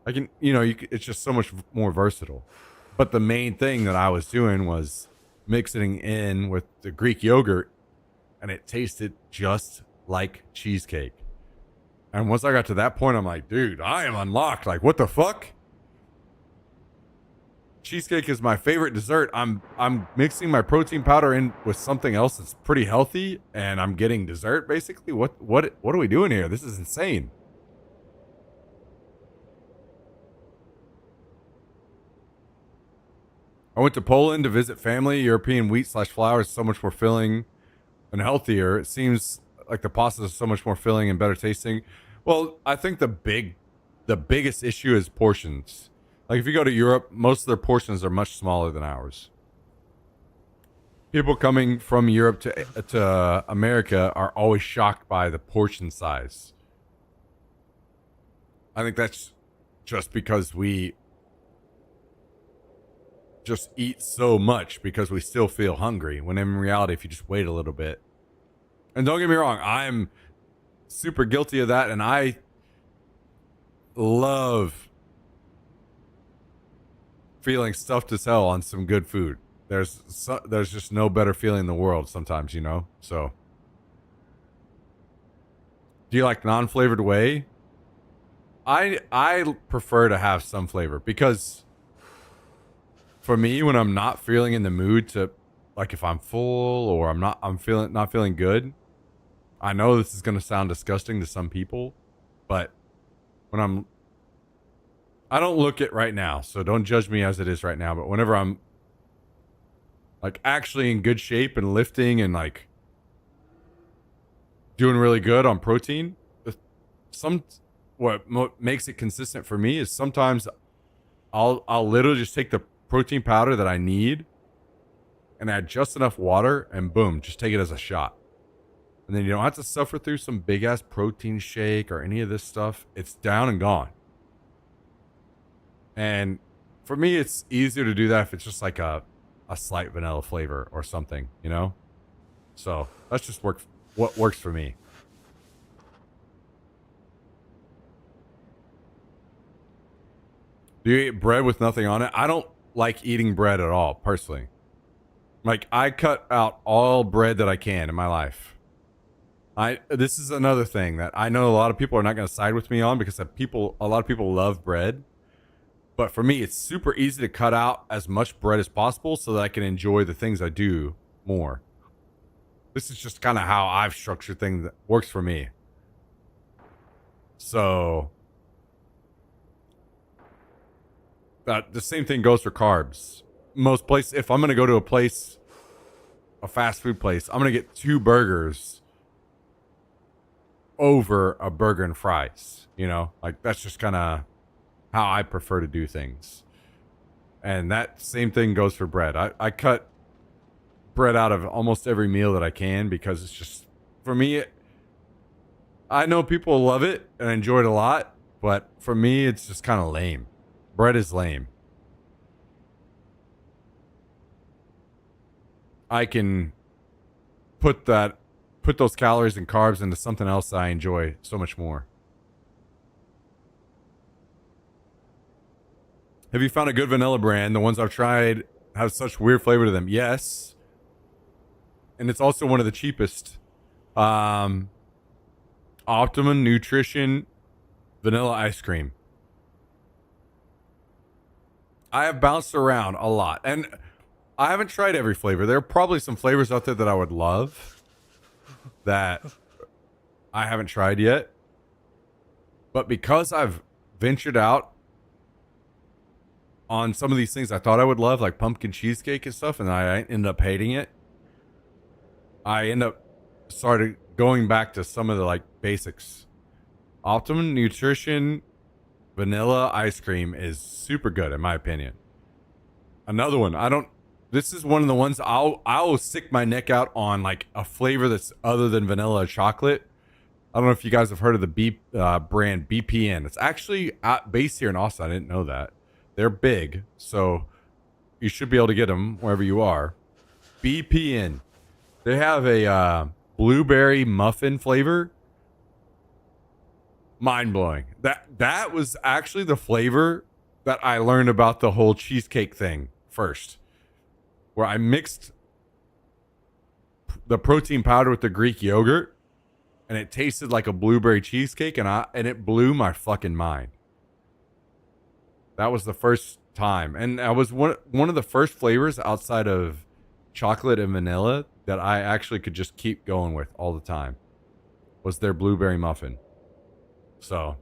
I can, it's just so much more versatile. But the main thing that I was doing was mixing in with the Greek yogurt, and it tasted just like cheesecake. And once I got to that point, I'm like, dude, I am unlocked. Like, what the fuck? Cheesecake is my favorite dessert. I'm mixing my protein powder in with something else that's pretty healthy, and I'm getting dessert basically. What are we doing here? This is insane. I went to Poland to visit family. European wheat/flour is so much more filling and healthier. It seems like the pasta is so much more filling and better tasting. Well, I think the biggest issue is portions. Like if you go to Europe, most of their portions are much smaller than ours. People coming from Europe to America are always shocked by the portion size. I think that's just because we just eat so much because we still feel hungry, when in reality, if you just wait a little bit. And don't get me wrong, I'm super guilty of that, and I love feeling stuffed as hell on some good food. There's just no better feeling in the world sometimes, So, do you like non-flavored whey? I prefer to have some flavor because for me, when I'm not feeling in the mood to, like if I'm full or I'm not feeling good, I know this is going to sound disgusting to some people, but when I don't look it right now, so don't judge me as it is right now, but whenever I'm like actually in good shape and lifting and like doing really good on protein, what makes it consistent for me is sometimes I'll literally just take the protein powder that I need and add just enough water and boom, just take it as a shot. And then you don't have to suffer through some big ass protein shake or any of this stuff. It's down and gone. And for me, it's easier to do that if it's just like a slight vanilla flavor or something, So that's just what works for me. Do you eat bread with nothing on it? I don't like eating bread at all, personally. Like, I cut out all bread that I can in my life. This is another thing that I know a lot of people are not going to side with me on because a lot of people love bread. But for me, it's super easy to cut out as much bread as possible so that I can enjoy the things I do more. This is just kind of how I've structured things that works for me. So the same thing goes for carbs. Most places, if I'm going to go to a fast food place, I'm going to get 2 burgers over a burger and fries. Like that's just kind of how I prefer to do things. And that same thing goes for bread. I cut bread out of almost every meal that I can because it's just, for me, I know people love it and enjoy it a lot, but for me, it's just kind of lame. Bread is lame. I can put those calories and carbs into something else that I enjoy so much more. Have you found a good vanilla brand? The ones I've tried have such weird flavor to them. Yes. And it's also one of the cheapest. Optimum Nutrition vanilla ice cream. I have bounced around a lot, and I haven't tried every flavor. There are probably some flavors out there that I would love that I haven't tried yet. But because I've ventured out on some of these things I thought I would love, like pumpkin cheesecake and stuff, and I ended up hating it, I end up started going back to some of the like basics. Optimum Nutrition vanilla ice cream is super good in my opinion. Another one, this is one of the ones I'll stick my neck out on, like a flavor that's other than vanilla chocolate. I don't know if you guys have heard of the brand BPN. It's actually based here in Austin. I didn't know that. They're big, so you should be able to get them wherever you are. BPN. They have a blueberry muffin flavor. Mind-blowing. That was actually the flavor that I learned about the whole cheesecake thing first, where I mixed the protein powder with the Greek yogurt, and it tasted like a blueberry cheesecake, and it blew my fucking mind. That was the first time, and I was one of the first flavors outside of chocolate and vanilla that I actually could just keep going with all the time was their blueberry muffin. So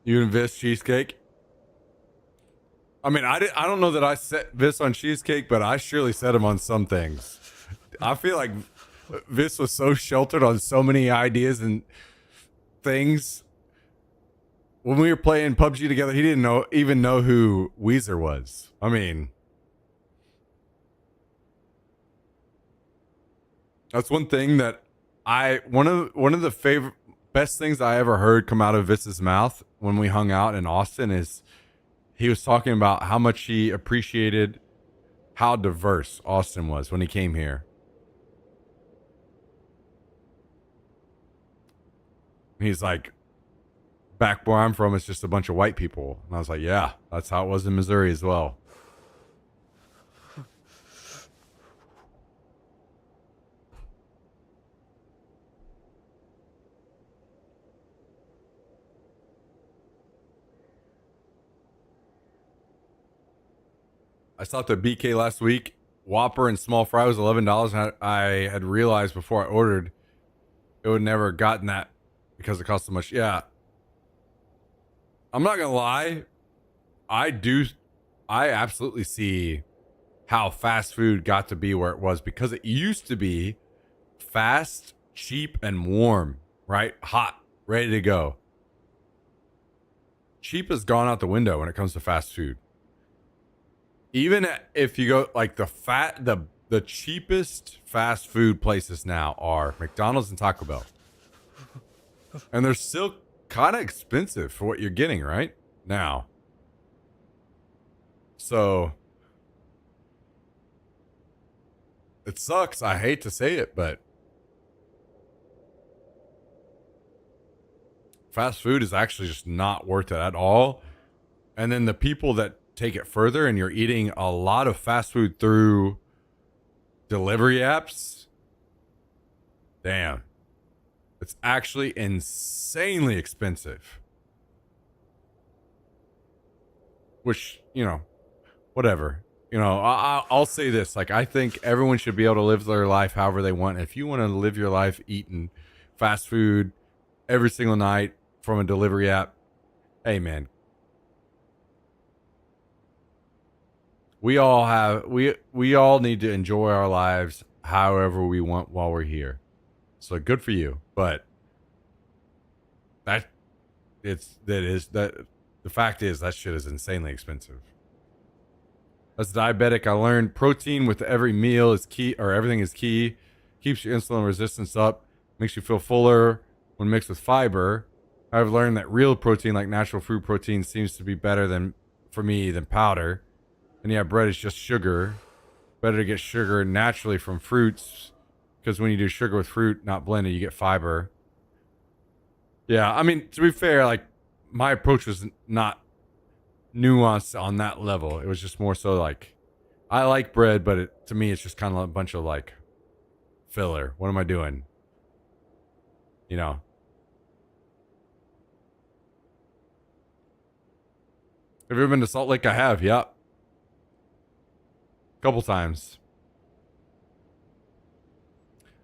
you and Vis cheesecake? I mean, I don't know that I set Vis on cheesecake, but I surely set him on some things. I feel like Vis was so sheltered on so many ideas and things. When we were playing PUBG together, he didn't even know who Weezer was. I mean, that's one thing that one of the best things I ever heard come out of Vis's mouth when we hung out in Austin is he was talking about how much he appreciated how diverse Austin was when he came here. He's like, back where I'm from, it's just a bunch of white people. And I was like, yeah, that's how it was in Missouri as well. I stopped at BK last week. Whopper and small fry was $11. And I had realized before I ordered it would never have gotten that because it cost so much. Yeah. I'm not going to lie. I absolutely see how fast food got to be where it was, because it used to be fast, cheap, and warm, right? Hot, ready to go. Cheap has gone out the window when it comes to fast food. Even if you go like the cheapest fast food places now are McDonald's and Taco Bell. And they're still kind of expensive for what you're getting right now. So it sucks. I hate to say it, but fast food is actually just not worth it at all. And then the people that take it further, and you're eating a lot of fast food through delivery apps, damn, it's actually insanely expensive. Which, whatever. I'll say this, like, I think everyone should be able to live their life however they want. If you want to live your life eating fast food every single night from a delivery app, hey man, we all need to enjoy our lives however we want while we're here. So good for you. But the fact is that shit is insanely expensive. As a diabetic, I learned protein with every meal is key, or everything is key. Keeps your insulin resistance up, makes you feel fuller when mixed with fiber. I've learned that real protein, like natural food protein, seems to be better than for me than powder. And yeah, bread is just sugar. Better to get sugar naturally from fruits, because when you do sugar with fruit, not blended, you get fiber. Yeah, I mean, to be fair, like, my approach was not nuanced on that level. It was just more so like, I like bread, but to me, it's just kind of a bunch of like filler. What am I doing? You know? Have you ever been to Salt Lake? I have, yep. Couple times.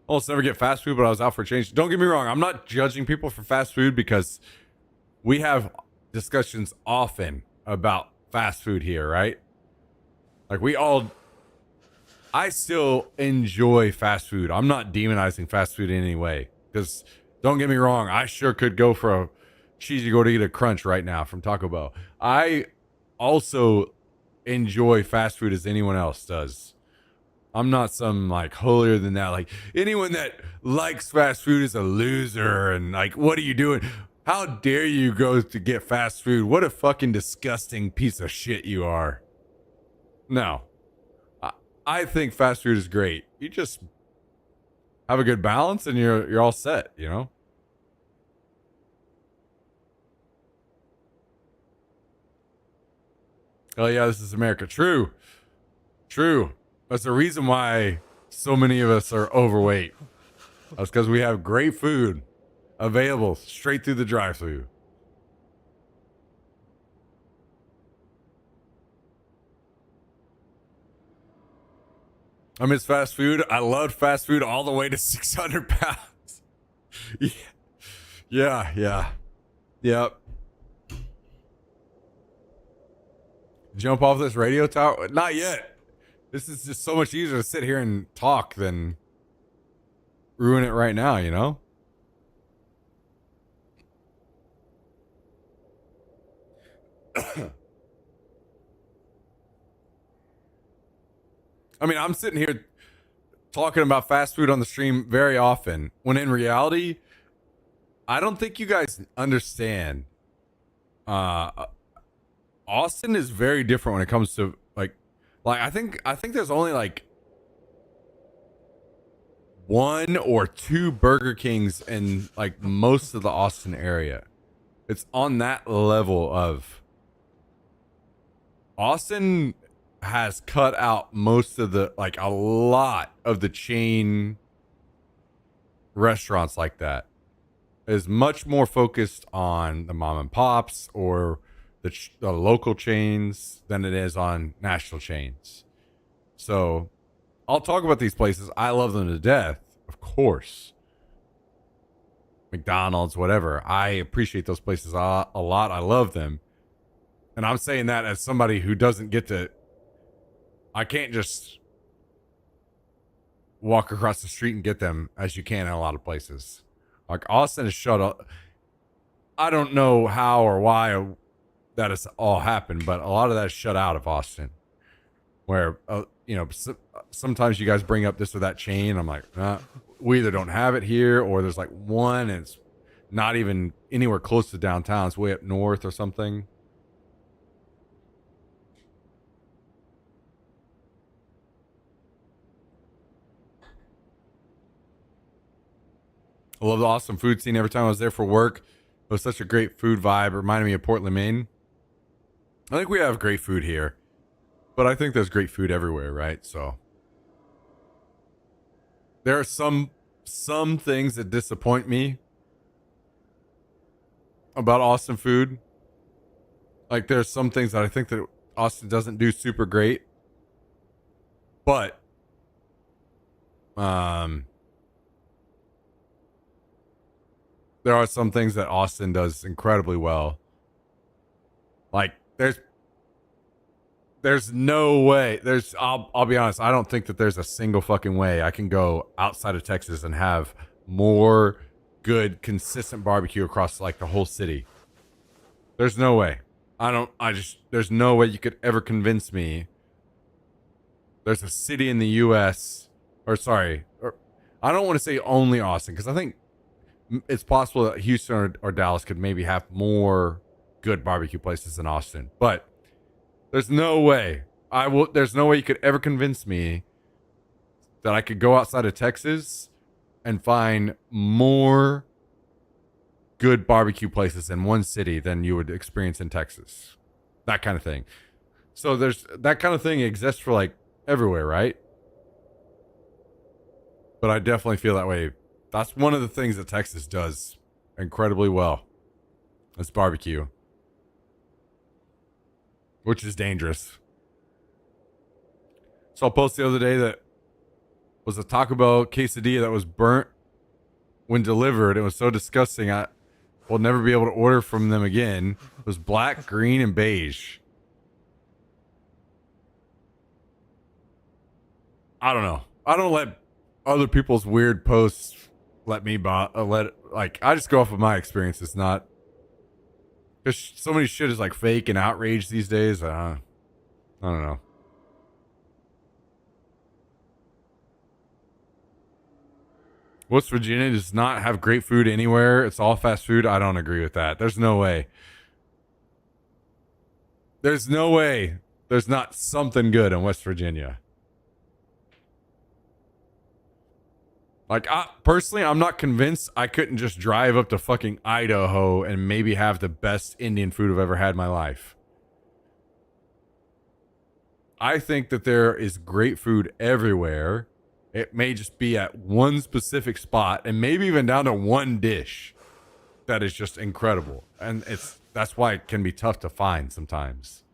Almost never get fast food, but I was out for a change. Don't get me wrong, I'm not judging people for fast food, because we have discussions often about fast food here, right? Like, I still enjoy fast food. I'm not demonizing fast food in any way, because don't get me wrong, I sure could go for a cheesy gordita crunch right now from Taco Bell. I also enjoy fast food as anyone else does. I'm not some like holier than that. Like, anyone that likes fast food is a loser, and like, what are you doing? How dare you go to get fast food? What a fucking disgusting piece of shit you are. No. I think fast food is great. You just have a good balance and you're all set, you know? Oh yeah, this is America. True. That's the reason why so many of us are overweight. That's because we have great food available straight through the drive-thru. I miss fast food. I loved fast food all the way to 600 pounds. Yeah. Yep. Jump off this radio tower? Not yet. This is just so much easier to sit here and talk than ruin it right now, you know? I mean, I'm sitting here talking about fast food on the stream very often, when in reality, I don't think you guys understand. Austin is very different when it comes to like I think there's only like 1 or 2 Burger Kings in like most of the Austin area. It's on that level of Austin has cut out most of the, like, a lot of the chain restaurants like that. Is much more focused on the mom and pops or the local chains than it is on national chains. So I'll talk about these places. I love them to death, of course. McDonald's, whatever. I appreciate those places a lot. I love them. And I'm saying that as somebody who doesn't get to, I can't just walk across the street and get them as you can in a lot of places. Like, Austin is shut up. I don't know how or why that has all happened, but a lot of that is shut out of Austin. Where, sometimes you guys bring up this or that chain. I'm like, we either don't have it here, or there's like one and it's not even anywhere close to downtown. It's way up north or something. I love the Austin food scene. Every time I was there for work, it was such a great food vibe. It reminded me of Portland, Maine. I think we have great food here, but I think there's great food everywhere, right? So there are some things that disappoint me about Austin food. Like, there's some things that I think that Austin doesn't do super great, but there are some things that Austin does incredibly well. Like, there's no way. I'll be honest, I don't think that there's a single fucking way I can go outside of Texas and have more good, consistent barbecue across like the whole city. There's no way. There's no way you could ever convince me there's a city in the US, I don't want to say only Austin, because I think it's possible that Houston or Dallas could maybe have more good barbecue places than Austin. But There's no way. There's no way you could ever convince me that I could go outside of Texas and find more good barbecue places in one city than you would experience in Texas. That kind of thing. So there's that kind of thing exists for like everywhere, right? But I definitely feel that way. That's one of the things that Texas does incredibly well. It's barbecue. Which is dangerous. Saw a post the other day that was a Taco Bell quesadilla that was burnt when delivered. It was so disgusting. I will never be able to order from them again. It was black, green, and beige. I don't know. I don't let other people's weird posts let me I just go off of my experience. It's not, because so many shit is like fake and outrage these days. I don't know. West Virginia does not have great food anywhere. It's all fast food. I don't agree with that. There's no way. There's no way there's not something good in West Virginia. Like, personally, I'm not convinced I couldn't just drive up to fucking Idaho and maybe have the best Indian food I've ever had in my life. I think that there is great food everywhere. It may just be at one specific spot and maybe even down to one dish that is just incredible. And that's why it can be tough to find sometimes.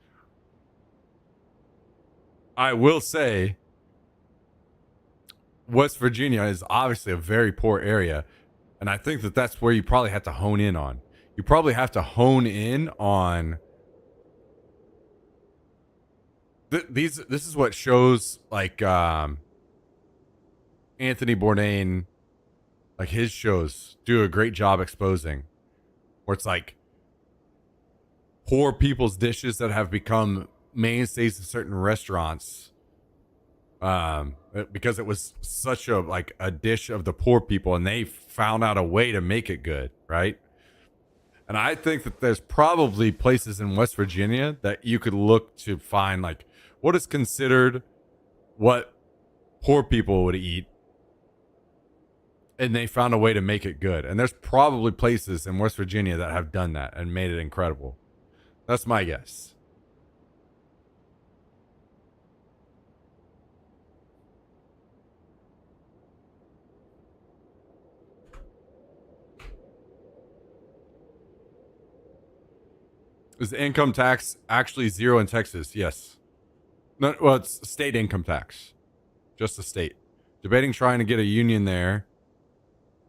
I will say West Virginia is obviously a very poor area, and I think that that's where you probably have to hone in on. You probably have to hone in on this is what shows like Anthony Bourdain, like his shows do a great job exposing, where it's like poor people's dishes that have become mainstays in certain restaurants, because it was such a dish of the poor people, and they found out a way to make it good, right? And I think that there's probably places in West Virginia that you could look to find like what is considered what poor people would eat, and they found a way to make it good. And there's probably places in West Virginia that have done that and made it incredible. That's my guess. Is the income tax actually zero in Texas? Yes. No, well, it's state income tax. Just the state. Debating trying to get a union there.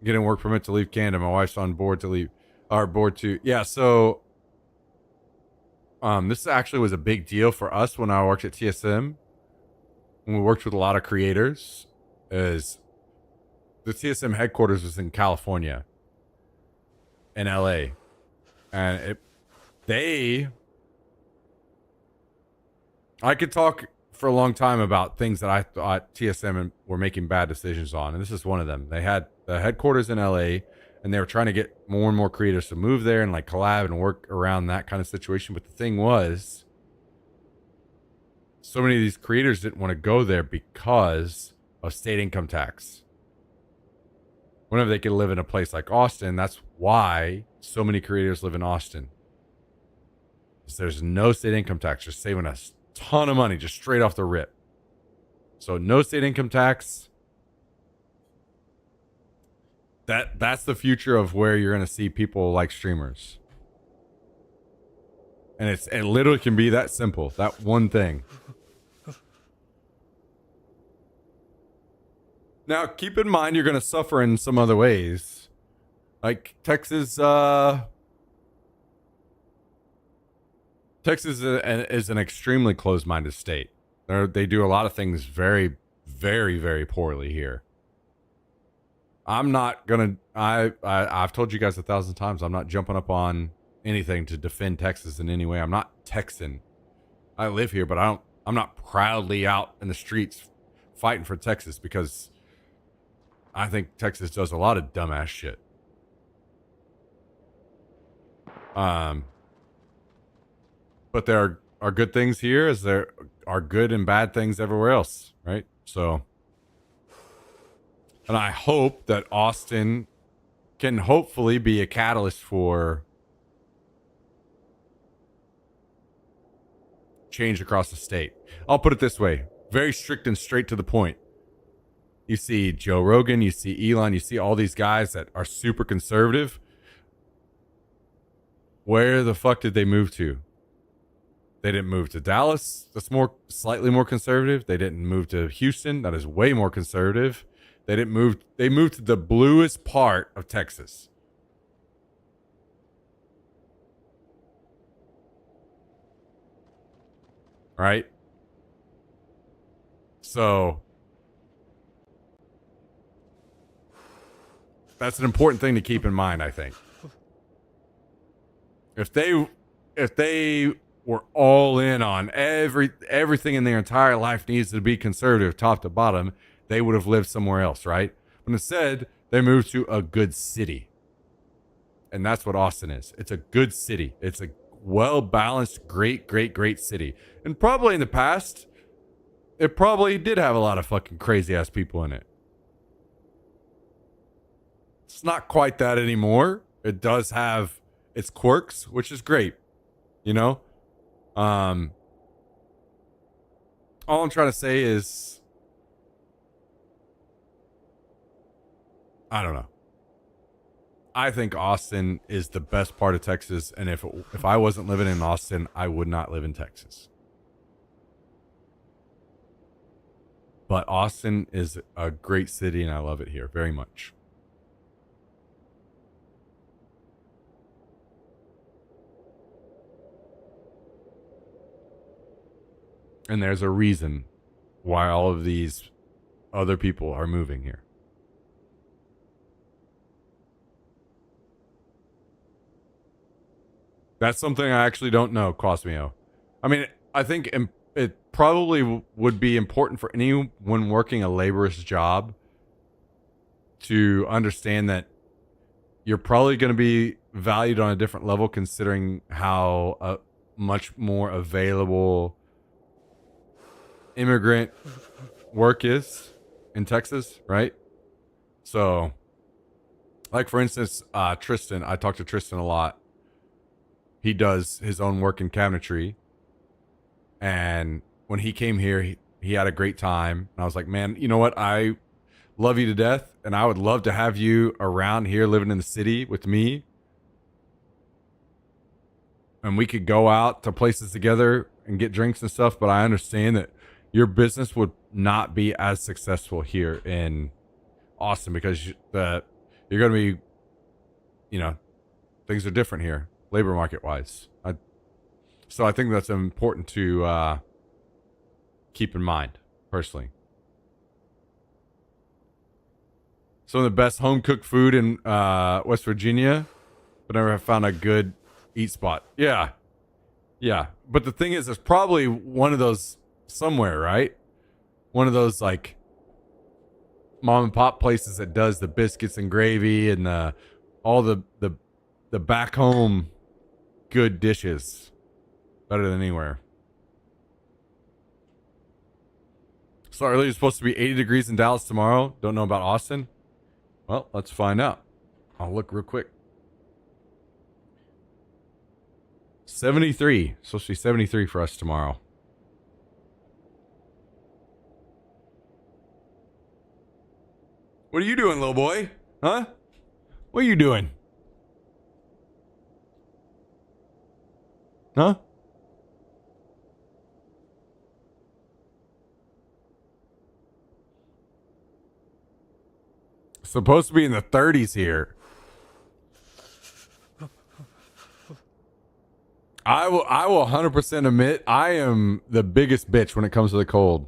Getting work permit to leave Canada. My wife's on board to leave. Our board to. Yeah, so this actually was a big deal for us when I worked at TSM. When we worked with a lot of creators. Is the TSM headquarters was in California. In LA. And I could talk for a long time about things that I thought TSM were making bad decisions on, and this is one of them. They had the headquarters in LA, and they were trying to get more and more creators to move there and like collab and work around that kind of situation. But the thing was, so many of these creators didn't want to go there because of state income tax. Whenever they could live in a place like Austin, that's why so many creators live in Austin. There's no state income tax, just saving us a ton of money just straight off the rip. So no state income tax. That's the future of where you're going to see people like streamers. And it literally can be that simple, that one thing. Now, keep in mind you're going to suffer in some other ways. Like Texas is an extremely closed-minded state. They do a lot of things very, very, very poorly here. I'm not gonna. I've told you guys 1,000 times. I'm not jumping up on anything to defend Texas in any way. I'm not Texan. I live here, but I'm not proudly out in the streets fighting for Texas because I think Texas does a lot of dumbass shit. But there are are good things here as there are good and bad things everywhere else, right? So, and I hope that Austin can hopefully be a catalyst for change across the state. I'll put it this way, very strict and straight to the point. You see Joe Rogan, you see Elon, you see all these guys that are super conservative. Where the fuck did they move to? They didn't move to Dallas. That's slightly more conservative. They didn't move to Houston. That is way more conservative. They moved to the bluest part of Texas. Right? So that's an important thing to keep in mind, I think. If they were all in on everything in their entire life needs to be conservative top to bottom, they would have lived somewhere else, right? But instead, they moved to a good city. And that's what Austin is. It's a good city. It's a well-balanced, great city. And probably in the past, it probably did have a lot of fucking crazy-ass people in it. It's not quite that anymore. It does have its quirks, which is great. You know? All I'm trying to say is, I don't know. I think Austin is the best part of Texas, and if I wasn't living in Austin, I would not live in Texas. But Austin is a great city, and I love it here very much. And there's a reason why all of these other people are moving here. That's something I actually don't know, Cosmeo. I mean, I think it probably would be important for anyone working a laborious job to understand that you're probably going to be valued on a different level considering how much more available immigrant work is in Texas, right? So, like for instance, Tristan, I talk to Tristan a lot. He does his own work in cabinetry. And when he came here, he had a great time. And I was like, man, you know what? I love you to death. And I would love to have you around here living in the city with me. And we could go out to places together and get drinks and stuff. But I understand that your business would not be as successful here in Austin because you're going to be, you know, things are different here, labor market wise. So I think that's important to keep in mind, personally. Some of the best home cooked food in West Virginia, but never have found a good eat spot. Yeah. But the thing is, there's probably one of those somewhere, right? One of those like mom and pop places that does the biscuits and gravy and all the back home good dishes better than anywhere. So earlier it's supposed to be 80 degrees in Dallas tomorrow. Don't know about Austin. Well, let's find out. I'll look real quick. 73. Supposed to be 73 for us tomorrow. What are you doing, little boy? Huh? What are you doing? Huh? Supposed to be in the 30s here. I will 100% admit I am the biggest bitch when it comes to the cold.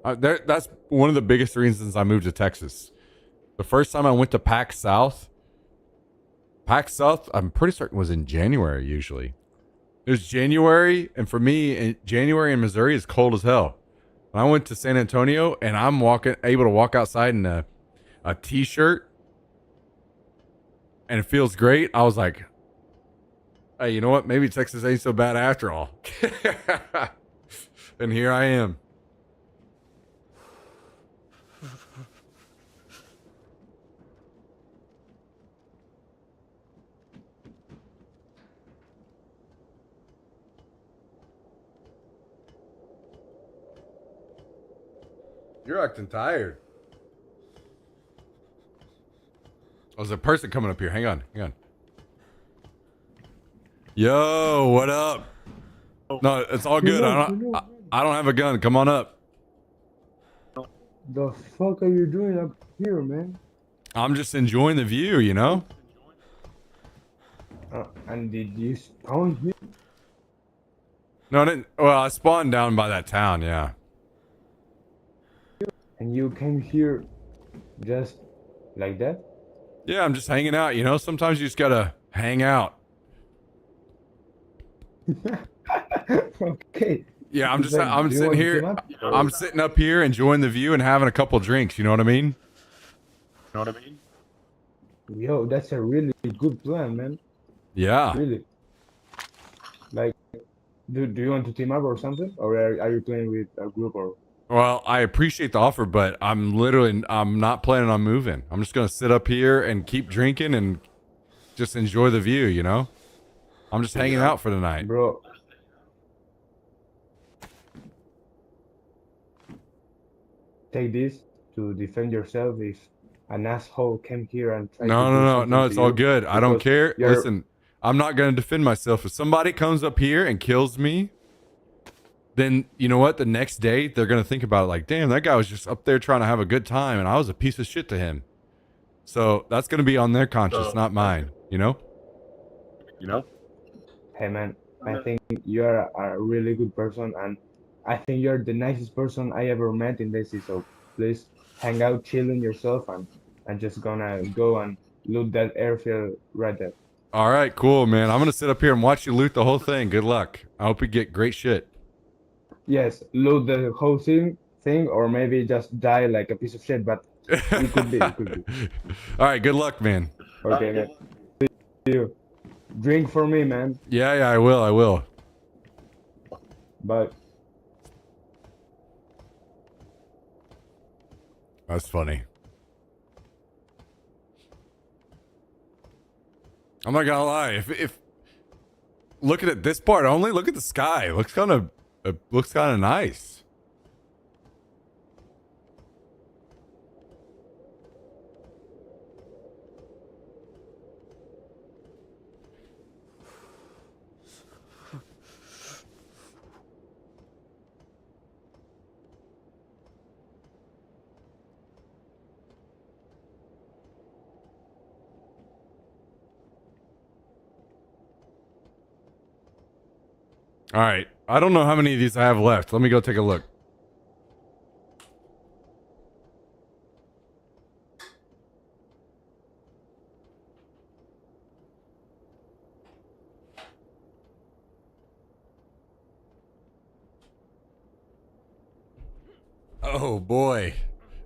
That's one of the biggest reasons I moved to Texas. The first time I went to PAX South, I'm pretty certain was in January usually. It was January, and for me, January in Missouri is cold as hell. When I went to San Antonio, and I'm able to walk outside in a t-shirt, and it feels great. I was like, Hey, you know what? Maybe Texas ain't so bad after all. And here I am. You're acting tired. Oh, there's a person coming up here. Hang on. Yo, what up? No, it's all good. I don't have a gun. Come on up. The fuck are you doing up here, man? I'm just enjoying the view, you know? And did you spawn here? No, I didn't. Well, I spawned down by that town, yeah. And you came here just like that? Yeah, I'm just hanging out, you know? Sometimes you just gotta hang out. Okay. Yeah, I'm Do you sitting want to here. team up? I'm sitting up here enjoying the view and having a couple drinks, you know what I mean? Yo, that's a really good plan, man. Yeah. Really. Like, do you want to team up or something? Or are you playing with a group or? Well, I appreciate the offer, but I'm not planning on moving. I'm just gonna sit up here and keep drinking and just enjoy the view, you know? I'm just hanging out for the night. Bro. Take this to defend yourself if an asshole came here and tried to do something No, to it's all you, good. I don't because care. you're- Listen, I'm not gonna defend myself. If somebody comes up here and kills me, then you know what? The next day they're gonna think about it like, damn, that guy was just up there trying to have a good time and I was a piece of shit to him. So that's gonna be on their conscience, not mine, you know? Hey man, I think you're a really good person, and I think you're the nicest person I ever met in this. So please hang out, chilling yourself, and just gonna go and loot that airfield right there. All right, cool, man. I'm gonna sit up here and watch you loot the whole thing. Good luck. I hope you get great shit. Yes, loot the whole thing, or maybe just die like a piece of shit. But it could be. All right, good luck, man. Okay, man. See you. Drink for me, man. Yeah, I will. But That's funny. I'm not gonna lie. If looking at this part only, look at the sky. It looks kind of nice. All right. I don't know how many of these I have left. Let me go take a look. Oh boy.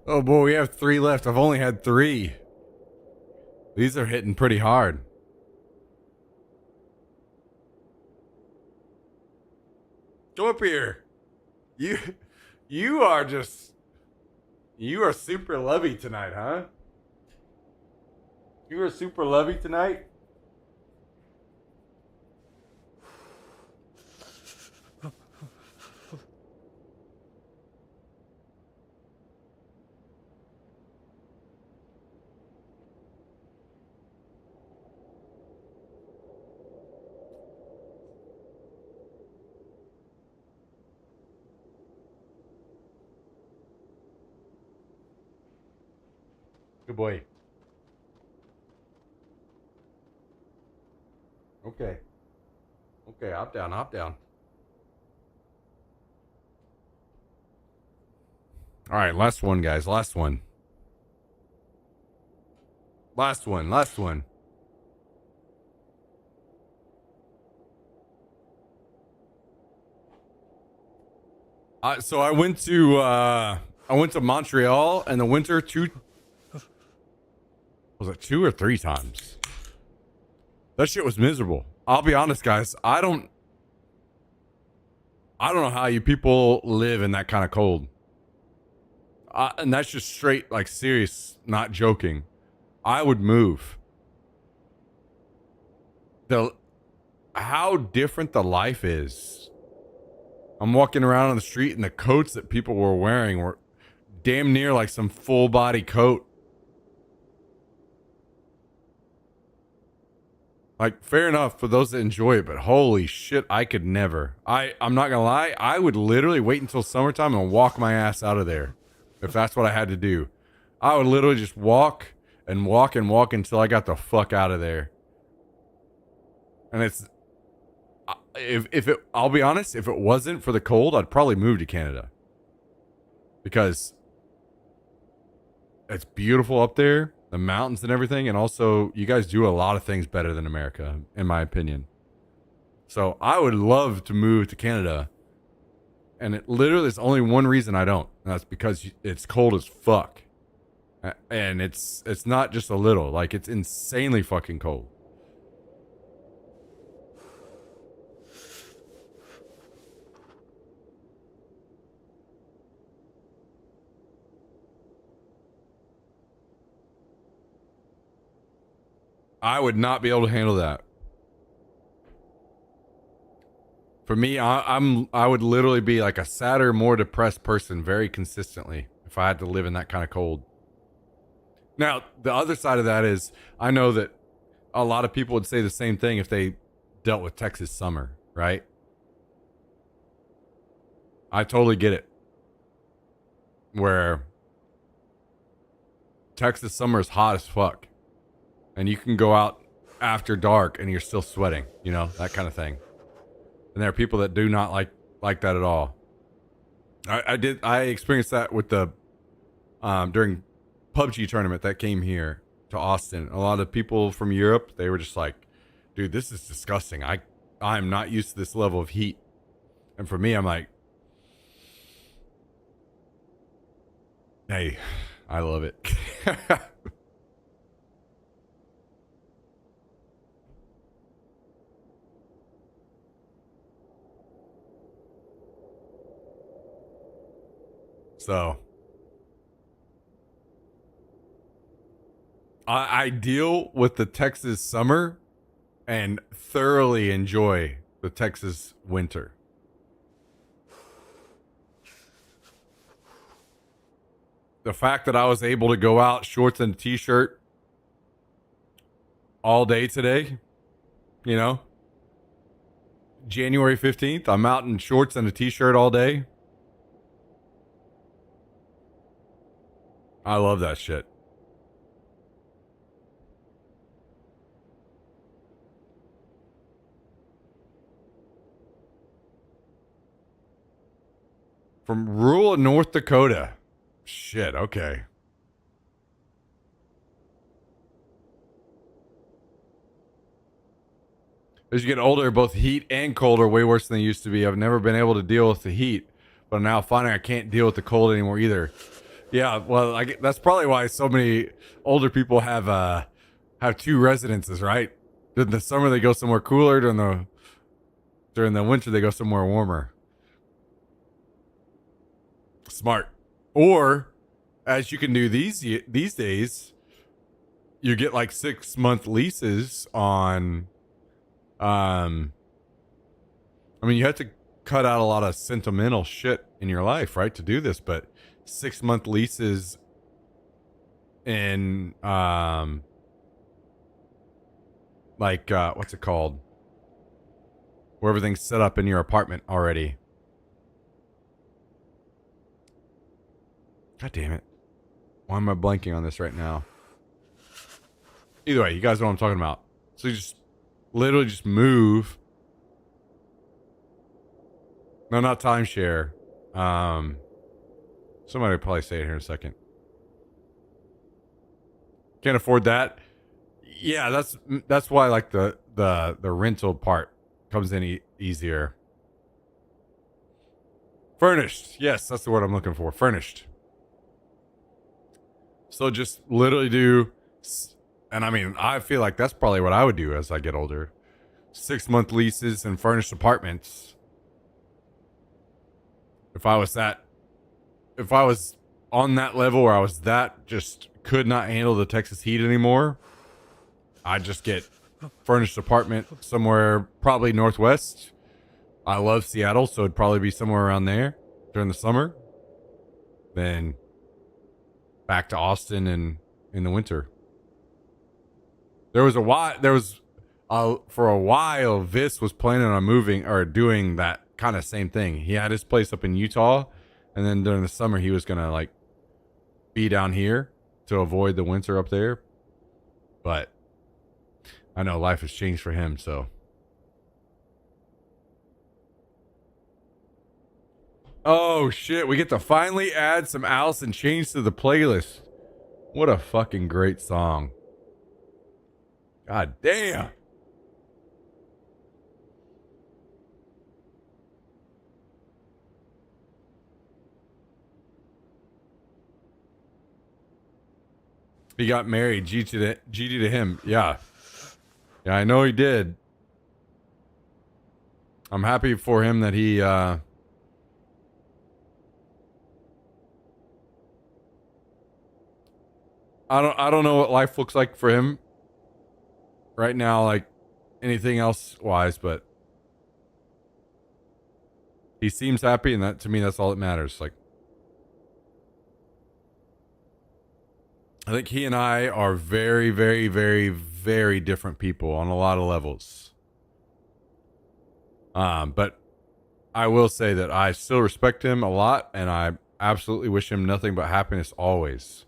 Oh boy, we have 3 left. I've only had 3. These are hitting pretty hard. Go up here. You are super lovey tonight, huh? You are super lovey tonight? Good boy. Okay. Okay, hop down. All right, last one, guys. Last one. So I went to Montreal in the winter 2 or 3 times. That shit was miserable. I'll be honest, guys. I don't know how you people live in that kind of cold. And that's just straight, like, serious, not joking. I would move. How different the life is. I'm walking around on the street and the coats that people were wearing were damn near like some full body coat. Like, fair enough for those that enjoy it, but holy shit, I could never. I'm not gonna lie, I would literally wait until summertime and walk my ass out of there if that's what I had to do. I would literally just walk and walk and walk until I got the fuck out of there. And it's, if it, I'll be honest, if it wasn't for the cold, I'd probably move to Canada. Because it's beautiful up there, the mountains and everything, and also you guys do a lot of things better than America, in my opinion. So I would love to move to Canada, and it literally is only one reason I don't, and that's because it's cold as fuck, and it's not just a little, like, it's insanely fucking cold. I would not be able to handle that. For me, I would literally be like a sadder, more depressed person very consistently if I had to live in that kind of cold. Now, the other side of that is, I know that a lot of people would say the same thing if they dealt with Texas summer, right? I totally get it. Where Texas summer is hot as fuck. And you can go out after dark and you're still sweating, you know, that kind of thing. And there are people that do not like that at all. I experienced that with the during PUBG tournament that came here to Austin. A lot of people from Europe, they were just like, dude, this is disgusting. I'm not used to this level of heat. And for me, I'm like, hey, I love it. So I deal with the Texas summer and thoroughly enjoy the Texas winter. The fact that I was able to go out shorts and a t-shirt all day today, you know, January 15th, I'm out in shorts and a t-shirt all day. I love that shit. From rural North Dakota. Shit, okay. As you get older, both heat and cold are way worse than they used to be. I've never been able to deal with the heat, but now finding I can't deal with the cold anymore either. Yeah, well, that's probably why so many older people have two residences, right? In the summer they go somewhere cooler, during the winter they go somewhere warmer. Smart. Or, as you can do these days, you get like 6-month leases on. I mean, you have to cut out a lot of sentimental shit in your life, right, to do this, but 6-month leases in what's it called, where everything's set up in your apartment already. God damn it, why am I blanking on this right now? Either way, you guys know what I'm talking about. So you just literally just move. No, not timeshare. Somebody will probably say it here in a second. Can't afford that. Yeah, that's why like the rental part comes in easier. Furnished. Yes, that's the word I'm looking for. Furnished. So just literally do, and I mean, I feel like that's probably what I would do as I get older. 6-month leases and furnished apartments. If I was on that level where I was that just could not handle the Texas heat anymore, I'd just get furnished apartment somewhere, probably Northwest. I love Seattle, so it'd probably be somewhere around there during the summer. Then back to Austin in the winter. For a while, Vis was planning on moving or doing that kind of same thing. He had his place up in Utah, and then during the summer he was gonna like be down here to avoid the winter up there. But I know life has changed for him, so. Oh shit, we get to finally add some Alice in Chains to the playlist. What a fucking great song. God damn. He got married. GG to him. Yeah. Yeah, I know he did. I'm happy for him that he I don't know what life looks like for him right now, like anything else wise, but he seems happy, and that to me that's all that matters. Like, I think he and I are very, very, very, very different people on a lot of levels. But I will say that I still respect him a lot, and I absolutely wish him nothing but happiness always.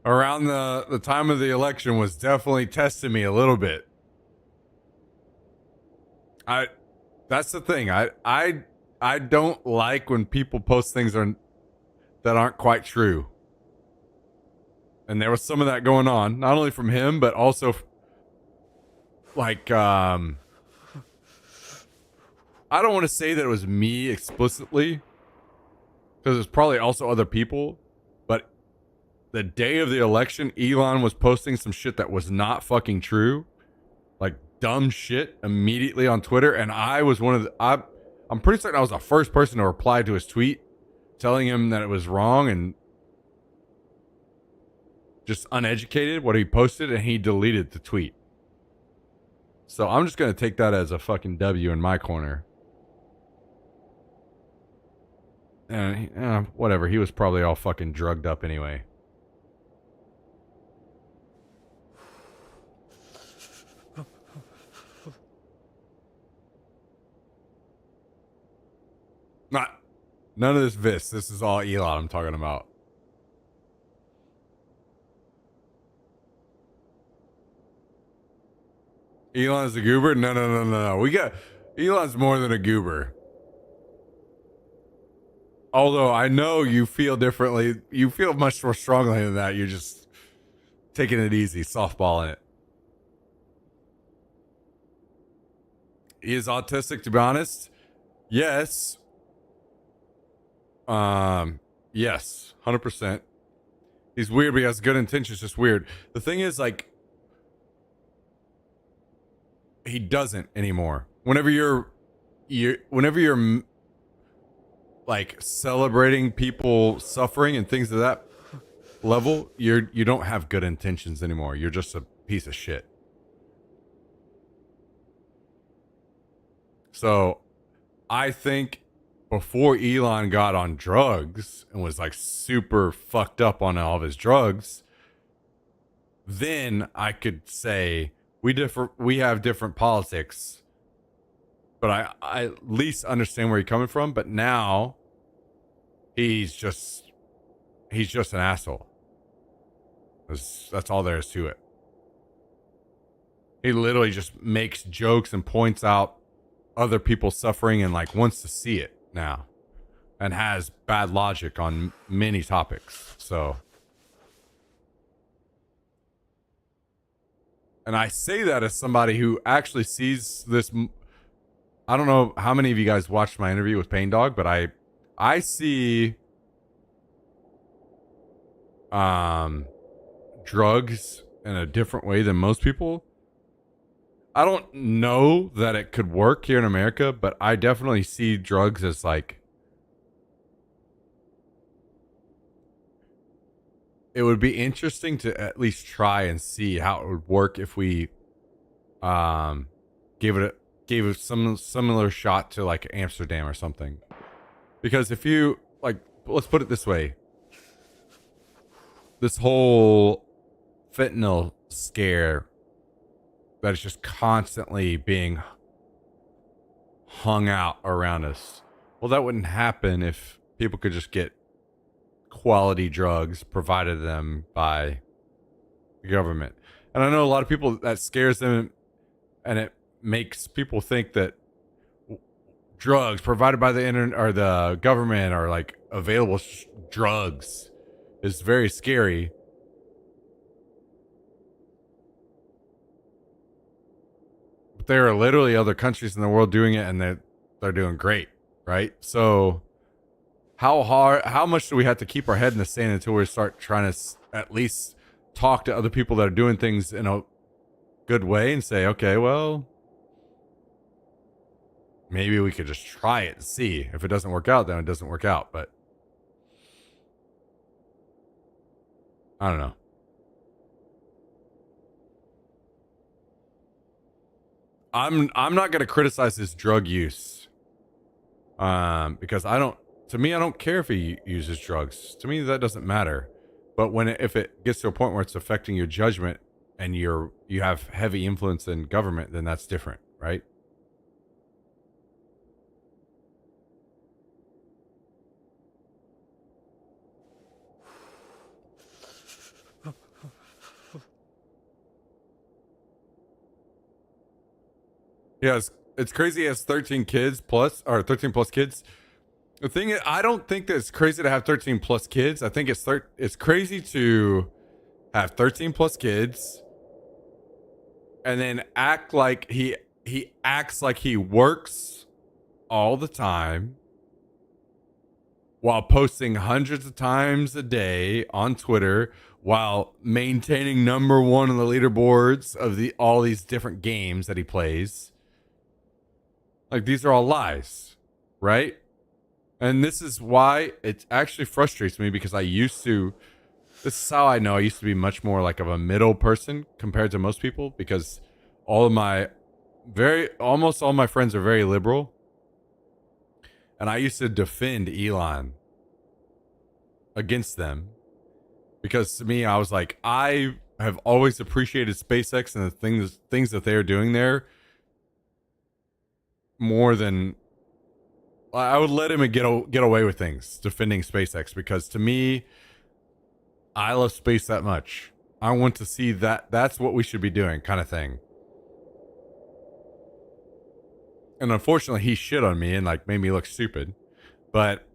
Around the time of the election was definitely testing me a little bit. That's the thing. I don't like when people post things that aren't quite true. And there was some of that going on, not only from him, but also like I don't want to say that it was me explicitly, because there's probably also other people. The day of the election, Elon was posting some shit that was not fucking true. Like dumb shit immediately on Twitter. And I was I'm pretty certain I was the first person to reply to his tweet telling him that it was wrong and just uneducated what he posted, and he deleted the tweet. So I'm just going to take that as a fucking W in my corner. And whatever. He was probably all fucking drugged up anyway. None of this Vis. This is all Elon I'm talking about. Elon's a goober? No. Elon's more than a goober. Although I know you feel differently. You feel much more strongly than that. You're just taking it easy, softballing it. He is autistic, to be honest. Yes. Yes, 100%. He's weird, but he has good intentions, just weird. The thing is, like, he doesn't anymore. Whenever you're like celebrating people suffering and things of that level, you don't have good intentions anymore. You're just a piece of shit. So, I think before Elon got on drugs and was like super fucked up on all of his drugs, then I could say we have different politics, but I at least understand where you're coming from. But now he's just an asshole. That's all there is to it. He literally just makes jokes and points out other people suffering and like wants to see it now. and has bad logic on many topics. So, and I say that as somebody who actually sees this. I don't know how many of you guys watched my interview with Pain Dog, but I see drugs in a different way than most people. I don't know that it could work here in America, but I definitely see drugs as like, it would be interesting to at least try and see how it would work if we gave it some similar shot to like Amsterdam or something. Because if you like, let's put it this way, this whole fentanyl scare that is just constantly being hung out around us, well, that wouldn't happen if people could just get quality drugs provided them by the government. And I know a lot of people that scares them, and it makes people think that drugs provided by the internet or the government are like available drugs is very scary. But there are literally other countries in the world doing it, and they're doing great, right? So how much do we have to keep our head in the sand until we start trying to at least talk to other people that are doing things in a good way and say, okay, well, maybe we could just try it and see. If it doesn't work out, then it doesn't work out. But I don't know. I'm not gonna criticize his drug use, because I don't care if he uses drugs. To me, that doesn't matter. But if it gets to a point where it's affecting your judgment and you have heavy influence in government, then that's different, right? Yeah, it's crazy. He has 13 kids plus, or 13 plus kids. The thing is, I don't think that it's crazy to have 13 plus kids. I think it's crazy to have 13 plus kids and then act like he acts like he works all the time while posting hundreds of times a day on Twitter, while maintaining number one on the leaderboards of all these different games that he plays. Like, these are all lies, right? And this is why it actually frustrates me, because this is how I know I used to be much more like of a middle person compared to most people, because almost all my friends are very liberal. And I used to defend Elon against them, because to me, I was like, I have always appreciated SpaceX and the things that they're doing there more than I would let him get away with things defending SpaceX, because to me, I love space that much. I want to see that's what we should be doing, kind of thing. And unfortunately, he shit on me and like made me look stupid. But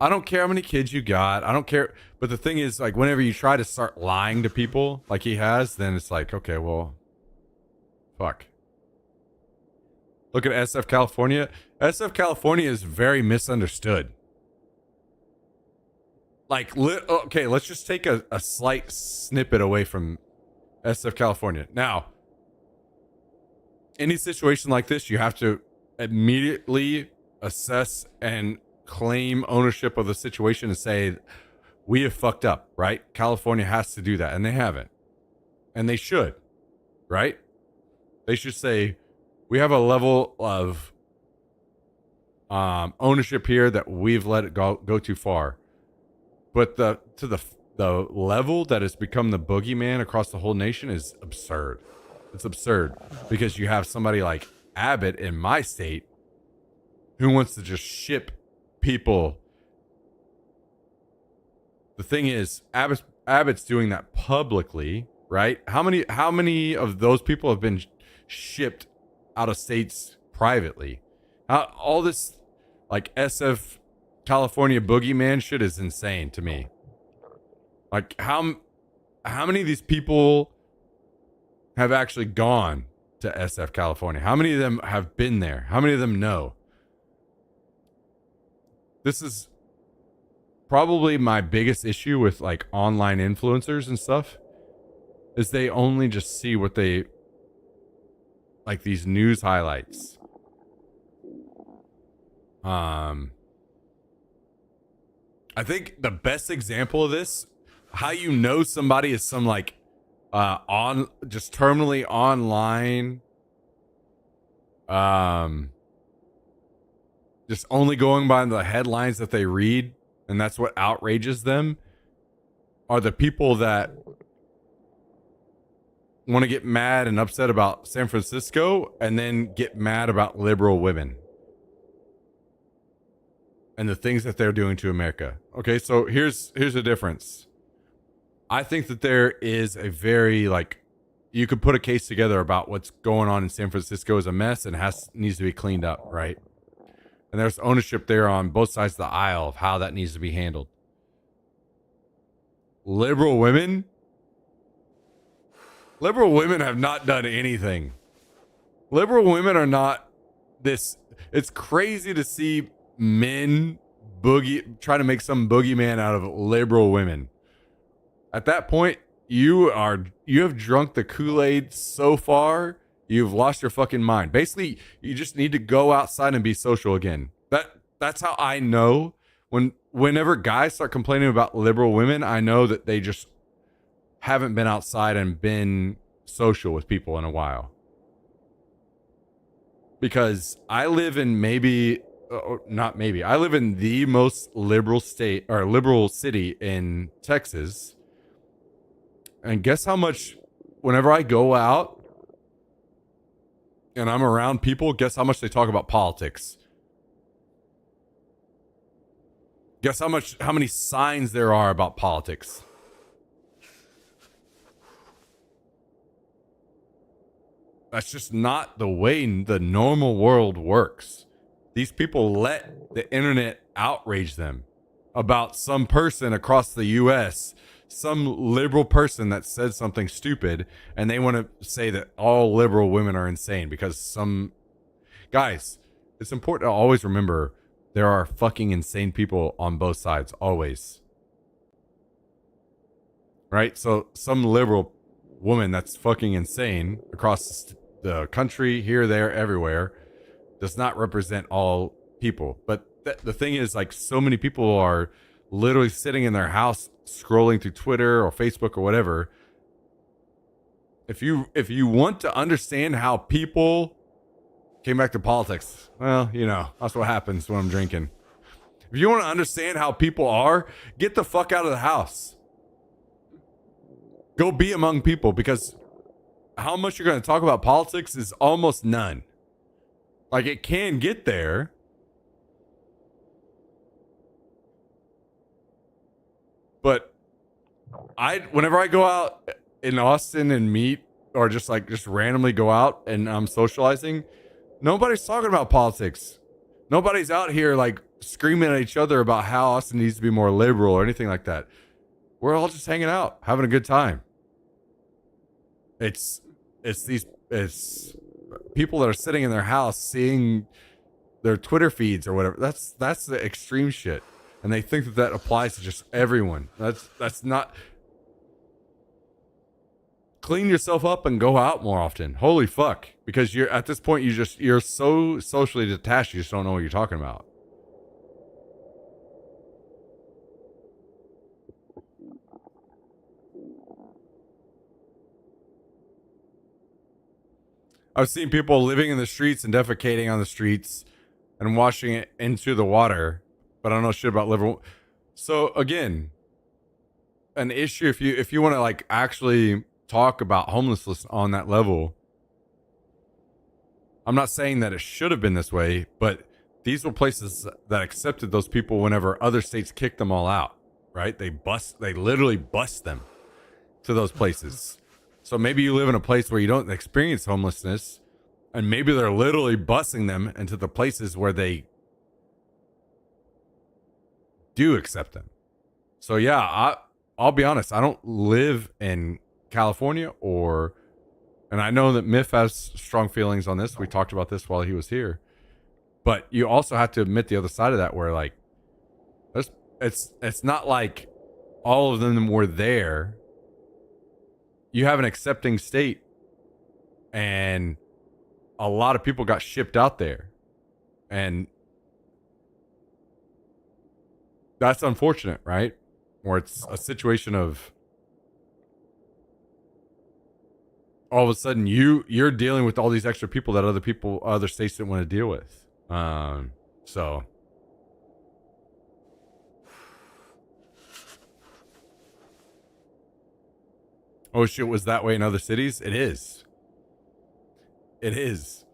I don't care how many kids you got. I don't care. But the thing is, like, whenever you try to start lying to people like he has, then it's like, okay, well, fuck. Look at SF California. SF California is very misunderstood. Like, okay, let's just take a slight snippet away from SF California. Now, any situation like this, you have to immediately assess and claim ownership of the situation and say, we have fucked up, right? California has to do that, and they haven't. And they should, right? They should say, we have a level of ownership here that we've let it go too far. But the level that has become the boogeyman across the whole nation is absurd. It's absurd, because you have somebody like Abbott in my state who wants to just ship people. The thing is, Abbott's doing that publicly, right? How many of those people have been shipped out of states privately? All this, like SF California boogeyman shit is insane to me. Like how many of these people have actually gone to SF California? How many of them have been there? How many of them know? This is probably my biggest issue with like online influencers and stuff, is they only just see what they like, these news highlights. I think the best example of this, how you know somebody is some like on just terminally online, just only going by the headlines that they read, and that's what outrages them, are the people that want to get mad and upset about San Francisco and then get mad about liberal women and the things that they're doing to America. Okay, so here's the difference. I think that there is a very, like, you could put a case together about what's going on in San Francisco is a mess and needs to be cleaned up, right? And there's ownership there on both sides of the aisle of how that needs to be handled. Liberal women have not done anything. Liberal women are not this. It's crazy to see men try to make some boogeyman out of liberal women. At that point, you have drunk the Kool-Aid so far, you've lost your fucking mind. Basically, you just need to go outside and be social again. That's how I know. Whenever guys start complaining about liberal women, I know that they just haven't been outside and been social with people in a while. Because I live in I live in the most liberal state or liberal city in Texas. And guess how much, whenever I go out and I'm around people, guess how much they talk about politics? Guess how many signs there are about politics? That's just not the way the normal world works. These people let the internet outrage them about some person across the US, some liberal person that said something stupid, and they want to say that all liberal women are insane because guys, it's important to always remember there are fucking insane people on both sides, always. Right? So some liberal woman that's fucking insane across the country, here, there, everywhere, does not represent all people. But the thing is, like, so many people are literally sitting in their house scrolling through Twitter or Facebook or whatever. If you want to understand how people came back to politics, well, you know, that's what happens when I'm drinking. If you want to understand how people are, get the fuck out of the house. Go be among people, because how much you're going to talk about politics is almost none. Like, it can get there, but whenever I go out in Austin and meet, or just randomly go out and I'm socializing, nobody's talking about politics. Nobody's out here like screaming at each other about how Austin needs to be more liberal or anything like that. We're all just hanging out, having a good time. It's people that are sitting in their house seeing their Twitter feeds or whatever. That's the extreme shit. And they think that applies to just everyone. That's not. Clean yourself up and go out more often. Holy fuck. Because you're at this point, you're so socially detached, you just don't know what you're talking about. I've seen people living in the streets and defecating on the streets and washing it into the water, but I don't know shit about liberal. So again, an issue, if you want to like actually talk about homelessness on that level, I'm not saying that it should have been this way, but these were places that accepted those people whenever other states kicked them all out, right? They literally bust them to those places. So maybe you live in a place where you don't experience homelessness, and maybe they're literally busing them into the places where they do accept them. So yeah, I'll be honest. I don't live in California, and I know that Myth has strong feelings on this. We talked about this while he was here, but you also have to admit the other side of that, where like, it's not like all of them were there. You have an accepting state, and a lot of people got shipped out there, and that's unfortunate, right? Where it's a situation of all of a sudden you're dealing with all these extra people that other states didn't want to deal with. So oh shit, was that way in other cities? It is. It is.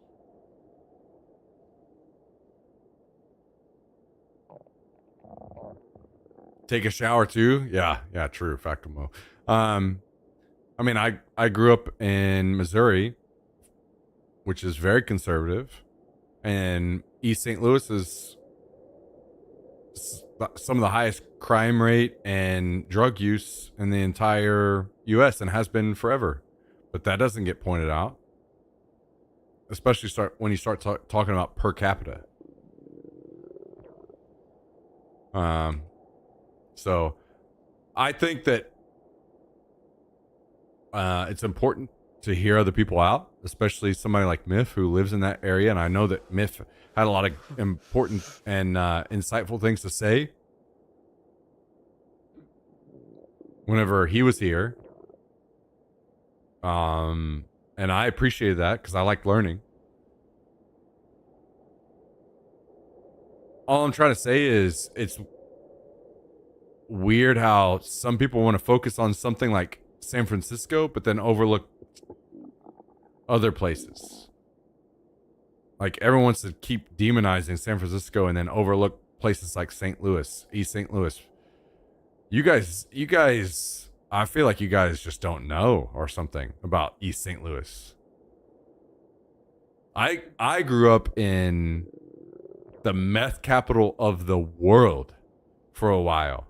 Take a shower too? Yeah, true. Factomo. I mean, I grew up in Missouri, which is very conservative, and East St. Louis is some of the highest crime rate and drug use in the entire U.S. and has been forever. But that doesn't get pointed out, especially when you start talking about per capita. So I think that it's important to hear other people out, especially somebody like Myth who lives in that area. And I know that Myth had a lot of important and insightful things to say whenever he was here. And I appreciated that because I like learning. All I'm trying to say is it's weird how some people want to focus on something like San Francisco, but then overlook other places. Like everyone wants to keep demonizing San Francisco and then overlook places like St. Louis, East St. Louis. You guys, I feel like you guys just don't know or something about East St. Louis. I grew up in the meth capital of the world for a while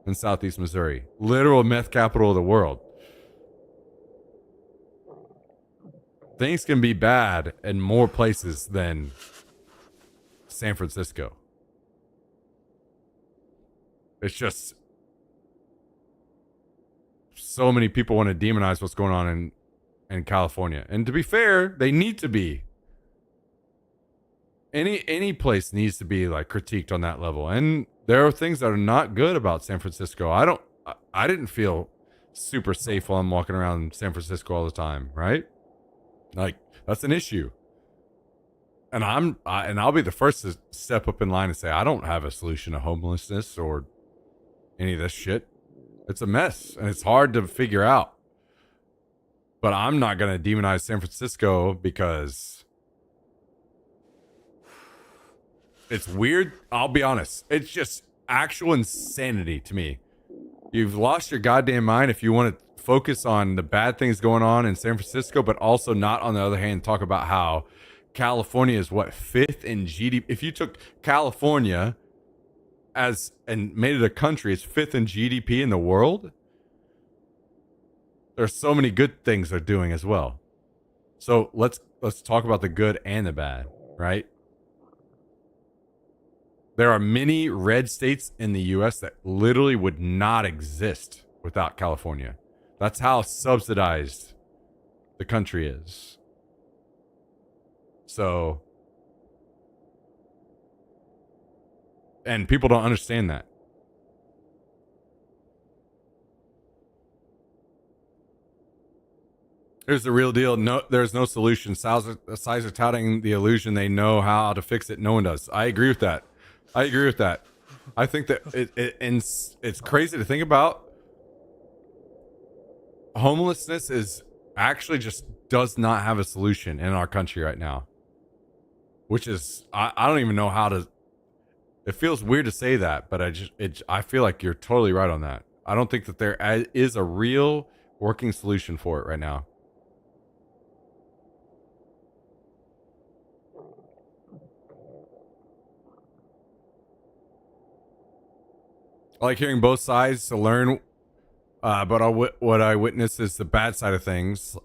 in Southeast Missouri. Literal meth capital of the world. Things can be bad in more places than San Francisco. It's just so many people want to demonize what's going on in California. And to be fair, they need to be. Any place needs to be like critiqued on that level. And there are things that are not good about San Francisco. I didn't feel super safe while I'm walking around San Francisco all the time, right? Like that's an issue. And I'll be the first to step up in line and say I don't have a solution to homelessness or any of this shit. It's a mess and it's hard to figure out. But I'm not going to demonize San Francisco because it's weird. I'll be honest. It's just actual insanity to me. You've lost your goddamn mind if you want to focus on the bad things going on in San Francisco, but also not, on the other hand, talk about how California is what, 5th in GDP. If you took California and made it a country, it's 5th in GDP in the world. There's so many good things they're doing as well. So let's talk about the good and the bad, right? There are many red states in the U.S. that literally would not exist without California. That's how subsidized the country is. So, and people don't understand that. Here's the real deal. No, there's no solution. Sides are touting the illusion they know how to fix it. No one does. I agree with that. I think that it's crazy to think about. Homelessness is actually just does not have a solution in our country right now. Which is, I don't even know how to, it feels weird to say that, but I feel like you're totally right on that. I don't think that there is a real working solution for it right now. I like hearing both sides to learn, but what I witness is the bad side of things,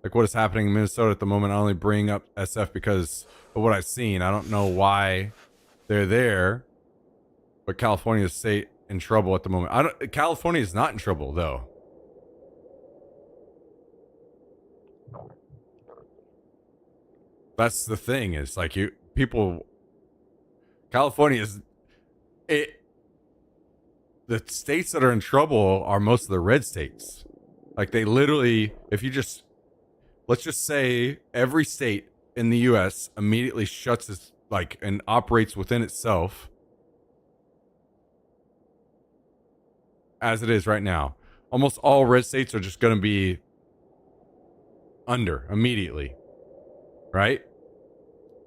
like what is happening in Minnesota at the moment. I only bring up SF because of what I've seen. I don't know why they're there, but California is in trouble at the moment. California is not in trouble though. That's the thing, is like California is the states that are in trouble are most of the red states. Like they literally, let's just say every state in the US immediately shuts and operates within itself as it is right now. Almost all red states are just going to be under immediately. Right?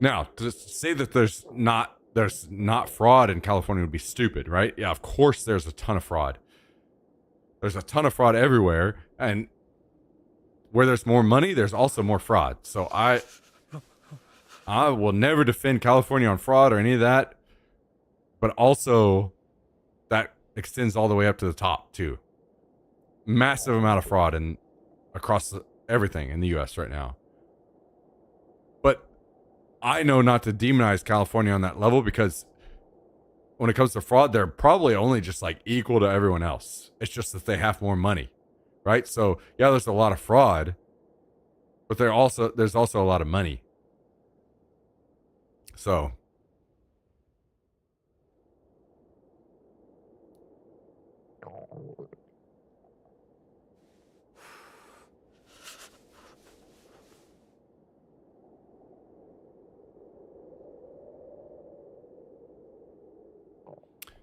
Now, to say that there's not fraud in California would be stupid, right? Yeah, of course there's a ton of fraud. There's a ton of fraud everywhere, and where there's more money, there's also more fraud. So I will never defend California on fraud or any of that, but also that extends all the way up to the top too. Massive amount of fraud across everything in the US right now. But I know not to demonize California on that level, because when it comes to fraud, they're probably only just like equal to everyone else. It's just that they have more money, right? So yeah, there's a lot of fraud, but there's also a lot of money. So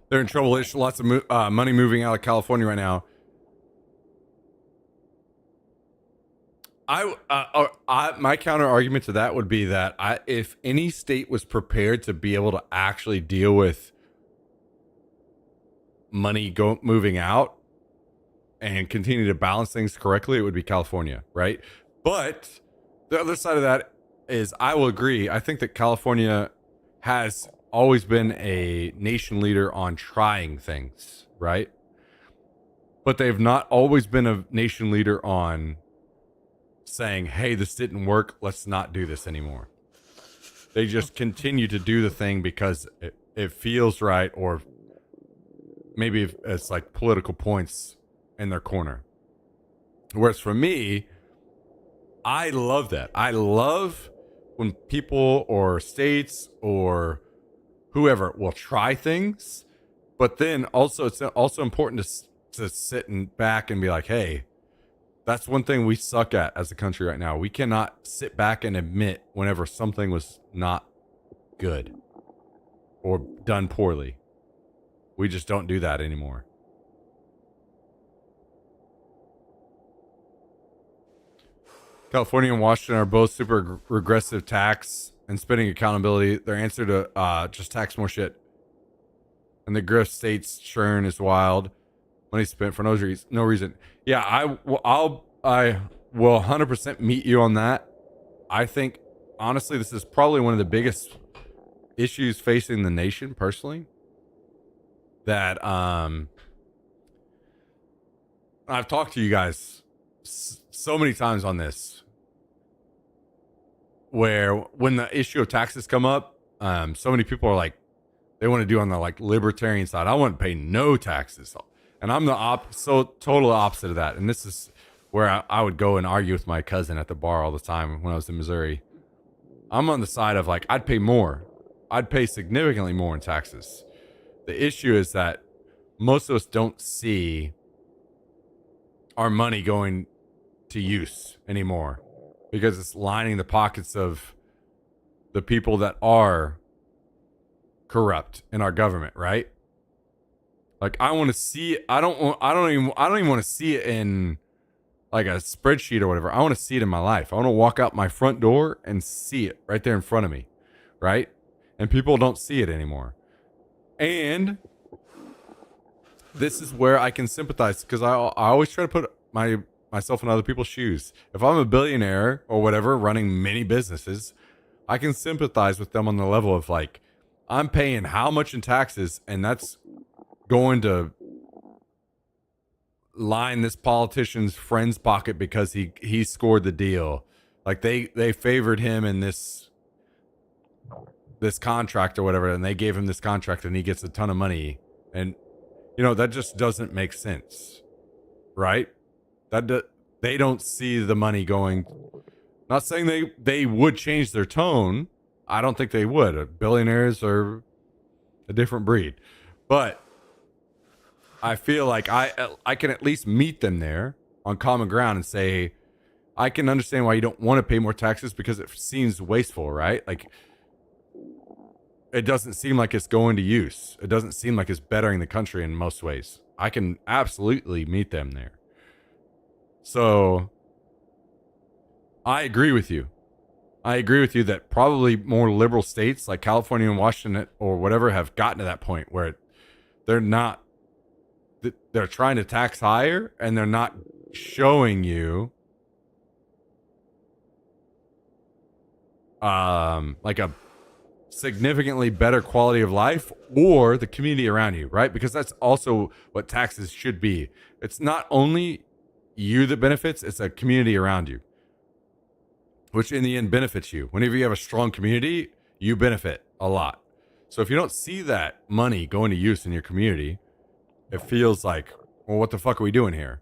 they're in trouble. There's lots of money moving out of California right now. My counter argument to that would be that if any state was prepared to be able to actually deal with money moving out and continue to balance things correctly, it would be California, right? But the other side of that is, I will agree. I think that California has always been a nation leader on trying things, right? But they've not always been a nation leader on saying, hey, this didn't work, let's not do this anymore. They just continue to do the thing because it feels right, or maybe it's like political points in their corner. Whereas for me, I love that. I love when people or states or whoever will try things, but then also it's also important to sit back and be like, hey, that's one thing we suck at as a country right now. We cannot sit back and admit whenever something was not good or done poorly. We just don't do that anymore. California and Washington are both super regressive tax and spending accountability. Their answer to just tax more shit. And the grift states churn is wild. Money spent for no reason. Yeah, I will 100% meet you on that. I think, honestly, this is probably one of the biggest issues facing the nation, personally. That I've talked to you guys so many times on this, where when the issue of taxes come up, so many people are like, they want to do on the like libertarian side. I want to pay no taxes. And I'm the total opposite of that. And this is where I would go and argue with my cousin at the bar all the time when I was in Missouri. I'm on the side of like, I'd pay more. I'd pay significantly more in taxes. The issue is that most of us don't see our money going to use anymore, because it's lining the pockets of the people that are corrupt in our government, right? Like, I want to see it. I don't even want to see it in like a spreadsheet or whatever. I want to see it in my life. I want to walk out my front door and see it right there in front of me, right? And people don't see it anymore. And this is where I can sympathize, because I always try to put myself in other people's shoes. If I'm a billionaire or whatever running many businesses, I can sympathize with them on the level of like, I'm paying how much in taxes, and that's going to line this politician's friend's pocket because he scored the deal. Like they favored him in this contract or whatever, and they gave him this contract and he gets a ton of money. And that just doesn't make sense. Right? They don't see the money going. Not saying they would change their tone. I don't think they would. Billionaires are a different breed. But I feel like I can at least meet them there on common ground and say, I can understand why you don't want to pay more taxes because it seems wasteful, right? Like, it doesn't seem like it's going to use. It doesn't seem like it's bettering the country in most ways. I can absolutely meet them there. So I agree with you. I agree with you that probably more liberal states like California and Washington or whatever have gotten to that point where they're trying to tax higher and they're not showing you like a significantly better quality of life or the community around you, right? Because that's also what taxes should be. It's not only you that benefits, it's a community around you, which in the end benefits you. Whenever you have a strong community, you benefit a lot. So if you don't see that money going to use in your community, it feels like, well, what the fuck are we doing here?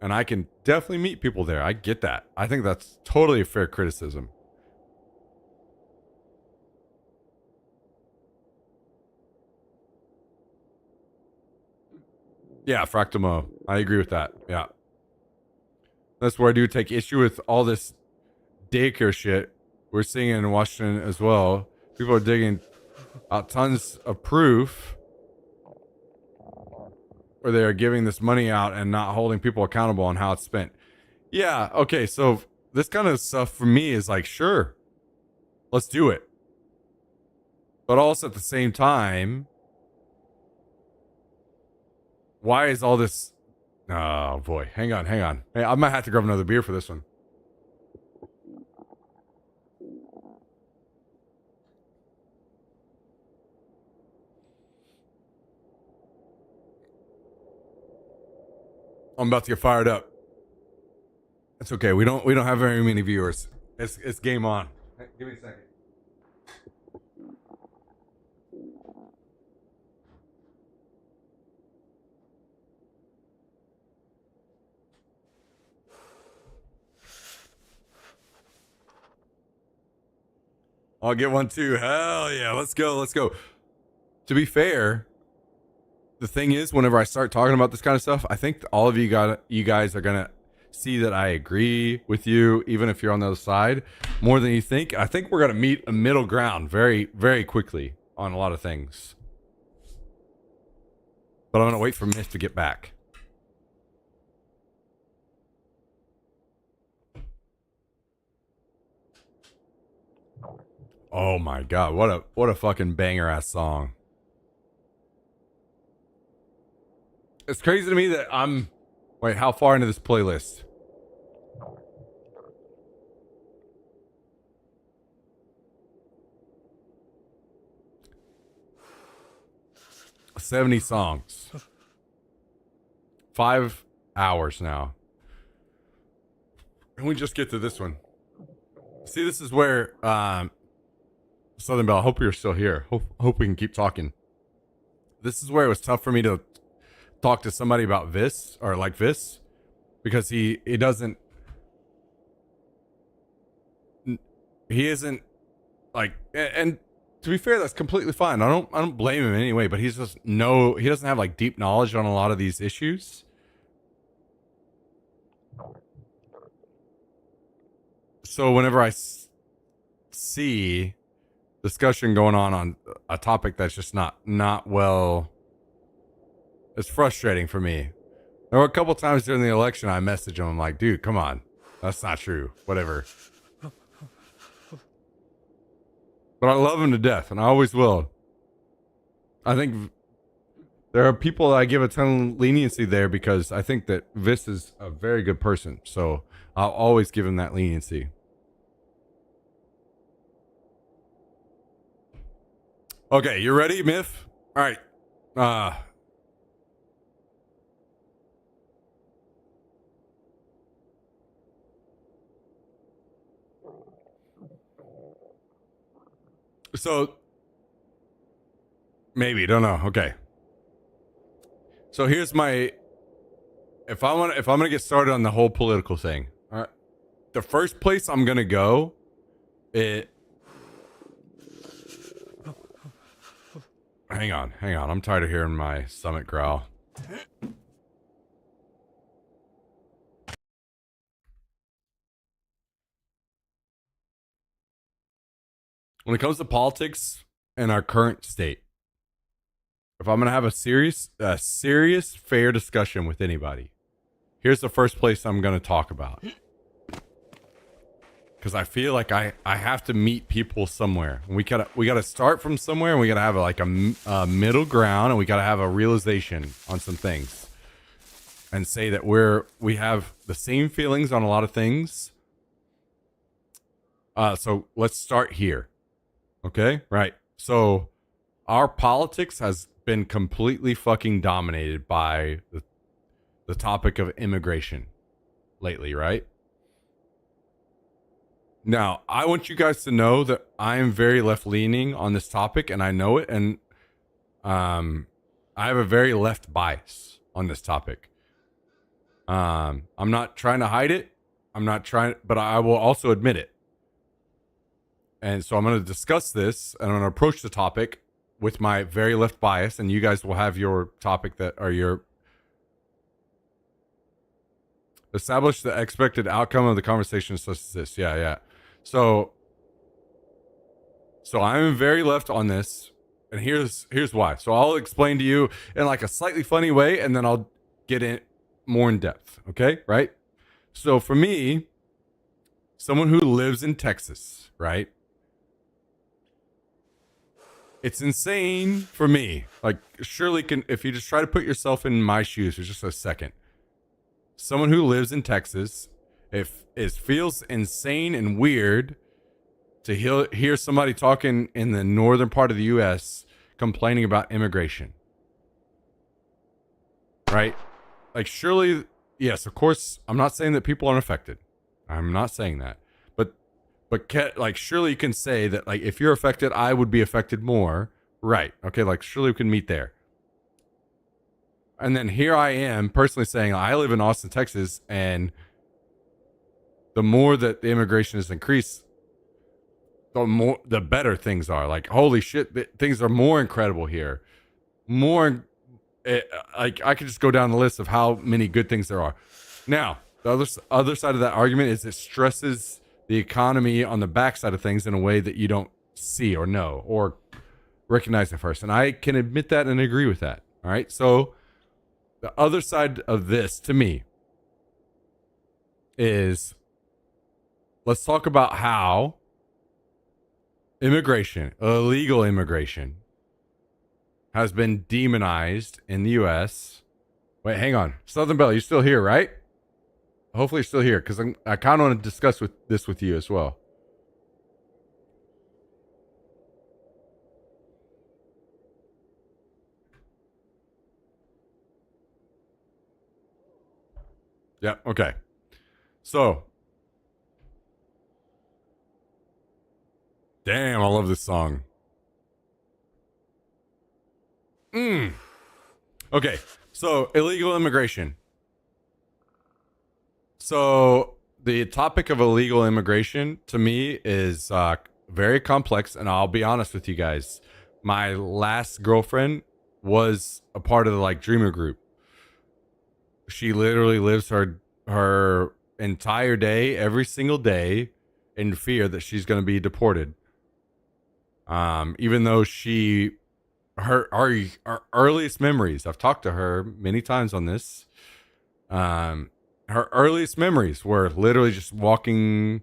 And I can definitely meet people there. I get that. I think that's totally a fair criticism. Yeah, Fractamo. I agree with that. Yeah. That's where I do take issue with all this daycare shit we're seeing in Washington as well. People are digging out tons of proof where they are giving this money out and not holding people accountable on how it's spent. Yeah, okay, so this kind of stuff for me is like, sure, let's do it. But also at the same time, why is all this... Oh, boy. Hang on. Hey, I might have to grab another beer for this one. I'm about to get fired up. It's okay. We don't have very many viewers. It's game on. Hey, give me a second. I'll get one too. Hell yeah. Let's go. To be fair, the thing is, whenever I start talking about this kind of stuff, I think all of you guys are going to see that I agree with you, even if you're on the other side, more than you think. I think we're going to meet a middle ground very, very quickly on a lot of things. But I'm going to wait for Myth to get back. Oh my god, what a fucking banger ass song. It's crazy to me that wait, how far into this playlist? $70 songs. 5 hours now. And we just get to this one. See, this is where Southern Belle, I hope you're still here. Hope we can keep talking. This is where it was tough for me to talk to somebody about Vis, or like Vis, because he isn't like, and to be fair, that's completely fine. I don't blame him in any way, but he doesn't have like deep knowledge on a lot of these issues. So whenever I see discussion going on a topic that's just not well, it's frustrating for me. There were a couple times during the election I messaged him. I'm like, dude, come on, that's not true. Whatever. But I love him to death, and I always will. I think there are people that I give a ton of leniency there because I think that Vis is a very good person. So I'll always give him that leniency. Okay, you ready, Myth? All right. So maybe, don't know. Okay. So here's my if I'm gonna get started on the whole political thing, all right. The first place I'm gonna go, hang on. I'm tired of hearing my stomach growl. When it comes to politics and our current state, if I'm gonna have a serious, fair discussion with anybody, here's the first place I'm gonna talk about. Because I feel like I have to meet people somewhere. We gotta start from somewhere, and we gotta have a middle ground, and we gotta have a realization on some things, and say that we have the same feelings on a lot of things. So let's start here. Okay, right. So our politics has been completely fucking dominated by the topic of immigration lately, right? Now, I want you guys to know that I am very left-leaning on this topic, and I know it, and I have a very left bias on this topic. I'm not trying to hide it. But I will also admit it. And so I'm going to discuss this, and I'm going to approach the topic with my very left bias, and you guys will have your topic that are your establish the expected outcome of the conversation such as this. Yeah. So I'm very left on this, and here's why. So I'll explain to you in like a slightly funny way, and then I'll get in more in depth. Okay, right? So for me, someone who lives in Texas, right? It's insane for me. Like, surely if you just try to put yourself in my shoes for just a second. Someone who lives in Texas, it feels insane and weird to hear somebody talking in the northern part of the U.S. complaining about immigration. Right? Like, surely, yes, of course, I'm not saying that people aren't affected. I'm not saying that. But like, surely you can say that, like, if you're affected, I would be affected more. Right. Okay, like, surely we can meet there. And then here I am personally saying I live in Austin, Texas, and the more that the immigration has increased, the better things are. Like, holy shit, things are more incredible here. Like, I could just go down the list of how many good things there are. Now, the other side of that argument is it stresses the economy on the backside of things in a way that you don't see or know or recognize at first. And I can admit that and agree with that. All right. So the other side of this to me is, let's talk about how immigration, illegal immigration, has been demonized in the U.S. Wait, hang on. Southern Belle, you're still here, right? Hopefully you're still here, because I kind of want to discuss this with you as well. Yeah, okay. So, damn, I love this song. Okay, so illegal immigration. So the topic of illegal immigration to me is very complex, and I'll be honest with you guys. My last girlfriend was a part of the Dreamer group. She literally lives her entire day, every single day, in fear that she's going to be deported. Even though our earliest memories, I've talked to her many times on this. Her earliest memories were literally just walking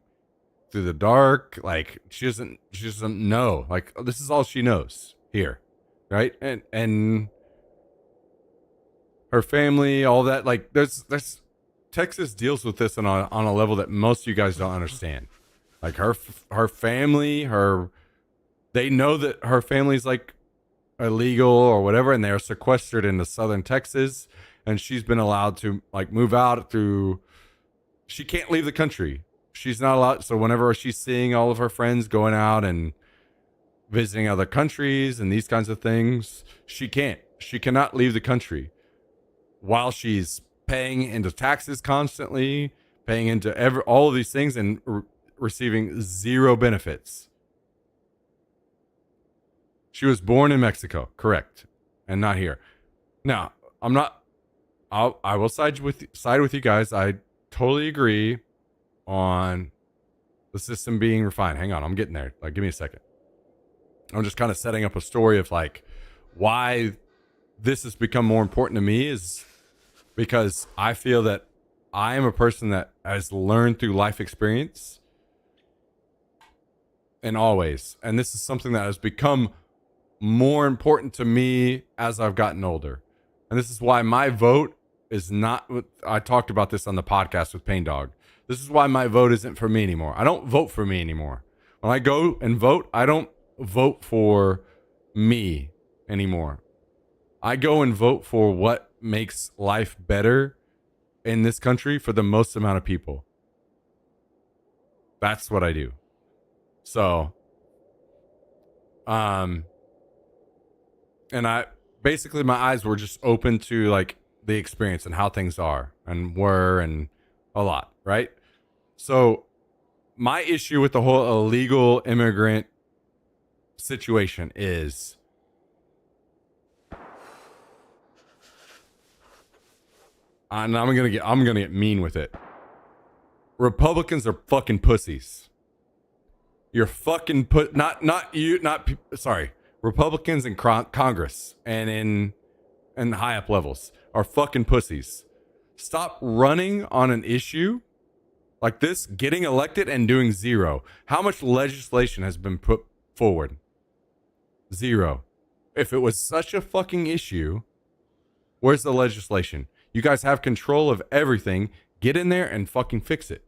through the dark. Like, she doesn't know. Like, this is all she knows here, right? And her family, all that. Like, there's Texas deals with this on a level that most of you guys don't understand. Like, her family, they know that her family's like illegal or whatever, and they're sequestered into southern Texas. And she's been allowed to move out she can't leave the country. She's not allowed. So whenever she's seeing all of her friends going out and visiting other countries and these kinds of things. She cannot leave the country while she's paying into taxes constantly, paying into all of these things and receiving zero benefits. She was born in Mexico, correct, and not here. Now, I will side with you guys. I totally agree on the system being refined. Hang on, I'm getting there. Like, give me a second. I'm just kind of setting up a story of like why this has become more important to me is because I feel that I am a person that has learned through life experience in all ways. And this is something that has become more important to me as I've gotten older. And this is why my vote is not, I talked about this on the podcast with Pain Dog. This is why my vote isn't for me anymore. I don't vote for me anymore. When I go and vote, I don't vote for me anymore. I go and vote for what makes life better in this country for the most amount of people. That's what I do. So, and I basically, my eyes were just open to like the experience and how things are and were and a lot, right? So my issue with the whole illegal immigrant situation is and I'm gonna get mean with it. Republicans are fucking pussies. You're fucking Republicans in Congress and in high up levels are fucking pussies. Stop running on an issue like this, getting elected and doing zero. How much legislation has been put forward? Zero. If it was such a fucking issue, where's the legislation? You guys have control of everything. Get in there and fucking fix it.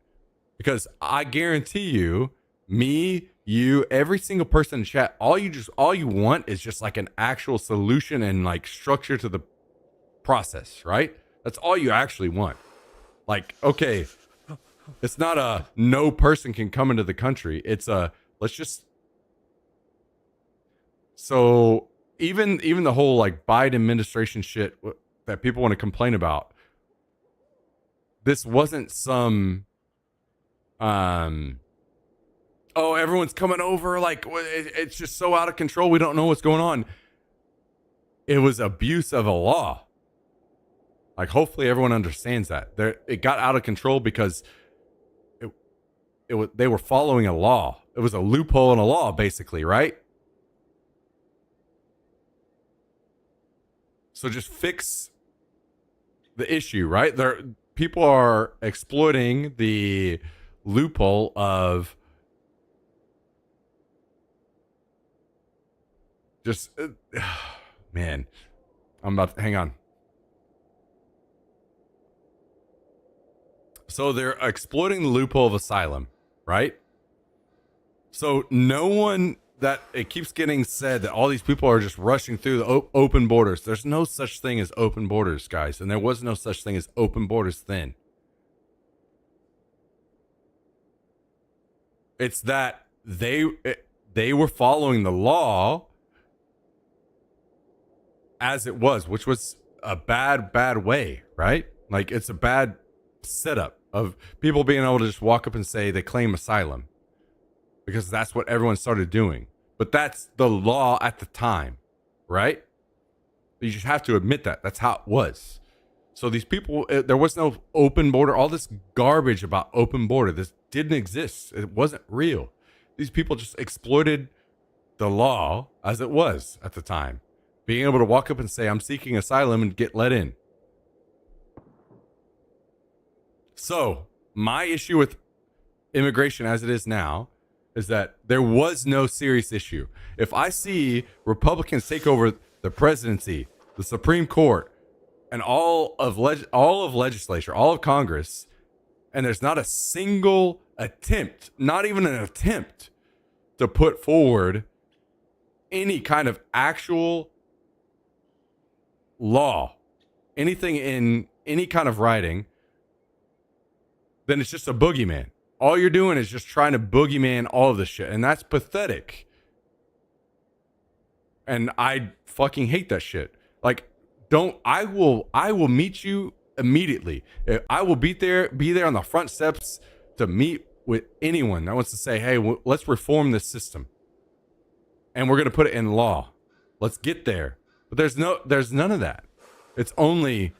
Because I guarantee you, me, you, every single person in chat, all you want is just like an actual solution and like structure to the process, right? That's all you actually want. Like, okay, it's not a no person can come into the country. It's a let's just. So even the whole like Biden administration shit that people want to complain about, this wasn't some oh, everyone's coming over, like it's just so out of control, we don't know what's going on. It was abuse of a law. Like, hopefully everyone understands that. It got out of control because they were following a law. It was a loophole in a law, basically, right? So just fix the issue, right? People are exploiting the loophole of just man. Hang on. So they're exploiting the loophole of asylum, right? So no one that it keeps getting said that all these people are just rushing through the open borders. There's no such thing as open borders, guys. And there was no such thing as open borders then. It's that they were following the law as it was, which was a bad way, right? Like, it's a bad setup of people being able to just walk up and say they claim asylum because that's what everyone started doing. But that's the law at the time, right? You just have to admit that. That's how it was. So these people, there was no open border. All this garbage about open border, this didn't exist. It wasn't real. These people just exploited the law as it was at the time. Being able to walk up and say, I'm seeking asylum and get let in. So my issue with immigration as it is now is that there was no serious issue. If I see Republicans take over the presidency, the Supreme Court, and all of legislature, all of Congress, and there's not a single attempt, not even an attempt, to put forward any kind of actual law, anything in any kind of writing, then it's just a boogeyman. All you're doing is just trying to boogeyman all of this shit. And that's pathetic. And I fucking hate that shit. Like, I will meet you immediately. I will be there on the front steps to meet with anyone that wants to say, hey, let's reform this system. And we're going to put it in law. Let's get there. But there's none of that. It's only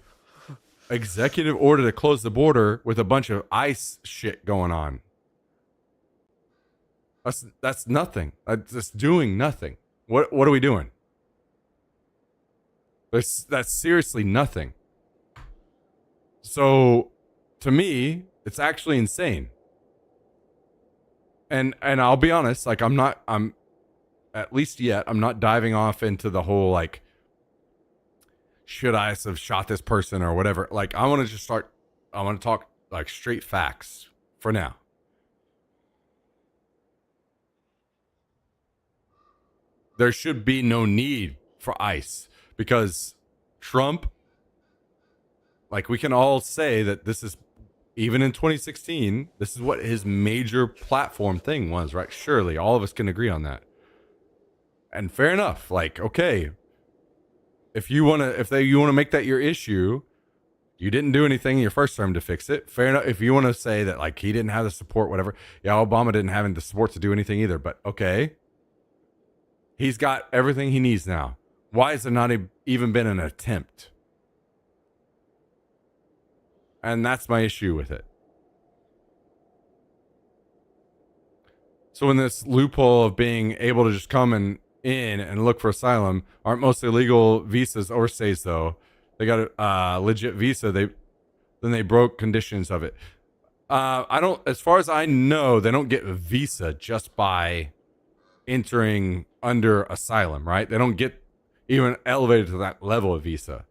executive order to close the border with a bunch of ICE shit going on. That's nothing. That's doing nothing. What are we doing? That's seriously nothing. So, to me, it's actually insane. And I'll be honest, like I'm at least yet, I'm not diving off into the whole like, should I have shot this person or whatever. Like I want to talk like straight facts for now. There should be no need for ICE because Trump, like we can all say that this is, even in 2016, this is what his major platform thing was, right? Surely all of us can agree on that. And fair enough. Like, okay, if you want to make that your issue, you didn't do anything in your first term to fix it. Fair enough. If you want to say that like he didn't have the support, whatever. Yeah, Obama didn't have the support to do anything either, but okay. He's got everything he needs now. Why has there not even been an attempt? And that's my issue with it. So in this loophole of being able to just come in and look for asylum, aren't most illegal visas overstays though? They got a legit visa. Then they broke conditions of it. As far as I know, they don't get a visa just by entering under asylum, right? They don't get even elevated to that level of visa.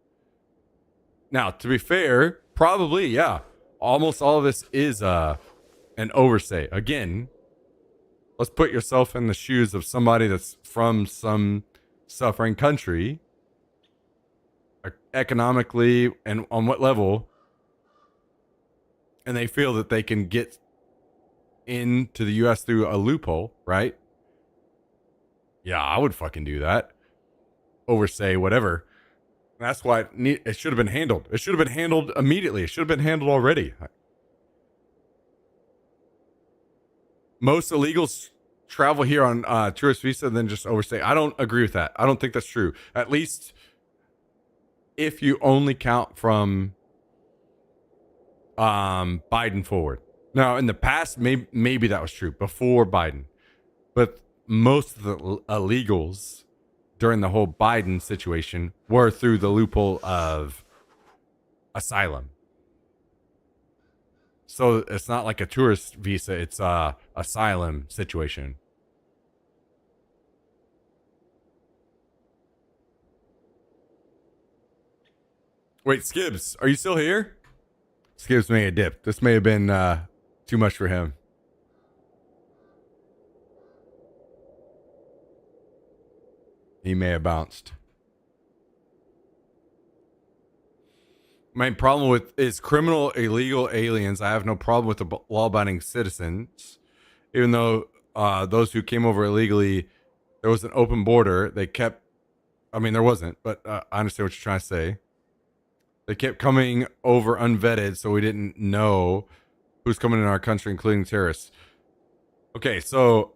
Now, to be fair, probably, yeah, almost all of this is an overstay. Again, let's put yourself in the shoes of somebody that's from some suffering country, economically, and on what level, and they feel that they can get into the U.S. through a loophole, right? Yeah, I would fucking do that. Overstay, whatever. That's why it should have been handled. It should have been handled immediately. It should have been handled already. Most illegals travel here on tourist visa and then just overstay. I don't agree with that. I don't think that's true. At least if you only count from Biden forward. Now, in the past, maybe that was true before Biden. But most of the illegals during the whole Biden situation were through the loophole of asylum. So it's not like a tourist visa, it's a asylum situation. Wait, Skibbs, are you still here? Skibbs made a dip. This may have been too much for him. He may have bounced. My problem with is criminal illegal aliens. I have no problem with the law-abiding citizens, even though those who came over illegally, there was an open border. They kept, I mean, there wasn't, but I understand what you're trying to say. They kept coming over unvetted, so we didn't know who's coming in our country, including terrorists. Okay, so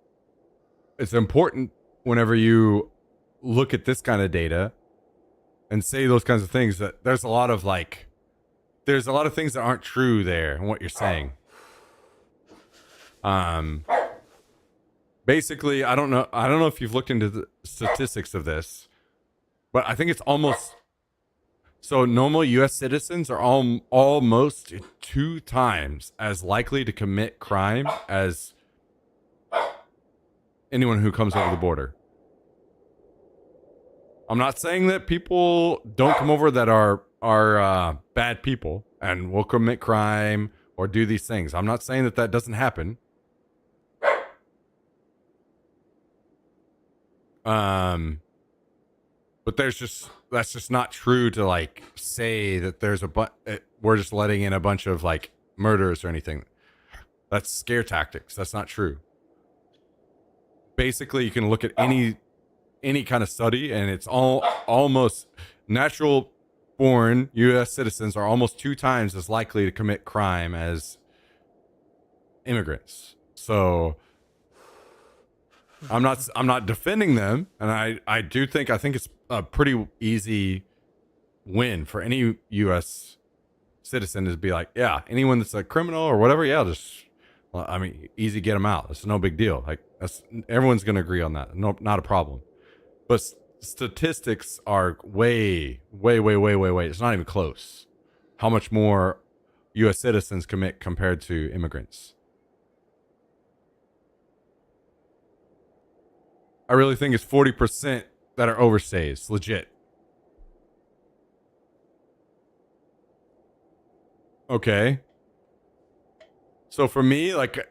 it's important whenever you look at this kind of data and say those kinds of things that there's a lot of things that aren't true there in what you're saying. Basically, I don't know if you've looked into the statistics of this, but I think it's almost so normal US citizens are almost 2 times as likely to commit crime as anyone who comes over the border. I'm not saying that people don't come over that are bad people and will commit crime or do these things. I'm not saying that doesn't happen. But that's just not true to like say that there's we're just letting in a bunch of like murderers or anything. That's scare tactics. That's not true. Basically, you can look at any any kind of study, and it's almost natural born U.S. citizens are almost 2 times as likely to commit crime as immigrants. So I'm not defending them, and I think it's a pretty easy win for any U.S. citizen to be like, yeah, anyone that's a criminal or whatever, yeah, just, well, I mean, easy, get them out. It's no big deal. Like, that's, everyone's gonna agree on that. No, not a problem. But statistics are way. It's not even close. How much more U.S. citizens commit compared to immigrants? I really think it's 40% that are overstays. Legit. Okay. So for me, like,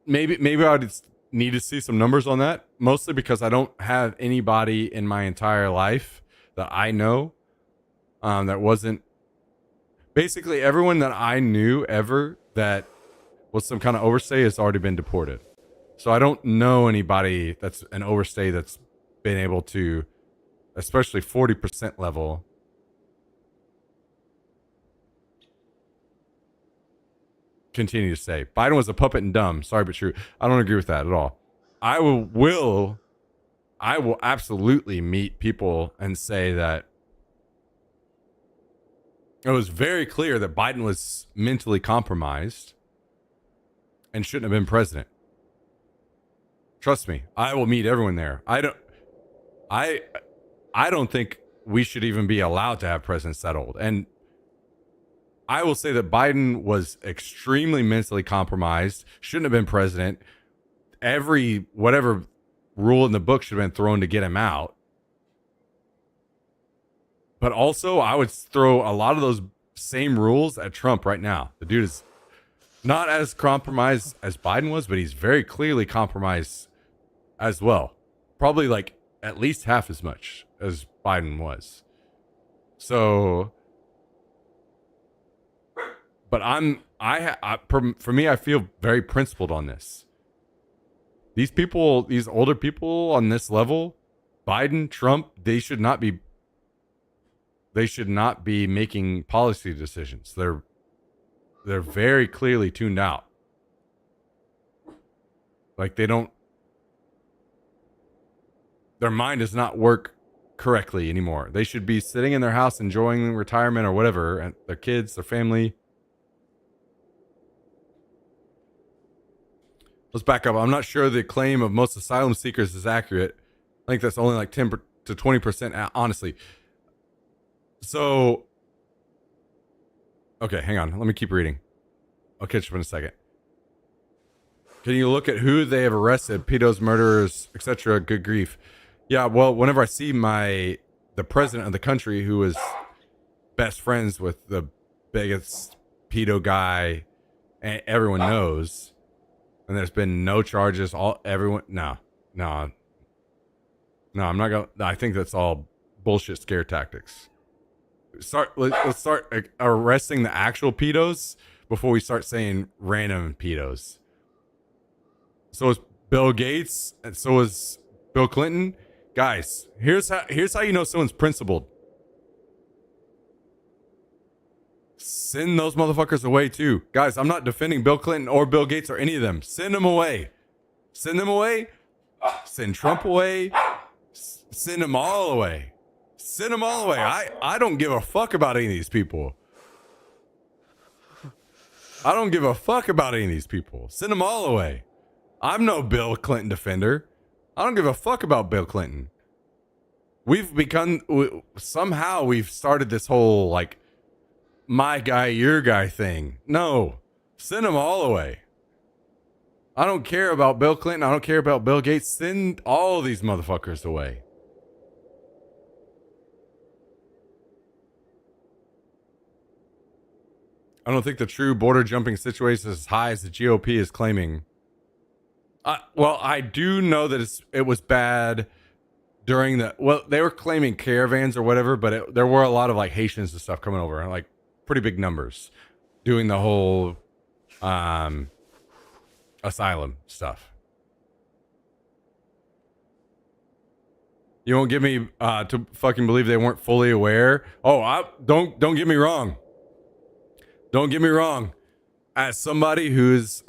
maybe I would need to see some numbers on that, mostly because I don't have anybody in my entire life that I know that wasn't, basically everyone that I knew ever that was some kind of overstay has already been deported. So I don't know anybody that's an overstay that's been able to, especially 40% level. Continue to say Biden was a puppet and dumb. Sorry but true. I don't agree with that at all. I will absolutely meet people and say that it was very clear that Biden was mentally compromised and shouldn't have been president. Trust me, I will meet everyone there. I don't think we should even be allowed to have presidents that old. And I will say that Biden was extremely mentally compromised, shouldn't have been president. Whatever rule in the book should have been thrown to get him out. But also, I would throw a lot of those same rules at Trump right now. The dude is not as compromised as Biden was, but he's very clearly compromised as well. Probably like at least half as much as Biden was. So, but for me, I feel very principled on this. These people, these older people on this level, Biden, Trump, they should not be making policy decisions. They're very clearly tuned out. Like their mind does not work correctly anymore. They should be sitting in their house enjoying retirement or whatever, and their kids, their family. Let's back up. I'm not sure the claim of most asylum seekers is accurate. I think that's only like 10 to 20%, honestly. So, okay, hang on. Let me keep reading. I'll catch up in a second. Can you look at who they have arrested? Pedos, murderers, etc. Good grief. Yeah, well, whenever I see the president of the country who is best friends with the biggest pedo guy, and everyone knows, and there's been no charges, no, I'm not gonna. I think that's all bullshit scare tactics. Let's start arresting the actual pedos before we start saying random pedos. So is Bill Gates, and so is Bill Clinton. Guys, here's how you know someone's principled. Send those motherfuckers away too. Guys, I'm not defending Bill Clinton or Bill Gates or any of them. Send them away. Send them away. Send Trump away. Send them all away. Send them all away. I don't give a fuck about any of these people. I don't give a fuck about any of these people. Send them all away. I'm no Bill Clinton defender. I don't give a fuck about Bill Clinton. Somehow we've started this whole like my guy, your guy thing. No, send them all away. I don't care about Bill Clinton. I don't care about Bill Gates. Send all these motherfuckers away. I don't think the true border jumping situation is as high as the GOP is claiming. Well, I do know that it was bad during they were claiming caravans or whatever, but there were a lot of like Haitians and stuff coming over, like pretty big numbers, doing the whole asylum stuff. You won't get me to fucking believe they weren't fully aware. Oh, don't get me wrong. Don't get me wrong. As somebody who's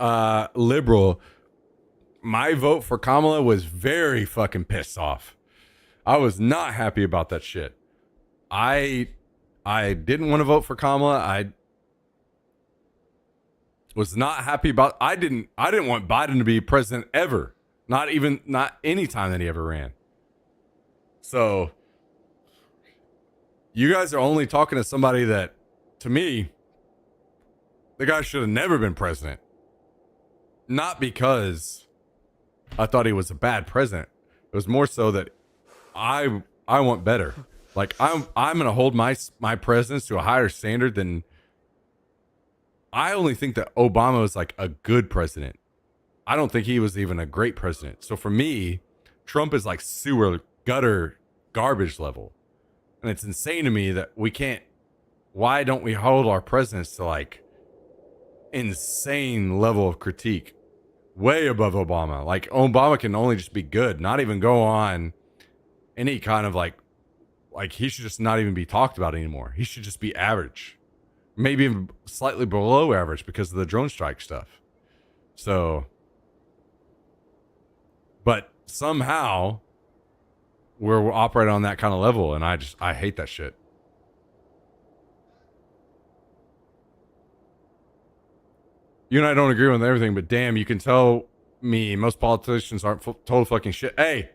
liberal, my vote for Kamala was very fucking pissed off. I was not happy about that shit. I didn't want to vote for Kamala. I was not happy about. I didn't want Biden to be president ever. Not any time that he ever ran. So you guys are only talking to somebody that, to me, the guy should have never been president. Not because I thought he was a bad president. It was more so that I want better. Like I'm gonna hold my presidents to a higher standard than. I only think that Obama was like a good president. I don't think he was even a great president. So for me, Trump is like sewer gutter garbage level. And it's insane to me that we can't. Why don't we hold our presidents to like insane level of critique? Way above Obama. Like Obama can only just be good, not even go on any kind of like he should just not even be talked about anymore. He should just be average. Maybe even slightly below average because of the drone strike stuff. So, but somehow we're operating on that kind of level, and I hate that shit. You and I don't agree on everything, but damn, you can tell me most politicians aren't total fucking shit. Hey,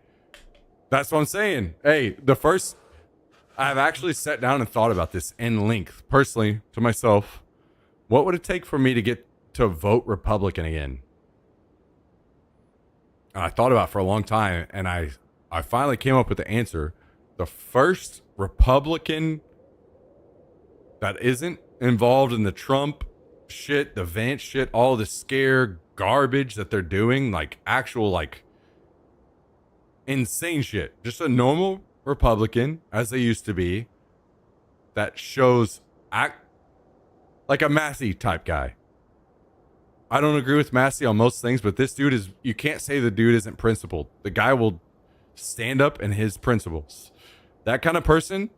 that's what I'm saying. Hey, I've actually sat down and thought about this in length, personally, to myself. What would it take for me to get to vote Republican again? And I thought about it for a long time, and I finally came up with the answer. The first Republican that isn't involved in the Trump shit, the Vance shit, all the scare garbage that they're doing, like actual, like insane shit. Just a normal Republican, as they used to be, that shows act like a Massey type guy. I don't agree with Massey on most things, but this dude is, you can't say the dude isn't principled. The guy will stand up in his principles. That kind of person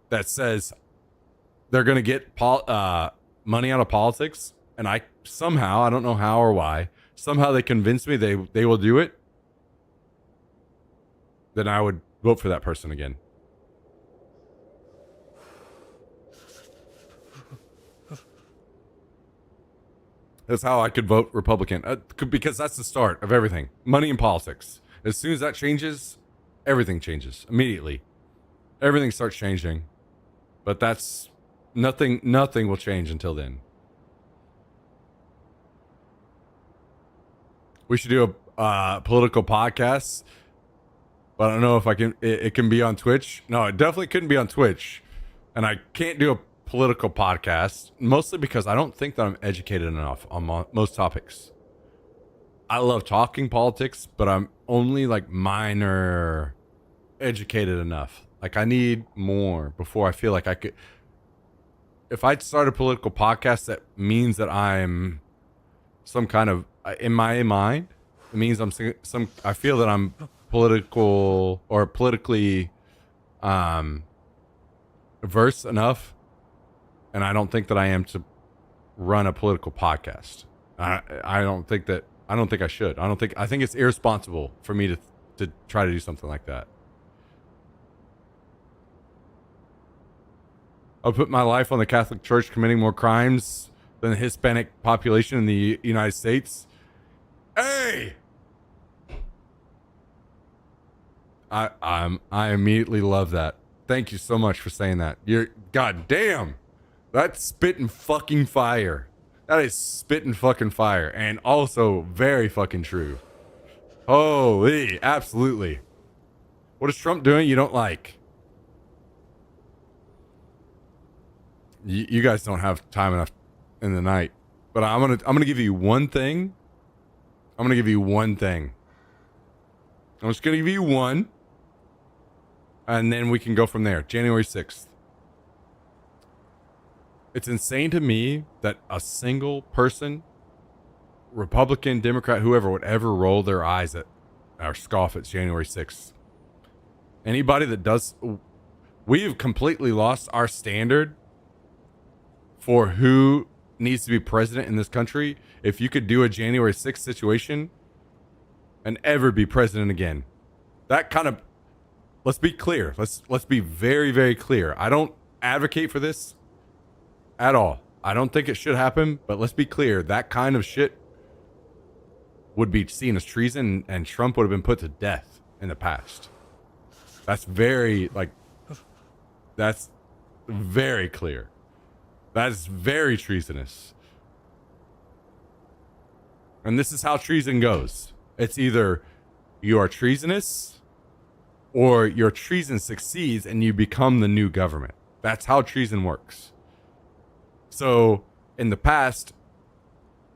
that says they're going to get money out of politics, and I don't know how or why, somehow they convince me they will do it, then I would vote for that person again. That's how I could vote Republican. Because that's the start of everything. Money in politics. As soon as that changes, everything changes immediately. Everything starts changing. But that's nothing will change until then. We should do a political podcast. But I don't know if I can. It can be on Twitch. No, it definitely couldn't be on Twitch. And I can't do a political podcast, mostly because I don't think that I'm educated enough on most topics. I love talking politics, but I'm only like minor educated enough. Like I need more before I feel like I could. If I start a political podcast, that means that I'm some kind of, in my mind, it means I feel that I'm political or politically versed enough, and I don't think that I am to run a political podcast. I don't think I should. I think it's irresponsible for me to try to do something like that. I'll put my life on the Catholic Church committing more crimes than the Hispanic population in the United States. Hey! I immediately love that. Thank you so much for saying that. You're goddamn. That's spitting fucking fire. That is spitting fucking fire, and also very fucking true. Holy, absolutely. What is Trump doing you don't like? You guys don't have time enough in the night, but I'm gonna give you one thing. I'm just gonna give you one. And then we can go from there. January 6th. It's insane to me that a single person, Republican, Democrat, whoever, would ever roll their eyes at or scoff at January 6th. Anybody that does, we've completely lost our standard for who needs to be president in this country. If you could do a January 6th situation and ever be president again, that kind of, let's be clear. Let's be very, very clear. I don't advocate for this at all. I don't think it should happen, but let's be clear. That kind of shit would be seen as treason, and Trump would have been put to death in the past. That's very, like, that's very clear. That is very treasonous. And this is how treason goes. It's either you are treasonous or your treason succeeds and you become the new government. That's how treason works. So in the past,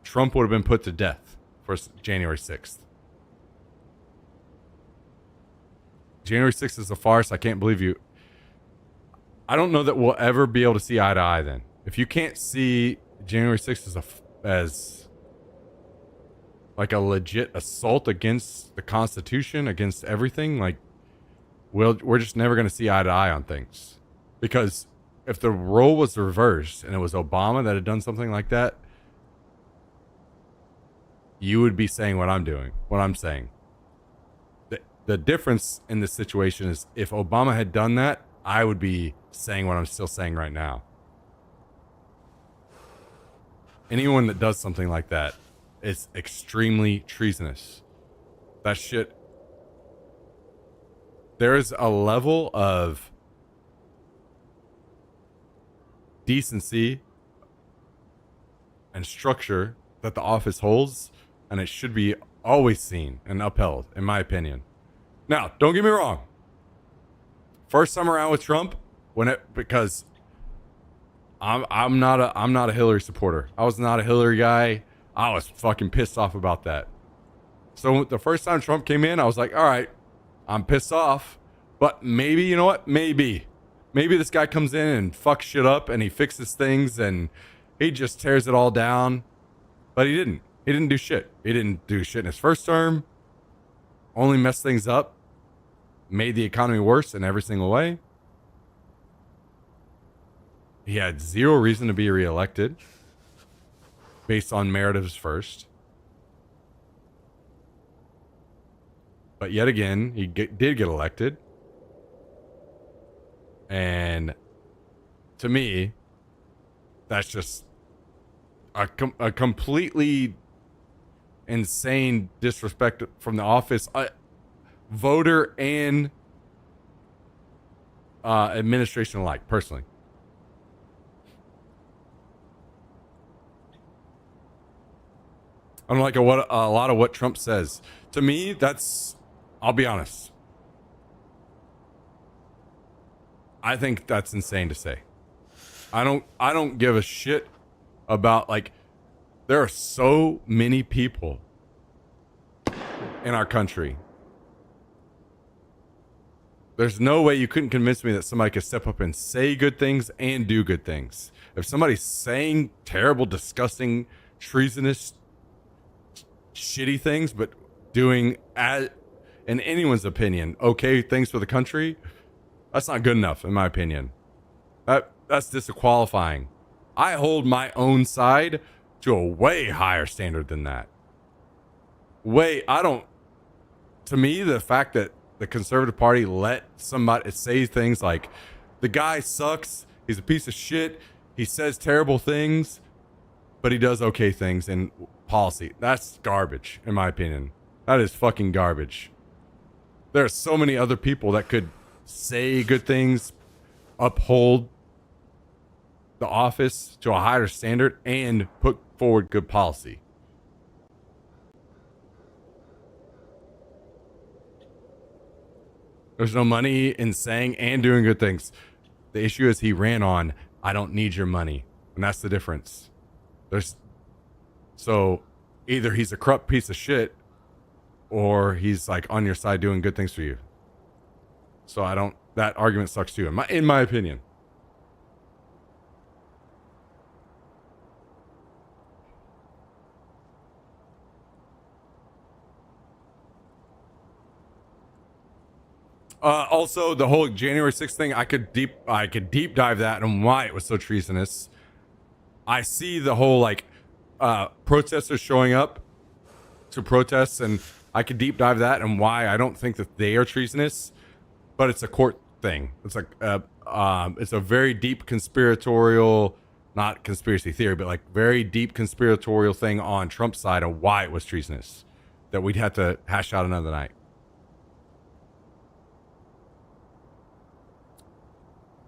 Trump would have been put to death for January 6th. January 6th is a farce. I can't believe you. I don't know that we'll ever be able to see eye to eye then. If you can't see January 6th as like a legit assault against the Constitution, against everything, like we're just never going to see eye to eye on things. Because if the role was reversed and it was Obama that had done something like that, you would be saying what I'm doing, what I'm saying. The difference in this situation is if Obama had done that, I would be saying what I'm still saying right now. Anyone that does something like that is extremely treasonous. That shit. There is a level of decency and structure that the office holds, and it should be always seen and upheld, in my opinion. Now, don't get me wrong. First time around with Trump, because I'm not a Hillary supporter. I was not a Hillary guy. I was fucking pissed off about that. So the first time Trump came in, I was like, all right, I'm pissed off, but maybe, you know what? Maybe this guy comes in and fucks shit up and he fixes things and he just tears it all down. But he didn't. He didn't do shit. He didn't do shit in his first term. Only messed things up. Made the economy worse in every single way. He had zero reason to be reelected based on merit of his first. But yet again, he did get elected. And to me, that's just a completely insane disrespect from the office. Voter and administration alike, personally. I don't like a lot of what Trump says. To me, I'll be honest. I think that's insane to say. I don't give a shit about, like, there are so many people in our country. There's no way you couldn't convince me that somebody could step up and say good things and do good things. If somebody's saying terrible, disgusting, treasonous, shitty things, but doing, in anyone's opinion, okay things for the country, that's not good enough, in my opinion. That's disqualifying. I hold my own side to a way higher standard than that. To me, the fact that the Conservative Party let somebody say things like, the guy sucks, he's a piece of shit, he says terrible things, but he does okay things in policy. That's garbage, in my opinion. That is fucking garbage. There are so many other people that could say good things, uphold the office to a higher standard, and put forward good policy. There's no money in saying and doing good things. The issue is he ran on, I don't need your money. And that's the difference. So either he's a corrupt piece of shit or he's like on your side doing good things for you. So that argument sucks too, in my opinion. Also, the whole January 6th thing, I could deep dive that and why it was so treasonous. I see the whole like protesters showing up to protests, and I could deep dive that and why I don't think that they are treasonous, but it's a court thing. It's like it's a very deep conspiratorial, not conspiracy theory, but like very deep conspiratorial thing on Trump's side of why it was treasonous that we'd have to hash out another night.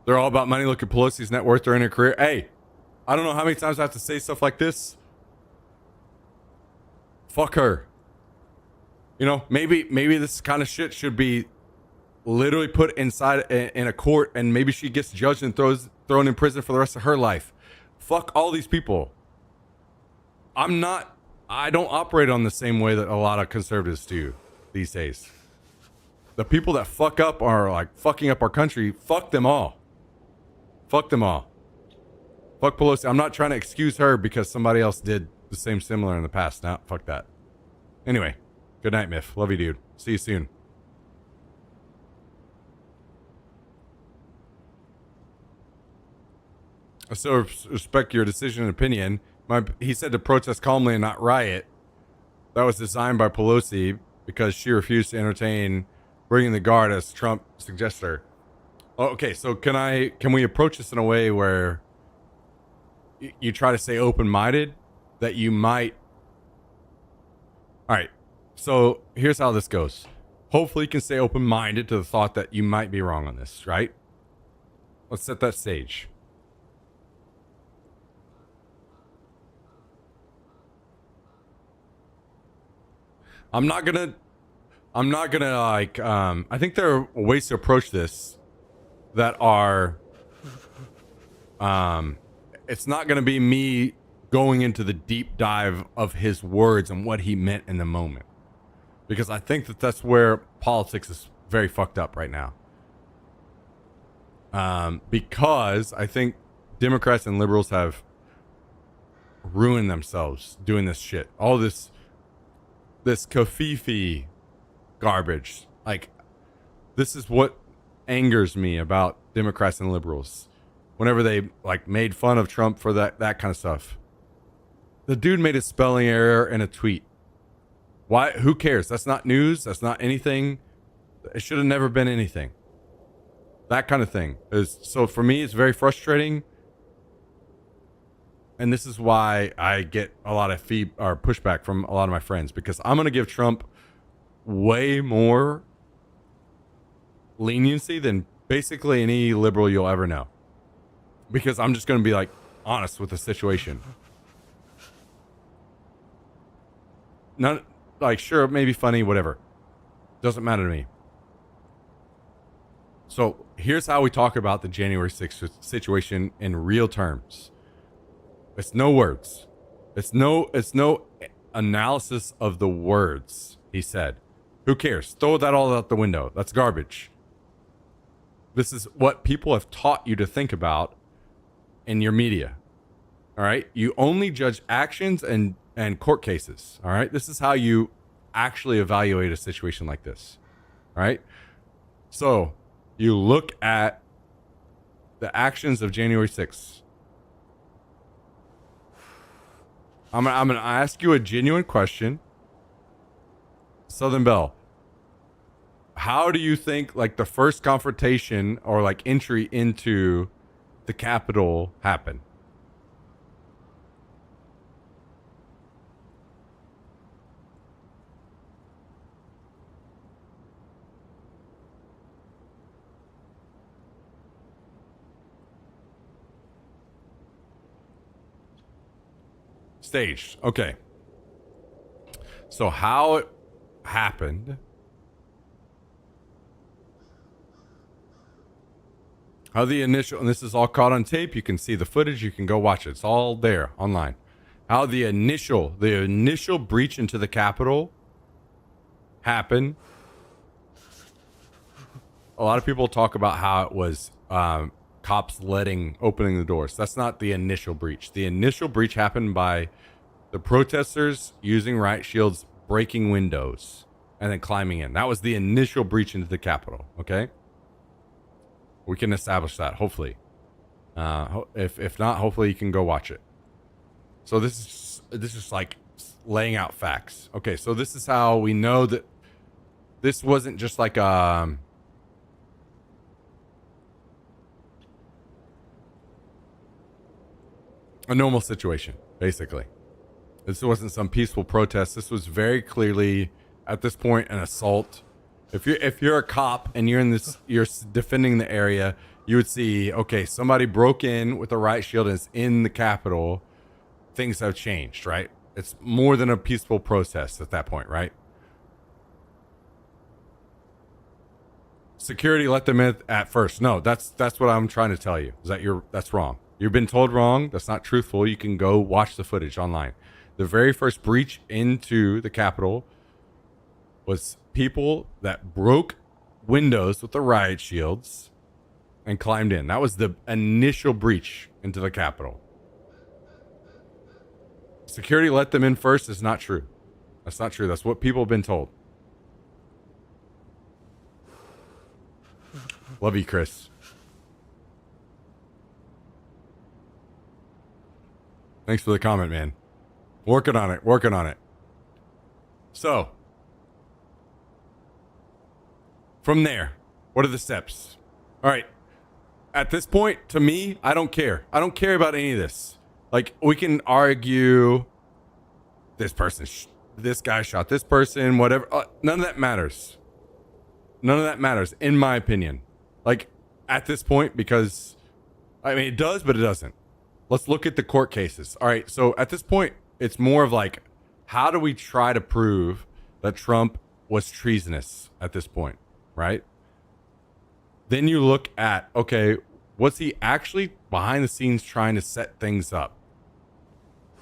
They're all about money. Look at Pelosi's net worth during her career. Hey, I don't know how many times I have to say stuff like this. Fuck her. You know, maybe this kind of shit should be literally put inside in a court, and maybe she gets judged and thrown in prison for the rest of her life. Fuck all these people. I don't operate on the same way that a lot of conservatives do these days. The people that fuck up are like fucking up our country. Fuck them all. Fuck them all. Fuck Pelosi. I'm not trying to excuse her because somebody else did the same similar in the past. Now, fuck that. Anyway, good night, Miff. Love you, dude. See you soon. I still respect your decision and opinion. He said to protest calmly and not riot. That was designed by Pelosi because she refused to entertain bringing the guard as Trump suggested. Oh, okay, so can we approach this in a way where you try to stay open-minded, that you might... All right, so here's how this goes. Hopefully you can stay open-minded to the thought that you might be wrong on this, right? Let's set that stage. I'm not gonna like, I think there are ways to approach this that are, it's not gonna be me going into the deep dive of his words and what he meant in the moment. Because I think that that's where politics is very fucked up right now. Because I think Democrats and liberals have ruined themselves doing this shit. All this covfefe garbage. Like, this is what angers me about Democrats and liberals. Whenever they like made fun of Trump for that kind of stuff. The dude made a spelling error in a tweet. Why? Who cares? That's not news. That's not anything. It should have never been anything. That kind of thing is, so for me, it's very frustrating. And this is why I get a lot of pushback from a lot of my friends, because I'm going to give Trump way more leniency than basically any liberal you'll ever know. Because I'm just going to be like honest with the situation. Not like, sure, maybe funny, whatever. Doesn't matter to me. So here's how we talk about the January 6th situation in real terms. It's no words. It's no analysis of the words he said. Who cares? Throw that all out the window. That's garbage. This is what people have taught you to think about in your media. All right? You only judge actions and court cases. All right? This is how you actually evaluate a situation like this. All right? So, you look at the actions of January 6th. I'm gonna ask you a genuine question. Southern Belle, how do you think like the first confrontation or like entry into the Capitol happened? Staged. Okay. So how it happened. How the initial, and this is all caught on tape. You can see the footage. You can go watch it. It's all there online. How the initial breach into the Capitol happened. A lot of people talk about how it was cops opening the doors. That's not the initial breach. The initial breach happened by the protesters using riot shields, breaking windows and then climbing in. That was the initial breach into the Capitol. Okay, we can establish that hopefully. If not, hopefully you can go watch it. So this is like laying out facts. Okay, so this is how we know that this wasn't just like a normal situation, basically. This wasn't some peaceful protest. This was very clearly, at this point, an assault. If you're a cop and you're defending the area, you would see, okay, somebody broke in with a riot shield and is in the Capitol. Things have changed, right? It's more than a peaceful protest at that point, right? Security let them in at first. No, that's what I'm trying to tell you. Is that that's wrong. You've been told wrong. That's not truthful. You can go watch the footage online. The very first breach into the Capitol was people that broke windows with the riot shields and climbed in. That was the initial breach into the Capitol. Security let them in first is not true. That's not true. That's what people have been told. Love you, Chris. Thanks for the comment, man. Working on it. So, from there, what are the steps? All right. At this point, to me, I don't care. I don't care about any of this. Like, we can argue this person, this guy shot this person, whatever. None of that matters. None of that matters, in my opinion. Like, at this point, because, I mean, it does, but it doesn't. Let's look at the court cases. All right, so at this point, it's more of like, how do we try to prove that Trump was treasonous at this point, right? Then you look at, okay, was he actually behind the scenes trying to set things up?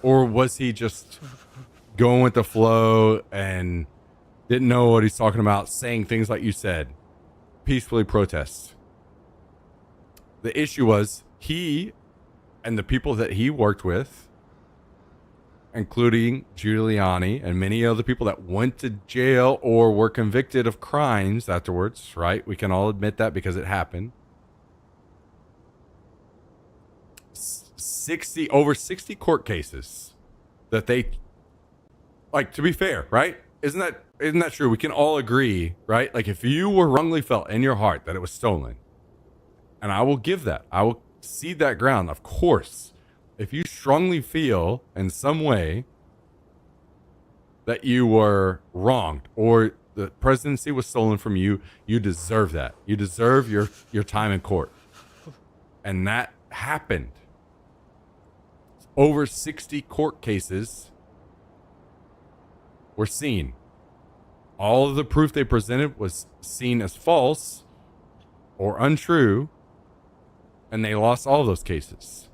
Or was he just going with the flow and didn't know what he's talking about, saying things like you said, peacefully protest? The issue was he and the people that he worked with, including Giuliani and many other people that went to jail or were convicted of crimes afterwards, right? We can all admit that because it happened. Over 60 court cases that they, like, to be fair, right? Isn't that true? We can all agree, right? Like, if you were wrongly felt in your heart that it was stolen, and I will give that, I will cede that ground, of course. If you strongly feel in some way that you were wronged or the presidency was stolen from you, you deserve that. You deserve your time in court. And that happened. Over 60 court cases were seen. All of the proof they presented was seen as false or untrue, and they lost all of those cases.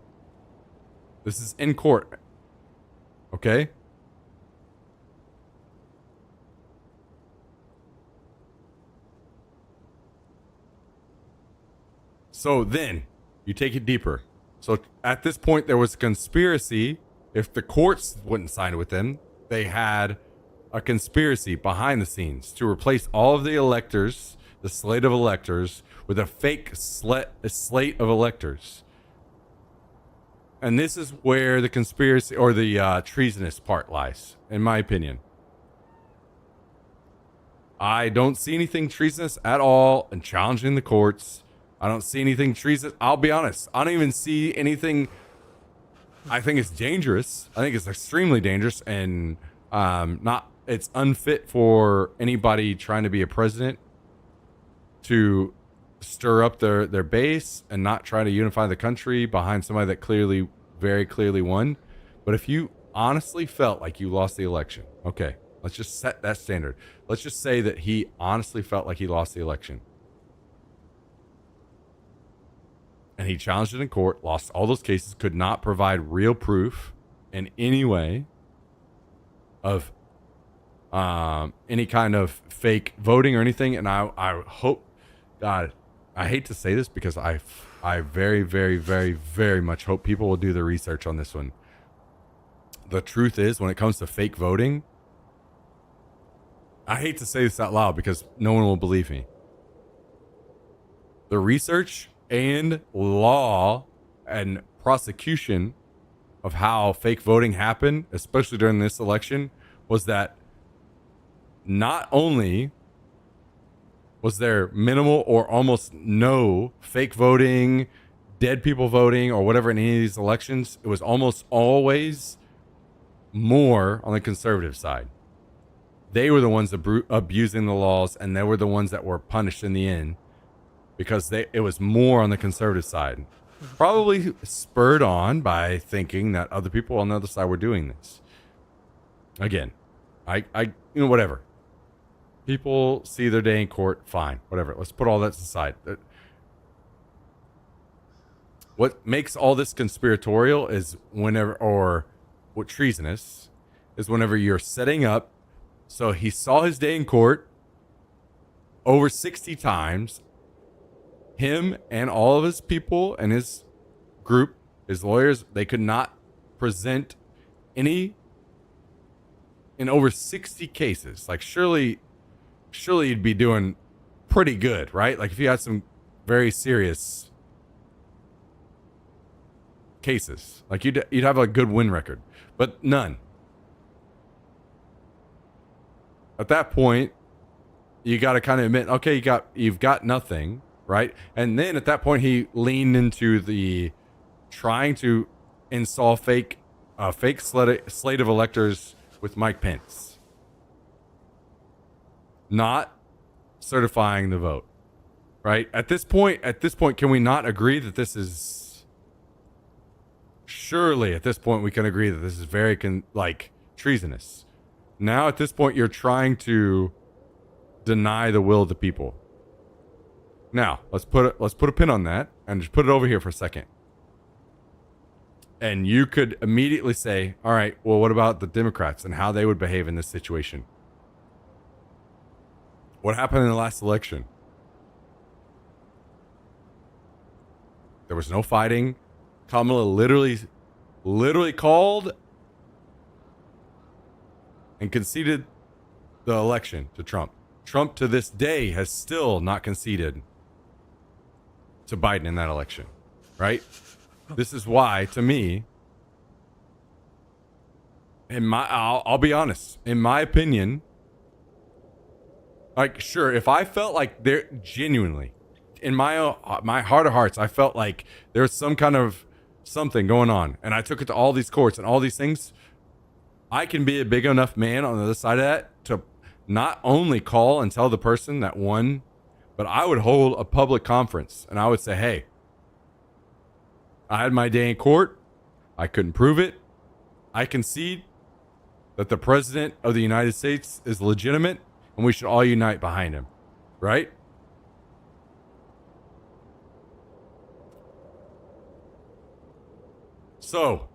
This is in court. Okay? So then, you take it deeper. So at this point, there was a conspiracy. If the courts wouldn't side with them, they had a conspiracy behind the scenes to replace all of the electors, the slate of electors, with a fake slate of electors. And this is where the conspiracy or the treasonous part lies, in my opinion. I don't see anything treasonous at all in challenging the courts. I don't see anything treasonous. I'll be honest. I don't even see anything. I think it's dangerous. I think it's extremely dangerous and it's unfit for anybody trying to be a president to stir up their base and not try to unify the country behind somebody that very clearly won. But if you honestly felt like you lost the election, okay, let's just set that standard. Let's just say that he honestly felt like he lost the election. And he challenged it in court, lost all those cases, could not provide real proof in any way of any kind of fake voting or anything. And I hope, God, I hate to say this because I very, very, very, very much hope people will do the research on this one. The truth is, when it comes to fake voting, I hate to say this out loud because no one will believe me. The research and law and prosecution of how fake voting happened, especially during this election, was that not only was there minimal or almost no fake voting, dead people voting, or whatever in any of these elections, it was almost always more on the conservative side. They were the ones abusing the laws, and they were the ones that were punished in the end because it was more on the conservative side. Probably spurred on by thinking that other people on the other side were doing this. Again, whatever. People see their day in court, fine, whatever. Let's put all that aside. What makes all this conspiratorial is what treasonous is whenever you're setting up. So he saw his day in court over 60 times. Him and all of his people and his group, his lawyers, they could not present any in over 60 cases. Like surely you'd be doing pretty good, right? Like if you had some very serious cases, like you'd have a good win record, but none. At that point, you got to kind of admit, okay, you've got nothing, right? And then at that point, he leaned into the trying to install fake slate of electors with Mike Pence, not certifying the vote, right? At this point, can we not agree that this is? Surely, at this point, we can agree that this is very treasonous. Now, at this point, you're trying to deny the will of the people. Now, let's put a pin on that and just put it over here for a second. And you could immediately say, all right, well, what about the Democrats and how they would behave in this situation? What happened in the last election? There was no fighting. Kamala literally called and conceded the election to Trump. Trump to this day has still not conceded to Biden in that election, right? This is why, to me, I'll be honest, in my opinion, like, sure, if I felt like they're genuinely, in my heart of hearts, I felt like there's some kind of something going on, and I took it to all these courts and all these things, I can be a big enough man on the other side of that to not only call and tell the person that won, but I would hold a public conference and I would say, hey, I had my day in court. I couldn't prove it. I concede that the president of the United States is legitimate and we should all unite behind him. Right? So,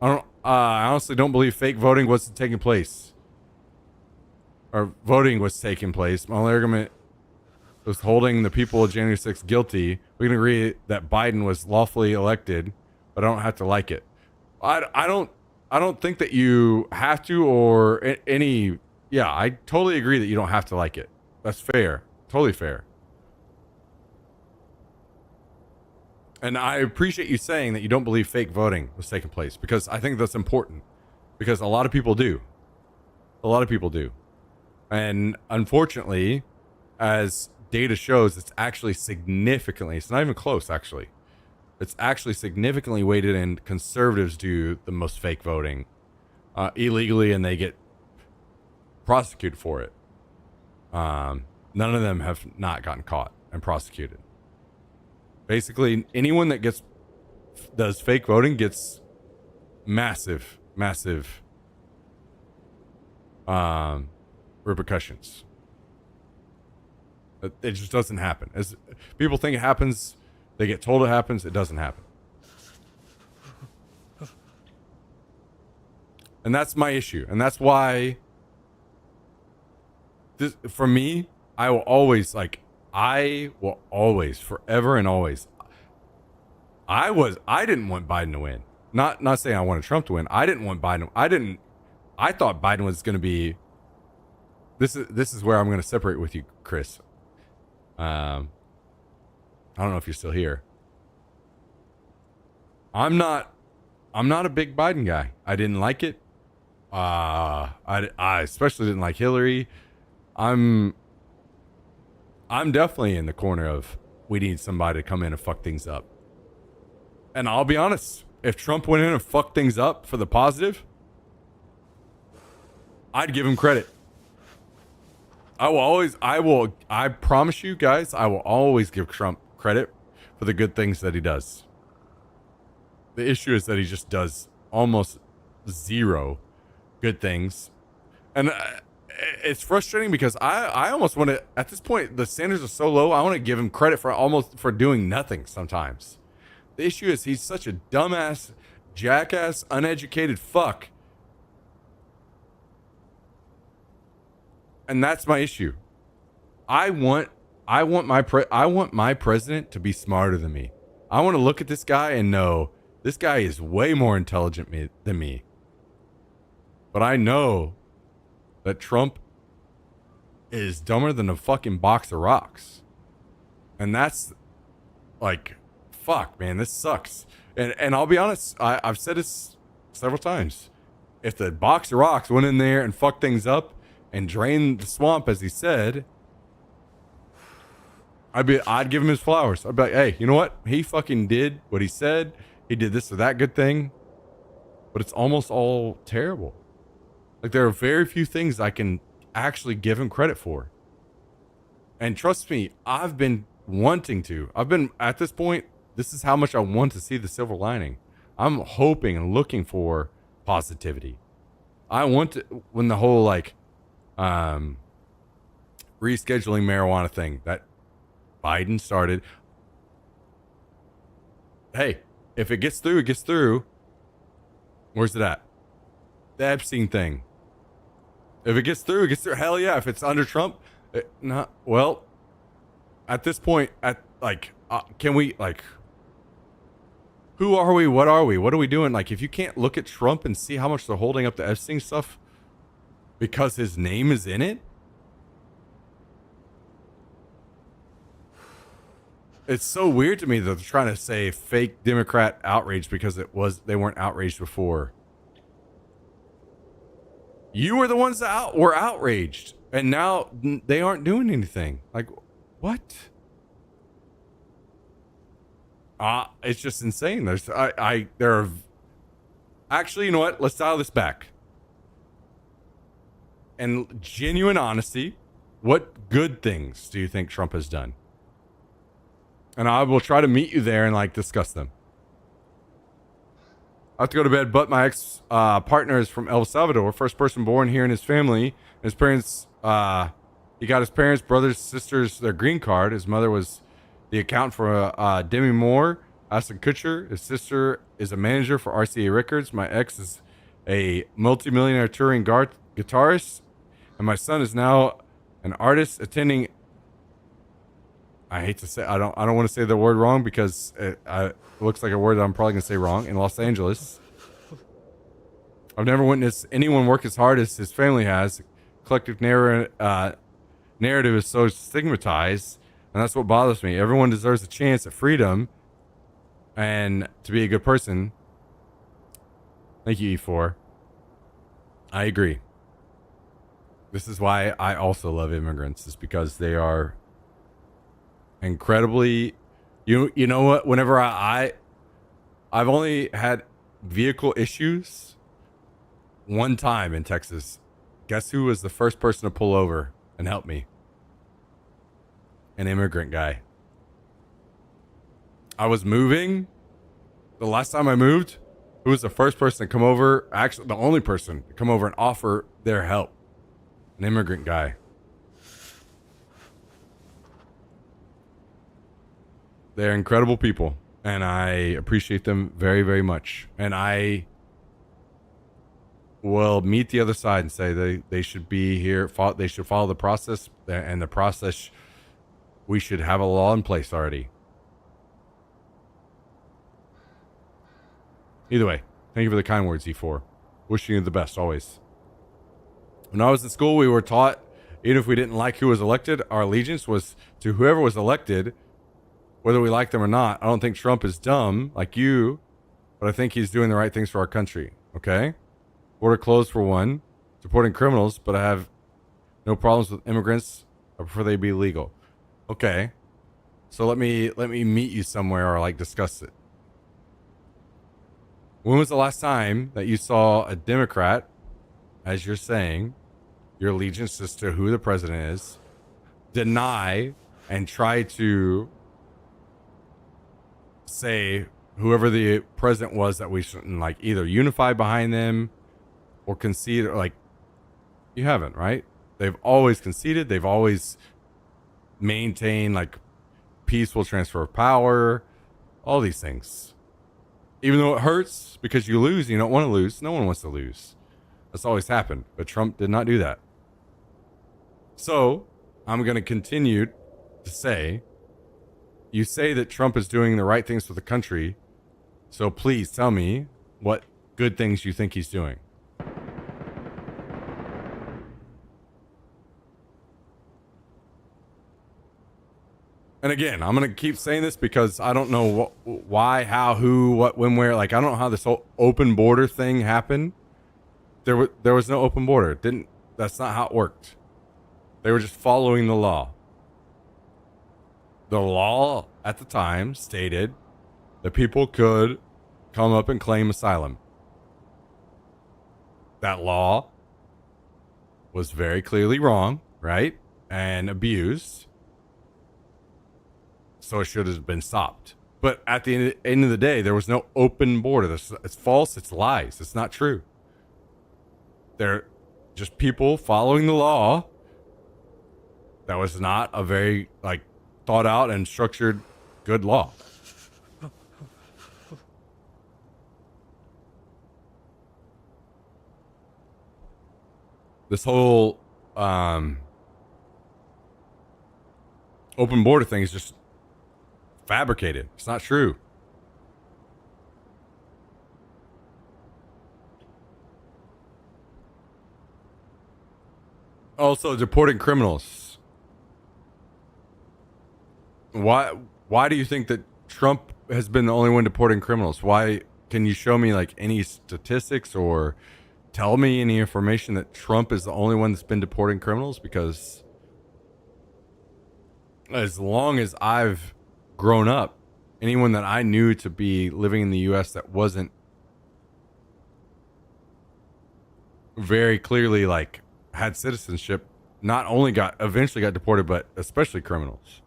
I honestly don't believe fake voting was taking place. Or voting was taking place. My only argument was holding the people of January 6th guilty. We can agree that Biden was lawfully elected, but I don't have to like it. I don't think that you have to, or any. Yeah, I totally agree that you don't have to like it. That's fair. Totally fair. And I appreciate you saying that you don't believe fake voting was taking place, because I think that's important, because a lot of people do. A lot of people do. And unfortunately, as data shows, it's actually significantly, it's not even close, actually. It's actually significantly weighted, and conservatives do the most fake voting illegally, and they get prosecuted for it. None of them have not gotten caught and prosecuted. Basically, anyone that does fake voting gets massive repercussions. It just doesn't happen. As people think it happens, they get told it happens. It doesn't happen. And that's my issue. And that's why, for me, I will always, forever and always, I didn't want Biden to win. Not saying I wanted Trump to win. I didn't want Biden. I thought Biden was going to be this is where I'm going to separate with you, Chris. I don't know if you're still here. I'm not a big Biden guy. I didn't like it. I especially didn't like Hillary. I'm definitely in the corner of we need somebody to come in and fuck things up. And I'll be honest, if Trump went in and fucked things up for the positive, I'd give him credit. I promise you guys, I will always give Trump credit for the good things that he does. The issue is that he just does almost zero good things. And it's frustrating because I almost want to, at this point, the standards are so low, I want to give him credit for doing nothing sometimes. The issue is he's such a dumbass, jackass, uneducated fuck. And that's my issue. I want my president to be smarter than me. I want to look at this guy and know this guy is way more intelligent than me. But I know that Trump is dumber than a fucking box of rocks. And that's like, fuck, man, this sucks. And I'll be honest, I've said this several times. If the box of rocks went in there and fucked things up and drained the swamp, as he said, I'd give him his flowers. I'd be like, hey, you know what? He fucking did what he said. He did this or that good thing. But it's almost all terrible. Like, there are very few things I can actually give him credit for. And trust me, I've been wanting to. At this point, this is how much I want to see the silver lining. I'm hoping and looking for positivity. I want to, when the whole, like, rescheduling marijuana thing that Biden started. Hey, if it gets through, it gets through. Where's it at? The Epstein thing. If it gets through, it gets through. Hell yeah. If it's under Trump, well, at this point, can we, like, who are we? What are we? What are we doing? Like, if you can't look at Trump and see how much they're holding up the Epstein stuff because his name is in it, it's so weird to me that they're trying to say fake Democrat outrage because they weren't outraged before. You were the ones that were outraged, and now they aren't doing anything. Like, what? It's just insane. Actually, you know what? Let's dial this back. And genuine honesty, what good things do you think Trump has done? And I will try to meet you there and, like, discuss them. I have to go to bed, but my ex partner is from El Salvador, first person born here in his family. His parents, he got his parents, brothers, sisters, their green card. His mother was the accountant for Demi Moore, Ashton Kutcher. His sister is a manager for RCA Records. My ex is a multimillionaire touring guitarist. And my son is now an artist attending, I hate to say, I don't want to say the word wrong because it looks like a word that I'm probably going to say wrong, in Los Angeles. I've never witnessed anyone work as hard as his family has. Collective narrative is so stigmatized, and that's what bothers me. Everyone deserves a chance at freedom and to be a good person. Thank you, E4. I agree. This is why I also love immigrants, is because they are incredibly, you know what, whenever I've only had vehicle issues one time in Texas. Guess who was the first person to pull over and help me? An immigrant guy. I was moving. The last time I moved, who was the first person to come over? Actually, the only person to come over and offer their help. An immigrant guy. They're incredible people, and I appreciate them very, very much. And I will meet the other side and say they should be here. They should follow the process, and the process, we should have a law in place already. Either way, thank you for the kind words, E4. Wishing you the best always. When I was in school, we were taught even if we didn't like who was elected, our allegiance was to whoever was elected, whether we like them or not. I don't think Trump is dumb like you, but I think he's doing the right things for our country. Okay? Border closed for one, supporting criminals, but I have no problems with immigrants. I prefer they be legal. Okay. So let me meet you somewhere or like discuss it. When was the last time that you saw a Democrat, as you're saying, your allegiance as to who the president is, deny and try to say whoever the president was that we shouldn't like either unify behind them or concede? Or like, you haven't, right? They've always conceded. They've always maintained like peaceful transfer of power, all these things. Even though it hurts because you lose, you don't want to lose. No one wants to lose. That's always happened. But Trump did not do that. So I'm going to continue to say, you say that Trump is doing the right things for the country. So please tell me what good things you think he's doing. And again, I'm going to keep saying this because I don't know what, why, how, who, what, when, where. Like, I don't know how this whole open border thing happened. There was no open border. That's not how it worked. They were just following the law. The law at the time stated that people could come up and claim asylum. That law was very clearly wrong, right? And abused. So it should have been stopped. But at the end of the day, there was no open border. It's false. It's lies. It's not true. They're just people following the law. That was not a very like thought out and structured good law. This whole open border thing is just fabricated. It's not true. Also, deporting criminals. Why do you think that Trump has been the only one deporting criminals? Why? Can you show me like any statistics or tell me any information that Trump is the only one that's been deporting criminals? Because as long as I've grown up, anyone that I knew to be living in the U.S. that wasn't very clearly like had citizenship, not only eventually got deported, but especially criminals.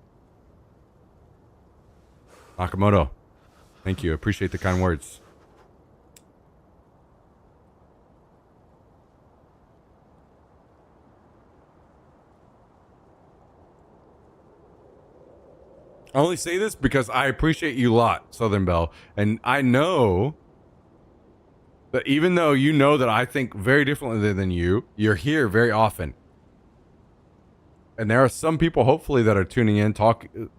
Nakamoto, thank you. Appreciate the kind words. I only say this because I appreciate you a lot, Southern Belle. And I know that even though you know that I think very differently than you, you're here very often. And there are some people, hopefully, that are tuning in,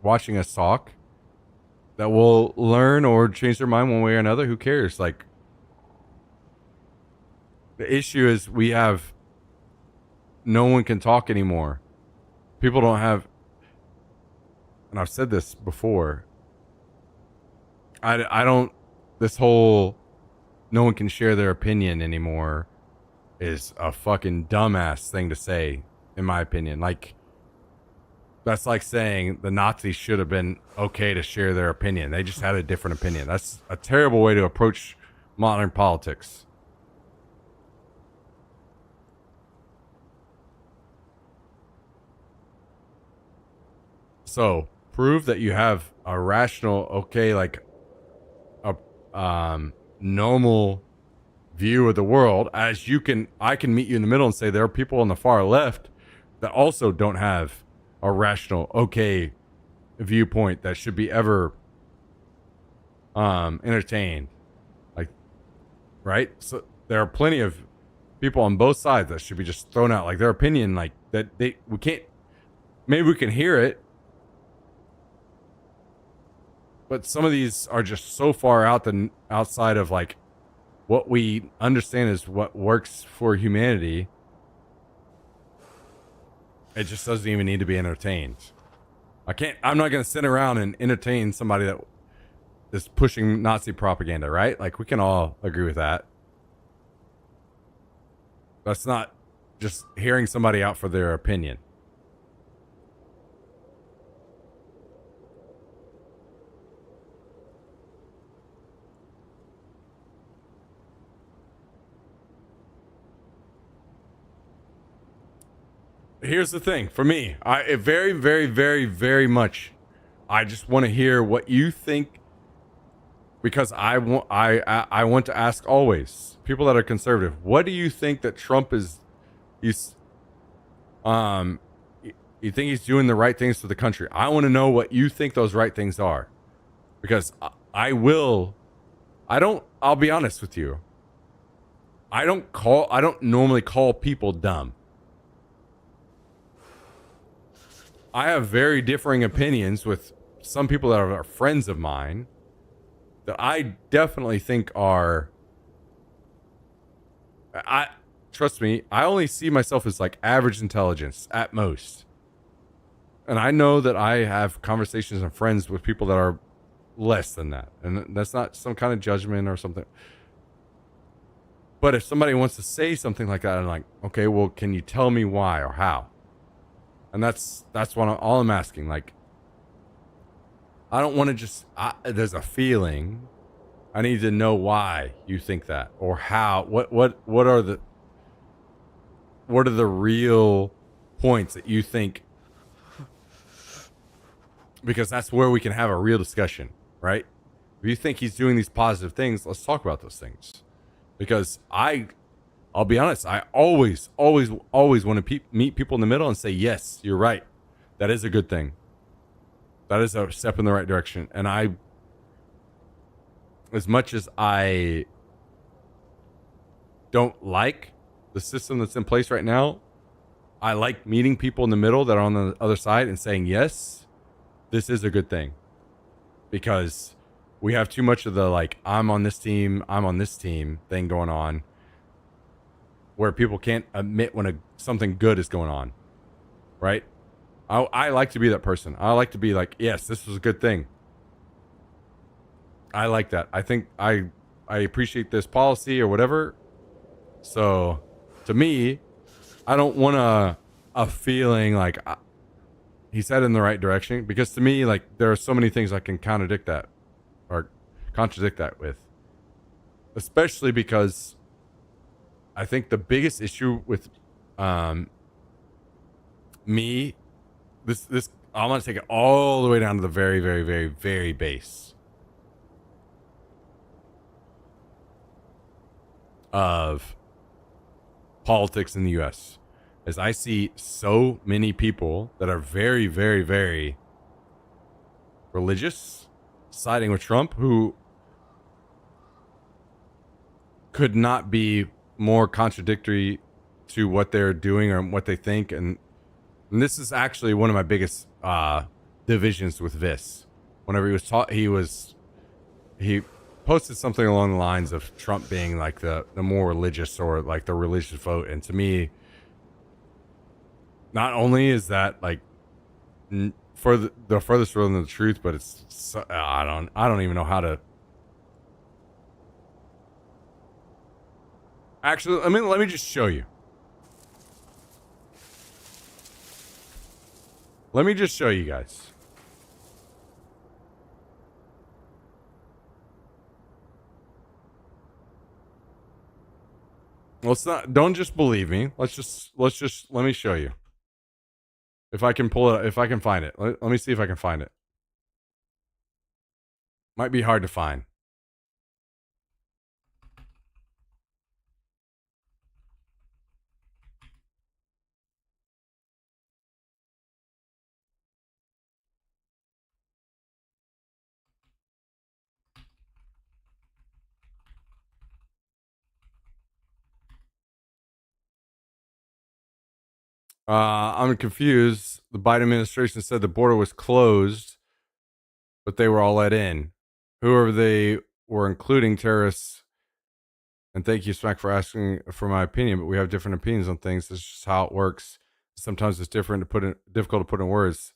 watching us talk, that will learn or change their mind one way or another. Who cares? Like, the issue is no one can talk anymore. People don't have, and I've said this before, this whole no one can share their opinion anymore is a fucking dumbass thing to say, in my opinion. Like, that's like saying the Nazis should have been okay to share their opinion. They just had a different opinion. That's a terrible way to approach modern politics. So, prove that you have a rational, okay, like a normal view of the world, as I can meet you in the middle and say there are people on the far left that also don't have a rational, okay viewpoint that should be ever entertained. Like, right? So there are plenty of people on both sides that should be just thrown out, like their opinion, like that we can't, maybe we can hear it, but some of these are just so far outside of like what we understand is what works for humanity. It just doesn't even need to be entertained. I'm not going to sit around and entertain somebody that is pushing Nazi propaganda, right? Like, we can all agree with that. That's not just hearing somebody out for their opinion. Here's the thing for me. I very, very, very, very much. I just want to hear what you think, because I want to ask always people that are conservative. What do you think that Trump is? He's you think he's doing the right things for the country? I want to know what you think those right things are, because I'll be honest with you. I don't normally call people dumb. I have very differing opinions with some people that are friends of mine that I definitely think are. Trust me, I only see myself as like average intelligence at most. And I know that I have conversations and friends with people that are less than that. And that's not some kind of judgment or something. But if somebody wants to say something like that, I'm like, okay, well, can you tell me why or how? And that's what all I'm asking. Like, I don't want to just, there's a feeling. I need to know why you think that, or how, what are the real points that you think, because that's where we can have a real discussion, right? If you think he's doing these positive things, let's talk about those things. Because I'll be honest, I always want to meet people in the middle and say, yes, you're right. That is a good thing. That is a step in the right direction. And as much as I don't like the system that's in place right now, I like meeting people in the middle that are on the other side and saying, yes, this is a good thing. Because we have too much of the, like, I'm on this team thing going on, where people can't admit when something good is going on, right? I like to be that person. I like to be like, yes, this was a good thing. I like that. I think I appreciate this policy or whatever. So, to me, I don't want a feeling like he's headed in the right direction, because to me, like, there are so many things I can contradict that with, especially because I think the biggest issue with me, this I'm gonna take it all the way down to the very, very, very, very base of politics in the US, is I see so many people that are very, very, very religious siding with Trump, who could not be more contradictory to what they're doing or what they think. And this is actually one of my biggest divisions with Vis. Whenever he posted something along the lines of Trump being like the more religious, or like the religious vote. And to me, not only is that like for the furthest from the truth, but it's so, I don't even know how to. Actually, let me just show you. Let me just show you guys. Don't just believe me. Let me show you. If I can pull it, if I can find it. Let me see if I can find it. Might be hard to find. I'm confused. The Biden administration said the border was closed, but they were all let in. Whoever they were, including terrorists. And thank you, Smack, for asking for my opinion, but we have different opinions on things. This is just how it works. sometimes it's difficult to put in words.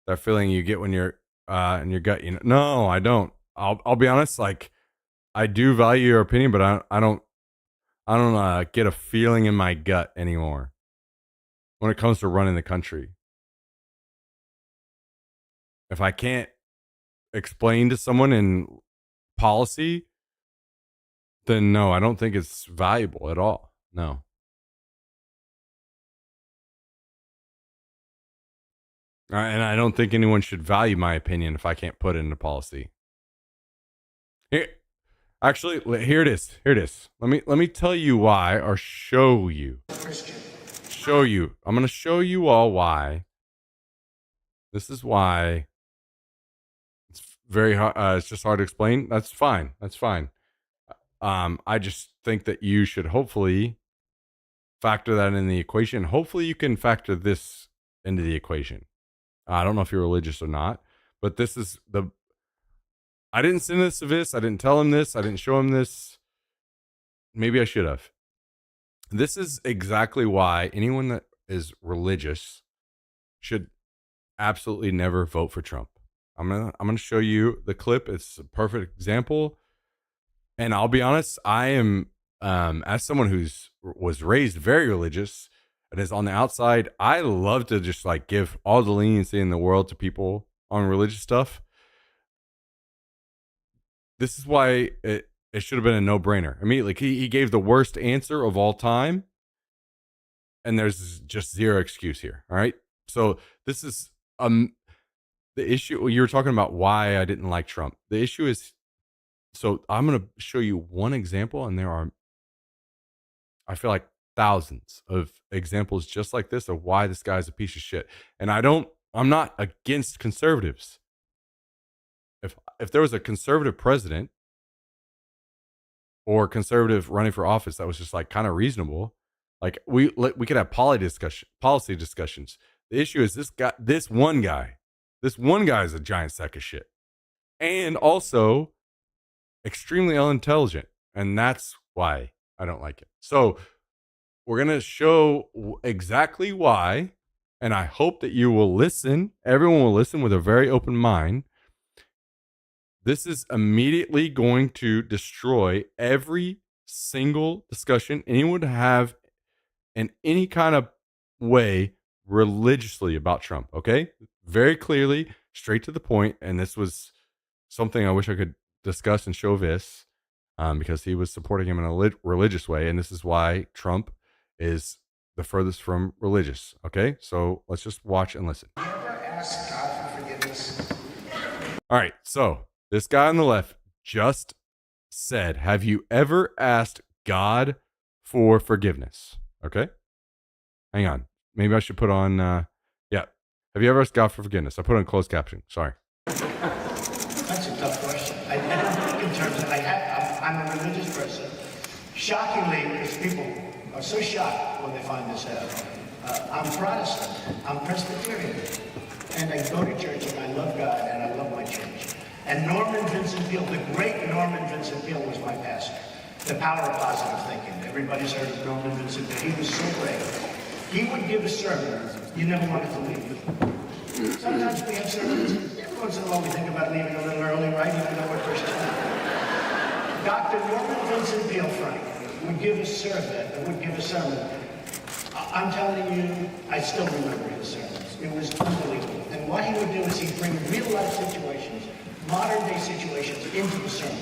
That feeling you get when you're in your gut. No, I don't. I'll be honest. Like, I do value your opinion, but I don't get a feeling in my gut anymore when it comes to running the country. If I can't explain to someone in policy, then no, I don't think it's valuable at all. No. And I don't think anyone should value my opinion if I can't put it into policy. Here it is. Let me tell you why, or show you. I'm going to show you all why. This is why it's very hard. It's just hard to explain. That's fine. I just think that you should hopefully factor that in the equation. Hopefully you can factor this into the equation. I don't know if you're religious or not, but this is I didn't send this to this. I didn't tell him this. I didn't show him this. Maybe I should have. This is exactly why anyone that is religious should absolutely never vote for Trump. I'm gonna show you the clip. It's a perfect example. And I'll be honest, I am as someone was raised very religious and is on the outside, I love to just like give all the leniency in the world to people on religious stuff. This is why it should have been a no-brainer. Immediately, he gave the worst answer of all time, and there's just zero excuse here. All right, so this is the issue. You were talking about why I didn't like Trump. The issue is, so I'm going to show you one example, and there are, I feel like, thousands of examples just like this of why this guy's a piece of shit. And I'm not against conservatives. If there was a conservative president or conservative running for office that was just like kind of reasonable, like we could have policy discussions. The issue is this one guy is a giant sack of shit, and also extremely unintelligent, and that's why I don't like it. So we're gonna show exactly why, and I hope that you will listen. Everyone will listen with a very open mind. This is immediately going to destroy every single discussion anyone would have in any kind of way religiously about Trump, okay? Very clearly, straight to the point, and this was something I wish I could discuss and show this because he was supporting him in a religious way, and this is why Trump is the furthest from religious, okay? So let's just watch and listen. You ever ask God for forgiveness? All right, so this guy on the left just said, have you ever asked God for forgiveness? Okay. Hang on. Maybe I should put on, yeah. Have you ever asked God for forgiveness? I put on closed captioning. Sorry. That's a tough question. I don't think in terms of, I'm a religious person. Shockingly, because people are so shocked when they find this out. I'm Protestant. I'm Presbyterian. And I go to church and I love God and I love my church. And Norman Vincent Peale, the great Norman Vincent Peale was my pastor. The power of positive thinking. Everybody's heard of Norman Vincent Peale. He was so great. He would give a sermon. You never wanted to leave. Sometimes we have sermons. Every once in a while we think about leaving a little early, right? Even though we're Christians. Dr. Norman Vincent Peale, Frank, would give a sermon. I'm telling you, I still remember his sermons. It was unbelievable. And what he would do is he'd bring real life situations, modern day situations into the sermon.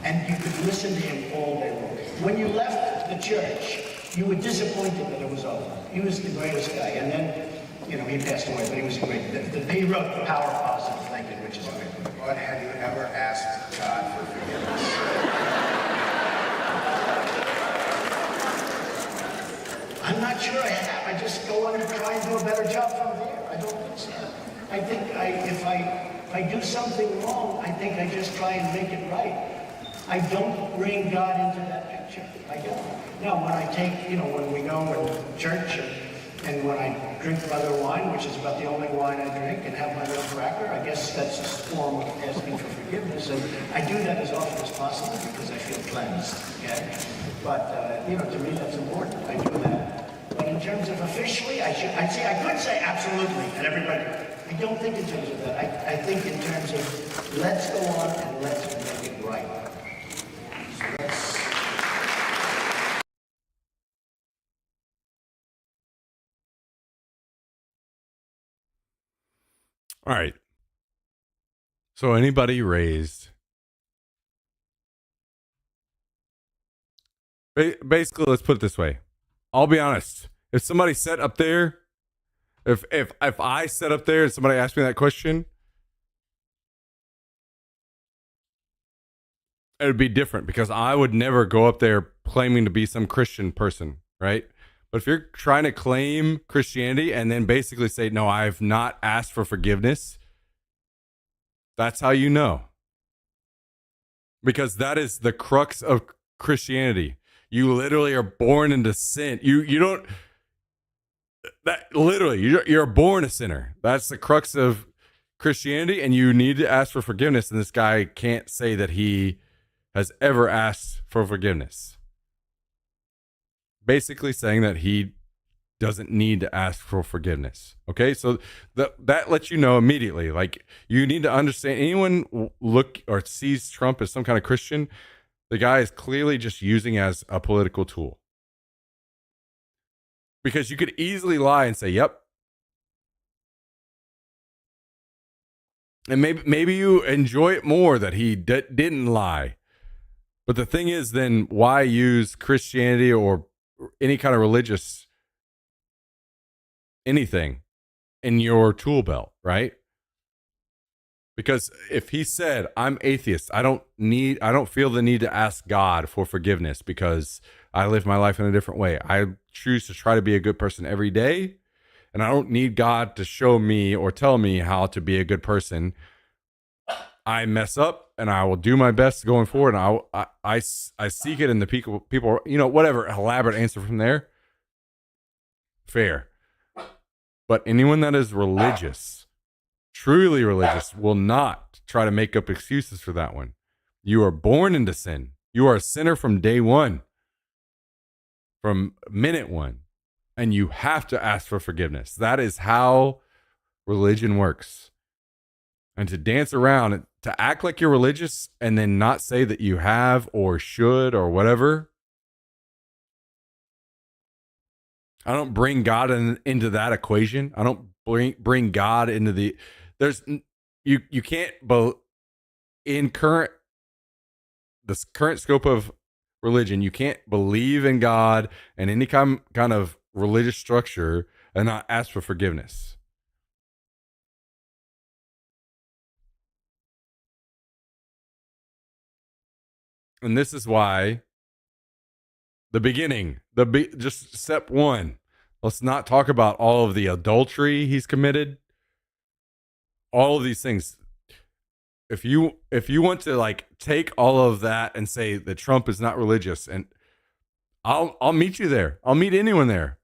And you could listen to him all day long. When you left the church, you were disappointed that it was over. He was the greatest guy. And then, he passed away, but he was a great. He wrote The Power of Positive Thinking, which is a great book. But have you ever asked God for forgiveness? I'm not sure I have. I just go on and try and do a better job from there. I don't think so. I think if I do something wrong, I think I just try and make it right. I don't bring God into that picture. I don't. Now, when I take, when we go to church and when I drink other wine, which is about the only wine I drink, and have my little cracker, I guess that's a form of asking for forgiveness. And I do that as often as possible because I feel cleansed. Okay? But, to me, that's important. I do that. But in in terms of officially, I could say absolutely, and everybody. I don't think in terms of that. I think in terms of let's go on and let's make it right. So let's. All right. So anybody raised, basically, let's put it this way. I'll be honest. If somebody sat up there, if I sat up there and somebody asked me that question, it would be different because I would never go up there claiming to be some Christian person, right? But if you're trying to claim Christianity and then basically say, no, I've not asked for forgiveness, that's how you know. Because that is the crux of Christianity. You literally are born into sin. You don't, that literally, you're born a sinner. That's the crux of Christianity, and you need to ask for forgiveness. And this guy can't say that he has ever asked for forgiveness. Basically saying that he doesn't need to ask for forgiveness. Okay, so that lets you know immediately. Like, you need to understand, anyone look or sees Trump as some kind of Christian, the guy is clearly just using as a political tool. Because you could easily lie and say, yep. And maybe you enjoy it more that he didn't lie. But the thing is, then why use Christianity or any kind of religious anything in your tool belt, right? Because if he said, I'm atheist, I don't feel the need to ask God for forgiveness because I live my life in a different way. I choose to try to be a good person every day, and I don't need God to show me or tell me how to be a good person. I mess up, and I will do my best going forward, and I seek it in the people, whatever elaborate answer from there. Fair. But anyone that is religious, truly religious, will not try to make up excuses for that one. You are born into sin. You are a sinner from day one, from minute one, and you have to ask for forgiveness. That is how religion works. And to dance around, to act like you're religious and then not say that you have or should or whatever, I don't bring God into that equation. I don't bring God into the. You can't. In this current scope of religion, you can't believe in God and any kind of religious structure and not ask for forgiveness. And this is why the beginning, just step one. Let's not talk about all of the adultery he's committed. All of these things. If you want to like take all of that and say that Trump is not religious, and I'll meet you there. I'll meet anyone there,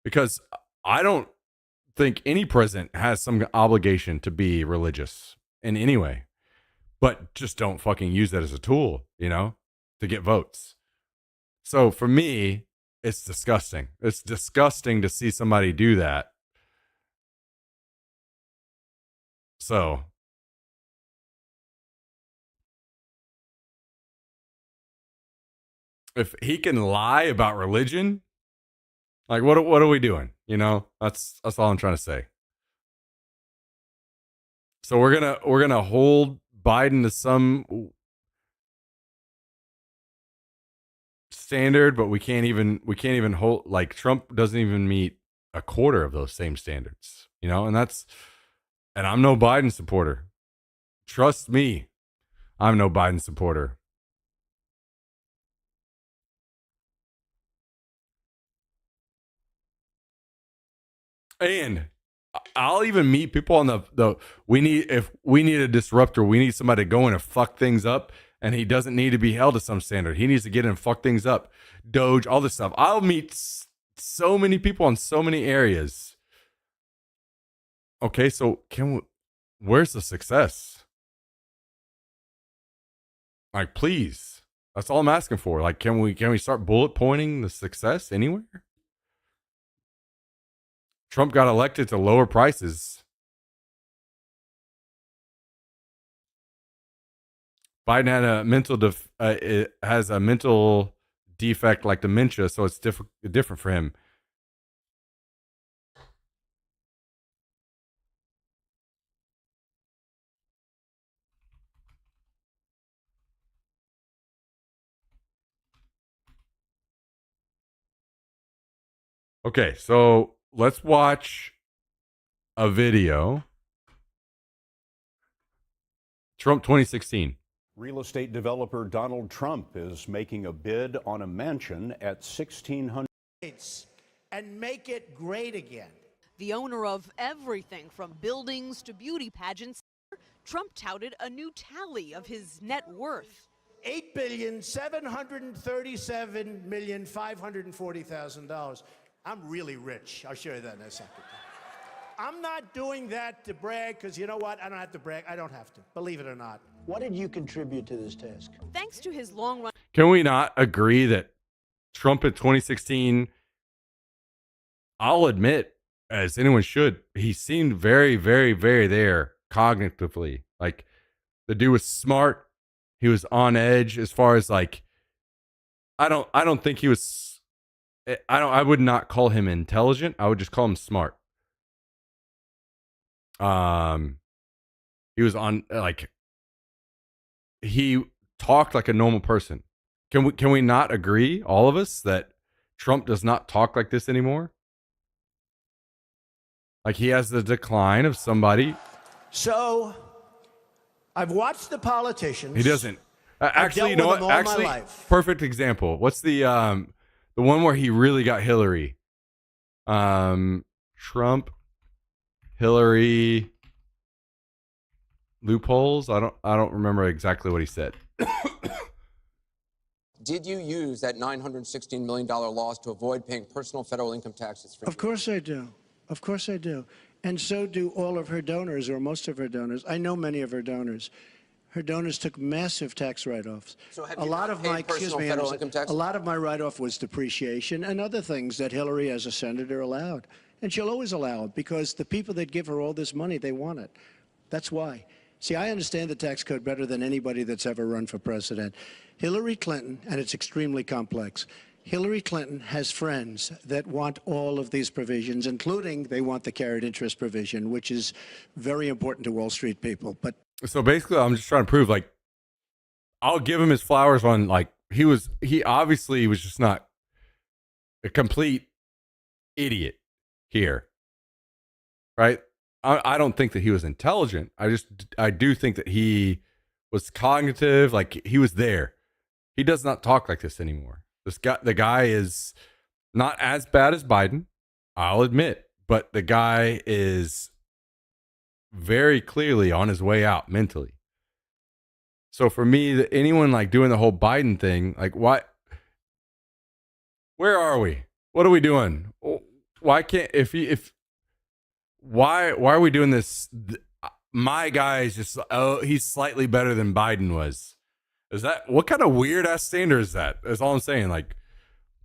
because I don't think any president has some obligation to be religious in any way. But just don't fucking use that as a tool, to get votes. So for me, it's disgusting. It's disgusting to see somebody do that. So if he can lie about religion, like what are we doing? That's all I'm trying to say. So we're gonna hold Biden to some standard, but we can't even hold, like, Trump doesn't even meet a quarter of those same standards, and I'm no Biden supporter. Trust me, I'm no Biden supporter. And I'll even meet people on if we need a disruptor, we need somebody to go in and fuck things up, and he doesn't need to be held to some standard. He needs to get in and fuck things up. Doge, all this stuff. I'll meet so many people in so many areas. Okay, so where's the success? Like, please. That's all I'm asking for. Like, can we start bullet pointing the success anywhere? Trump got elected to lower prices. Biden had a has a mental defect like dementia, so it's different for him. Okay, so let's watch a video. Trump 2016. Real estate developer Donald Trump is making a bid on a mansion at 1600 and make it great again. The owner of everything from buildings to beauty pageants, Trump touted a new tally of his net worth. $8,737,540,000. I'm really rich. I'll show you that in a second. I'm not doing that to brag, because you know what? I don't have to brag. I don't have to, believe it or not. What did you contribute to this task? Thanks to his long run. Can we not agree that Trump in 2016, I'll admit, as anyone should, he seemed very, very, very there cognitively. Like, the dude was smart. He was on edge as far as like, I don't think he was, I would not call him intelligent. I would just call him smart. He was on, like, he talked like a normal person. Can we not agree, all of us, that Trump does not talk like this anymore? Like, he has the decline of somebody. So, I've watched the politicians. He doesn't. Actually, you know what? Actually, perfect example. What's the one where he really got Hillary? Trump, Hillary loopholes. I don't remember exactly what he said. Did you use that $916 million loss to avoid paying personal federal income taxes? Of course I do. Of course I do. And so do all of her donors, or most of her donors. I know many of her donors. Her donors took massive tax write-offs. So have you not paid personal federal income tax? A lot of my write-off was depreciation and other things that Hillary, as a senator, allowed. And she'll always allow it, because the people that give her all this money, they want it. That's why. See, I understand the tax code better than anybody that's ever run for president. Hillary Clinton, and it's extremely complex, Hillary Clinton has friends that want all of these provisions, including they want the carried interest provision, which is very important to Wall Street people. But so basically, I'm just trying to prove, like, I'll give him his flowers on, like, he obviously was just not a complete idiot here, right? I don't think that he was intelligent. I do think that he was cognitive, like, he was there. He does not talk like this anymore. The guy is not as bad as Biden, I'll admit, but the guy is very clearly on his way out mentally. So for me, anyone like doing the whole Biden thing, like, what? Where are we? What are we doing? Why can't why are we doing this? My guy is just, he's slightly better than Biden was. Is that, what kind of weird ass standard is that? That's all I'm saying. Like,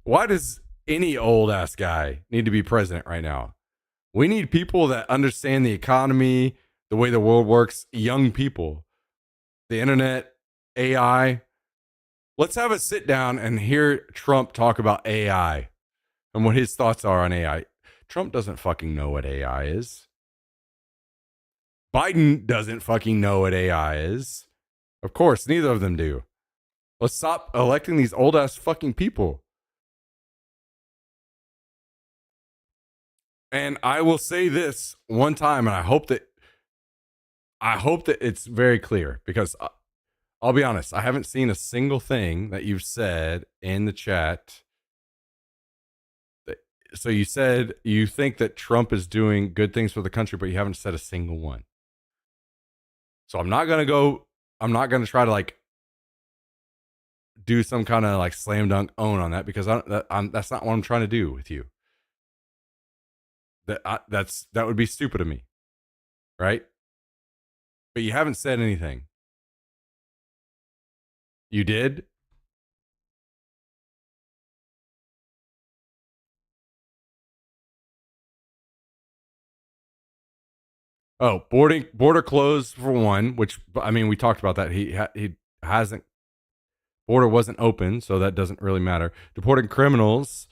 why does any old ass guy need to be president right now? We need people that understand the economy, the way the world works, young people, the internet, AI. Let's have a sit down and hear Trump talk about AI and what his thoughts are on AI. Trump doesn't fucking know what AI is. Biden doesn't fucking know what AI is. Of course, neither of them do. Let's stop electing these old ass fucking people. And I will say this one time, and I hope that it's very clear, because I'll be honest, I haven't seen a single thing that you've said in the chat. So you said you think that Trump is doing good things for the country, but you haven't said a single one. So I'm not going to try to like do some kind of like slam dunk own on that, because that's not what I'm trying to do with you. That would be stupid of me. Right? But you haven't said anything. You did? Oh, border closed for one, which I mean we talked about that. He hasn't, border wasn't open, so that doesn't really matter. Deporting criminals.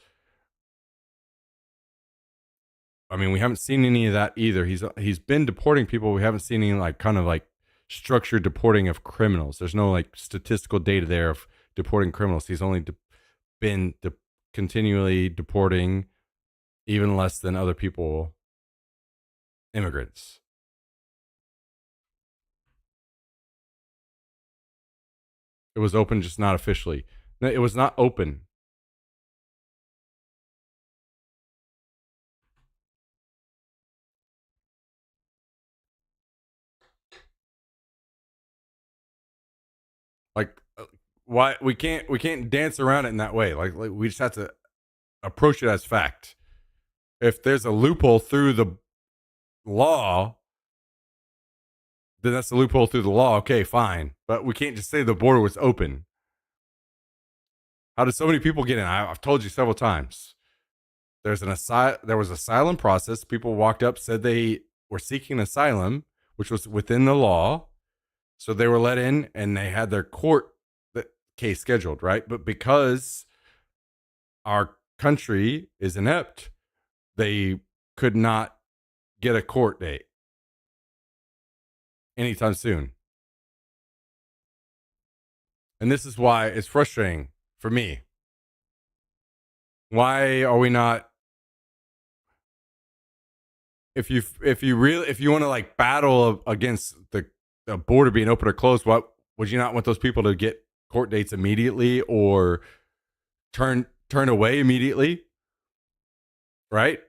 I mean, we haven't seen any of that either. He's been deporting people. We haven't seen any like kind of like structured deporting of criminals. There's no like statistical data there of deporting criminals. He's only been continually deporting even less than other people, immigrants. It was open, just not officially. No, it was not open. Like, why we can't dance around it in that way. Like we just have to approach it as fact. If there's a loophole through the law, then that's the loophole through the law. Okay, fine. But we can't just say the border was open. How did so many people get in? I've told you several times. There was asylum process. People walked up, said they were seeking asylum, which was within the law. So they were let in and they had their court case scheduled, right? But because our country is inept, they could not get a court date anytime soon. And this is why it's frustrating for me. Why are we not, if you want to like battle against the border being open or closed, what would you not want those people to get court dates immediately or turn away immediately? Right?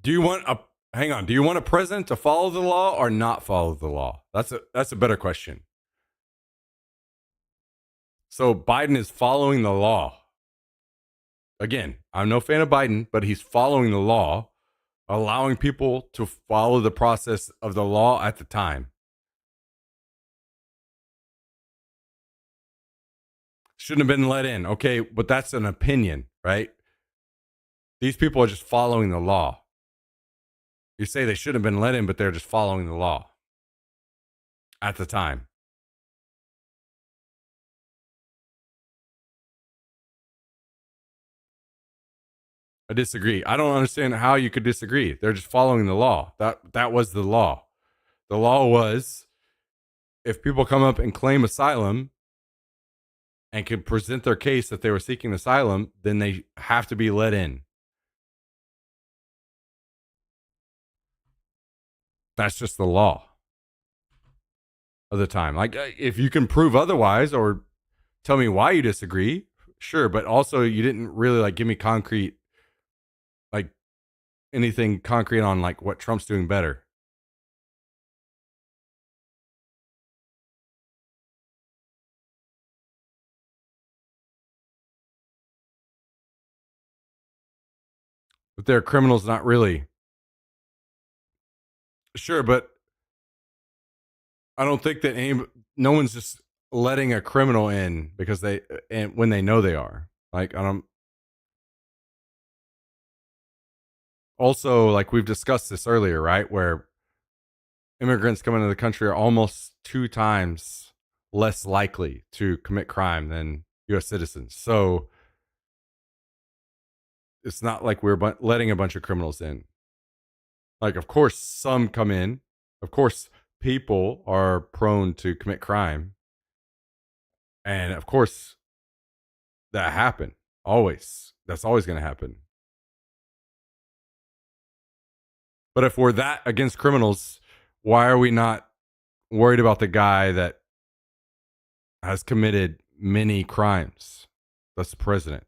Do you want a president to follow the law or not follow the law? That's a better question. So Biden is following the law. Again, I'm no fan of Biden, but he's following the law, allowing people to follow the process of the law at the time. Shouldn't have been let in. Okay, but that's an opinion, right? These people are just following the law. You say they should have been let in, but they're just following the law at the time. I disagree. I don't understand how you could disagree. They're just following the law. That was the law. The law was if people come up and claim asylum and could present their case that they were seeking asylum, then they have to be let in. That's just the law of the time. Like, if you can prove otherwise or tell me why you disagree, sure. But also, you didn't really like give me concrete, like anything concrete on like what Trump's doing better. But they're criminals, not really. Sure, but I don't think that no one's just letting a criminal in because when they know they are. Like, I don't. Also, like we've discussed this earlier, right? Where immigrants coming into the country are almost 2 times less likely to commit crime than U.S. citizens. So it's not like we're letting a bunch of criminals in. Like, of course, some come in. Of course, people are prone to commit crime. And of course, that happen. Always. That's always going to happen. But if we're that against criminals, why are we not worried about the guy that has committed many crimes? That's the president.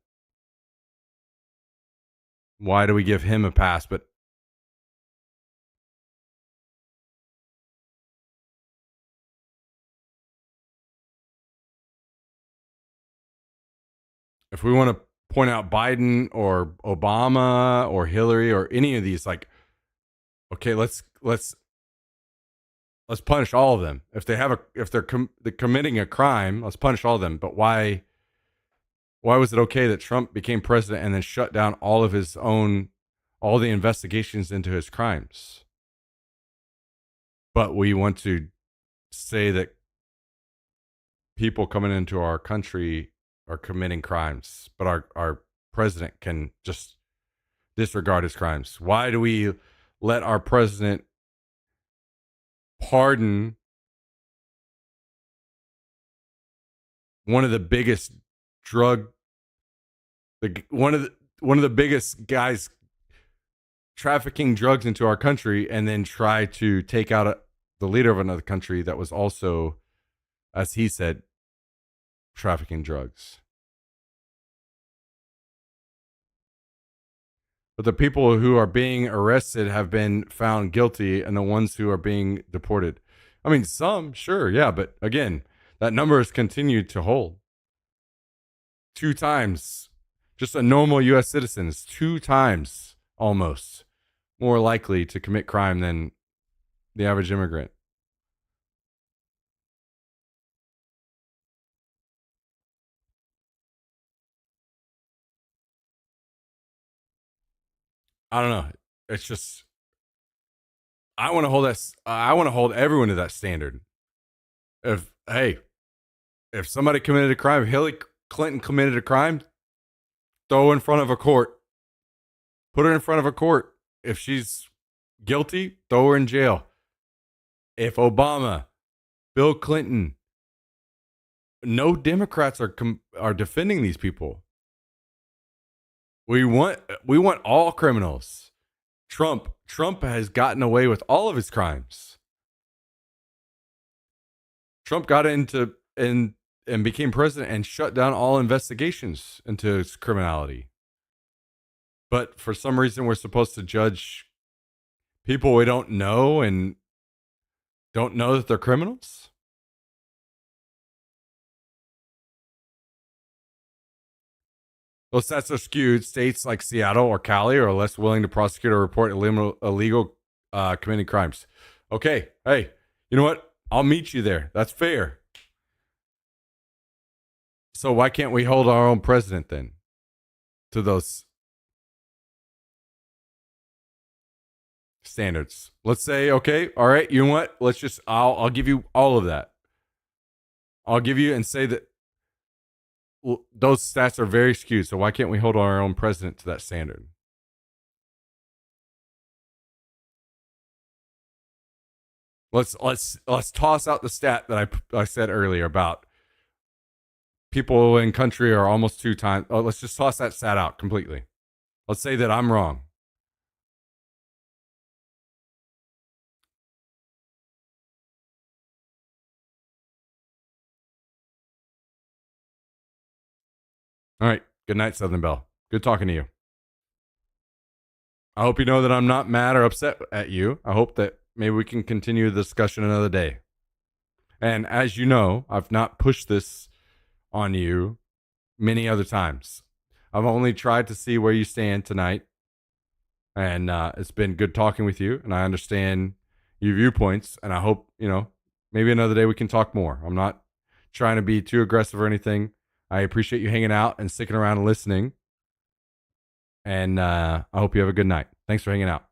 Why do we give him a pass? But if we want to point out Biden or Obama or Hillary or any of these, like, okay, let's punish all of them. If they're committing a crime, let's punish all of them. But why Why was it okay that Trump became president and then shut down all of his own, all the investigations into his crimes? But we want to say that people coming into our country are committing crimes, but our president can just disregard his crimes. Why do we let our president pardon one of the biggest one of the biggest guys trafficking drugs into our country, and then try to take out the leader of another country that was also, as he said, trafficking drugs? But the people who are being arrested have been found guilty, and the ones who are being deported, I mean, some, sure, yeah, but again, that number has continued to hold. 2 times, just a normal U.S. citizen is 2 times almost more likely to commit crime than the average immigrant. I don't know. It's just, I want to hold that. I want to hold everyone to that standard. If somebody committed a crime, if Hillary Clinton committed a crime, throw her in front of a court. Put her in front of a court. If she's guilty, throw her in jail. If Obama, Bill Clinton, no Democrats are defending these people. We want all criminals. Trump has gotten away with all of his crimes. Trump got into and became president and shut down all investigations into his criminality. But for some reason, we're supposed to judge people we don't know and don't know that they're criminals? Those stats are skewed. States like Seattle or Cali are less willing to prosecute or report illegal committing crimes. Okay, hey, you know what? I'll meet you there. That's fair. So why can't we hold our own president then to those standards? Let's say, okay, all right, you know what? Let's just, I'll give you all of that. I'll give you and say that those stats are very skewed. So why can't we hold our own president to that standard? Let's toss out the stat that I said earlier about people in country are almost 2 times. Oh, let's just toss that stat out completely. Let's say that I'm wrong. All right. Good night, Southern Belle. Good talking to you. I hope you know that I'm not mad or upset at you. I hope that maybe we can continue the discussion another day. And as you know, I've not pushed this on you many other times. I've only tried to see where you stand tonight. And it's been good talking with you. And I understand your viewpoints. And I hope, maybe another day we can talk more. I'm not trying to be too aggressive or anything. I appreciate you hanging out and sticking around and listening. And I hope you have a good night. Thanks for hanging out.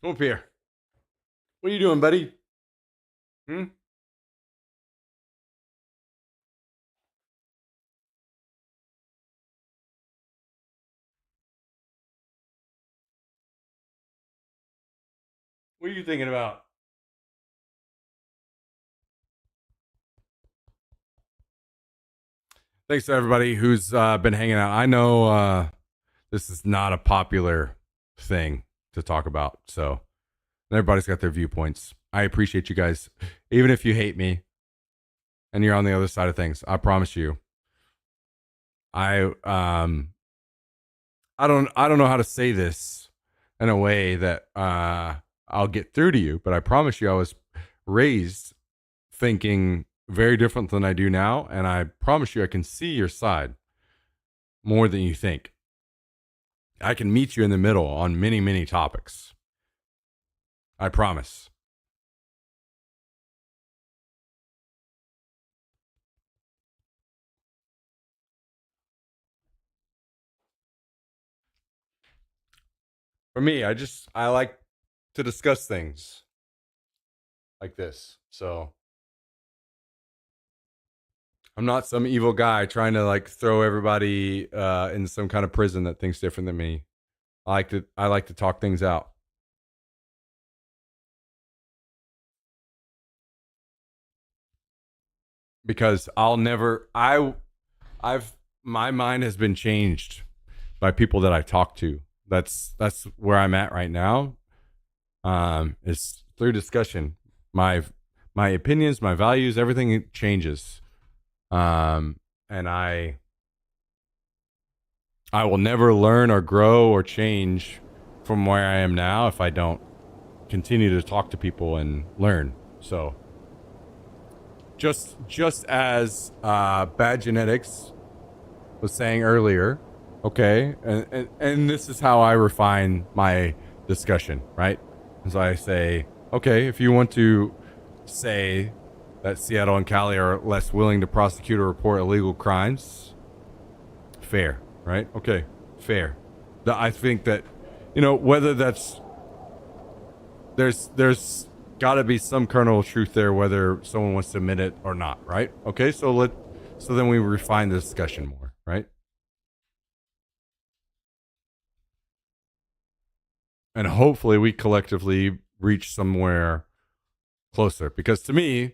Come up here. What are you doing, buddy? What are you thinking about? Thanks to everybody who's been hanging out. I know this is not a popular thing to talk about, so everybody's got their viewpoints. I appreciate you guys. Even if you hate me, and you're on the other side of things. I promise you. I don't know how to say this in a way that I'll get through to you, but I promise you I was raised thinking very different than I do now, and I promise you I can see your side more than you think. I can meet you in the middle on many, many topics. I promise. For me, I like to discuss things like this. So I'm not some evil guy trying to like throw everybody in some kind of prison that thinks different than me. I like to talk things out. Because I've my mind has been changed by people that I talk to. That's where I'm at right now. It's through discussion. My opinions, my values, everything changes. And I will never learn or grow or change from where I am now if I don't continue to talk to people and learn. So just as Bad Genetics was saying earlier, okay, and this is how I refine my discussion, right? As I say, okay, if you want to say that Seattle and Cali are less willing to prosecute or report illegal crimes, fair, right? Okay, fair. I think that, whether there's got to be some kernel of truth there, whether someone wants to admit it or not, right? Okay, so then we refine the discussion more, right? And hopefully we collectively reach somewhere closer, because to me,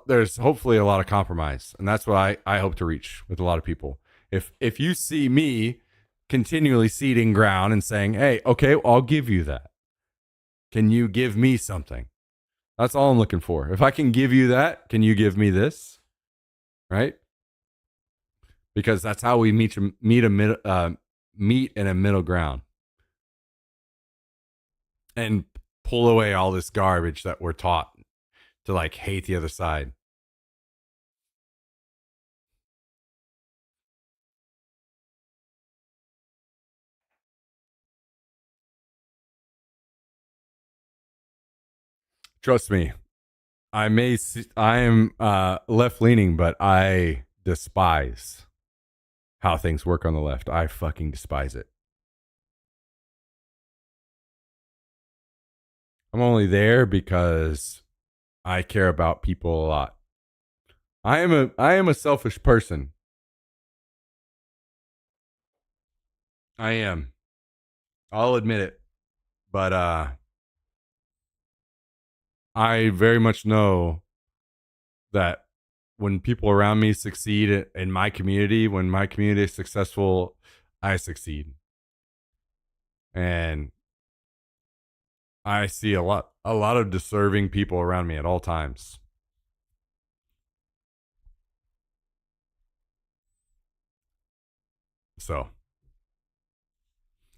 there's hopefully a lot of compromise, and that's what I hope to reach with a lot of people. If you see me continually ceding ground and saying, hey, okay, I'll give you that. Can you give me something? That's all I'm looking for. If I can give you that, can you give me this? Right? Because that's how we meet in a middle ground and pull away all this garbage that we're taught to like hate the other side. Trust me, I am left leaning, but I despise how things work on the left. I fucking despise it. I'm only there because I care about people a lot. I am a selfish person. I am. I'll admit it. But I very much know that when people around me succeed in my community, when my community is successful, I succeed. And I see a lot of deserving people around me at all times. So,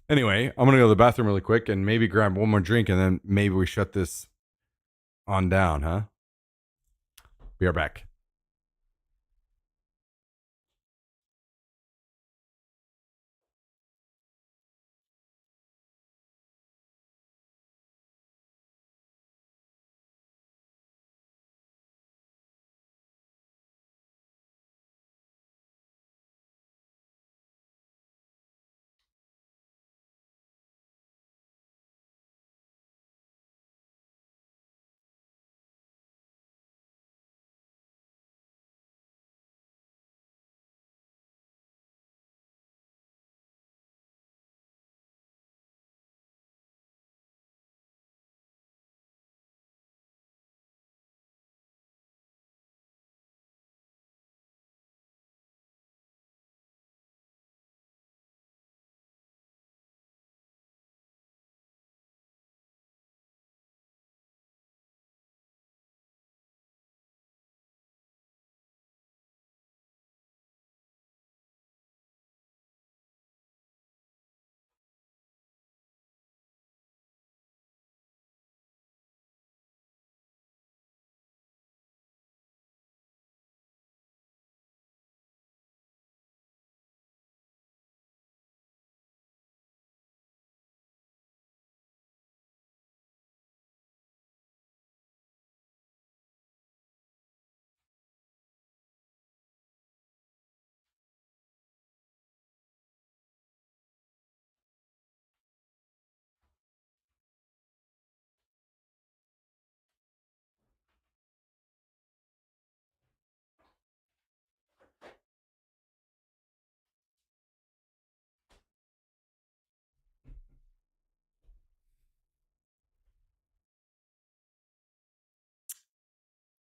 anyway, I'm going to go to the bathroom really quick and maybe grab one more drink, and then maybe we shut this on down, huh? Be right back.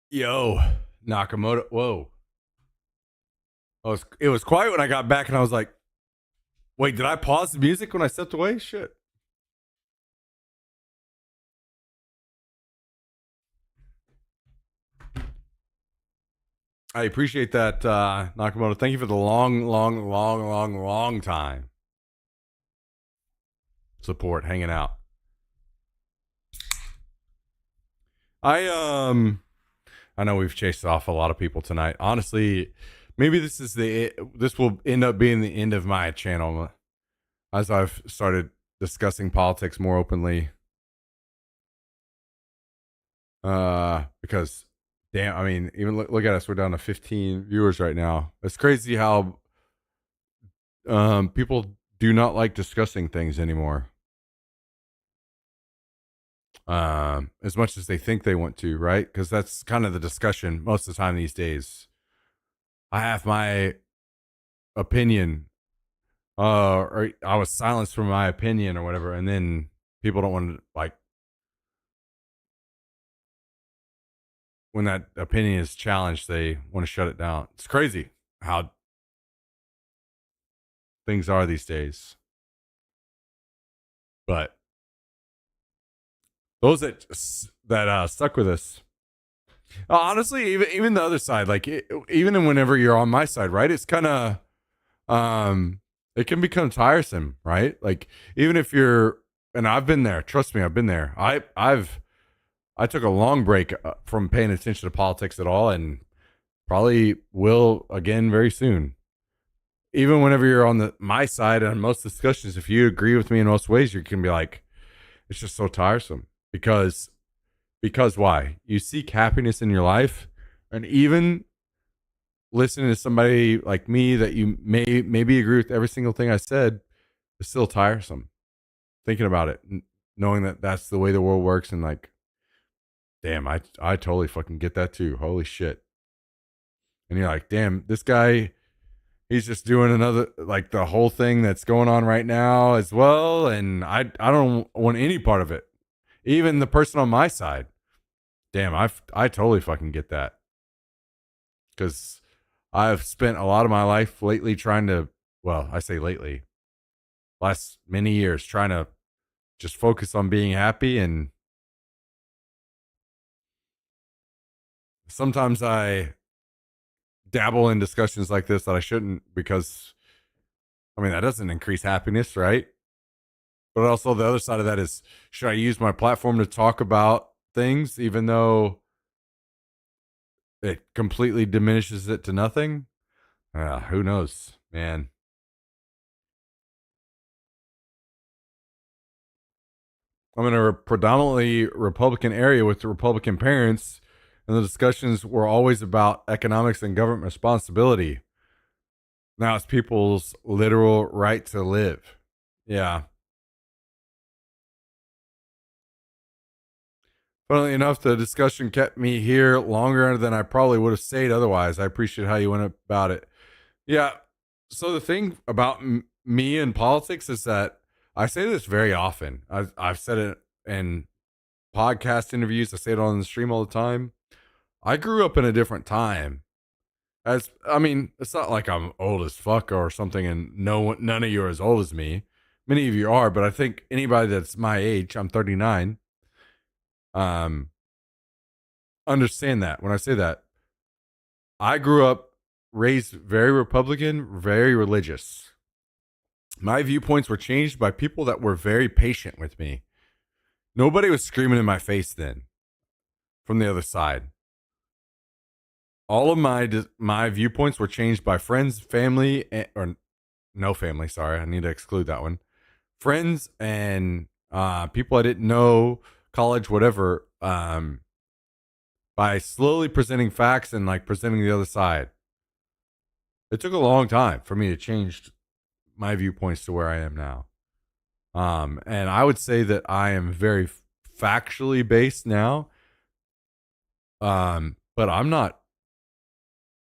Yo, Nakamoto. Whoa. It was quiet when I got back, and I was like, wait, did I pause the music when I stepped away? Shit. I appreciate that, Nakamoto. Thank you for the long time support, hanging out. I know we've chased off a lot of people tonight. Honestly, maybe this will end up being the end of my channel as I've started discussing politics more openly. Because damn, I mean, even look at us. We're down to 15 viewers right now. It's crazy how people do not like discussing things anymore. As much as they think they want to, right? Because that's kind of the discussion most of the time these days. I have my opinion, or I was silenced for my opinion or whatever, and then people don't want to, like, when that opinion is challenged, they want to shut it down. It's crazy how things are these days. But those that stuck with us, honestly, even the other side, like even whenever you're on my side, right? It's kind of it can become tiresome, right? Like even if you're, and I've been there. Trust me, I've been there. I took a long break from paying attention to politics at all, and probably will again very soon. Even whenever you're on my side on most discussions, if you agree with me in most ways, you can be like, it's just so tiresome. Because why? You seek happiness in your life, and even listening to somebody like me that you maybe agree with every single thing I said is still tiresome. Thinking about it, knowing that that's the way the world works, and like, damn, I totally fucking get that too. Holy shit. And you're like, damn, this guy, he's just doing another, like the whole thing that's going on right now as well. And I don't want any part of it. Even the person on my side. Damn, I totally fucking get that. Because I've spent a lot of my life lately trying to, well, I say lately, last many years, trying to just focus on being happy. And sometimes I dabble in discussions like this that I shouldn't, because, I mean, that doesn't increase happiness, right? But also the other side of that is, should I use my platform to talk about things even though it completely diminishes it to nothing? Who knows, man. I'm in a predominantly Republican area with Republican parents, and the discussions were always about economics and government responsibility. Now it's people's literal right to live. Yeah. Funnily enough, the discussion kept me here longer than I probably would have stayed otherwise. I appreciate how you went about it. Yeah. So the thing about me and politics is that I say this very often. I've said it in podcast interviews. I say it on the stream all the time. I grew up in a different time. I mean, it's not like I'm old as fuck or something, and none of you are as old as me. Many of you are, but I think anybody that's my age, I'm 39, understand that when I say that. I grew up raised very Republican, very religious. My viewpoints were changed by people that were very patient with me. Nobody was screaming in my face then from the other side. All of my viewpoints were changed by friends, family, or no family, sorry, I need to exclude that one. Friends and people I didn't know, college, whatever, by slowly presenting facts and like presenting the other side. It took a long time for me to change my viewpoints to where I am now. And I would say that I am very factually based now. But I'm not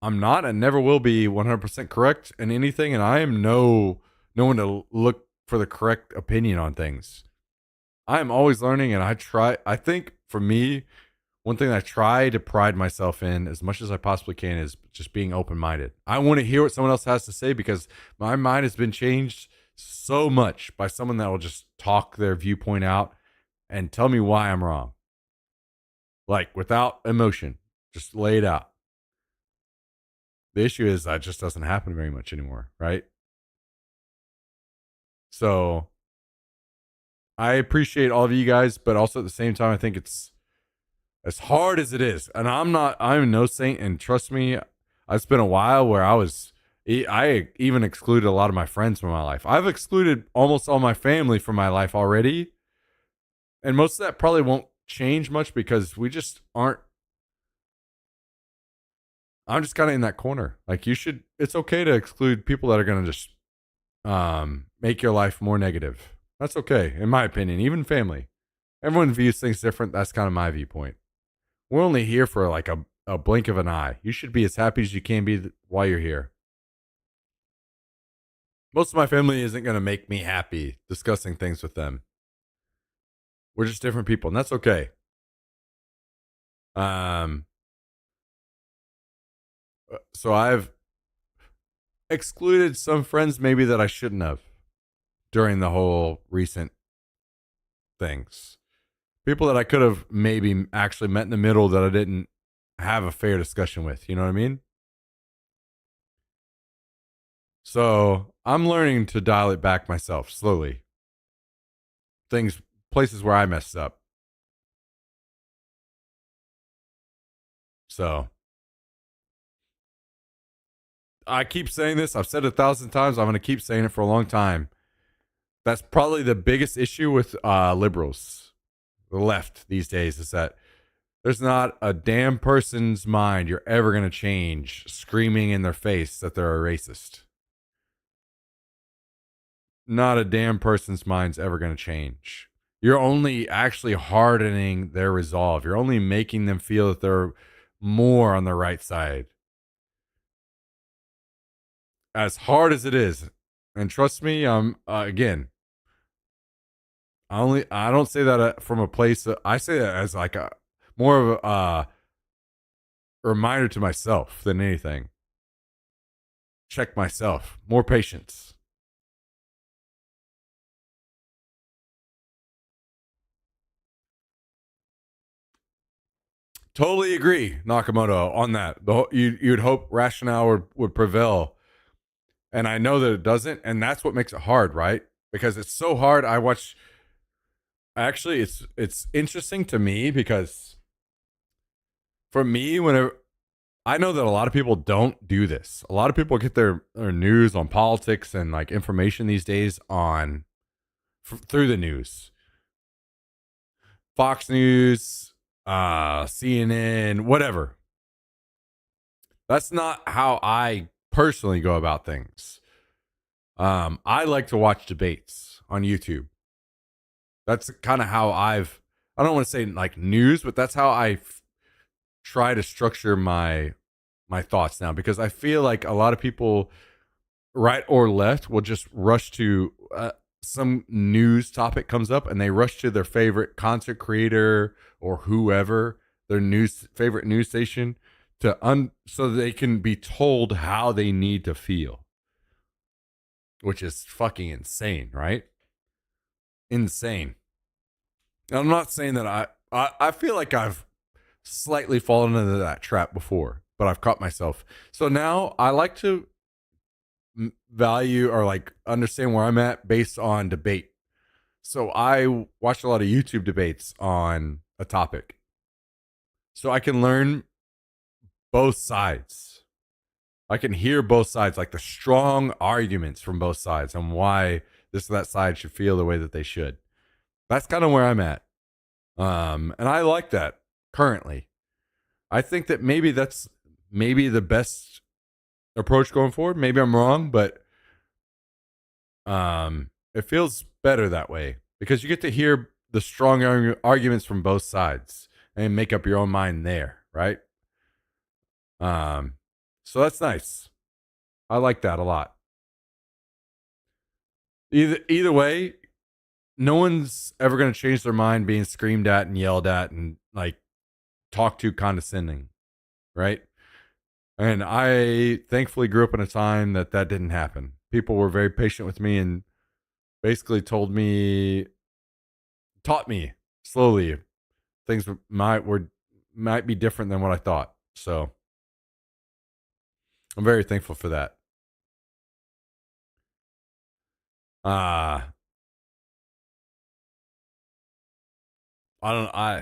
and never will be 100% correct in anything. And I am no one to look for the correct opinion on things. I am always learning, and I think for me, one thing I try to pride myself in as much as I possibly can is just being open-minded. I want to hear what someone else has to say because my mind has been changed so much by someone that will just talk their viewpoint out and tell me why I'm wrong. Like without emotion, just lay it out. The issue is that just doesn't happen very much anymore, right? So I appreciate all of you guys, but also at the same time, I think it's as hard as it is. And I'm no saint. And trust me, it's been a while where I even excluded a lot of my friends from my life. I've excluded almost all my family from my life already. And most of that probably won't change much because we just aren't. I'm just kind of in that corner. Like it's okay to exclude people that are going to just make your life more negative. That's okay, in my opinion, even family. Everyone views things different. That's kind of my viewpoint. We're only here for like a blink of an eye. You should be as happy as you can be while you're here. Most of my family isn't going to make me happy discussing things with them. We're just different people, and that's okay. So I've excluded some friends maybe that I shouldn't have during the whole recent things. People that I could have maybe actually met in the middle that I didn't have a fair discussion with. You know what I mean? So I'm learning to dial it back myself slowly. Places where I messed up. So I keep saying this. I've said it 1,000 times. I'm going to keep saying it for a long time. That's probably the biggest issue with liberals, the left these days, is that there's not a damn person's mind you're ever going to change screaming in their face that they're a racist. Not a damn person's mind's ever going to change. You're only actually hardening their resolve. You're only making them feel that they're more on the right side. As hard as it is, and trust me, again, I don't say that from a place. I say that as like a more of a reminder to myself than anything. Check myself. More patience. Totally agree, Nakamoto, on that. You'd hope rationale would prevail. And I know that it doesn't. And that's what makes it hard, right? Because it's so hard. Actually, it's interesting to me because for me, whenever I know that a lot of people don't do this. A lot of people get their news on politics and like information these days through the news. Fox News, CNN, whatever. That's not how I personally go about things. I like to watch debates on YouTube. That's kind of how I don't want to say like news, but that's how I try to structure my thoughts now, because I feel like a lot of people, right or left, will just rush to some news topic comes up and they rush to their favorite content creator or whoever, their favorite news station so they can be told how they need to feel, which is fucking insane, right? Insane. And I'm not saying that I feel like I've slightly fallen into that trap before, but I've caught myself. So now I like to value or like understand where I'm at based on debate. So I watch a lot of YouTube debates on a topic, so I can learn both sides. I can hear both sides, like the strong arguments from both sides on why this or that side should feel the way that they should. That's kind of where I'm at. And I like that currently. I think that maybe that's the best approach going forward. Maybe I'm wrong, but it feels better that way because you get to hear the strong arguments from both sides and make up your own mind there, right? So that's nice. I like that a lot. Either way, no one's ever going to change their mind being screamed at and yelled at and like talk too condescending, right? And I thankfully grew up in a time that didn't happen. People were very patient with me and basically taught me slowly things might be different than what I thought. So I'm very thankful for that.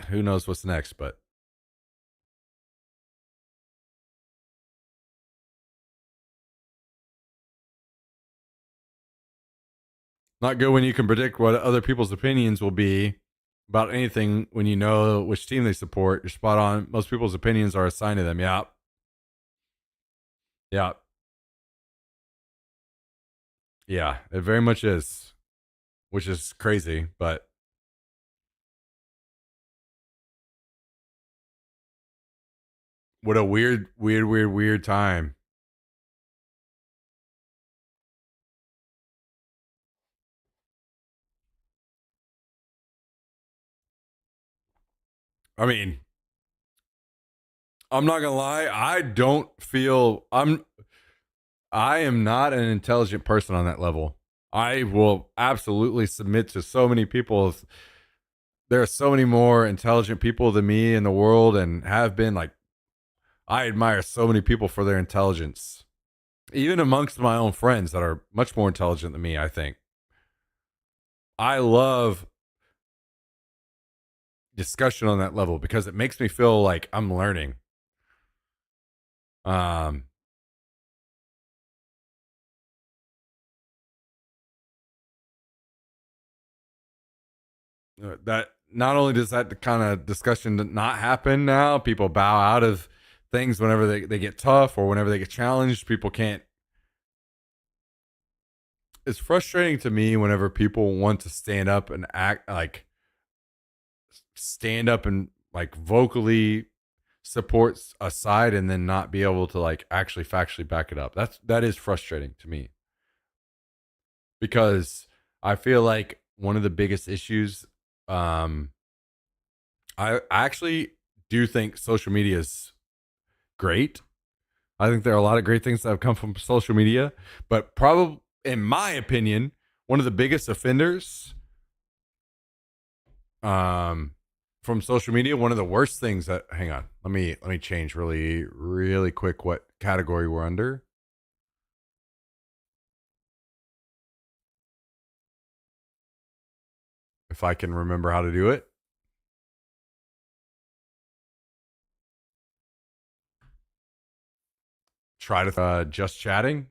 Who knows what's next, but not good when you can predict what other people's opinions will be about anything when you know which team they support. You're spot on. Most people's opinions are assigned to them. Yeah. Yeah. Yeah, it very much is, which is crazy, but what a weird time. I mean, I'm not gonna lie. I am not an intelligent person on that level. I will absolutely submit to so many people. There are so many more intelligent people than me in the world and have been. Like, I admire so many people for their intelligence, even amongst my own friends that are much more intelligent than me, I think. I love discussion on that level because it makes me feel like I'm learning. That not only does that kind of discussion not happen now, people bow out of things whenever they get tough or whenever they get challenged. People can't. It's frustrating to me whenever people want to stand up and vocally support a side and then not be able to like actually factually back it up. That is frustrating to me because I feel like one of the biggest issues, I actually do think social media is great. I think there are a lot of great things that have come from social media, but probably, in my opinion, one of the biggest offenders from social media, one of the worst things that, hang on, let me change really quick what category we're under. If I can remember how to do it. Try to just chatting.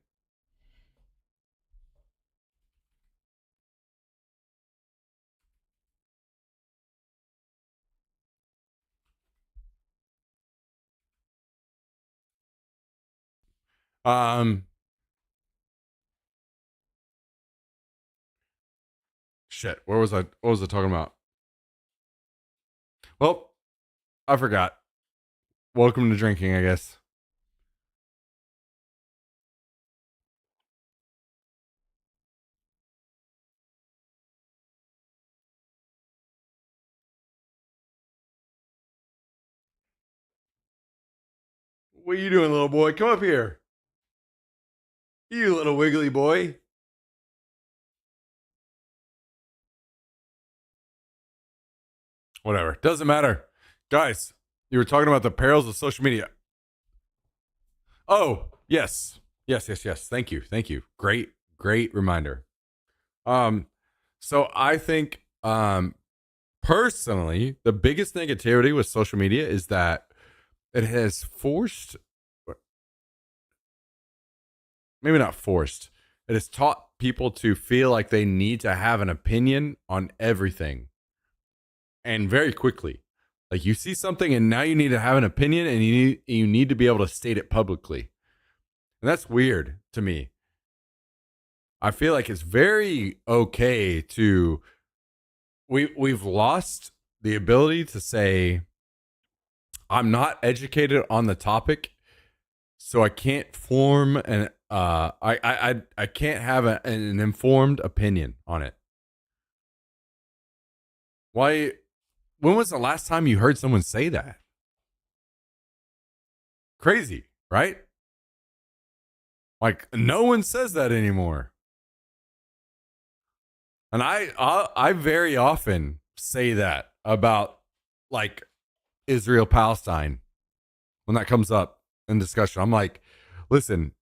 Shit, what was I talking about? Well, I forgot. Welcome to drinking, I guess. What are you doing, little boy? Come up here. You little wiggly boy. Whatever. Doesn't matter. Guys, you were talking about the perils of social media. Oh, yes. Yes. Thank you. Great reminder. So I think personally, the biggest negativity with social media is that it has maybe not forced, it has taught people to feel like they need to have an opinion on everything. And very quickly. Like, you see something and now you need to have an opinion and you need to be able to state it publicly. And that's weird to me. I feel like it's very okay to we've lost the ability to say, I'm not educated on the topic, so I can't form an I can't have an informed opinion on it. Why? When was the last time you heard someone say that? Crazy, right? Like, no one says that anymore. And I very often say that about like Israel Palestine when that comes up in discussion. I'm like, listen,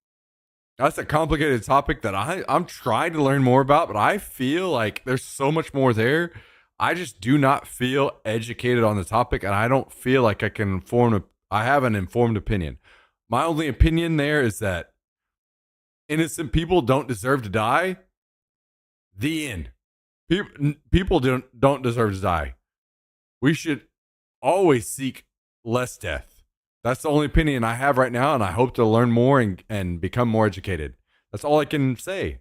that's a complicated topic that I'm trying to learn more about, but I feel like there's so much more there. I just do not feel educated on the topic, and I don't feel like I can I have an informed opinion. My only opinion there is that innocent people don't deserve to die. The end. People don't deserve to die. We should always seek less death. That's the only opinion I have right now, and I hope to learn more and become more educated. That's all I can say.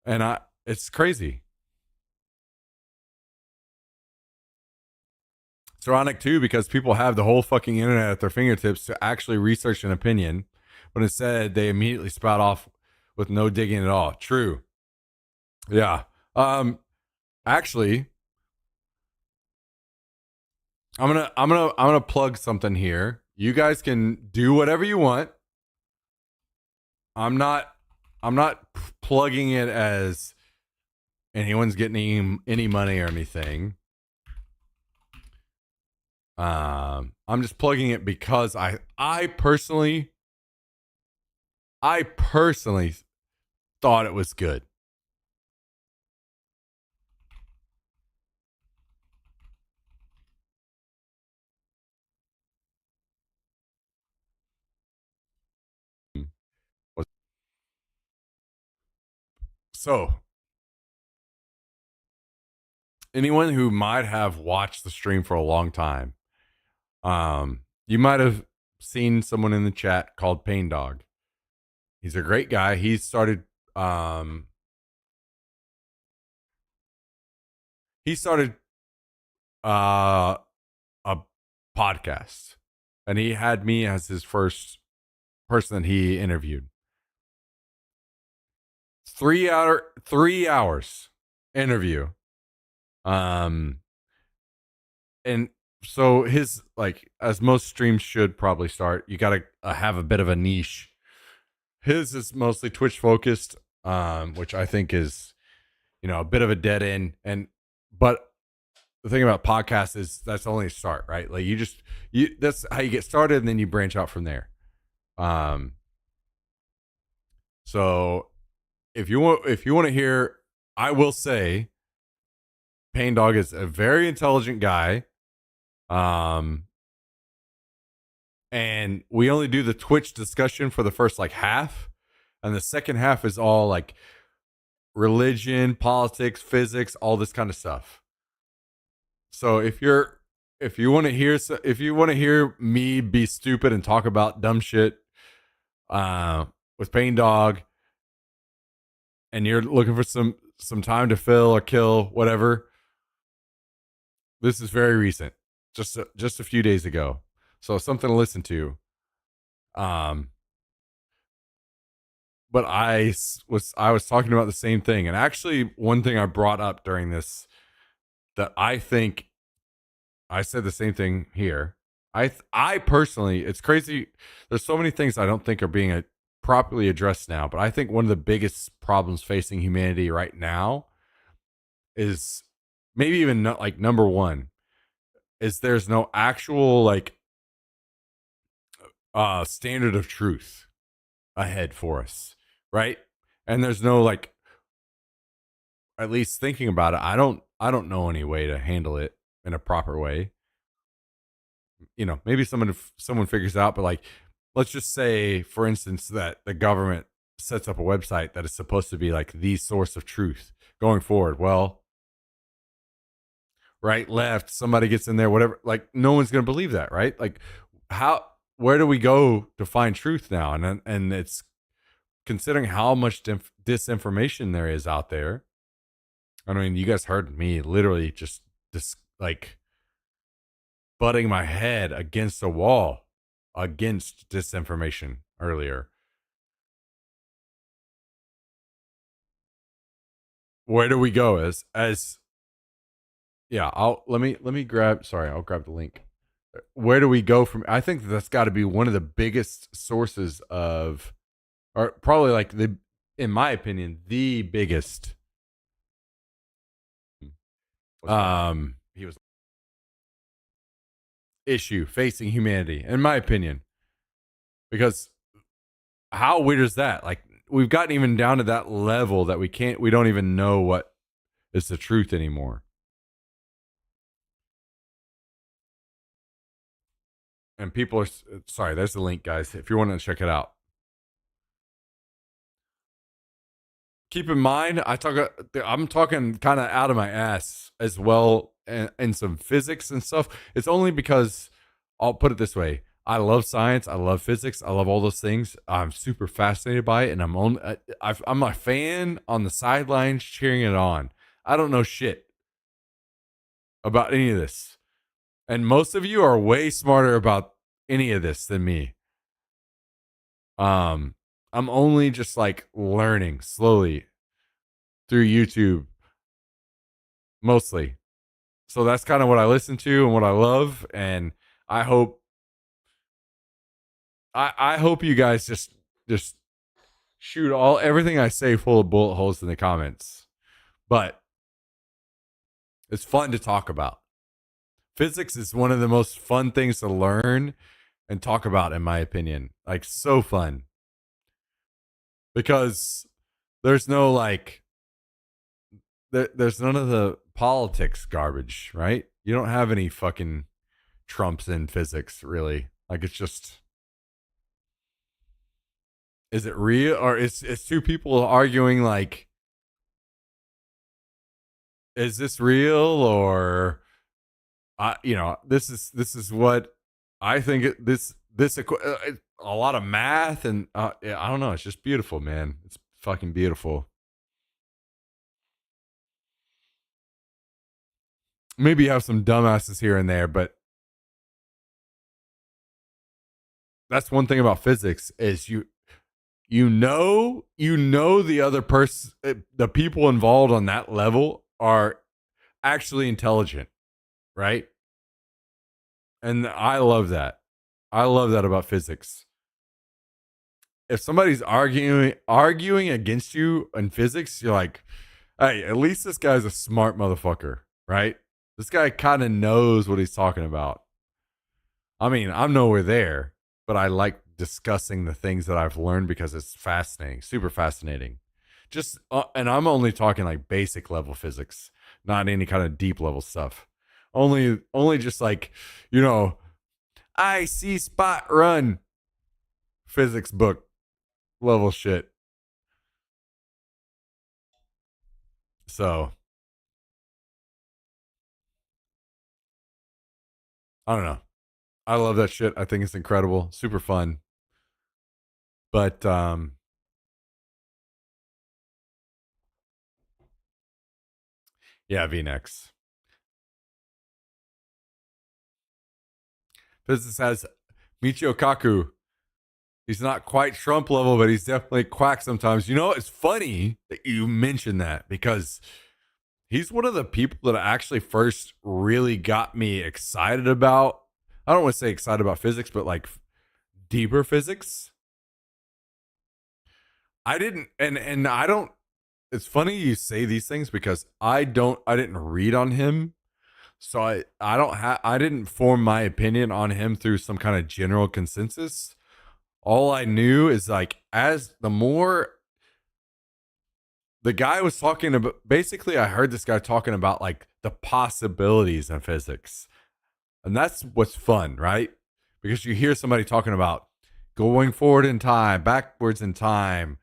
And it's crazy. It's ironic too, because people have the whole fucking internet at their fingertips to actually research an opinion, but instead they immediately spout off with no digging at all. True. Yeah. Actually, I'm gonna plug something here. You guys can do whatever you want. I'm not plugging it as anyone's getting any money or anything. I'm just plugging it because I personally thought it was good. So, anyone who might have watched the stream for a long time, you might have seen someone in the chat called Pain Dog. He's a great guy. He started a podcast, and he had me as his first person that he interviewed. 3 hours interview. And so his, like, as most streams should probably start, you got to have a bit of a niche. His is mostly Twitch focused, which I think is, a bit of a dead end. But the thing about podcasts is that's only a start, right? Like that's how you get started, and then you branch out from there. So if you want to hear, I will say, Pain Dog is a very intelligent guy. And we only do the Twitch discussion for the first half, and the second half is all like religion, politics, physics, all this kind of stuff. So if you want to hear me be stupid and talk about dumb shit with Pain Dog, and you're looking for some time to fill or kill, whatever, this is very recent, just a few days ago. So something to listen to. But I was talking about the same thing, and actually one thing I brought up during this that I think I said the same thing here. I personally, it's crazy. There's so many things I don't think are being properly addressed now, but I think one of the biggest problems facing humanity right now is maybe even not number one is there's no actual standard of truth ahead for us, right? And there's no at least thinking about it, I don't know any way to handle it in a proper way. Maybe someone figures out, but let's just say, for instance, that the government sets up a website that is supposed to be the source of truth going forward. Well, right, left, somebody gets in there, whatever, no one's going to believe that, right? Where do we go to find truth now? And it's considering how much disinformation there is out there. I mean, you guys heard me literally just butting my head against a wall against disinformation earlier. Where do we go as yeah, I'll grab the link. where do we go from? I think that's got to be one of the biggest sources of, or probably like in my opinion, the biggest. He was issue facing humanity, in my opinion, because how weird is that? Like, we've gotten even down to that level that we don't even know what is the truth anymore. And people are, sorry, there's the link, guys, if you want to check it out. Keep in mind, I'm talking kind of out of my ass as well, and some physics and stuff. It's only because, I'll put it this way, I love science, I love physics, I love all those things. I'm super fascinated by it, and I'm a fan on the sidelines cheering it on. I don't know shit about any of this. And most of you are way smarter about any of this than me. I'm only just like learning slowly through YouTube, mostly. So that's kind of what I listen to and what I love. And I hope you guys just shoot everything I say full of bullet holes in the comments. But it's fun to talk about. Physics is one of the most fun things to learn and talk about, in my opinion. Like, so fun. Because there's no like, there's none of the politics garbage, right? You don't have any fucking Trumps in physics, really. Like, it's just, is it real? Or it's two people arguing like, is this real? Or, this is what I think a lot of math and I don't know. It's just beautiful, man. It's fucking beautiful. Maybe you have some dumbasses here and there, but that's one thing about physics is you know the other person, the people involved on that level are actually intelligent, right? And I love that. I love that about physics. If somebody's arguing against you in physics, you're like, hey, at least this guy's a smart motherfucker, right? This guy kind of knows what he's talking about. I mean, I'm nowhere there, but I like discussing the things that I've learned because it's fascinating, super fascinating. Just, and I'm only talking like basic level physics, not any kind of deep level stuff. Only just like, I see spot run physics book level shit. So, I don't know. I love that shit. I think it's incredible. Super fun. But, yeah, VNX. Business has Michio Kaku. He's not quite Trump level, but he's definitely quack sometimes. It's funny that you mentioned that because he's one of the people that actually first really got me excited about. I don't want to say excited about physics, but like deeper physics. I didn't, and I don't. It's funny you say these things because I didn't read on him. So I didn't form my opinion on him through some kind of general consensus. All I knew is like, as the more the guy was talking about, basically I heard this guy talking about like the possibilities in physics. And that's what's fun, right? Because you hear somebody talking about going forward in time, backwards in time,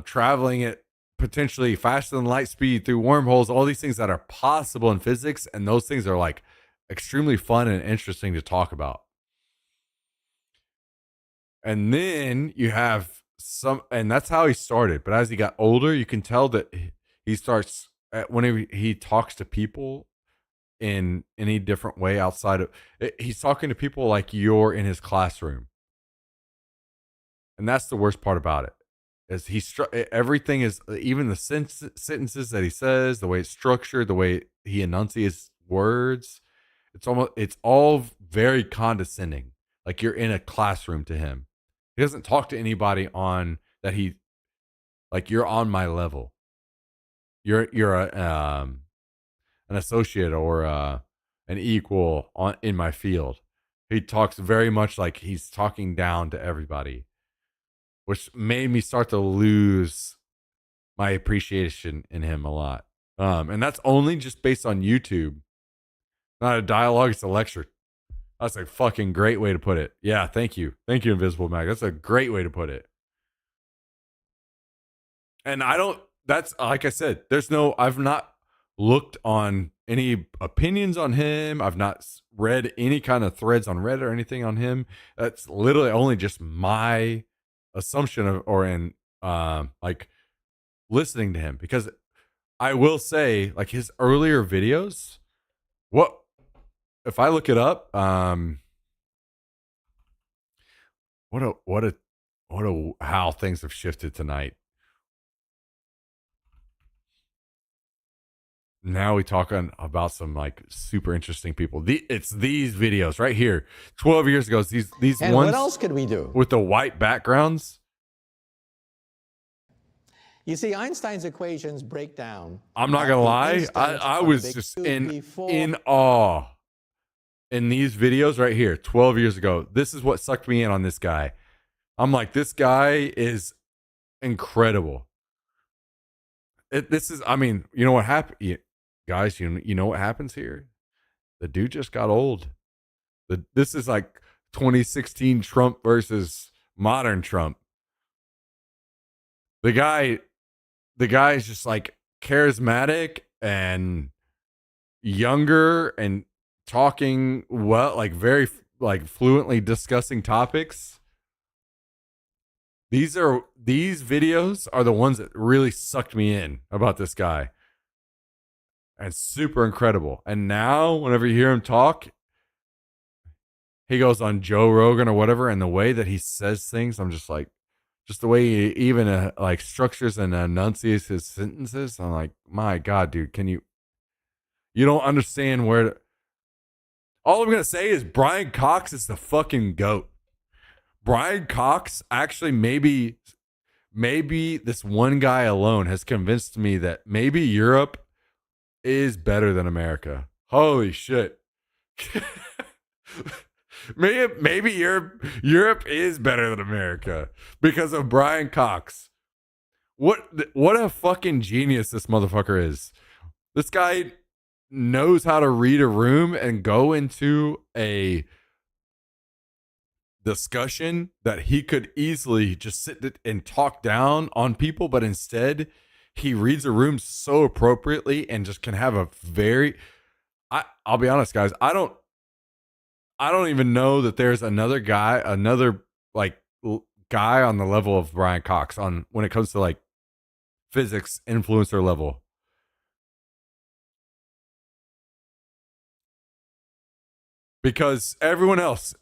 traveling at potentially faster than light speed through wormholes, all these things that are possible in physics. And those things are like extremely fun and interesting to talk about. And then you have and that's how he started. But as he got older, you can tell that he starts, whenever he talks to people in any different way outside of, he's talking to people like you're in his classroom. And that's the worst part about it. Is everything is, even the sentences that he says, the way it's structured, the way he enunciates words, it's all very condescending. Like you're in a classroom to him. He doesn't talk to anybody on that he like you're on my level. You're an associate or an equal in my field. He talks very much like he's talking down to everybody, which made me start to lose my appreciation in him a lot. And that's only just based on YouTube. Not a dialogue, it's a lecture. That's a fucking great way to put it. Yeah, thank you. Thank you, Invisible Mag. That's a great way to put it. And that's like I said, I've not looked on any opinions on him. I've not read any kind of threads on Reddit or anything on him. That's literally only just my assumption like listening to him, because I will say, like, his earlier videos, if I look it up, how things have shifted tonight. Now we talk about some like super interesting people. It's these videos right here. 12 years ago, these and ones. What else could we do with the white backgrounds? You see, Einstein's equations break down. I'm not gonna lie, I was just in awe in these videos right here. 12 years ago, this is what sucked me in on this guy. I'm like, this guy is incredible. I mean, you know what happened? Guys, you know what happens here? The dude just got old. This is like 2016 Trump versus modern Trump. The guy is just like charismatic and younger and talking well, like very like fluently discussing topics. These videos are the ones that really sucked me in about this guy. And super incredible. And now, whenever you hear him talk, he goes on Joe Rogan or whatever, and the way that he says things, I'm just like, just the way he even like structures and enunciates his sentences. I'm like, my God, dude, you don't understand all I'm going to say is Brian Cox is the fucking GOAT. Brian Cox actually maybe this one guy alone has convinced me that maybe Europe is better than America. Holy shit. maybe Europe is better than America because of Brian Cox. What a fucking genius this motherfucker is. This guy knows how to read a room and go into a discussion that he could easily just sit and talk down on people, but instead he reads a room so appropriately and just can have I'll be honest, guys, I don't even know that there's another guy on the level of Brian Cox when it comes to like physics influencer level. Because everyone else,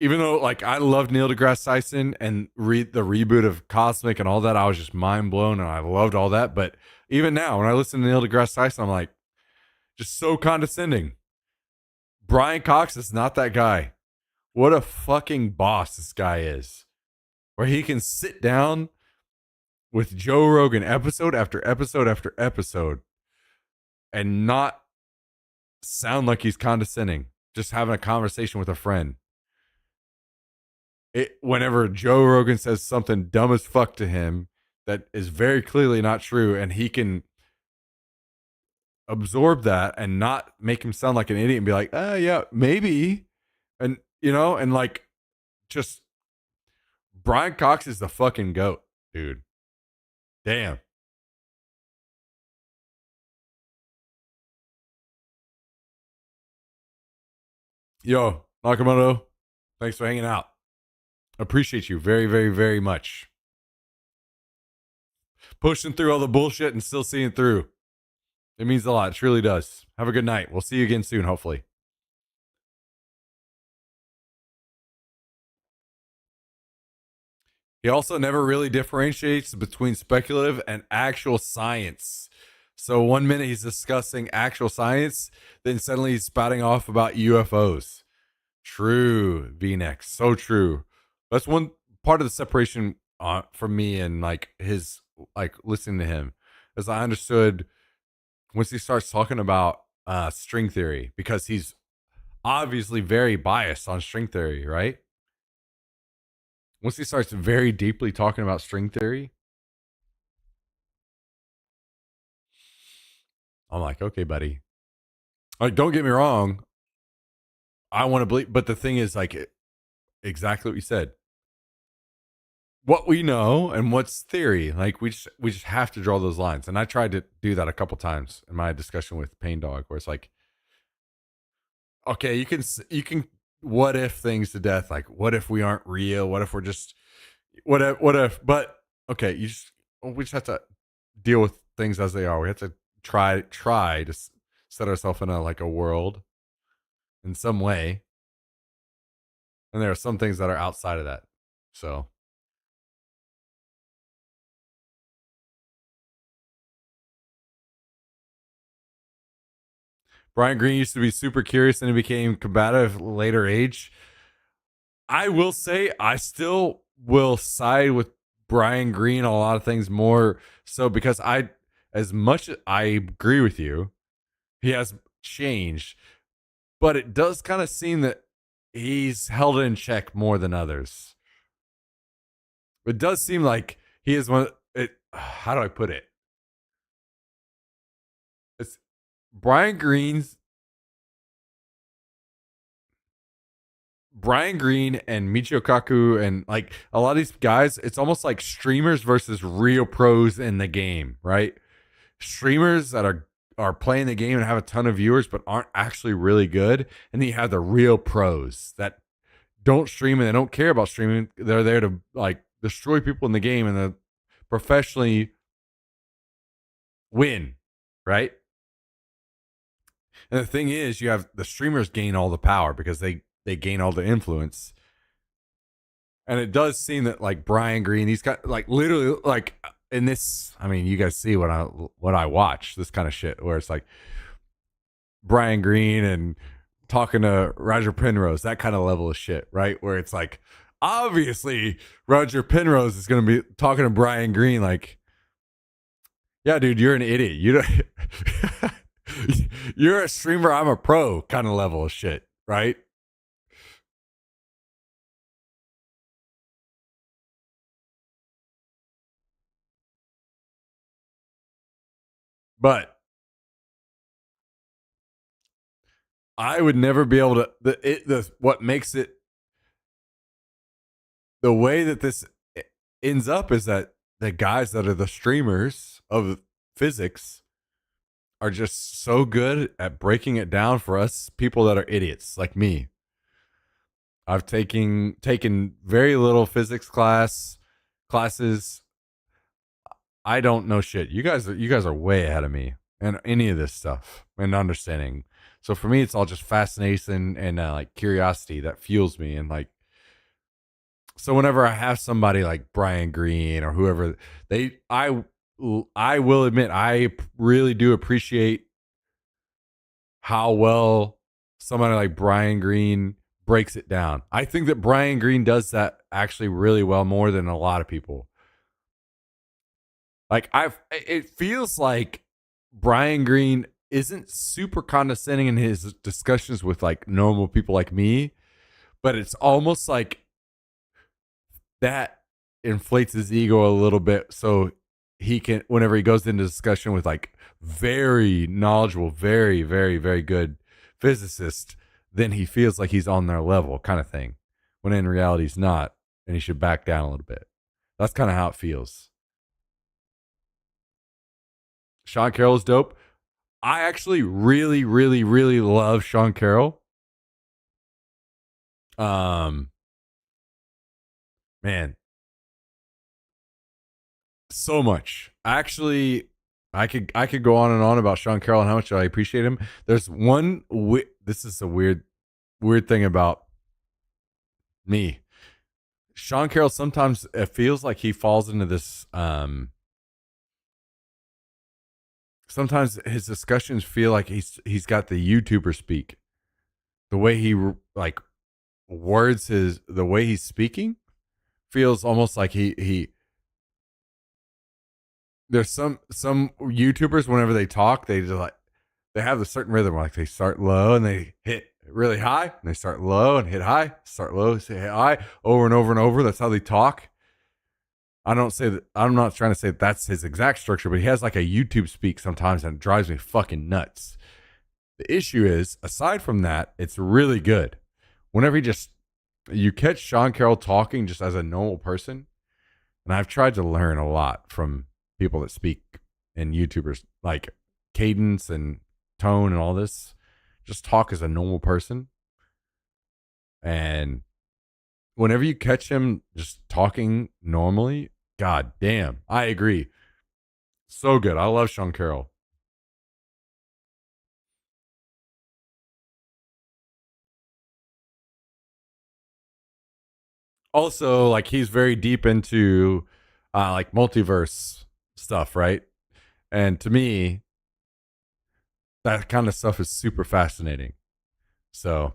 even though like I loved Neil deGrasse Tyson and read the reboot of Cosmic and all that, I was just mind blown and I loved all that. But even now, when I listen to Neil deGrasse Tyson, I'm like, just so condescending. Brian Cox is not that guy. What a fucking boss this guy is. Where he can sit down with Joe Rogan episode after episode after episode and not sound like he's condescending. Just having a conversation with a friend. Whenever Joe Rogan says something dumb as fuck to him that is very clearly not true, and he can absorb that and not make him sound like an idiot and be like, yeah, maybe. And, and like, just Brian Cox is the fucking GOAT, dude. Damn. Yo, Nakamoto, thanks for hanging out. Appreciate you very, very, very much. Pushing through all the bullshit and still seeing through. It means a lot. It truly does. Have a good night. We'll see you again soon, hopefully. He also never really differentiates between speculative and actual science. So 1 minute he's discussing actual science, then suddenly he's spouting off about UFOs. True, V-neck. So true. That's one part of the separation for me and like his like listening to him, as I understood once he starts talking about string theory, because he's obviously very biased on string theory, right? Once he starts very deeply talking about string theory, I'm like, okay, buddy. Like, don't get me wrong. I want to believe, but the thing is, like, exactly what you said. What we know and what's theory, like we just have to draw those lines. And I tried to do that a couple times in my discussion with Pain Dog, where it's like, okay, you can what if things to death, like what if we aren't real? What if we're just what if? But okay, we just have to deal with things as they are. We have to try to set ourselves in a world in some way, and there are some things that are outside of that. So Brian Green used to be super curious and he became combative later age. I will say I still will side with Brian Green on a lot of things more so because as much as I agree with you, he has changed, but it does kind of seem that he's held in check more than others. It does seem like he is one. How do I put it? It's Brian Green and Michio Kaku and like a lot of these guys, it's almost like streamers versus real pros in the game, right? Streamers that are playing the game and have a ton of viewers but aren't actually really good, and then you have the real pros that don't stream and they don't care about streaming. They're there to like destroy people in the game and then professionally win, right? And the thing is, you have the streamers gain all the power because they gain all the influence. And it does seem that like Brian Green, he's got like literally like in this, I mean, you guys see what I watch, this kind of shit where it's like Brian Green and talking to Roger Penrose, that kind of level of shit, right? Where it's like, obviously Roger Penrose is going to be talking to Brian Green like, yeah, dude, you're an idiot. You don't, you're a streamer, I'm a pro kind of level of shit, right? But I would never be able to what makes it the way that this ends up is that the guys that are the streamers of physics are just so good at breaking it down for us people that are idiots like me. I've taken very little physics classes. I don't know shit. You guys are way ahead of me and any of this stuff and understanding. So for me, it's all just fascination and like curiosity that fuels me. And like, so whenever I have somebody like Brian Green or whoever, I will admit I really do appreciate how well somebody like Brian Green breaks it down. I think that Brian Green does that actually really well, more than a lot of people. Like it feels like Brian Green isn't super condescending in his discussions with like normal people like me, but it's almost like that inflates his ego a little bit so he can, whenever he goes into discussion with like very knowledgeable, very, very, very good physicist, then he feels like he's on their level kind of thing, when in reality he's not, and he should back down a little bit. That's kind of how it feels. Sean Carroll is dope. I actually really, really, really love Sean Carroll. Man, so much. Actually, I could go on and on about Sean Carroll and how much I appreciate him. There's one. This is a weird thing about me. Sean Carroll, sometimes it feels like he falls into this. Sometimes his discussions feel like he's got the YouTuber speak. The way he like words the way he's speaking feels almost like he there's some YouTubers whenever they talk, they just like they have a certain rhythm, like they start low and they hit really high, and they start low and hit high, start low, hit high, over and over and over. That's how they talk. I don't say that. I'm not trying to say that's his exact structure, but he has like a YouTube speak sometimes, and it drives me fucking nuts. The issue is, aside from that, it's really good. Whenever you catch Sean Carroll talking just as a normal person, and I've tried to learn a lot from people that speak and YouTubers like cadence and tone and all this. Just talk as a normal person. And whenever you catch him just talking normally, god damn, I agree. So good. I love Sean Carroll. Also, like he's very deep into like multiverse stuff, right? And to me, that kind of stuff is super fascinating. So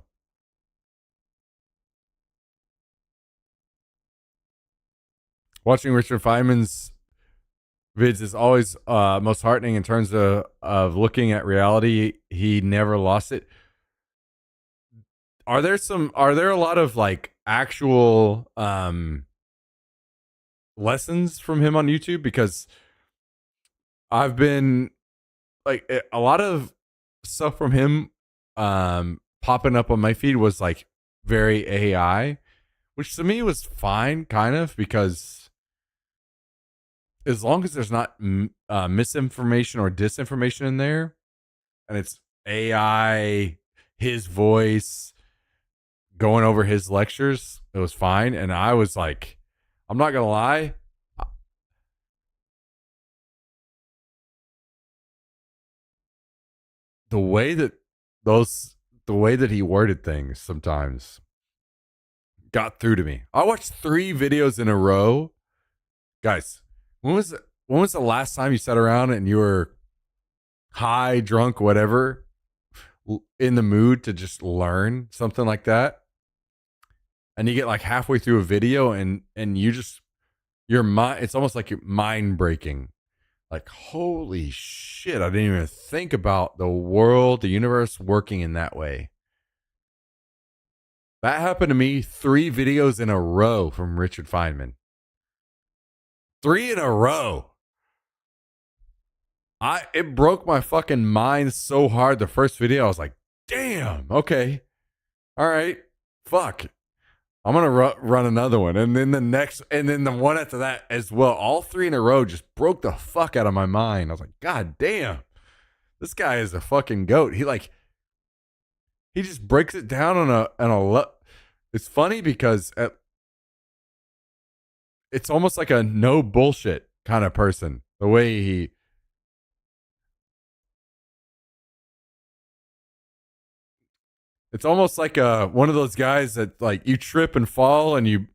watching Richard Feynman's vids is always most heartening in terms of looking at reality. He never lost it. Are there a lot of like actual lessons from him on YouTube? Because I've been like a lot of stuff from him popping up on my feed was like very AI, which to me was fine, kind of, because as long as there's not misinformation or disinformation in there, and it's AI, his voice going over his lectures, it was fine. And I was like, I'm not gonna lie, the way that he worded things sometimes got through to me. I watched 3 videos in a row. Guys, when was the last time you sat around and you were high, drunk, whatever, in the mood to just learn something like that? And you get like halfway through a video and you just, your mind, it's almost like you're mind breaking. Like, holy shit, I didn't even think about the world, the universe working in that way. That happened to me 3 videos in a row from Richard Feynman. 3 in a row. It broke my fucking mind so hard. The first video, I was like, damn, okay. All right, fuck. I'm going to run another one. And then the next, and then the one after that as well. All 3 in a row just broke the fuck out of my mind. I was like, God damn, this guy is a fucking goat. He just breaks it down it's funny because it's almost like a no bullshit kind of person. The way it's almost like one of those guys that like you trip and fall and you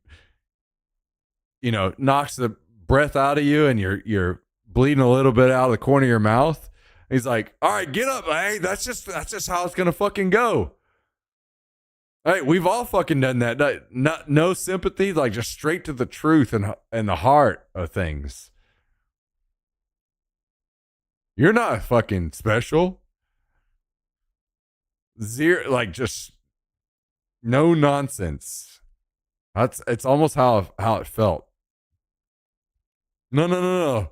knocks the breath out of you and you're bleeding a little bit out of the corner of your mouth. He's like, all right, get up, hey, that's just how it's gonna fucking go. All right, we've all fucking done that. No sympathy, like just straight to the truth and the heart of things. You're not fucking special. Zero, like just no nonsense. It's almost how it felt. No.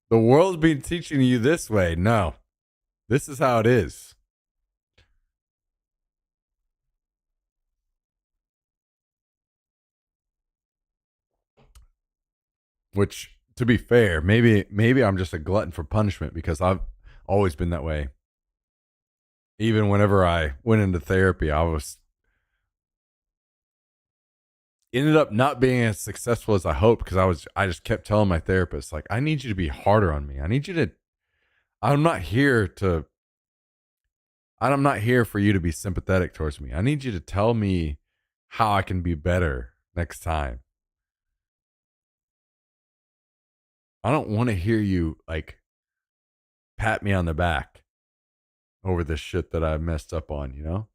The world's been teaching you this way. No, this is how it is. Which, to be fair, maybe I'm just a glutton for punishment because I've always been that way. Even whenever I went into therapy, I ended up not being as successful as I hoped because I just kept telling my therapist, like, I need you to be harder on me. I'm not here for you to be sympathetic towards me. I need you to tell me how I can be better next time. I don't want to hear you like pat me on the back over this shit that I messed up on,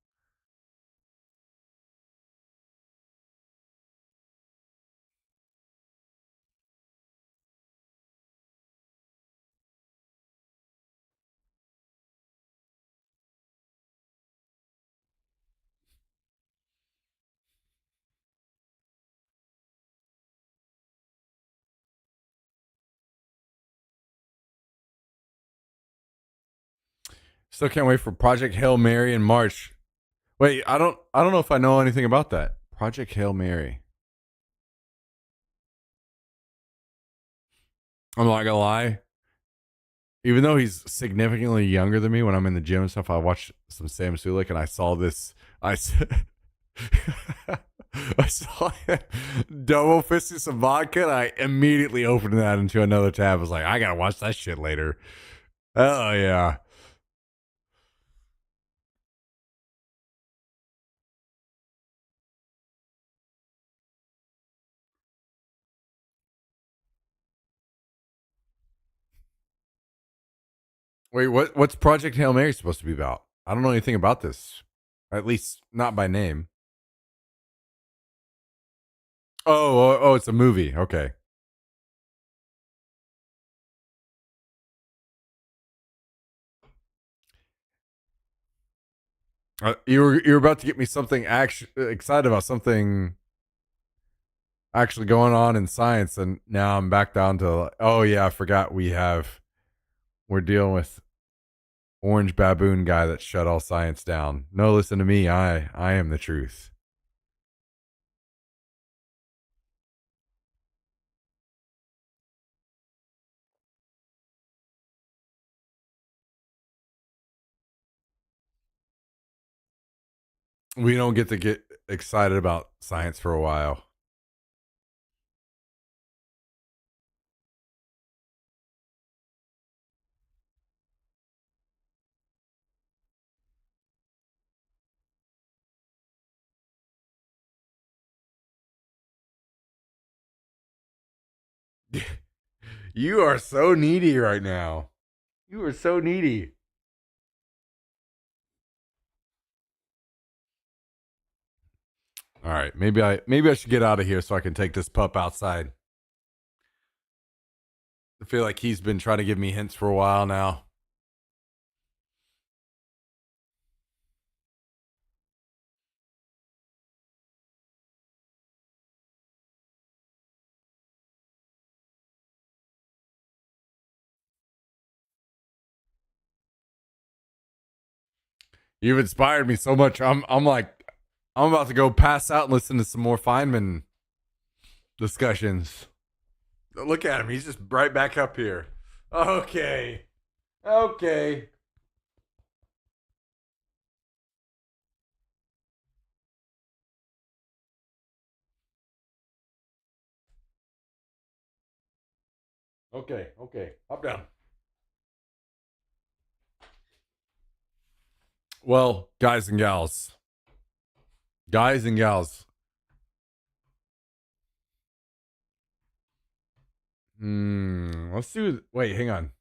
Still can't wait for Project Hail Mary in March. Wait, I don't know if I know anything about that. Project Hail Mary. I'm not gonna lie. Even though he's significantly younger than me, when I'm in the gym and stuff, I watch some Sam Sulek and I saw this. I saw double fisting some vodka and I immediately opened that into another tab. I was like, I gotta watch that shit later. Oh yeah. Wait, what's Project Hail Mary supposed to be about? I don't know anything about this. At least not by name. Oh, it's a movie. Okay. You were about to get me something excited about something actually going on in science, and now I'm back down to, oh yeah, I forgot we're dealing with orange baboon guy that shut all science down. No, listen to me. I am the truth. We don't get to get excited about science for a while. You are so needy right now. You are so needy. All right, maybe I should get out of here so I can take this pup outside. I feel like he's been trying to give me hints for a while now. You've inspired me so much. I'm like, I'm about to go pass out and listen to some more Feynman discussions. Look at him. He's just right back up here. Okay. Okay. Okay. Up, down. Well, guys and gals. Let's do. Wait, hang on.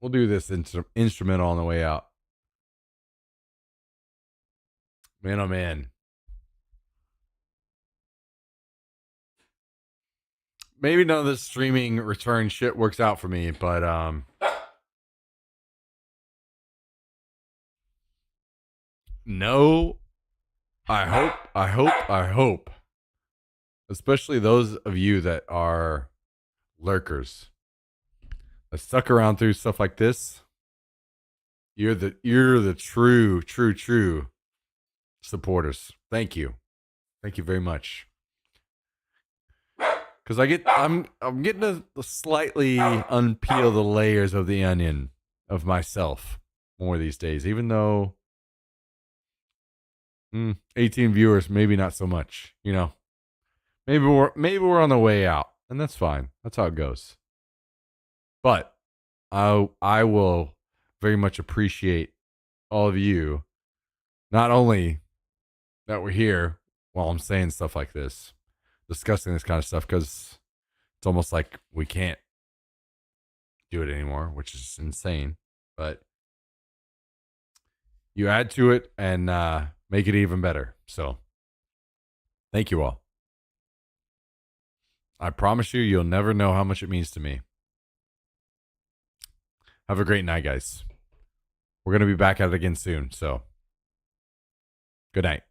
We'll do this instrumental on the way out. Man, oh man. Maybe none of this streaming return shit works out for me, but no. I hope. Especially those of you that are lurkers that stuck around through stuff like this. You're the true supporters. Thank you very much. Because I'm getting to slightly unpeel the layers of the onion of myself more these days, even though 18 viewers, maybe not so much, you know. Maybe we're on the way out, and that's fine. That's how it goes. But I will very much appreciate all of you, not only that we're here while I'm saying stuff like this, discussing this kind of stuff, because it's almost like we can't do it anymore, which is insane. But you add to it and make it even better. So thank you all. I promise you'll never know how much it means to me. Have a great night, guys. We're going to be back at it again soon. So good night.